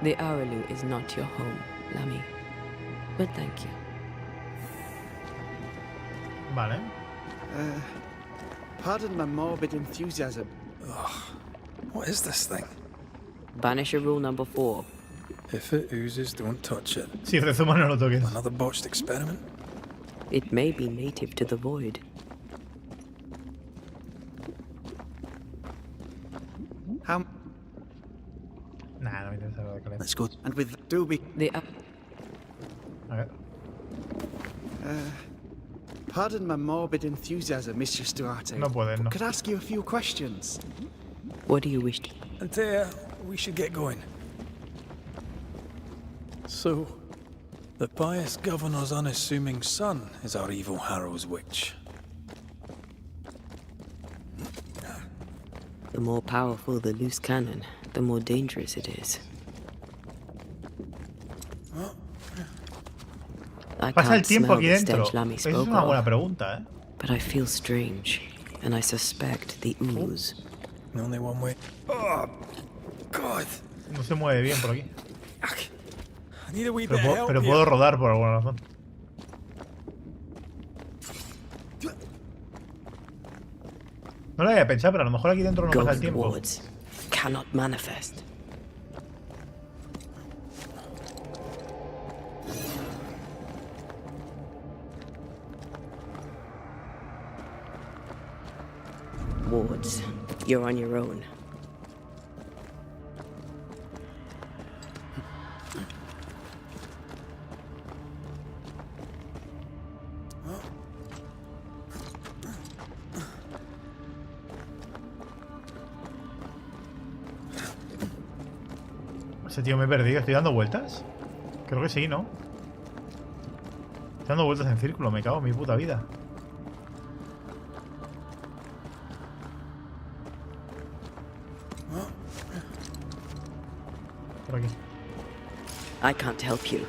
The Araloo is not your home, Lammy. But thank you. Vale. Pardon my morbid enthusiasm. Ugh. What is this thing? Banisher rule number 4. If it oozes, don't touch it. Si rezuma, no lo toques. Another botched experiment? It may be native to the void. How? Nah, no me interesa lo de Caleb. Let's go. And with Doobie. A ver. Pardon my morbid enthusiasm, Mistress Duarte. No puedes, no. Could I ask you a few questions? What do you wish to? Antea, we should get going. So, the pious governor's unassuming son is our evil Harrow's witch. The more powerful the loose cannon, the more dangerous it is. I Pasa el can't tiempo smell aquí the dentro. stench Lammy Esa es spoke una buena of, pregunta, but I feel strange, and I suspect the ooze. Only one way. Oh, God. No se mueve bien por aquí. I need a wee bit of help Pero here. puedo rodar por alguna razón. No lo había pensado, pero a lo mejor aquí dentro no pasa el Ghost tiempo. wards cannot manifest. Wards, you're on your own. Ese tío me he perdido. ¿Estoy dando vueltas? Creo que sí, ¿no? Estoy dando vueltas en círculo. Me cago en mi puta vida. Por aquí. I can't help you.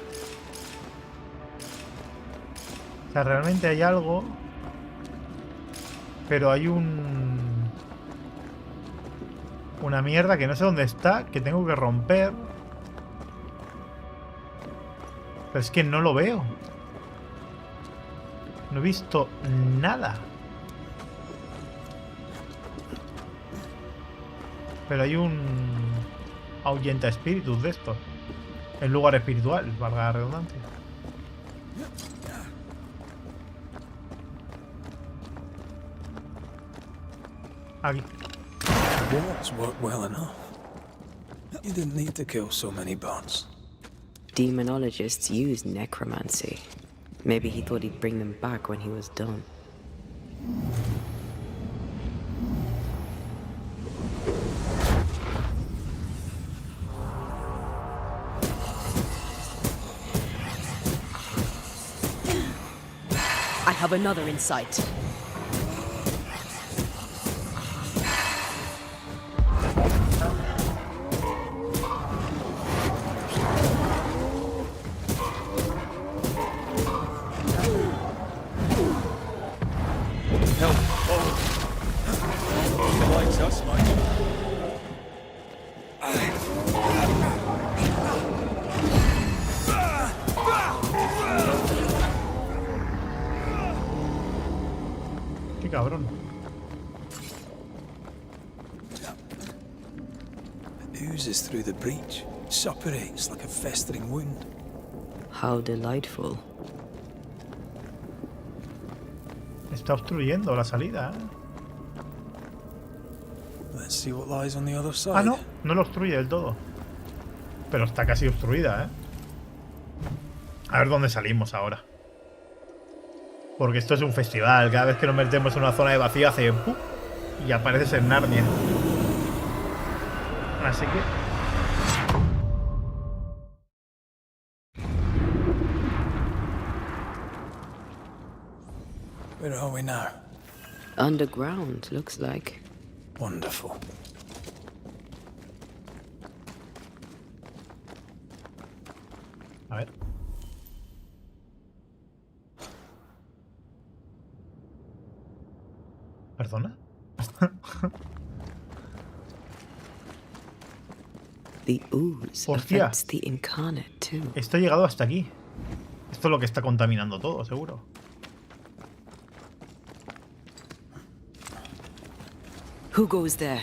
O sea, realmente hay algo. Pero hay una mierda que no sé dónde está, que tengo que romper. Pero es que no lo veo. No he visto nada. Pero hay un ahuyenta espíritus de estos. En lugar espiritual, valga la redundancia. Aquí. Wards work well enough. You didn't need to kill so many bots. Demonologists use necromancy. Maybe he thought he'd bring them back when he was done. I have another in sight. Qué cabrón. It oozes through the breach, suppurates like a festering wound. How delightful. Está obstruyendo la salida, ¿eh? Let's see what lies on the other side. Ah, no, no lo obstruye del todo. Pero está casi obstruida, ¿eh? A ver dónde salimos ahora. Porque esto es un festival. Cada vez que nos metemos en una zona de vacío hace ¡pum! Y aparece ser Narnia. Así que... Where are we now? Underground, looks like. Wonderful. A ver. ¿Perdona? The ooze Hostia. affects the incarnate too. Esto ha llegado hasta aquí. Esto es lo que está contaminando todo, seguro. Who goes there?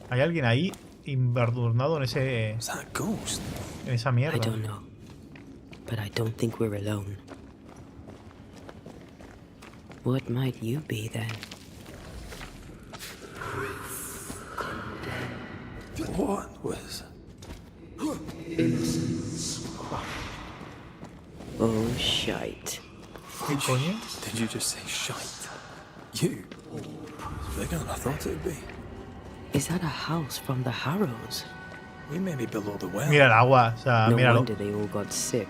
Hay alguien ahí invernado en ese... Is that a ghost? En esa I mierda. don't know, but I don't think we're alone. What might you be then? What was... Oh, shite. Did you just say shite? You? It's bigger than I thought it'd be. Is that a house from the Harrows? We may be below the well. Mira el agua, o sea, No míralo. wonder they all got sick.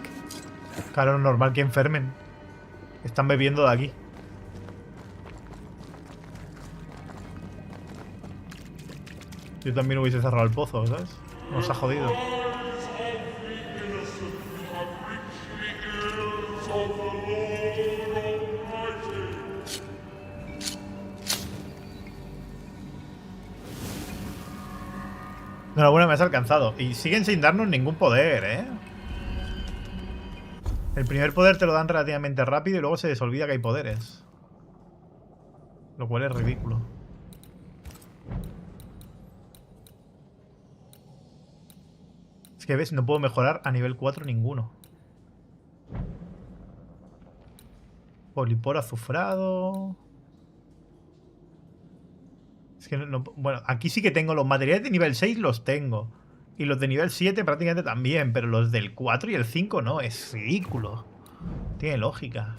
Claro, es normal que enfermen. Están bebiendo de aquí. Yo también hubiese cerrado el pozo, ¿sabes? Nos ha jodido. Enhorabuena, me has alcanzado. Y siguen sin darnos ningún poder, ¿eh? El primer poder te lo dan relativamente rápido y luego se les olvida que hay poderes. Lo cual es ridículo. Es que ves, no puedo mejorar a nivel 4 ninguno. Polipor azufrado. Es que no, bueno, aquí sí que tengo los materiales de nivel 6, los tengo. Y los de nivel 7 prácticamente también. Pero los del 4 y el 5 no, es ridículo. Tiene lógica.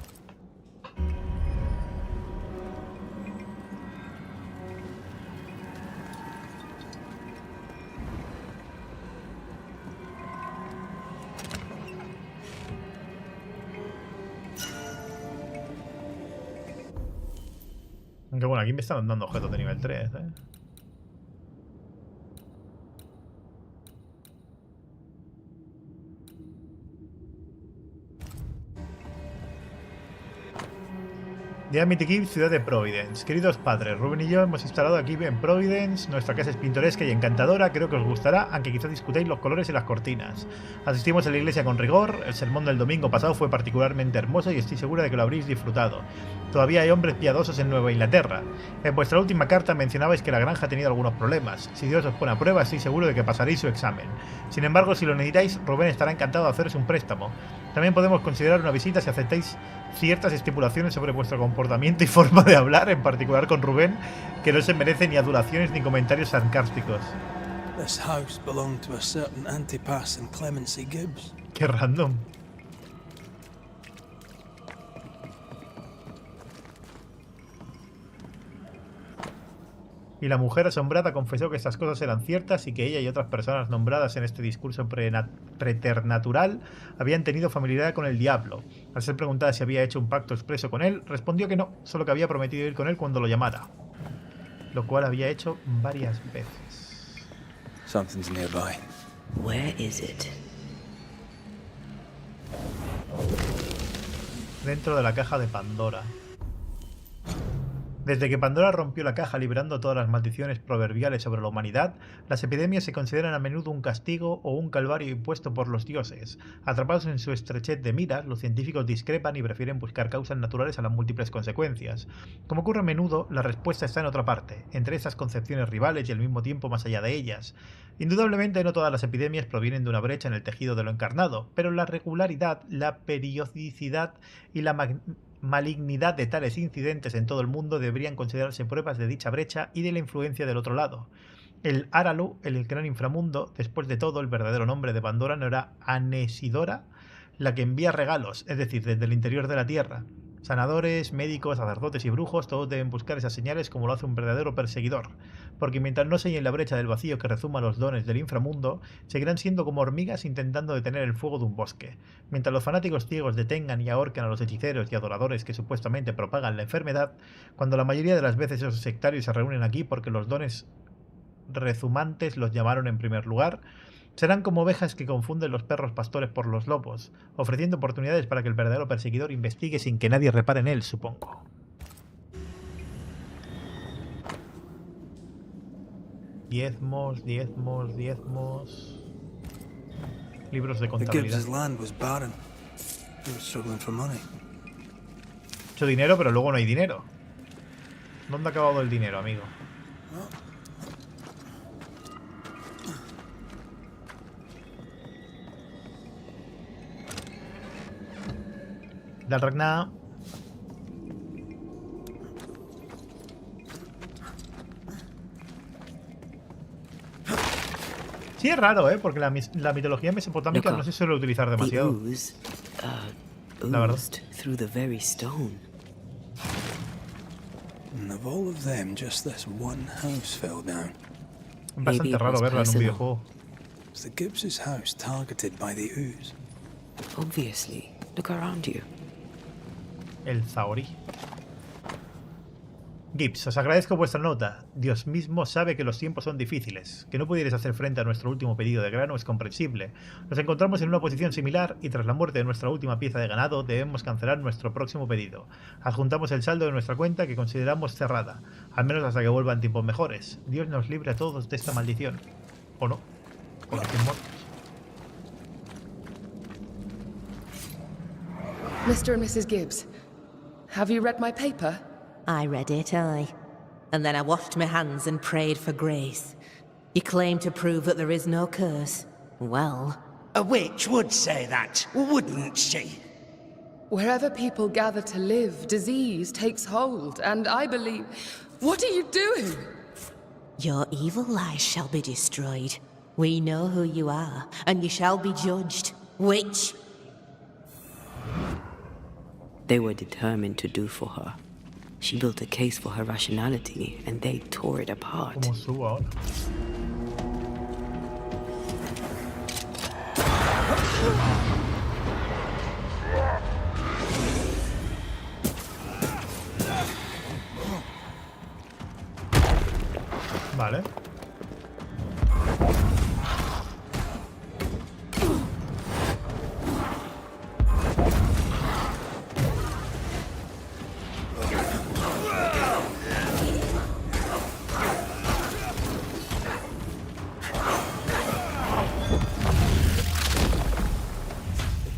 Aunque bueno, aquí me están dando objetos de nivel 3, ¿eh? Día Mythic, ciudad de Providence. Queridos padres, Rubén y yo hemos instalado aquí en Providence. Nuestra casa es pintoresca y encantadora. Creo que os gustará, aunque quizás discutáis los colores y las cortinas. Asistimos a la iglesia con rigor. El sermón del domingo pasado fue particularmente hermoso y estoy segura de que lo habréis disfrutado. Todavía hay hombres piadosos en Nueva Inglaterra. En vuestra última carta mencionabais que la granja ha tenido algunos problemas. Si Dios os pone a prueba, estoy seguro de que pasaréis su examen. Sin embargo, si lo necesitáis, Rubén estará encantado de haceros un préstamo. También podemos considerar una visita si aceptáis ciertas estipulaciones sobre vuestro comportamiento y forma de hablar, en particular con Rubén, que no se merece ni adulaciones ni comentarios sarcásticos. This house belonged to a certain Antipas and Clemency Gibbs. Qué random. Y la mujer asombrada confesó que estas cosas eran ciertas y que ella y otras personas nombradas en este discurso preternatural habían tenido familiaridad con el diablo. Al ser preguntada si había hecho un pacto expreso con él, respondió que no, solo que había prometido ir con él cuando lo llamara. Lo cual había hecho varias veces. Something's nearby. Where is it? Dentro de la caja de Pandora. Desde que Pandora rompió la caja liberando todas las maldiciones proverbiales sobre la humanidad, las epidemias se consideran a menudo un castigo o un calvario impuesto por los dioses. Atrapados en su estrechez de miras, los científicos discrepan y prefieren buscar causas naturales a las múltiples consecuencias. Como ocurre a menudo, la respuesta está en otra parte, entre esas concepciones rivales y al mismo tiempo más allá de ellas. Indudablemente no todas las epidemias provienen de una brecha en el tejido de lo encarnado, pero la regularidad, la periodicidad y la malignidad de tales incidentes en todo el mundo deberían considerarse pruebas de dicha brecha y de la influencia del otro lado. El Aralu, el gran inframundo, después de todo, el verdadero nombre de Pandora no era Anesidora, la que envía regalos, es decir, desde el interior de la tierra. Sanadores, médicos, sacerdotes y brujos, todos deben buscar esas señales como lo hace un verdadero perseguidor, porque mientras no sellen la brecha del vacío que rezuma los dones del inframundo, seguirán siendo como hormigas intentando detener el fuego de un bosque. Mientras los fanáticos ciegos detengan y ahorcan a los hechiceros y adoradores que supuestamente propagan la enfermedad, cuando la mayoría de las veces esos sectarios se reúnen aquí porque los dones rezumantes los llamaron en primer lugar, serán como ovejas que confunden los perros pastores por los lobos, ofreciendo oportunidades para que el verdadero perseguidor investigue sin que nadie repare en él, supongo. Diezmos. Libros de contabilidad. Mucho dinero, pero luego no hay dinero. ¿Dónde ha acabado el dinero, amigo? Del Ragnar. Sí, es raro, porque la mitología mesopotámica no se suele utilizar demasiado. La verdad. Through the very stone. And of all of them, just this one house fell down. Es bastante raro verla en un videojuego. Was the Gibbs' house targeted by the ooze? Obviously. Look around you. El Zaori. Gibbs, os agradezco vuestra nota. Dios mismo sabe que los tiempos son difíciles. Que no pudierais hacer frente a nuestro último pedido de grano es comprensible. Nos encontramos en una posición similar y tras la muerte de nuestra última pieza de ganado debemos cancelar nuestro próximo pedido. Adjuntamos el saldo de nuestra cuenta que consideramos cerrada, al menos hasta que vuelvan tiempos mejores. Dios nos libre a todos de esta maldición. ¿O no? Porque estén muertos. Mr. and Mrs. Gibbs, have you read my paper? I read it, aye. And then I washed my hands and prayed for grace. You claim to prove that there is no curse. Well... A witch would say that, wouldn't she? Wherever people gather to live, disease takes hold, and I believe... What are you doing? Your evil lies shall be destroyed. We know who you are, and you shall be judged. Witch! They were determined to do for her. She built a case for her rationality, and they tore it apart. Como subo ahora. Vale.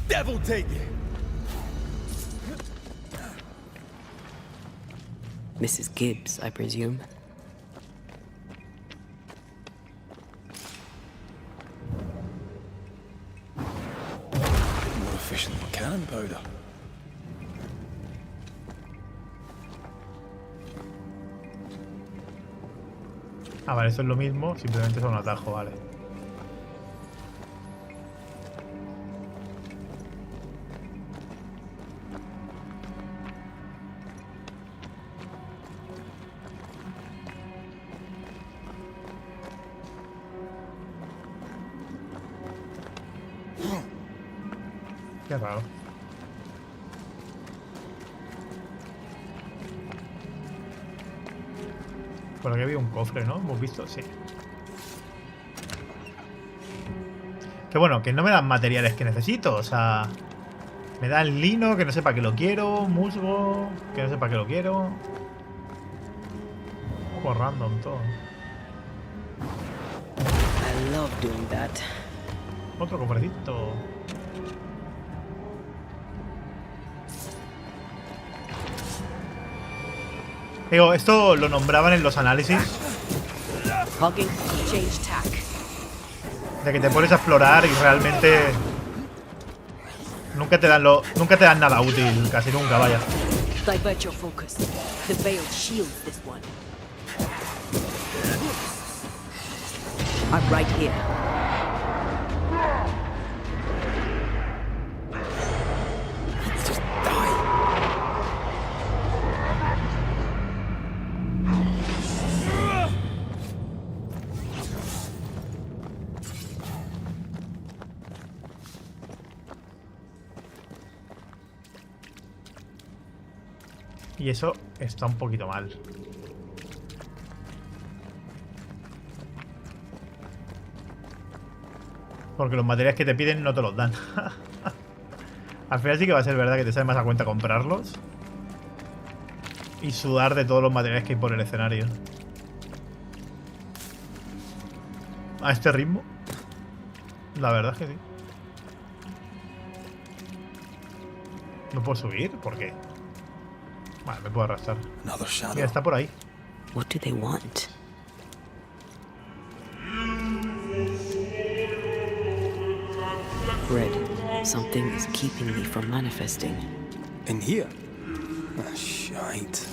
Devil take it! Mrs. Gibbs, I presume. More efficient than cannon powder. Ah, vale, esto es lo mismo, simplemente es un atajo, vale. Qué raro. Por aquí había un cofre, ¿no? ¿Hemos visto? Sí. Que bueno, que no me dan materiales que necesito. O sea, me dan lino, que no sé para qué lo quiero. Musgo, que no sé para qué lo quiero. Por random todo. I love doing that. Otro cofrecito. Digo, esto lo nombraban en los análisis. De que te pones a explorar y realmente nunca te dan nada útil, casi nunca, vaya. Divert your focus. The veil shields this one. I'm right here. Let's just die. Y eso está un poquito mal. Porque los materiales que te piden no te los dan. Al final sí que va a ser verdad que te sale más a cuenta comprarlos. Y sudar de todos los materiales que hay por el escenario. A este ritmo. La verdad es que sí. ¿No puedo subir? ¿Por qué? Vale, me puedo arrastrar. Mira, está por ahí. What do they want? Red, something is keeping me from manifesting. In here? Ah, shite.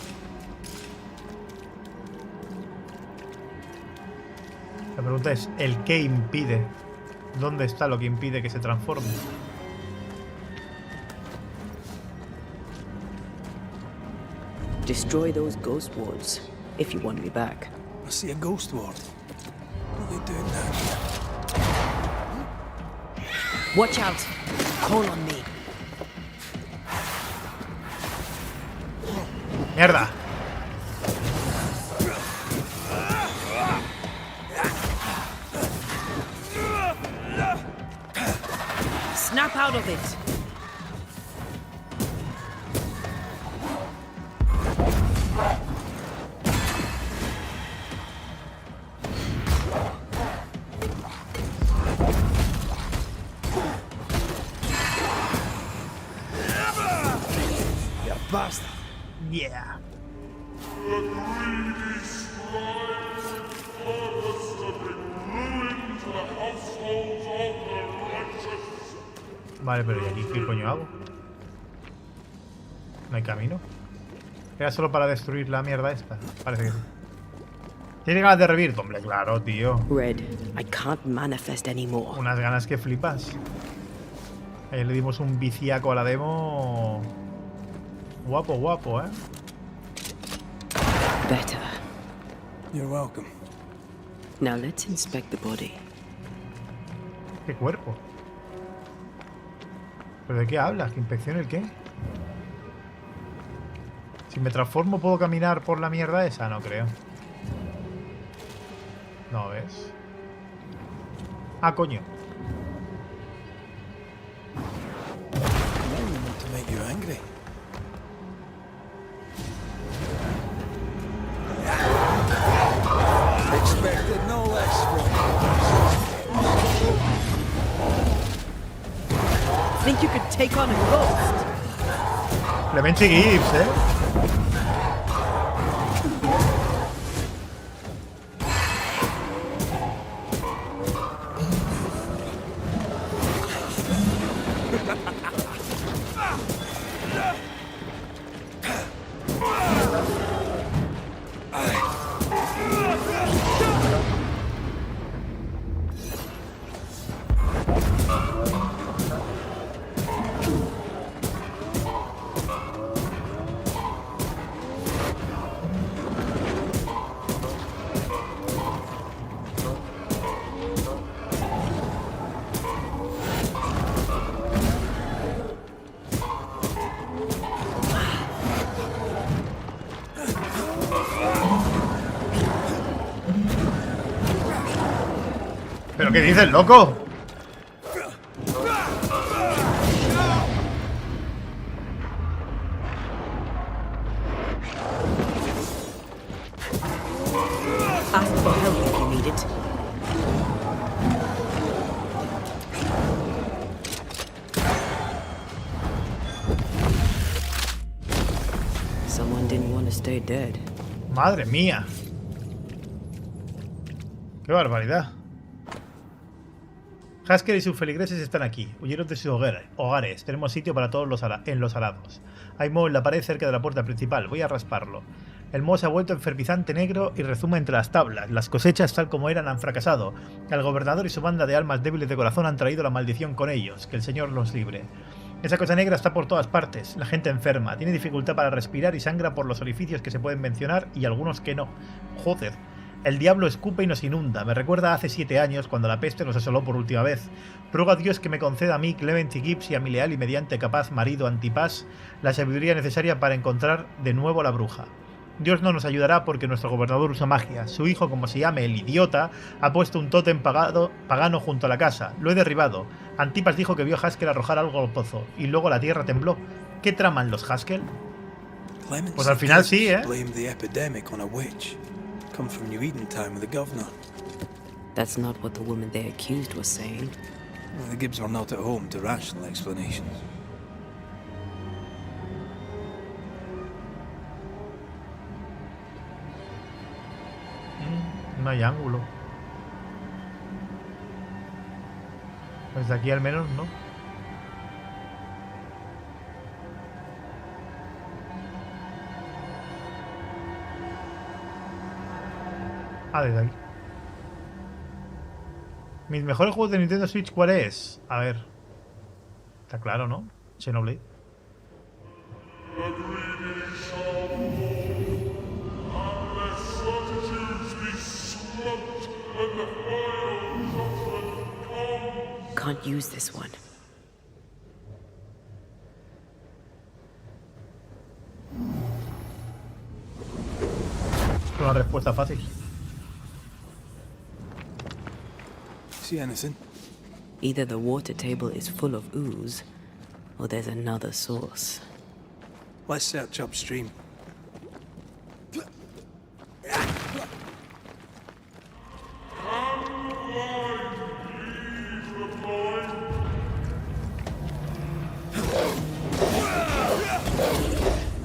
La pregunta es, ¿el qué impide? ¿Dónde está lo que impide que se transforme? Destroy those ghost wards if you want me back. I see a ghost ward. What are they doing down here? Watch out! Call on me. ¡Mierda! Snap out of it! Basta. Yeah. Vale, pero ¿y aquí qué coño hago? No hay camino. Era solo para destruir la mierda esta. Parece que sí. ¿Tienes ganas de revivir? Hombre, claro, tío. Red, I can't manifest anymore. Unas ganas que flipas. Ayer le dimos un viciaco a la demo. Guapo, guapo, Better. You're welcome. Now let's inspect the body. ¿Qué cuerpo? ¿Pero de qué hablas? ¿Que inspeccione el qué? Si me transformo, ¿puedo caminar por la mierda esa? No creo. No, ¿ves? Ah, coño. To make you angry. Expected no less from Think you could take on a ghost? Clemente Gibbs, ¿Pero qué dices, loco? Ask for help if you need it. Someone didn't want to stay dead. Madre mía. Qué barbaridad. Haskell y sus feligreses están aquí. Huyeron de sus hogares. Tenemos sitio para todos en los arados. Hay moho en la pared cerca de la puerta principal. Voy a rasparlo. El moho se ha vuelto enfermizante negro y rezuma entre las tablas. Las cosechas, tal como eran, han fracasado. El gobernador y su banda de almas débiles de corazón han traído la maldición con ellos. Que el Señor los libre. Esa cosa negra está por todas partes. La gente enferma. Tiene dificultad para respirar y sangra por los orificios que se pueden mencionar y algunos que no. Joder. El diablo escupe y nos inunda. Me recuerda a hace 7 años, cuando la peste nos asoló por última vez. Ruego a Dios que me conceda a mí, Clemency Gibbs, y a mi leal y mediante capaz marido Antipas, la sabiduría necesaria para encontrar de nuevo la bruja. Dios no nos ayudará porque nuestro gobernador usa magia. Su hijo, como se llame, el idiota, ha puesto un tótem pagano junto a la casa. Lo he derribado. Antipas dijo que vio a Haskell arrojar algo al pozo, y luego la tierra tembló. ¿Qué traman los Haskell? Pues al final sí, ¿eh? Come from New Eden time with the governor. That's not what the woman they accused was saying. Well, the Gibbs were not at home to rational explanations. No hay ángulo. Desde aquí al menos no. Ah, desde aquí. Mis mejores juegos de Nintendo Switch, ¿cuál es? A ver. Está claro, ¿no? Xenoblade. Can't use this one. Una respuesta fácil. See anything? Either the water table is full of ooze, or there's another source. Let's search upstream.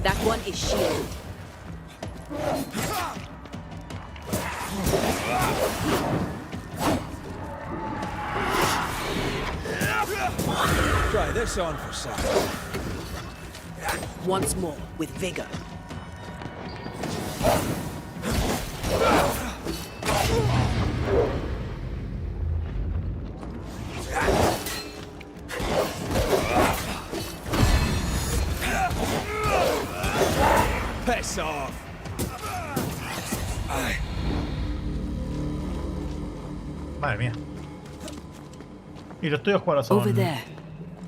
That one is shielded. Try this on for size. Once more, with vigor. Piss off! Aye. Madre mía. Y los tuyos cuáles son? Over there.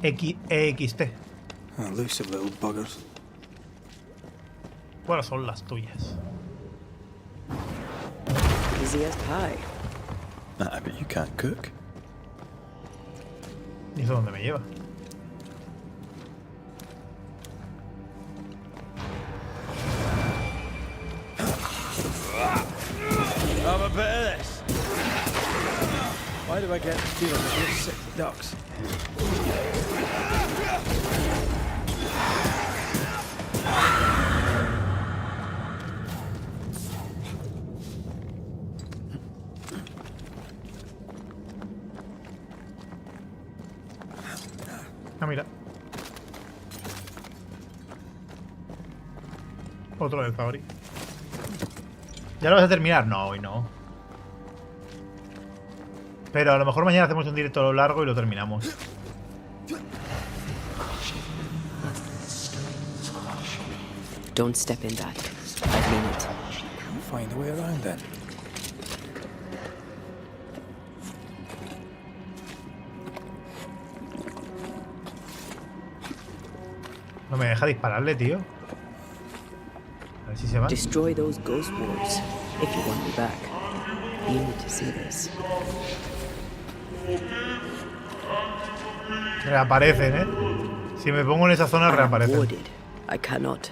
EXT. Elusive little buggers. ¿Cuáles son las tuyas? Easy as pie. Nah, but you can't cook. ¿Y eso dónde me lleva? Have a bit of this. Why do I get the feeling that you're sick ducks? Ah, mira. Otro del Fabri. ¿Ya lo vas a terminar? No, hoy no. Pero a lo mejor mañana hacemos un directo largo y lo terminamos. Don't step in that. I mean it. We'll find a way around then. No me deja dispararle, tío. A ver si se va. Destroy those ghost wolves if you want me back. You need to see this. Reaparecen, ¿eh? Si me pongo en esa zona, reaparecen. I cannot.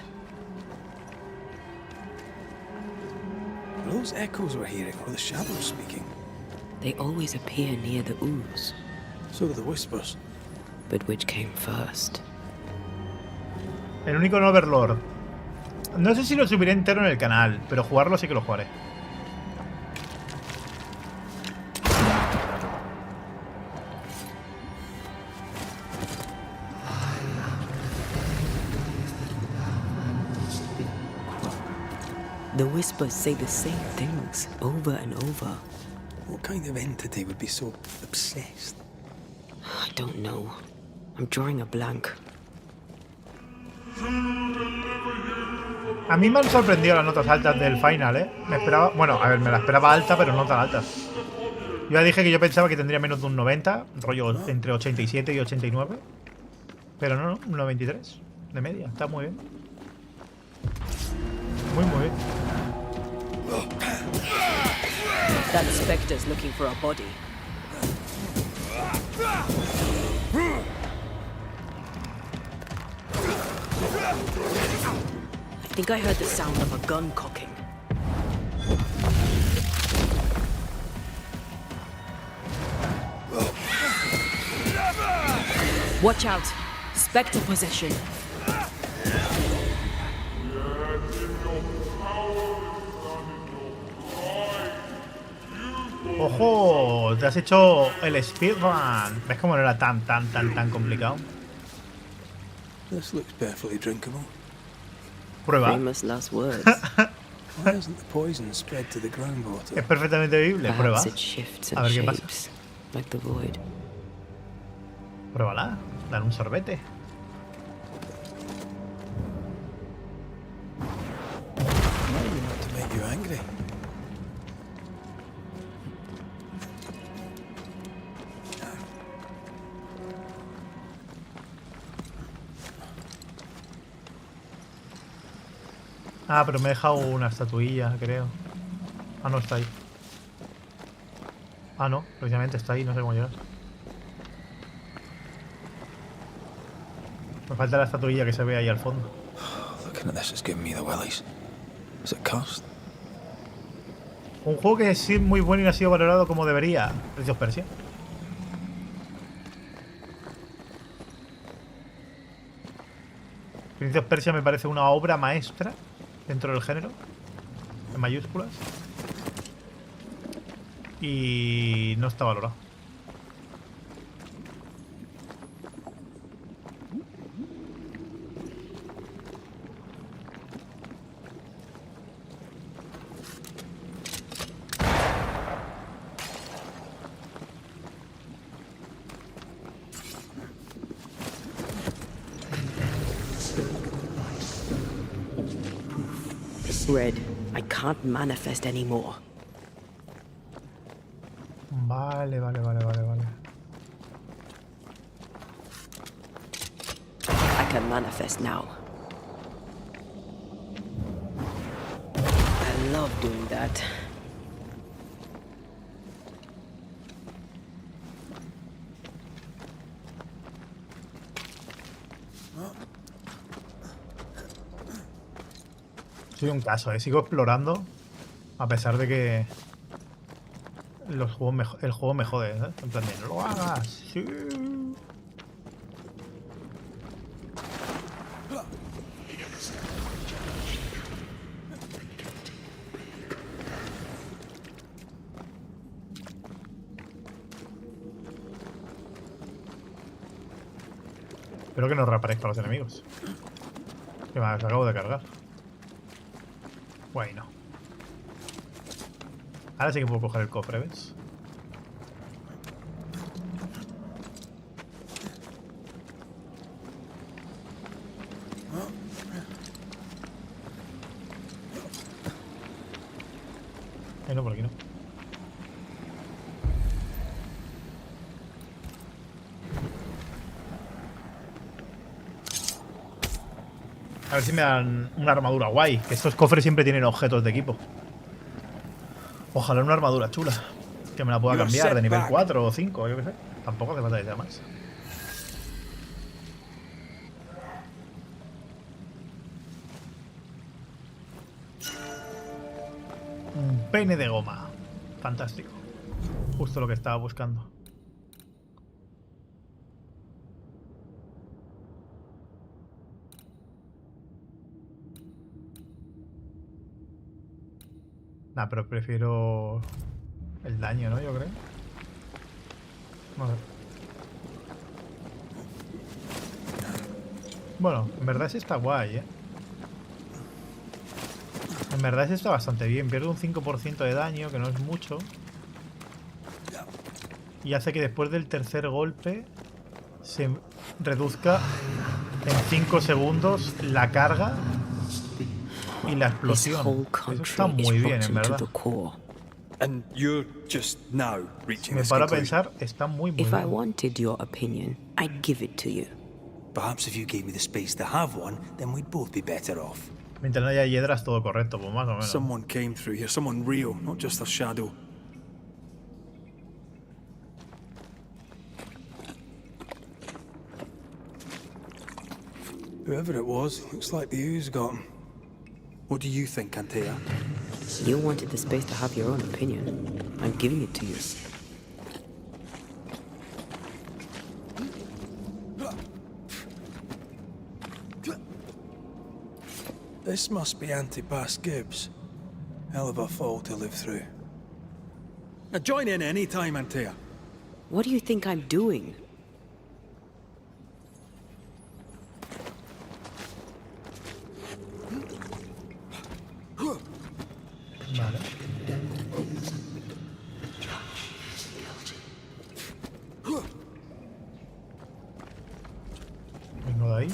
Were those echoes we're hearing, or the shadows speaking? They always appear near the ooze. So do the whispers. But which came first? El único no Overlord. No sé si lo subiré entero en el canal, pero jugarlo sí que lo jugaré. The whispers say the same things over and over. What kind of entity would be so obsessed? I don't know. I'm drawing a blank. A mí me han sorprendido las notas altas del final, ¿eh? Me esperaba... Bueno, a ver, me la esperaba alta, pero no tan alta. Yo ya dije que yo pensaba que tendría menos de un 90, rollo entre 87 y 89. Pero no, un 93 de media. Está muy bien. Muy bien. That specter's looking for a body. I think I heard the sound of a gun cocking. Watch out! Spectre possession. ¡Ojo! Te has hecho el speedrun. ¿Ves cómo no era tan complicado? This looks perfectly drinkable. Prueba. Famous last words. Why hasn't the poison spread to the groundwater? Es perfectamente bebible. Prueba. Perhaps it shifts A and ver qué pasa. shapes, like the void. Pruébala. Dale un sorbete. Maybe not to make you angry. Ah, pero me he dejado una estatuilla, creo. Ah, no, está ahí. Ah, no, precisamente está ahí, no sé cómo llegar. Me falta la estatuilla que se ve ahí al fondo. Looking at this is giving me the willies. Is it cursed? Un juego que es muy bueno y no ha sido valorado como debería. Prince of Persia. Prince of Persia me parece una obra maestra dentro del género, en mayúsculas, y no está valorado. Red, I can't manifest anymore. Vale. I can manifest now. I love doing that. Soy un caso, sigo explorando a pesar de que el juego me jode, ¿eh? En plan de no lo hagas. Sí. Espero que no reaparezcan los enemigos. Que me acabo de cargar. Bueno. Ahora sí que puedo coger el cofre, ¿ves? No, por aquí no. A ver si me dan una armadura guay. Que estos cofres siempre tienen objetos de equipo. Ojalá una armadura chula. Que me la pueda cambiar de nivel 4 o 5, yo qué sé. Tampoco hace falta que sea más. Peine de goma. Fantástico. Justo lo que estaba buscando. Nah, pero prefiero el daño, ¿no? Yo creo. A ver. Bueno, en verdad sí está guay, ¿eh? En verdad sí está bastante bien. Pierde un 5% de daño, que no es mucho. Y hace que después del tercer golpe se reduzca en 5 segundos la carga y la explosión. Eso está muy bien, en verdad. Me paro a pensar, está muy If I bien. wanted your opinion, I'd give it to you. Perhaps if you gave me the space to have one, then we'd both be better off. Mientras no haya hiedras, todo correcto, pues más o menos. Someone came through here, someone real, not just a shadow. Whoever it was, looks like the ooze got him. What do you think, Antea? You wanted the space to have your own opinion. I'm giving it to you. This must be Antipas Gibbs. Hell of a fall to live through. Now join in any time, Antea. What do you think I'm doing? Vale. Vengo de ahí.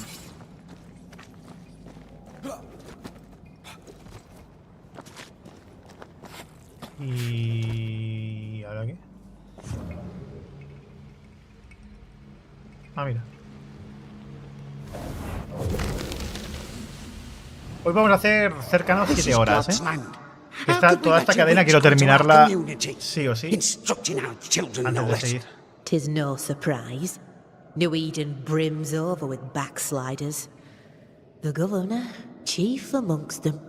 Y... ¿ahora qué? Ah, mira. Hoy vamos a hacer cercanos 7 horas, ¿eh? Toda esta cadena quiero terminarla sí o sí antes de seguir. 'Tis no surprise. New Eden brims over with backsliders. The governor, chief amongst them.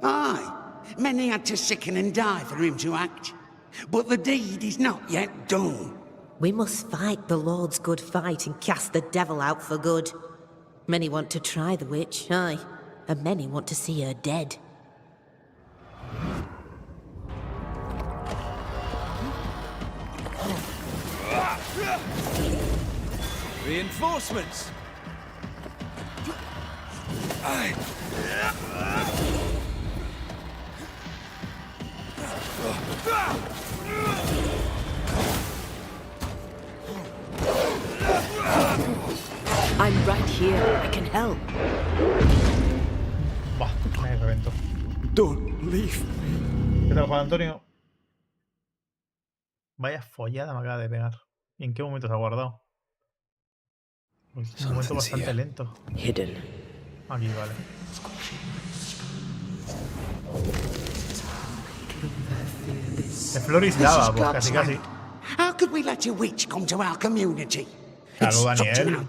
Aye, many had to sicken and die for him to act. But the deed is not yet done. We must fight the Lord's good fight and cast the devil out for good. Many want to try the witch, aye, and many want to see her dead. Reinforcements! Aye. I'm right here. I can help. Bah, me reventó. Don't leave. ¿Qué tal, Juan Antonio? Vaya follada me acaba de pegar. ¿Y en qué momento se ha guardado? Pues un momento bastante lento. Hidden. Aquí, vale. De Floris lava, pues casi casi. How could we let a witch come to our community? Claro, Daniel.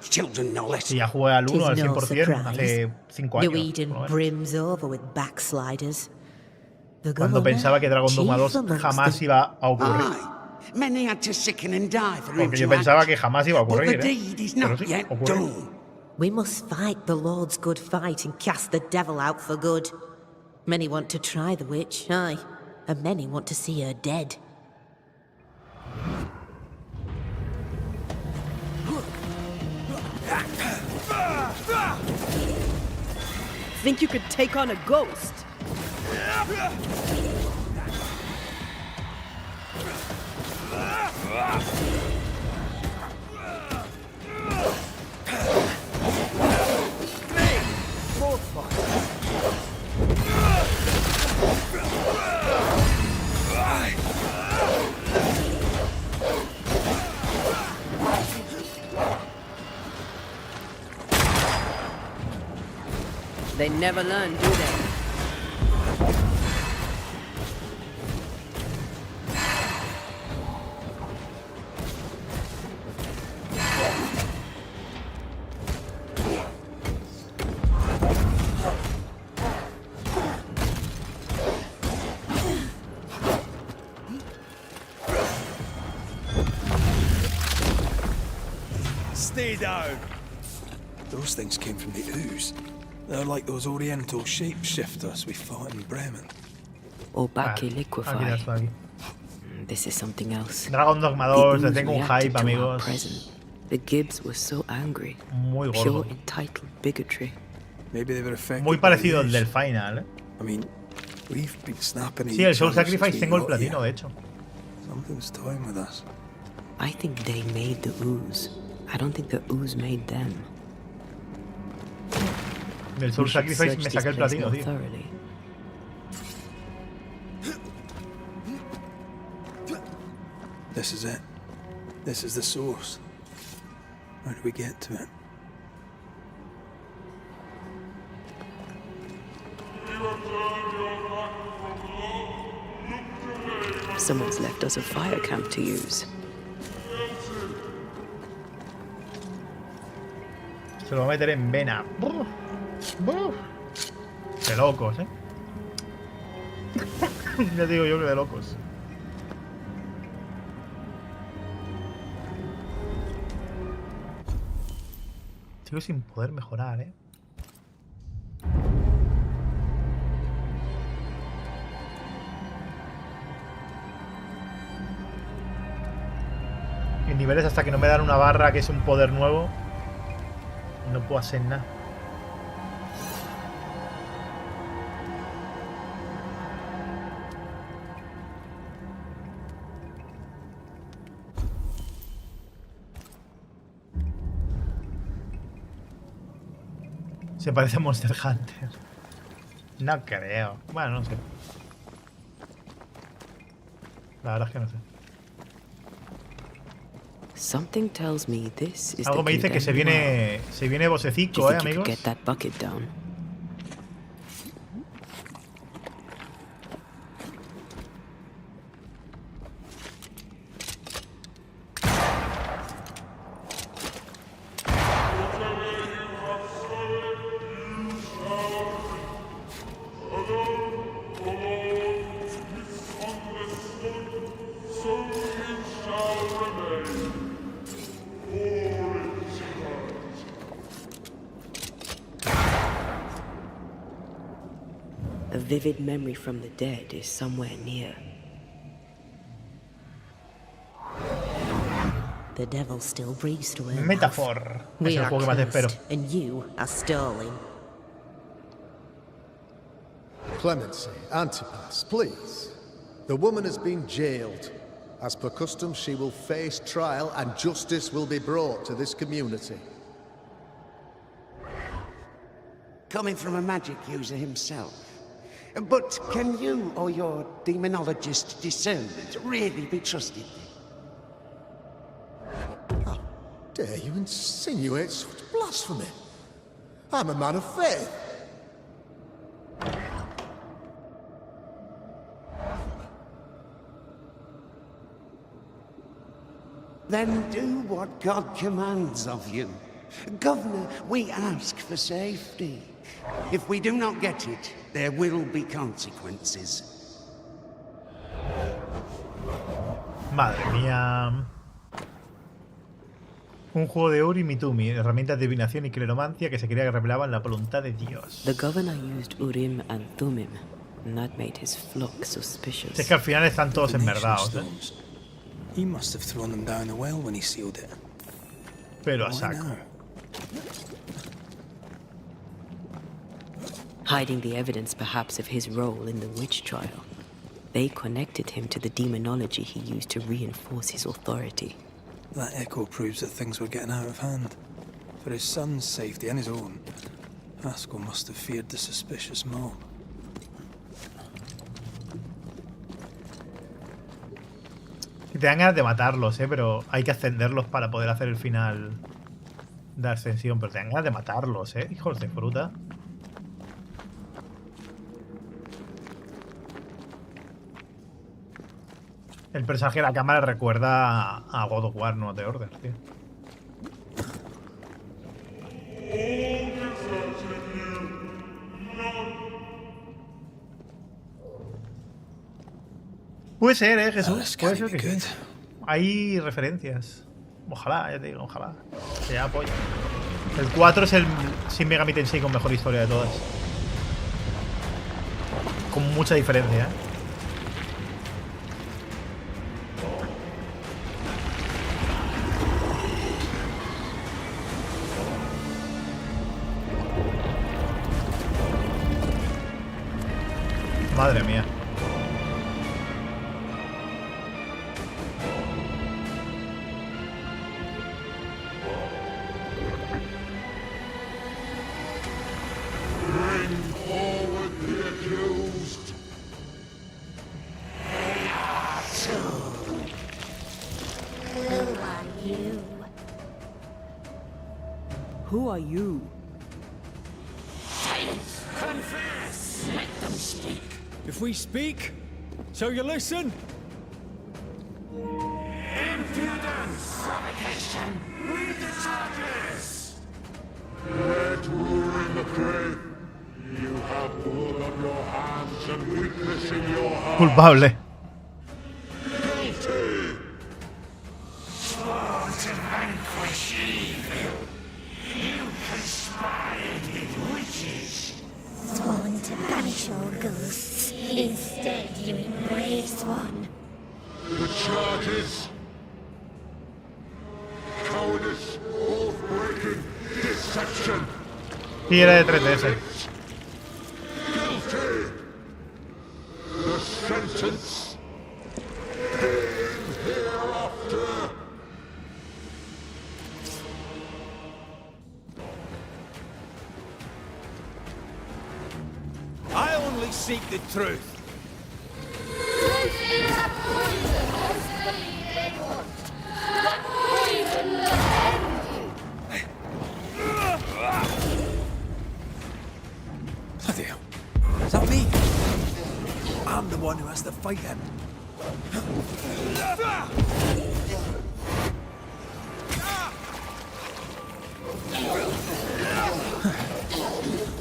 Y ya jugué al 1 al 100% hace 5 New años. Eden brims over with backsliders. The Cuando pensaba que Dragon Dogma 2 jamás iba a ocurrir. Porque yo pensaba que jamás iba a ocurrir, ¿eh? Pero sí, ocurre. We must fight the Lord's good fight and cast the devil out for good. Many want to try the witch, aye, and many want to see her dead. Think you could take on a ghost? They never learn, do they? stay down. Those things came from the ooze. They're like those oriental shapeshifters we fought in Bremen. Or Baki liquefy. Aquí. This is something else. Dragon Dogma 2, le tengo un hype, amigos. The Gibbs were so angry. Muy Pure gordo. entitled bigotry. Maybe they were affected. Muy parecido al del final, I mean, we've been snapping. Sí, el Soul Sacrifice tengo el platino, de hecho. Something's toying with us. I think they made the ooze. I don't think the ooze made them. Del Soul Sacrifice me saqué el platino, tío. This is it. This is the source. How do we get to it? Someone's left us a fire camp to use. Se lo va a meter en vena. De locos, Ya digo yo que de locos. Sigo sin poder mejorar, En niveles hasta que no me dan una barra que es un poder nuevo, no puedo hacer nada. Se parece a Monster Hunter. No creo. Bueno, no sé. La verdad es que no sé. Something tells me this is Algo me dice que se viene vocecico, amigos. Get that bucket down. A vivid memory from the dead is somewhere near. The devil still breathes to him. Metaphor. Es We el are juego que más espero. cursed, and you are stolen. Clemency, Antipas, please. The woman has been jailed. As per custom, she will face trial and justice will be brought to this community. Coming from a magic user himself. But can you or your demonologist discernment really be trusted? How dare you insinuate such blasphemy? I'm a man of faith. Then do what God commands of you. Governor, we ask for safety. If we do not get it, there will be consequences. Madre mía. Un juego de Uri Mitumi, herramientas de divinación y cleromancia que se creía que revelaban la voluntad de Dios. The governor used Urim and Thummim, and that made his flock suspicious. Es que al final están todos enmerdados, He must have thrown them down the well when he sealed it. Pero a saco. Hiding the evidence perhaps of his role in the witch trial. They connected him to the demonology he used to reinforce his authority. That echo proves that things were getting out of hand. For his son's safety and his own, Haskell must have feared the suspicious mob. Y te dan ganas de matarlos, pero hay que ascenderlos para poder hacer el final de Ascensión. Pero te dan ganas de matarlos, hijos de fruta. El personaje de la cámara recuerda a God of War, no de Order, tío. Puede ser, Jesús. Puede ser que sí. Hay referencias. Ojalá, ya te digo, ojalá. Sea apoyo. El 4 es el Shin Megami Tensei con mejor historia de todas. Con mucha diferencia, ¿eh? Madre mía. Who are you? Confess! Let them speak. If we speak, shall you listen? Impudence! Provocation! Read the charges! Let rule in the grave. You have blood on your hands and weakness in your heart. Culpable. Guilty. Sworn to vanquish evil. You conspired with witches. Sworn to banish all ghosts. Instead, you embrace one. The charges. Cowardice, oath-breaking, deception. Y era de 3DS. Guilty. The sentence. Pain hereafter. I only seek the truth. Bloody hell. Is that me? I'm the one who has to fight him.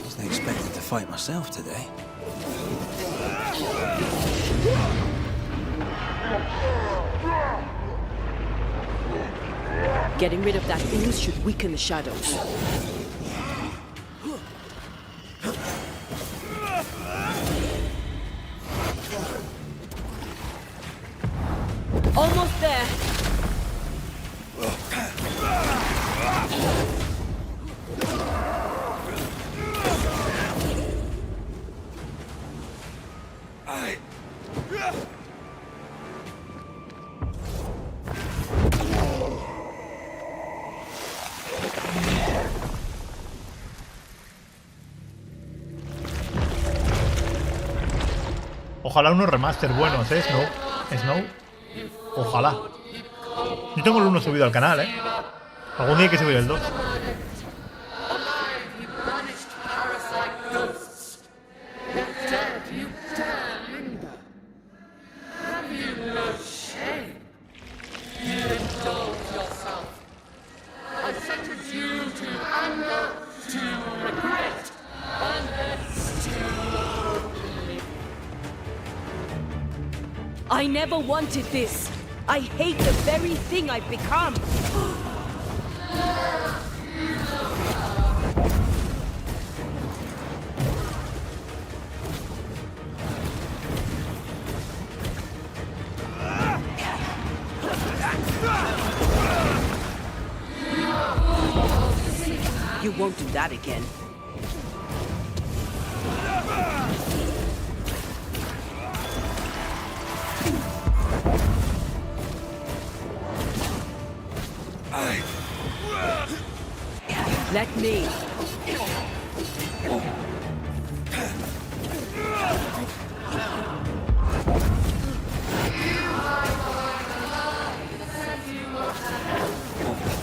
Wasn't expecting to fight myself today. Getting rid of that ooze should weaken the shadows. Almost there. Ojalá unos remaster buenos, ¿eh? Snow. Ojalá. Yo tengo el 1 subido al canal, ¿eh? Algún día hay que subir el 2. I never wanted this. I hate the very thing I've become. You won't do that again. Let me.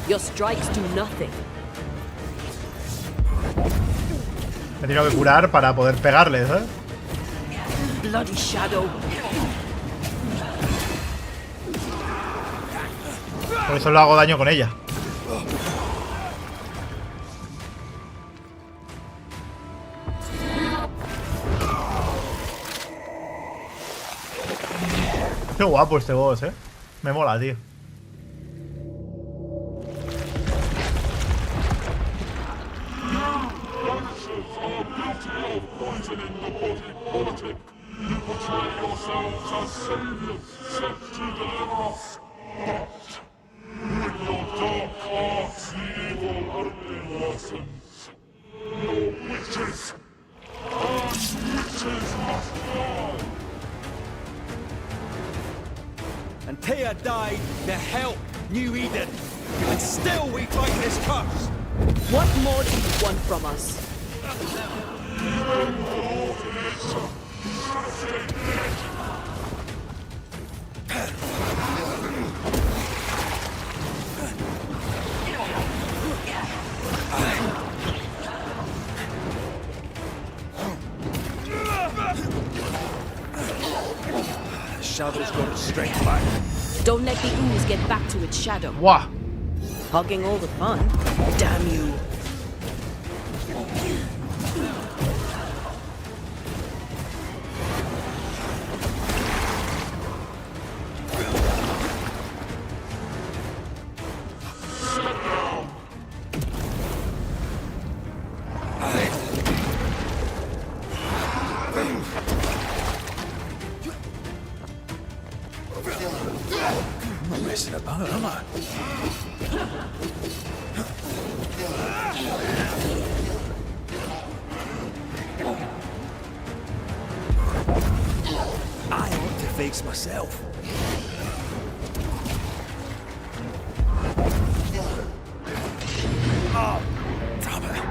Your strikes do nothing. Me he tenido que curar para poder pegarles, ¿eh? Bloody shadow. Por eso le hago daño con ella. Qué guapo este boss, ¿eh? Me mola, tío. traitors are guilty of poisoning the body politic. You portray yourselves as saviors sent to deliver us. But with your dark hearts, the evil only worsens. Your witches and witches must die. And Tia died to help New Eden. And still we fight this curse. What more do you want from us? The Shadow's got its strength back. Don't let the ooze get back to its shadow. What? Hogging all the fun. Damn you. I'm not messing about, am I? I ought to face myself. Oh, damn it.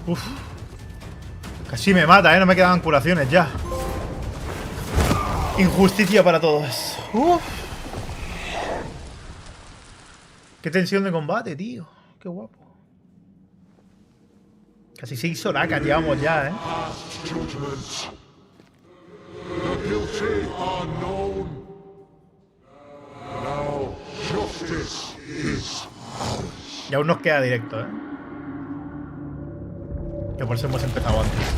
Uf. Casi me mata, no me quedaban curaciones ya. Injusticia para todos. Uf. Qué tensión de combate, tío. Qué guapo. Casi 6 horacas llevamos ya, The guilty are known. Now justice is ours. Y aún nos queda directo, que por eso hemos empezado antes.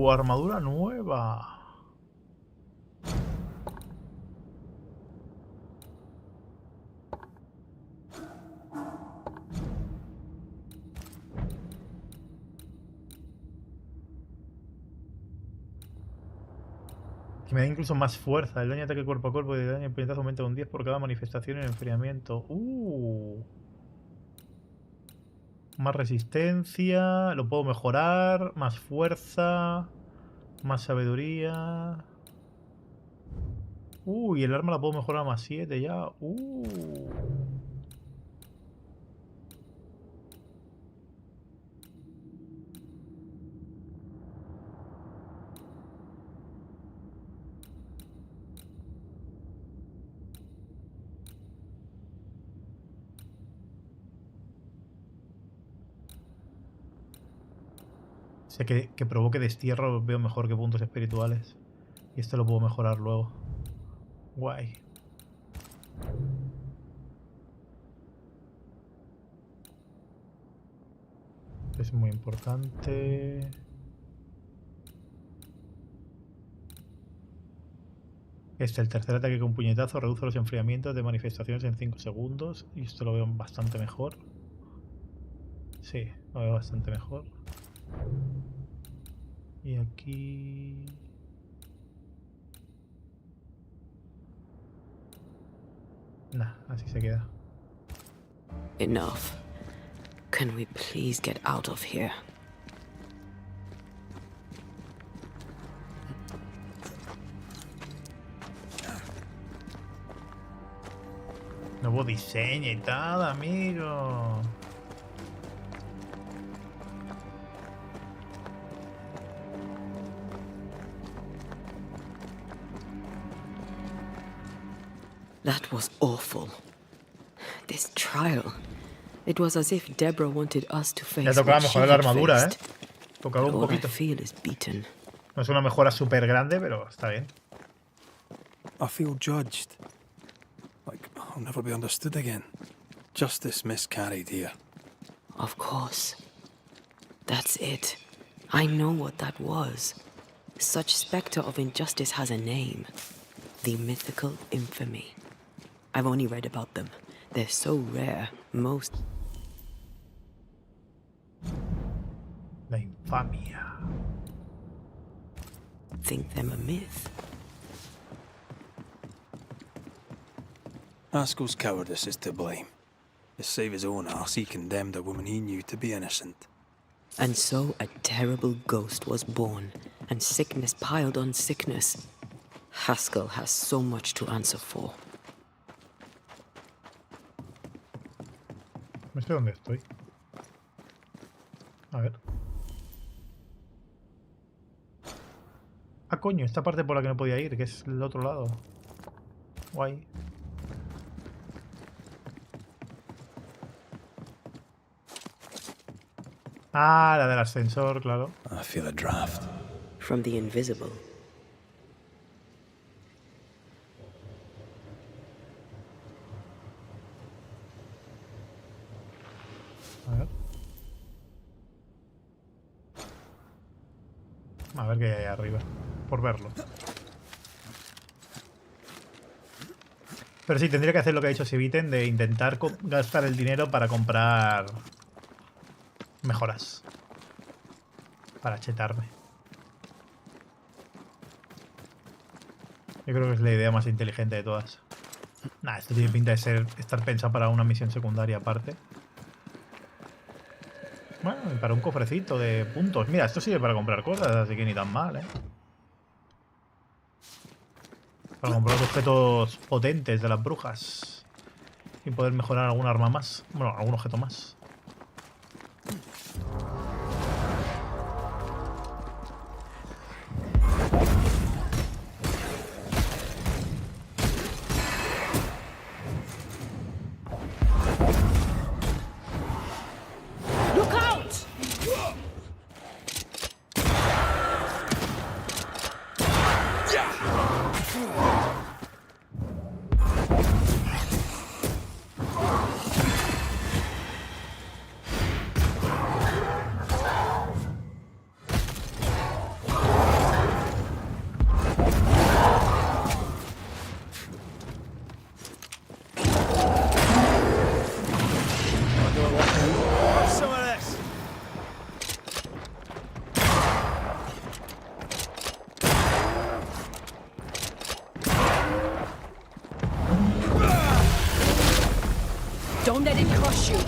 Armadura nueva. Que me da incluso más fuerza. El daño de ataque cuerpo a cuerpo y de daño en puñetazo aumenta un 10 por cada manifestación en enfriamiento. Más resistencia. Lo puedo mejorar. Más fuerza. Más sabiduría. Y el arma la puedo mejorar a más 7 ya. O sea, que provoque destierro veo mejor que puntos espirituales. Y esto lo puedo mejorar luego. Guay. Es muy importante. El tercer ataque con puñetazo reduce los enfriamientos de manifestaciones en 5 segundos. Y esto lo veo bastante mejor. Sí, lo veo bastante mejor. Y aquí... Nah, así se queda. Enough. Can we please get out of here? Nuevo diseño y tal, amigo. That was awful. This trial. It was as if Deborah wanted us to face Ya tocaba what she mejorar la had armadura, faced. Tocaba un All I poquito. feel is beaten. No es una mejora súper grande, pero está bien. I feel judged. Like I'll never be understood again. Justice miscarried here. Of course. That's it. I know what that was. Such spectre of injustice has a name. The mythical infamy. I've only read about them. They're so rare. Most... La infamia. think them a myth. Haskell's cowardice is to blame. To save his own arse, he condemned a woman he knew to be innocent. And so a terrible ghost was born, and sickness piled on sickness. Haskell has so much to answer for. No sé dónde estoy. A ver. Ah, coño, esta parte por la que no podía ir, que es el otro lado. Guay. Ah, la del ascensor, claro. I feel a draft. From the invisible. A ver qué hay ahí arriba. Por verlo. Pero sí, tendría que hacer lo que ha dicho Siviten, de intentar gastar el dinero para comprar mejoras. Para chetarme. Yo creo que es la idea más inteligente de todas. Nah, esto tiene pinta de estar pensado para una misión secundaria aparte. Bueno, y para un cofrecito de puntos. Mira, esto sirve para comprar cosas, así que ni tan mal, ¿eh? Para comprar objetos potentes de las brujas. Y poder mejorar algún arma más. Bueno, algún objeto más. Don't let it crush you.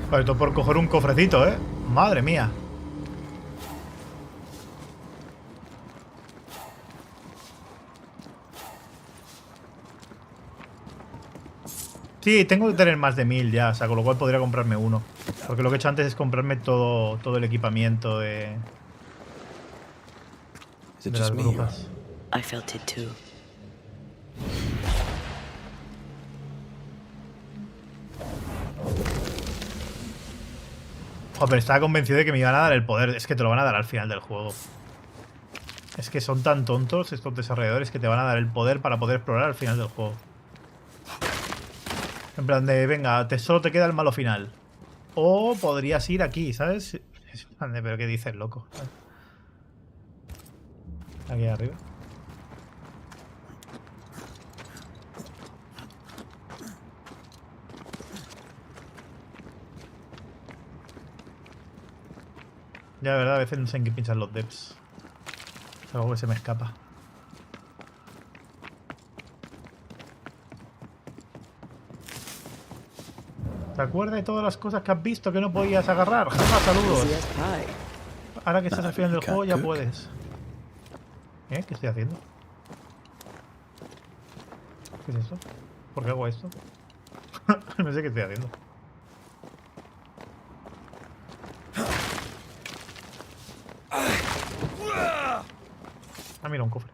Vale, esto por coger un cofrecito, ¿eh? Madre mía. Sí, tengo que tener más de 1000 ya, o sea, con lo cual podría comprarme uno. Porque lo que he hecho antes es comprarme todo el equipamiento de las brujas. I felt it too. Joder, pero estaba convencido de que me iban a dar el poder. Es que te lo van a dar al final del juego. Es que son tan tontos estos desarrolladores que te van a dar el poder para poder explorar al final del juego. En plan de, venga, solo te queda el malo final. O podrías ir aquí, ¿sabes? Pero ¿qué dices, loco? Aquí arriba. Ya, de verdad, a veces no sé en qué piensan los devs. Es algo que se me escapa. ¿Te acuerdas de todas las cosas que has visto que no podías agarrar? Jaja, saludos. Ahora que estás al final del juego ya puedes. ¿Qué estoy haciendo? ¿Qué es eso? ¿Por qué hago esto? No sé qué estoy haciendo. Ah, mira, un cofre.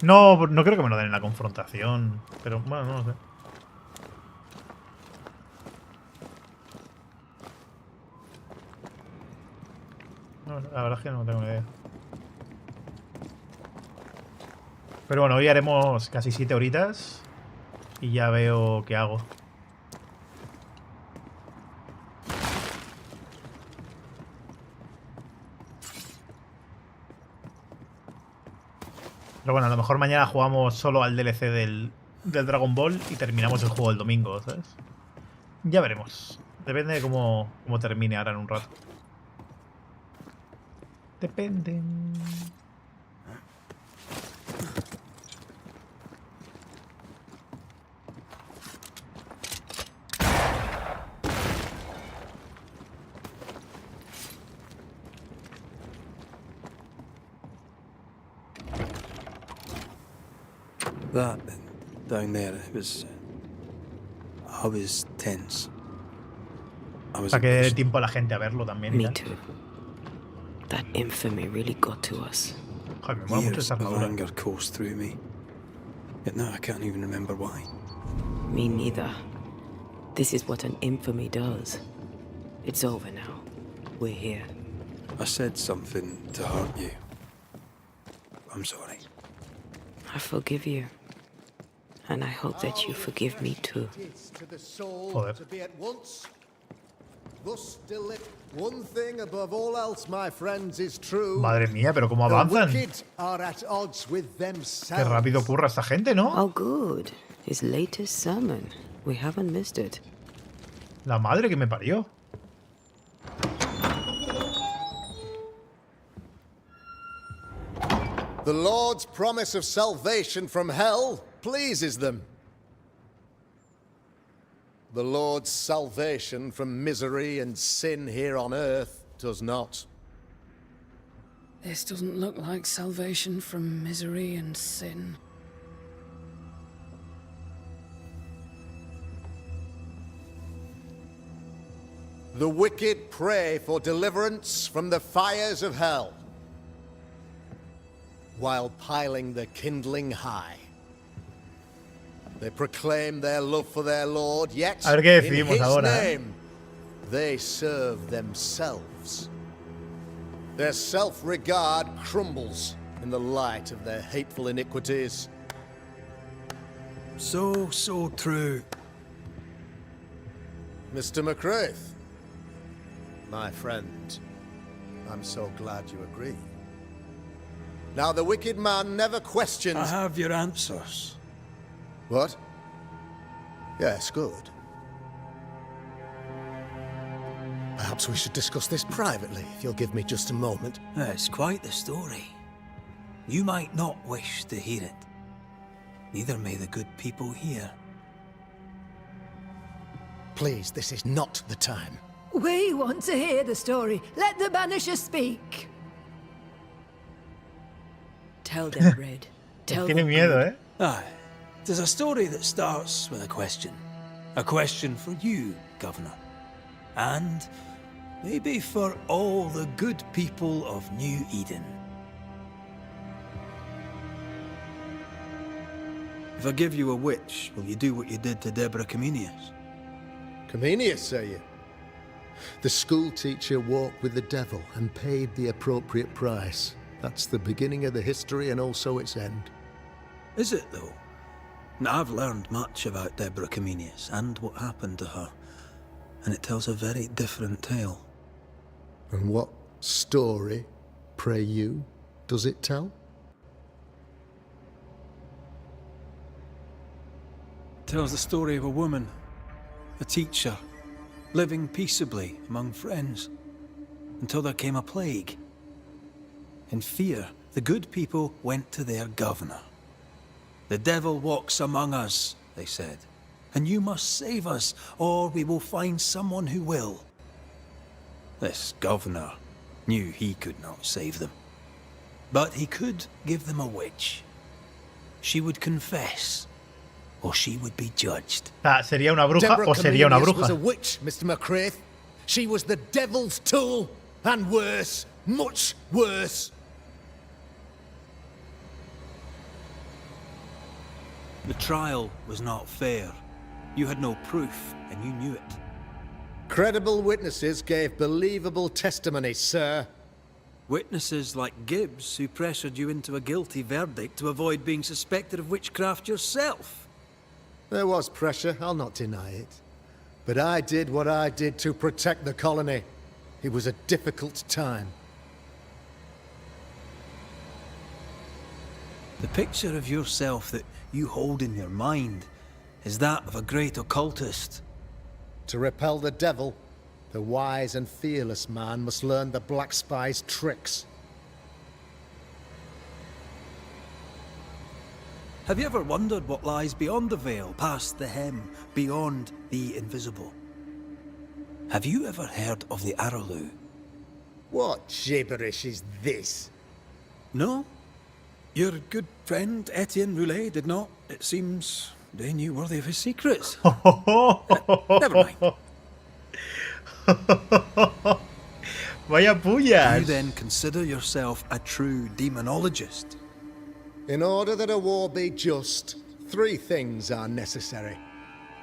No, no creo que me lo den en la confrontación. Pero bueno, no lo sé. No, la verdad es que no tengo ni idea. Pero bueno, hoy haremos casi 7 horitas. Y ya veo qué hago. Pero bueno, a lo mejor mañana jugamos solo al DLC del Dragon Ball y terminamos el juego el domingo, ¿sabes? Ya veremos. Depende de cómo termine ahora en un rato. Depende. That down there, it was. I was tense. I was. Para que dé tiempo a la gente a verlo también. Me too. That infamy really got to us. Joder, me mola mucho esa Years of armadura. anger coursed through me. Yet now I can't even remember why. Me neither. This is what an infamy does. It's over now. We're here. I said something to hurt you. I'm sorry. I forgive you. And I hope that you forgive me too. Joder. One thing above all else, my friends, is true. Madre mía, pero cómo The avanzan. wicked are at odds with Qué themselves. rápido curra esta gente, ¿no? Oh, good. His latest sermon. We haven't missed it. La madre que me parió. The Lord's promise of salvation from hell pleases them. The Lord's salvation from misery and sin here on earth does not. This doesn't look like salvation from misery and sin. The wicked pray for deliverance from the fires of hell, while piling the kindling high. They proclaim their love for their Lord, yet A ver qué in decidimos his ahora, name they serve themselves. Their self-regard crumbles in the light of their hateful iniquities. So true. Mr. McCraith, my friend, I'm so glad you agree. Now, the wicked man never questions... I have your answers. What? Yes, good. Perhaps we should discuss this privately, if you'll give me just a moment. It's quite the story. You might not wish to hear it. Neither may the good people here. Please, this is not the time. We want to hear the story. Let the Banishers speak. Tell them, Red. Tell Tiene them. miedo, ¿eh? Aye. It is a story that starts with a question. A question for you, Governor. And maybe for all the good people of New Eden. If I give you a witch, will you do what you did to Deborah Comenius? Comenius, say you? The school teacher walked with the devil and paid the appropriate price. That's the beginning of the history and also its end. Is it, though? Now, I've learned much about Deborah Comenius and what happened to her, and it tells a very different tale. And what story, pray you, does it tell? It tells the story of a woman, a teacher, living peaceably among friends, until there came a plague. In fear, the good people went to their governor. "The devil walks among us," they said, "and you must save us, or we will find someone who will." This governor knew he could not save them, but he could give them a witch. She would confess, or she would be judged. ¿Sería una bruja Deborah o sería una Comenius bruja? was a witch, Mr. McCraith. She was the devil's tool, and worse, much worse. The trial was not fair. You had no proof, and you knew it. Credible witnesses gave believable testimony, sir. Witnesses like Gibbs, who pressured you into a guilty verdict to avoid being suspected of witchcraft yourself. There was pressure, I'll not deny it. But I did what I did to protect the colony. It was a difficult time. The picture of yourself that you hold in your mind is that of a great occultist. To repel the devil, the wise and fearless man must learn the Black Spy's tricks. Have you ever wondered what lies beyond the veil, past the hem, beyond the invisible? Have you ever heard of the Araloo? What gibberish is this? No? Your good friend Etienne Roulet did not. It seems they knew worthy of his secrets. Never mind. Vaya pullas. You then consider yourself a true demonologist? In order that a war be just, 3 things are necessary.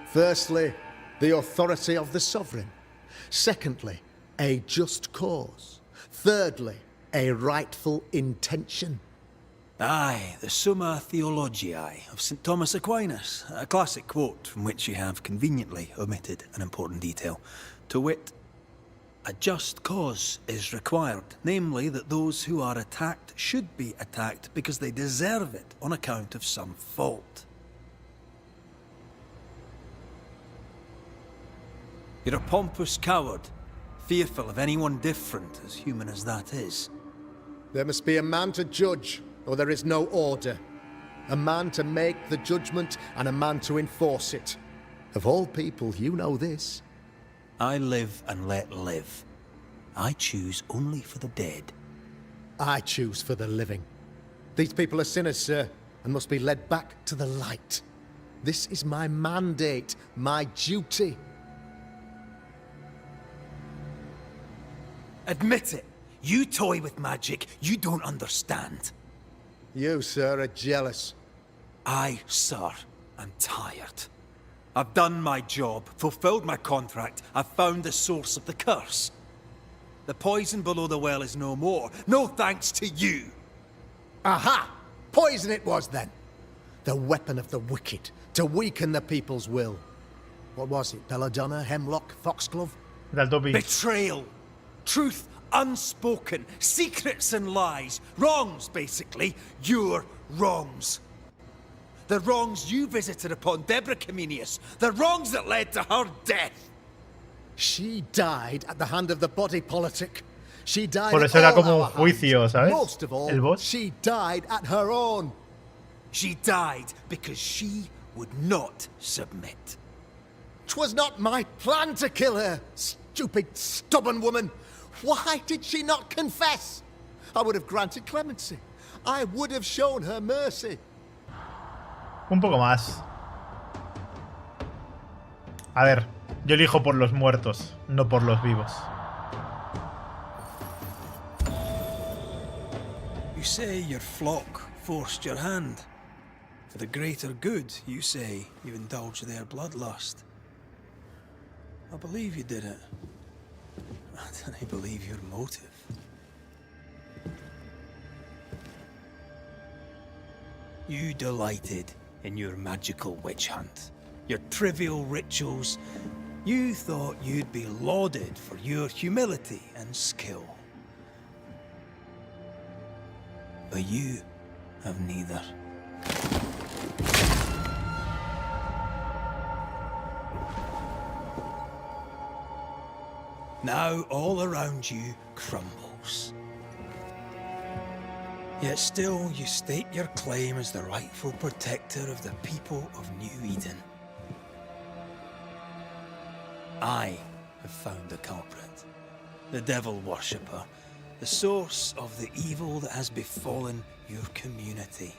Firstly, the authority of the sovereign. Secondly, a just cause. Thirdly, a rightful intention. Aye, the Summa Theologiae of St. Thomas Aquinas, a classic quote from which you have conveniently omitted an important detail. To wit, a just cause is required, namely that those who are attacked should be attacked because they deserve it on account of some fault. You're a pompous coward, fearful of anyone different, as human as that is. There must be a man to judge, or there is no order. A man to make the judgment and a man to enforce it. Of all people, you know this. I live and let live. I choose only for the dead. I choose for the living. These people are sinners, sir, and must be led back to the light. This is my mandate, my duty. Admit it. You toy with magic you don't understand. You, sir, are jealous. I, sir, am tired. I've done my job, fulfilled my contract, I've found the source of the curse. The poison below the well is no more, no thanks to you. Aha! Poison it was, then. The weapon of the wicked, to weaken the people's will. What was it, belladonna, hemlock, foxglove? Betrayal. Truth unspoken, secrets and lies, wrongs, basically, your wrongs. The wrongs you visited upon Deborah Comenius, the wrongs that led to her death. She died at the hand of the body politic. She died Por at eso era all como un our juicio, hands. ¿sabes? Most of all, El boss. she died at her own. She died because she would not submit. 'Twas not my plan to kill her, stupid, stubborn woman. Why did she not confess? I would have granted clemency. I would have shown her mercy. Un poco más. A ver, yo elijo por los muertos, no por los vivos. You say your flock forced your hand. For the greater good, you say you indulged their bloodlust. I believe you did it. I don't believe your motive. You delighted in your magical witch hunt, your trivial rituals. You thought you'd be lauded for your humility and skill. But you have neither. Now all around you crumbles. Yet still you state your claim as the rightful protector of the people of New Eden. I have found the culprit, the devil worshipper, the source of the evil that has befallen your community.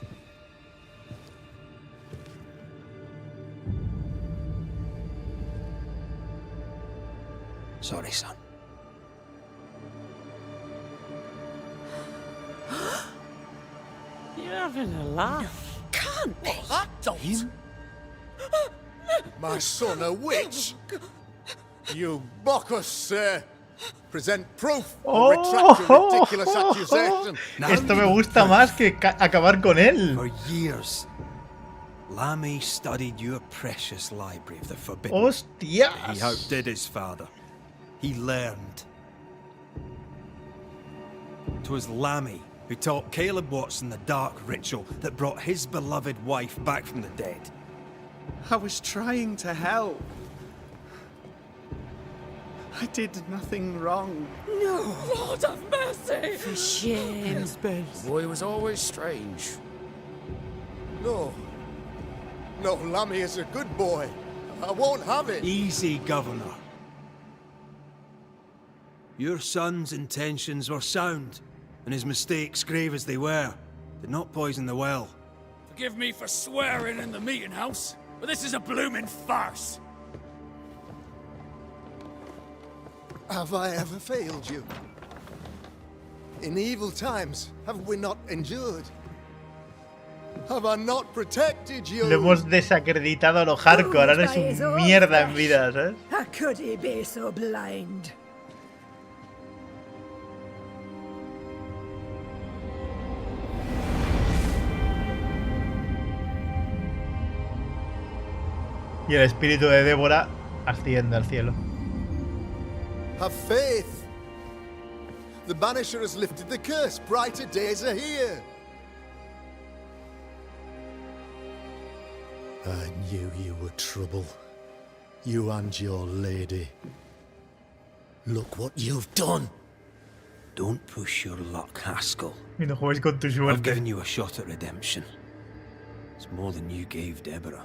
Sorry, son. You're having a laugh. Can't be. That don't. My son, a witch? You mock us, sir. Present proof or retract your ridiculous accusation. Esto me gusta más que acabar con él. For years, Lammy studied your precious library of the forbidden. Hostias. He outdid his father. He learned. 'Twas Lammy who taught Caleb Watson the dark ritual that brought his beloved wife back from the dead. I was trying to help. I did nothing wrong. No, Lord have mercy. For shame. Ben. The boy was always strange. No. No, Lammy is a good boy. I won't have it. Easy, Governor. Your son's intentions were sound, and his mistakes, grave as they were, did not poison the well. Forgive me for swearing in the meeting house, but this is a blooming farce. Have I ever failed you? In evil times, have we not endured? Have I not protected you? Lo hemos desacreditado a lo hardcore, ahora es un mierda en vidas, ¿eh? How could he be so blind? Y el espíritu de Débora asciende al cielo. Have faith. The Banisher has lifted the curse. Brighter days are here. I knew you were trouble. You and your lady. Look what you've done. Don't push your luck, Haskell. Y no juegues con tu I've suerte. given you a shot at redemption. It's more than you gave Deborah.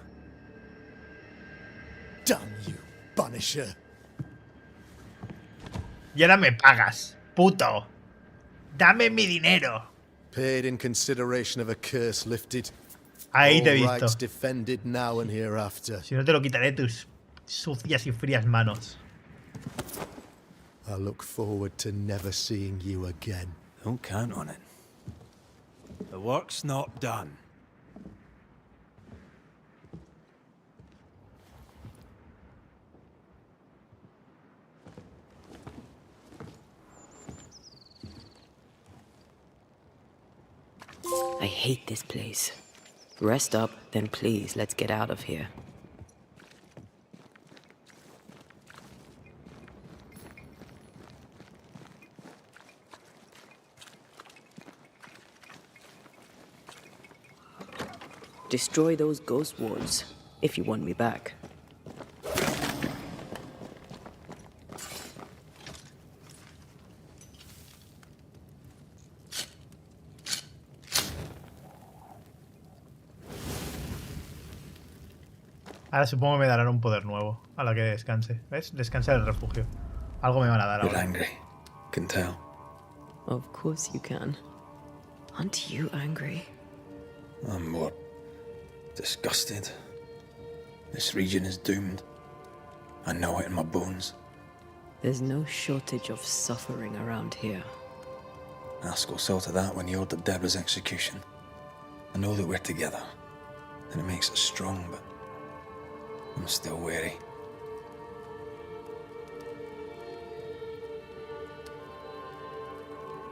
Damn you, Banisher. Y ahora me pagas, puto. Dame mi dinero. Paid in consideration of a curse lifted. Ahí te he All rights visto. defended now and hereafter. Si no te lo quitaré tus sucias y frías manos. I look forward to never seeing you again. Don't count on it. The work's not done. I hate this place. Rest up, then please, let's get out of here. Destroy those ghost wards, if you want me back. Ahora supongo que me darán un poder nuevo a la que descanse. ¿Ves? Descansa en el refugio. Algo me van a dar You're ahora. angry. Can tell. Of course you can. Aren't you angry? I'm more disgusted. This region is doomed. I know it in my bones. There's no shortage of suffering around here. Haskell saw to that when he ordered Deborah's execution. I know that we're together, and it makes us strong, but I'm still wary.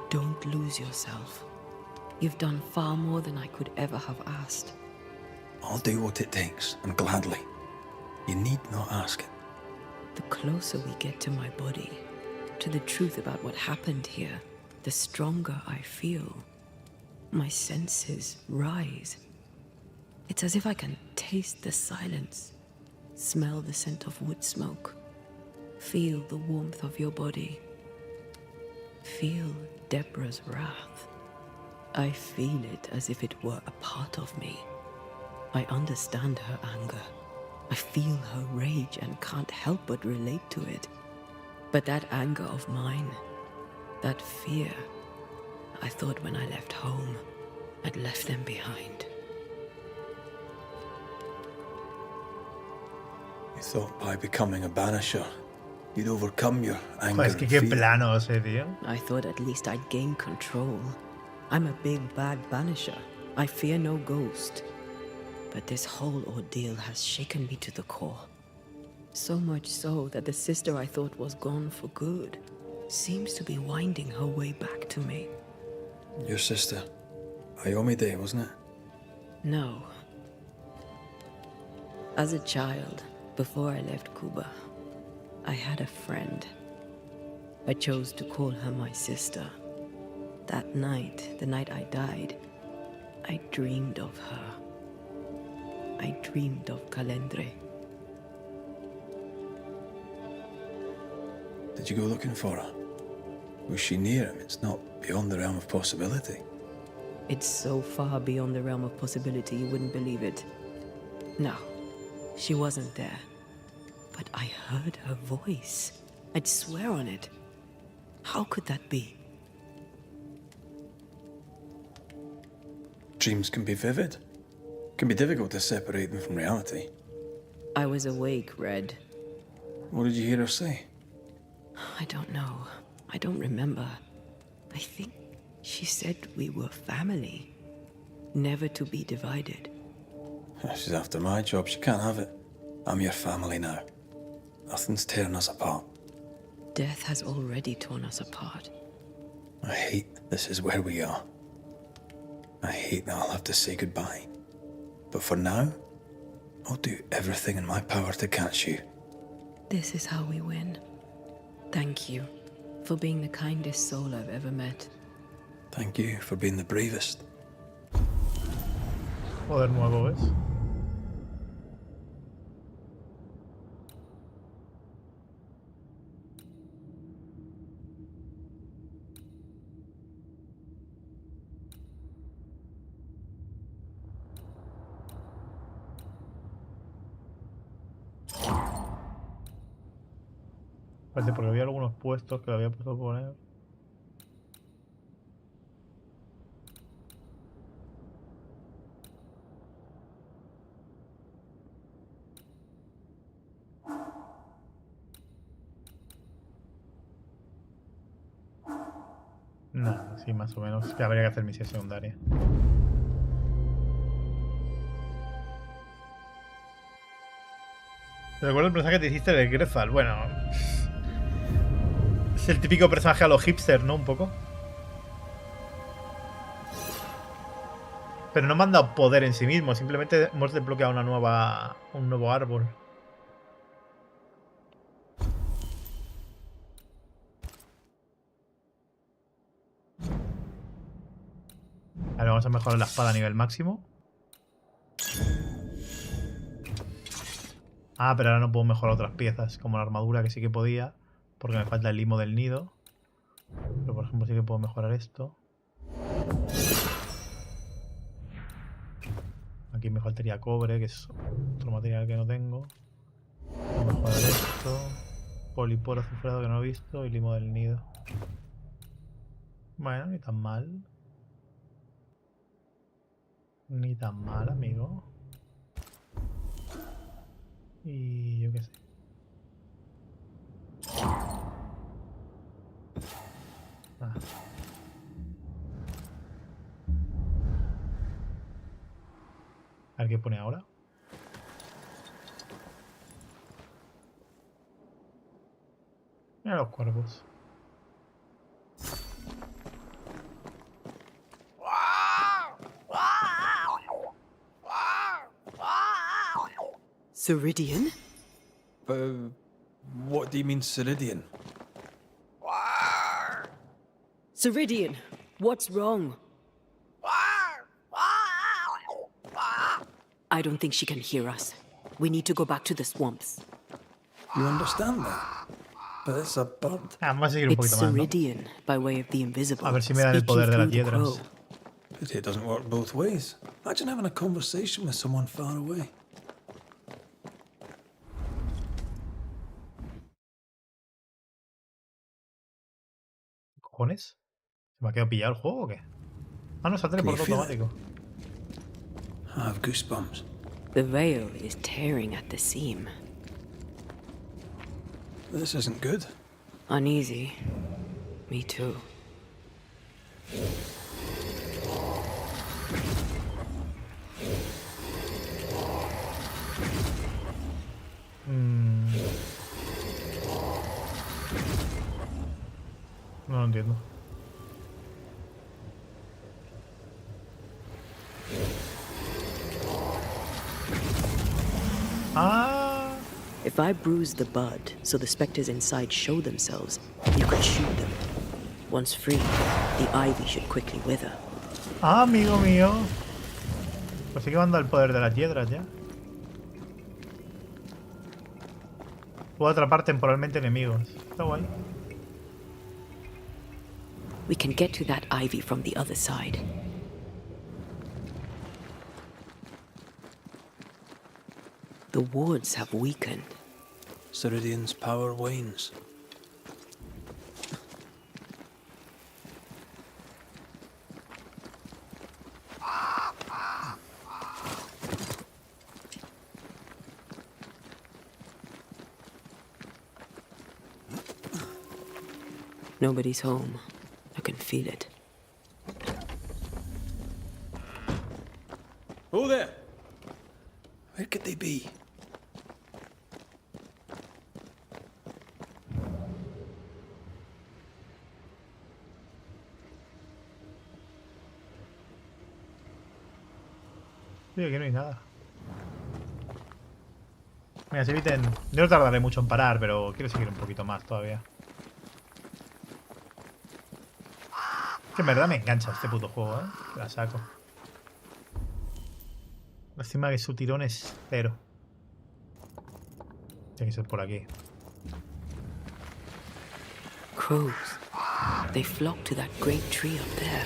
Don't lose yourself. You've done far more than I could ever have asked. I'll do what it takes, and gladly. You need not ask it. The closer we get to my body, to the truth about what happened here, the stronger I feel. My senses rise. It's as if I can taste the silence, smell the scent of wood smoke, feel the warmth of your body, feel Deborah's wrath. I feel it as if it were a part of me. I understand her anger. I feel her rage and can't help but relate to it. But that anger of mine, that fear, I thought when I left home, I'd left them behind. You thought by becoming a banisher, you'd overcome your anger Es que and qué fear. planos, tío. I thought at least I'd gain control. I'm a big bad banisher. I fear no ghost. But this whole ordeal has shaken me to the core. So much so that the sister I thought was gone for good seems to be winding her way back to me. Your sister, Ayomide, wasn't it? No. As a child, before I left Cuba, I had a friend. I chose to call her my sister. That night, the night I died, I dreamed of her. I dreamed of Calendre. Did you go looking for her? Was she near him? It's not beyond the realm of possibility. It's so far beyond the realm of possibility you wouldn't believe it. No, she wasn't there. But I heard her voice. I'd swear on it. How could that be? Dreams can be vivid. Can be difficult to separate them from reality. I was awake, Red. What did you hear her say? I don't know. I don't remember. I think she said we were family. Never to be divided. She's after my job. She can't have it. I'm your family now. Nothing's tearing us apart. Death has already torn us apart. I hate this is where we are. I hate that I'll have to say goodbye. But for now, I'll do everything in my power to catch you. This is how we win. Thank you for being the kindest soul I've ever met. Thank you for being the bravest. Poder nuevo, ¿ves? Parece porque había algunos puestos que lo había puesto a poner. No, sí, más o menos. Que habría que hacer misión secundaria. ¿Te recuerdo el personaje que te hiciste de Grefal? Bueno, es el típico personaje a los hipsters, ¿no? Un poco. Pero no me han dado poder en sí mismo. Simplemente hemos desbloqueado un nuevo árbol. Vale, vamos a mejorar la espada a nivel máximo. Ah, pero ahora no puedo mejorar otras piezas, como la armadura, que sí que podía, porque me falta el limo del nido. Pero por ejemplo sí que puedo mejorar esto. Aquí me faltaría cobre, que es otro material que no tengo. Puedo mejorar esto. Poliporo cifrado que no he visto y limo del nido. Bueno, ni tan mal. Ni tan mal, amigo. Y yo qué sé. Ah. A ver qué pone ahora. Mira los cuervos. Ceridian? What do you mean, Ceridian? Ceridian, what's wrong? I don't think she can hear us. We need to go back to the swamps. You understand that? But it's a bird. Vamos a seguir un It's poquito más, ¿no? Ceridian, by way of the invisible. A ver si me dan el poder de las hiedras. Pity it doesn't work both ways. Imagine having a conversation with someone far away. ¿Cojones? ¿Se me ha quedado pillado el juego o qué? Ah, no, se ha teleportado automático. I have goosebumps. The veil is tearing at the seam. This isn't good. Uneasy. Me too. No lo entiendo. Ah. If I bruise the bud so the specters inside show themselves, you could shoot them. Once free, the ivy should quickly wither. Ah, amigo mío. Pues sí que manda el poder de las hiedras ya. Puedo atrapar temporalmente enemigos. Está guay. We can get to that ivy from the other side. The wards have weakened. Ceridian's power wanes. Nobody's home. I can feel it. Oh there! Where could they be? Sí, aquí no hay nada. Mira, si eviten... Yo no tardaré mucho en parar, pero quiero seguir un poquito más todavía. Que en verdad me engancha este puto juego, ¿eh? La saco. Lástima que su tirón es 0. Tiene que ser por aquí. Crows. They flock to that great tree up there.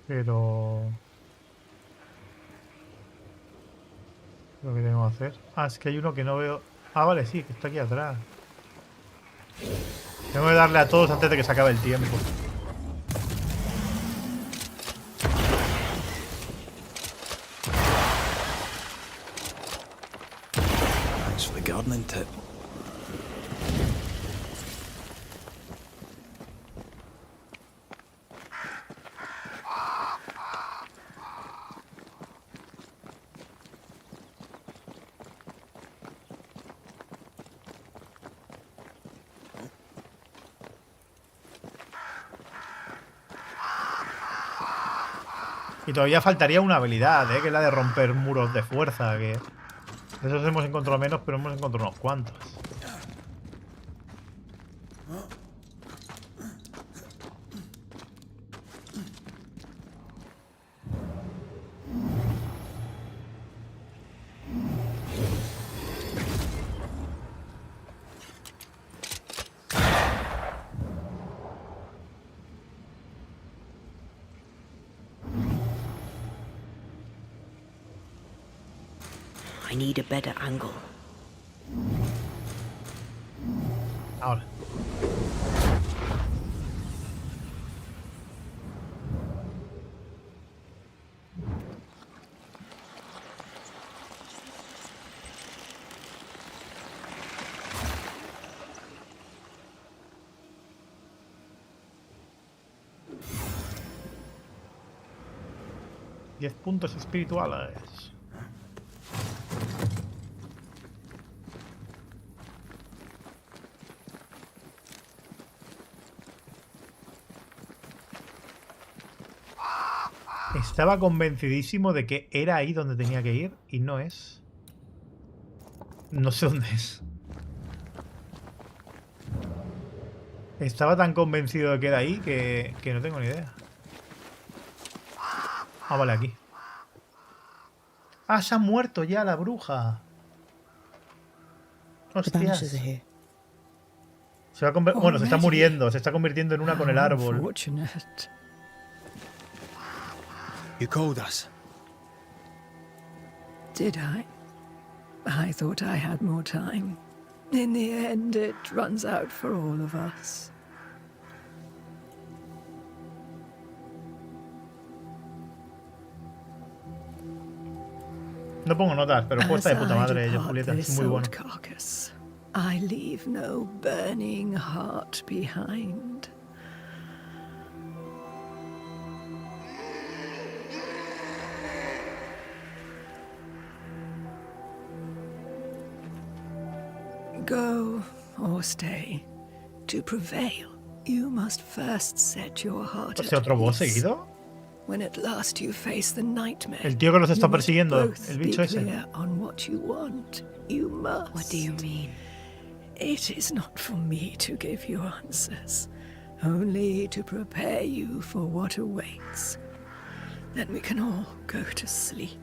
Pero... Lo que tengo que hacer... Ah, es que hay uno que no veo... Ah, vale, sí, que está aquí atrás. Tengo que darle a todos antes de que se acabe el tiempo. Thanks for the gardening tip. Y todavía faltaría una habilidad, que es la de romper muros de fuerza, que... De esos hemos encontrado menos, pero hemos encontrado unos cuantos. I need a better angle. Ahora. 10 puntos espirituales. Estaba convencidísimo de que era ahí donde tenía que ir y no es. No sé dónde es. Estaba tan convencido de que era ahí que no tengo ni idea. Ah, vale, aquí. Ah, se ha muerto ya la bruja. Hostias. Se va a bueno, se está muriendo. Se está convirtiendo en una con el árbol. You called us. Did I? I thought I had more time. In the end, it runs out for all of us. No pongo notas, pero puesta de puta madre ellos, Julieta. Es muy bueno. Carcass, I leave no burning heart behind. Go or stay. To prevail, you must first set your heart at ¿Otro boss peace. seguido? When at last you face the nightmare, El tío que los está you must persiguiendo, both el bicho be ese. clear on what you want. You must. What do you mean? It is not for me to give you answers, only to prepare you for what awaits. Then we can all go to sleep.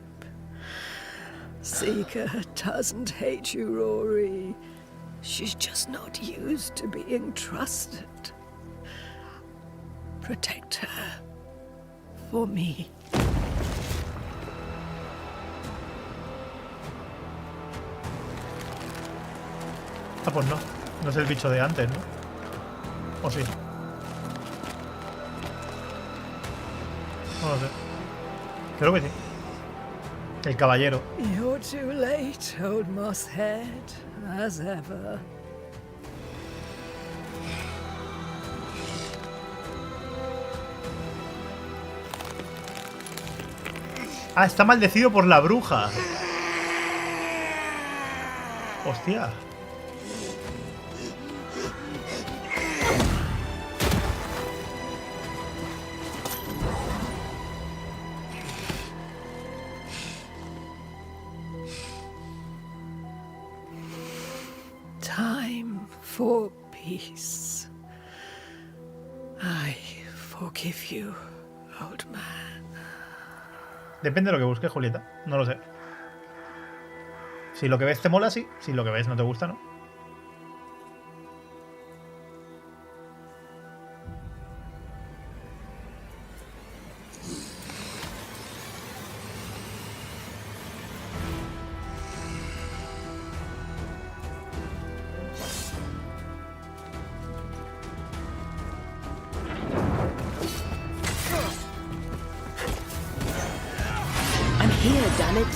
Seeker doesn't hate you, Rory. She's just not used to being trusted. Protect her. For me. Ah, pues no. No es el bicho de antes, ¿no? ¿O sí? No lo sé. Creo que sí. El caballero. You're too late, old mosshead, as ever. Ah, está maldecido por la bruja. Hostia. Time for peace. I forgive you, old man. Depende de lo que busques, Julieta. No lo sé. Si lo que ves te mola, sí. Si lo que ves no te gusta, no. Here, damn it.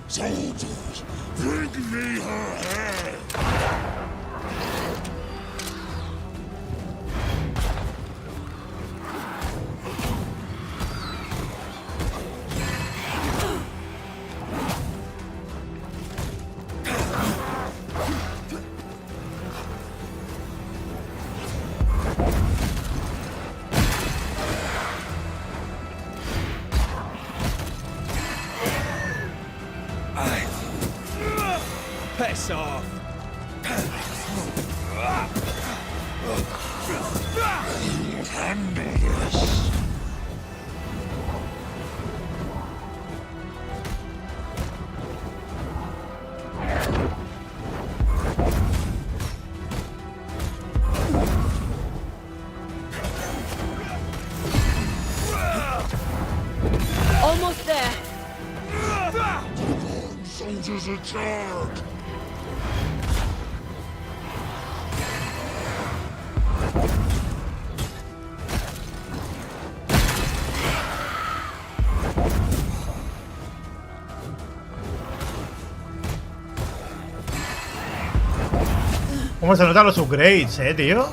Soldiers, bring me her head. Piss off! Handle this. Almost there. Soldiers are charged. ¿Cómo se notan los upgrades, tío?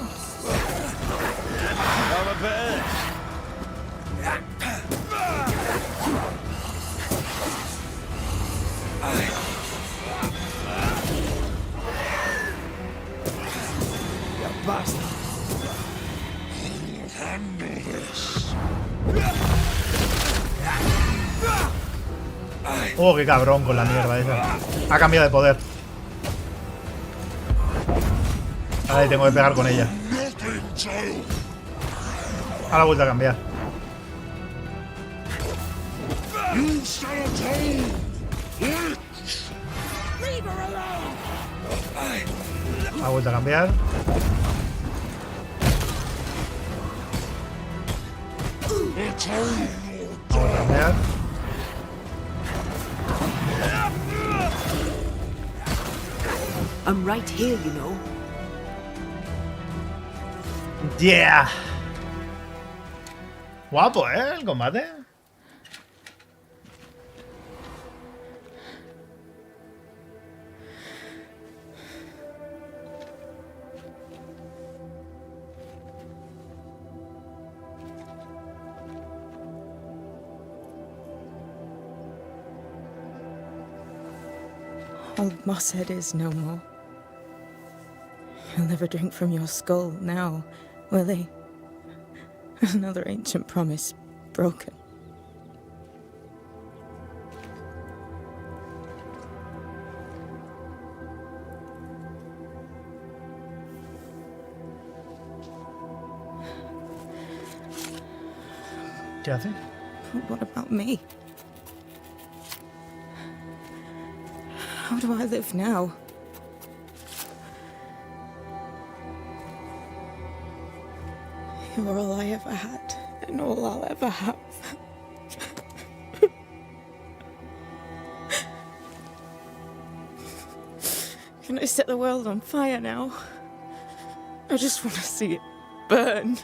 Oh, qué cabrón con la mierda esa. Ha cambiado de poder. Ahora tengo que pegar con ella. Ahora ha vuelto a cambiar. Ha vuelto a cambiar. Ha vuelto a cambiar. I'm right here, you know. Yeah. Guapo, el combate. Old Mosshead is no more. He'll never drink from your skull now, will he? Another ancient promise broken. ¿Qué hace? But what about me? How do I live now? You're all I ever had, and all I'll ever have. Can I set the world on fire now? I just want to see it burn.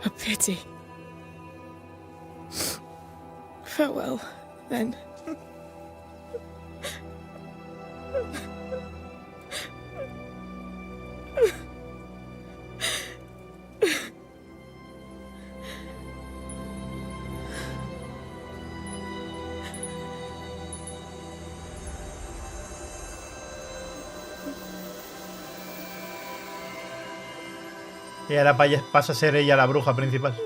A pity. Farewell, then. Y ahora pasa a ser ella la bruja principal.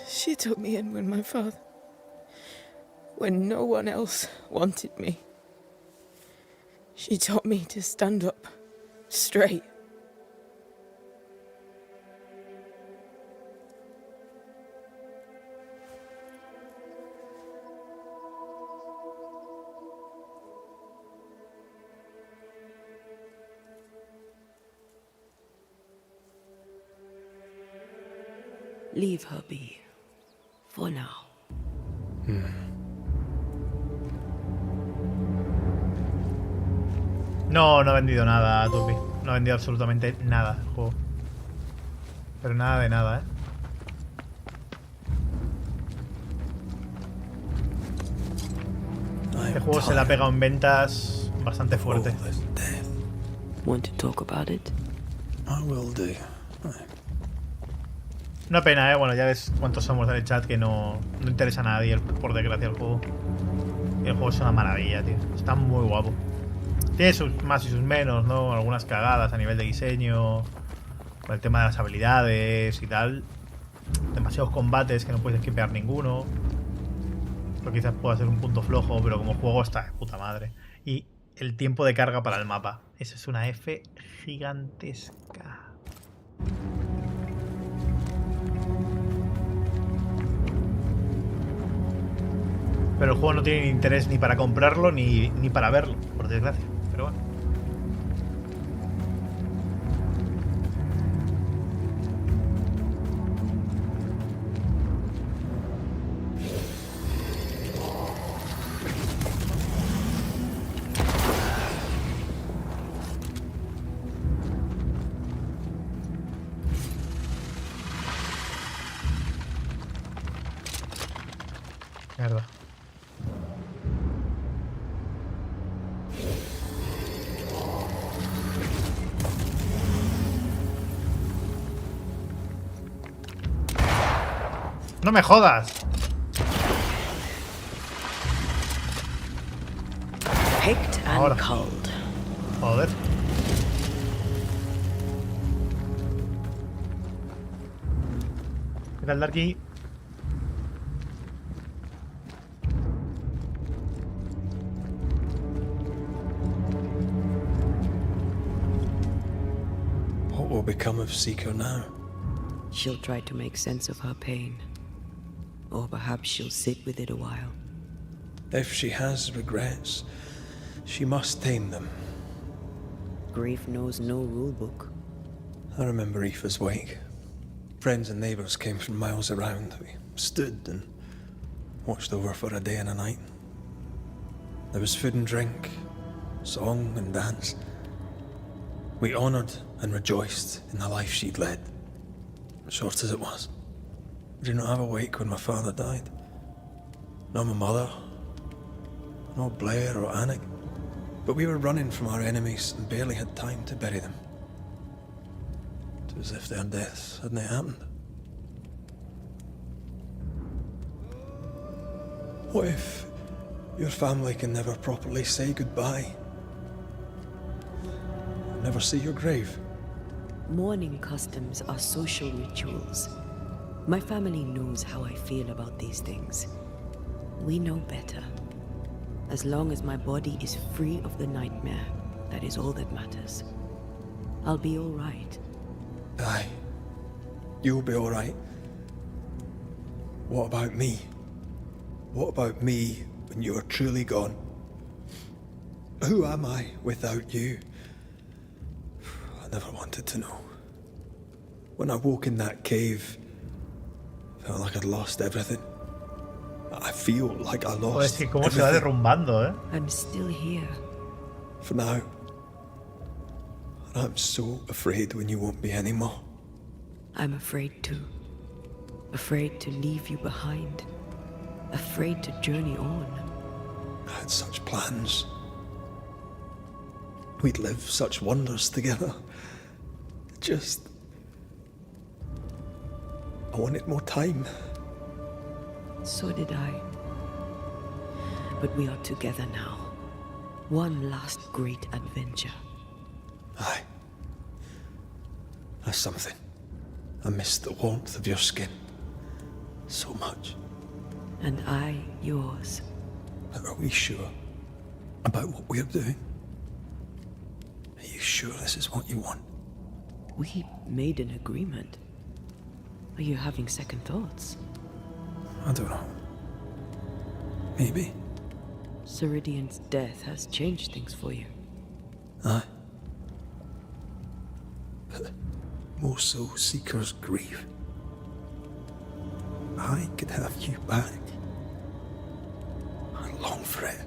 She took me in when no one else wanted me. She taught me to stand up straight. Leave her be. For now. No, no ha vendido nada, Tupi. No ha vendido absolutamente nada el juego. Pero nada de nada, ¿eh? Este juego se le ha pegado en ventas bastante fuerte. Want to talk about it? I will do. Una pena, bueno, ya ves cuántos somos en el chat que no interesa a nadie, por desgracia, el juego. Y el juego es una maravilla, tío. Está muy guapo. Tiene sus más y sus menos, ¿no? Algunas cagadas a nivel de diseño, con el tema de las habilidades y tal. Demasiados combates que no puedes esquipear ninguno. Pero quizás pueda ser un punto flojo, pero como juego está de puta madre. Y el tiempo de carga para el mapa. Esa es una F gigantesca. Pero el juego no tiene interés ni para comprarlo ni para verlo, por desgracia. Pero bueno. Mierda. ¡No me jodas! Picked and Ahora. culled. Joder. ¿Qué tal, Darky? What will become of Seeker now? She'll try to make sense of her pain. Or perhaps she'll sit with it a while. If she has regrets, she must tame them. Grief knows no rule book. I remember Aoife's wake. Friends and neighbours came from miles around. We stood and watched over for a day and a night. There was food and drink, song and dance. We honoured and rejoiced in the life she'd led, short as it was. I did not have a wake when my father died. Nor my mother, nor Blair or Anik. But we were running from our enemies and barely had time to bury them. It was as if their deaths hadn't happened. What if your family can never properly say goodbye? Never see your grave? Mourning customs are social rituals. My family knows how I feel about these things. We know better. As long as my body is free of the nightmare, that is all that matters. I'll be all right. Aye. You'll be all right. What about me? What about me when you are truly gone? Who am I without you? I never wanted to know. When I woke in that cave, I felt like I'd lost everything. I feel like I lost Pues sí, cómo se va derrumbando, ¿eh? I'm still here. For now. And I'm so afraid when you won't be anymore. I'm afraid too. Afraid to leave you behind. Afraid to journey on. I had such plans. We'd live such wonders together. Just... I wanted more time. So did I. But we are together now. One last great adventure. Aye. That's something. I miss the warmth of your skin. So much. And I yours. But are we sure about what we're doing? Are you sure this is what you want? We made an agreement. Are you having second thoughts? I don't know. Maybe. Ceridian's death has changed things for you. Aye. But more so Seeker's grief. I could have you back. I long for it.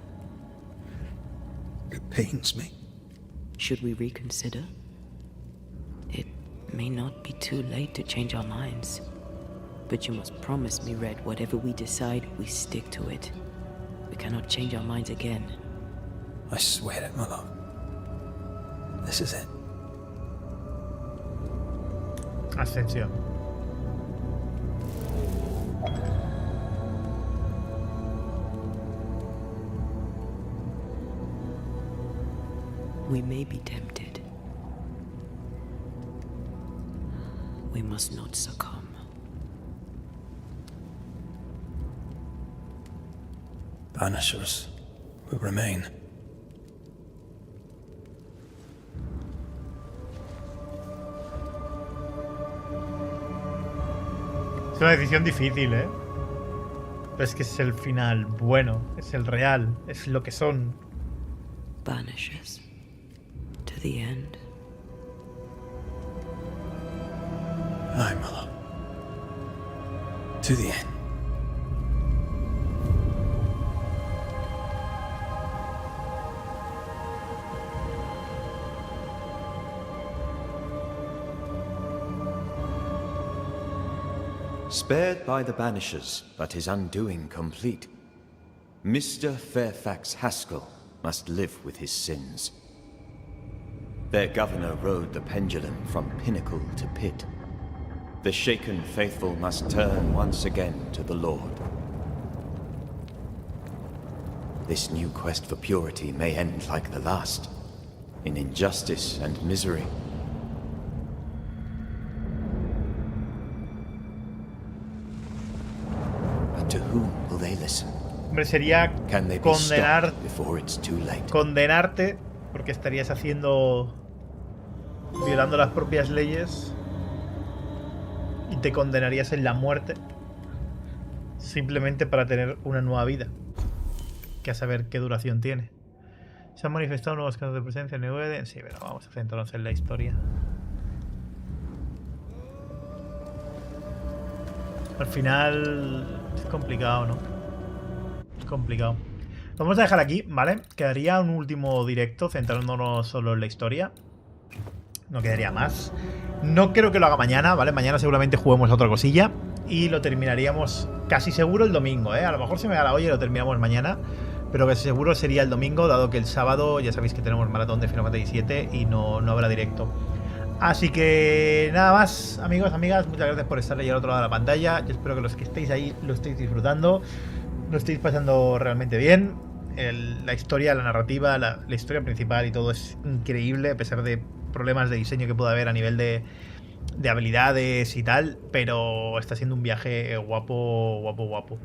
It pains me. Should we reconsider? It may not be too late to change our minds. But you must promise me, Red, whatever we decide, we stick to it. We cannot change our minds again. I swear it, my love. This is it. Ascension. We may be tempted. We must not succumb. Banishers will remain. Es una decisión difícil, ¿eh? Pero es que es el final bueno, es el real, es lo que son. Banishers. To the end. Aye, my love. To the end. Spared by the Banishers, but his undoing complete, Mr. Fairfax Haskell must live with his sins. Their governor rode the pendulum from pinnacle to pit. The shaken faithful must turn once again to the Lord. This new quest for purity may end like the last, in injustice and misery. But to whom will they listen? Hombre, sería Can they be condenar, stopped before it's too late? condenarte porque estarías violando las propias leyes y te condenarías en la muerte simplemente para tener una nueva vida, que a saber qué duración tiene. Se han manifestado nuevos casos de presencia en Eden. Sí, pero vamos a centrarnos en la historia. Al final es complicado, ¿no? Es complicado. Lo vamos a dejar aquí, ¿vale? Quedaría un último directo centrándonos solo en la historia. No quedaría más. No creo que lo haga mañana, ¿vale? Mañana seguramente juguemos a otra cosilla y lo terminaríamos casi seguro el domingo, ¿eh? A lo mejor se me da la olla y lo terminamos mañana, pero casi seguro sería el domingo, dado que el sábado ya sabéis que tenemos maratón de Final Fantasy VII y no habrá directo. Así que nada más, amigos, amigas, muchas gracias por estar ahí al otro lado de la pantalla. Yo espero que los que estéis ahí lo estéis disfrutando, lo estéis pasando realmente bien. La historia, la narrativa, la historia principal y todo es increíble, a pesar de problemas de diseño que pueda haber a nivel de habilidades y tal, pero está siendo un viaje guapo, guapo, guapo.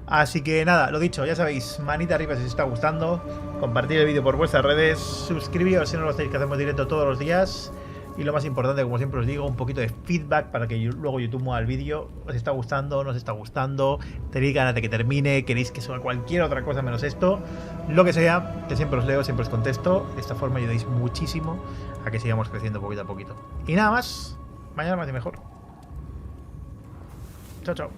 Así que nada, lo dicho, ya sabéis, manita arriba si os está gustando, compartir el vídeo por vuestras redes, suscribiros si no lo estáis, que hacemos directo todos los días. Y lo más importante, como siempre os digo, un poquito de feedback para que luego YouTube mueva el vídeo. ¿Os está gustando? ¿No os está gustando? ¿Tenéis ganas de que termine? ¿Queréis que suba cualquier otra cosa menos esto? Lo que sea, que siempre os leo, siempre os contesto. De esta forma ayudáis muchísimo a que sigamos creciendo poquito a poquito. Y nada más, mañana más y mejor. Chao, chao.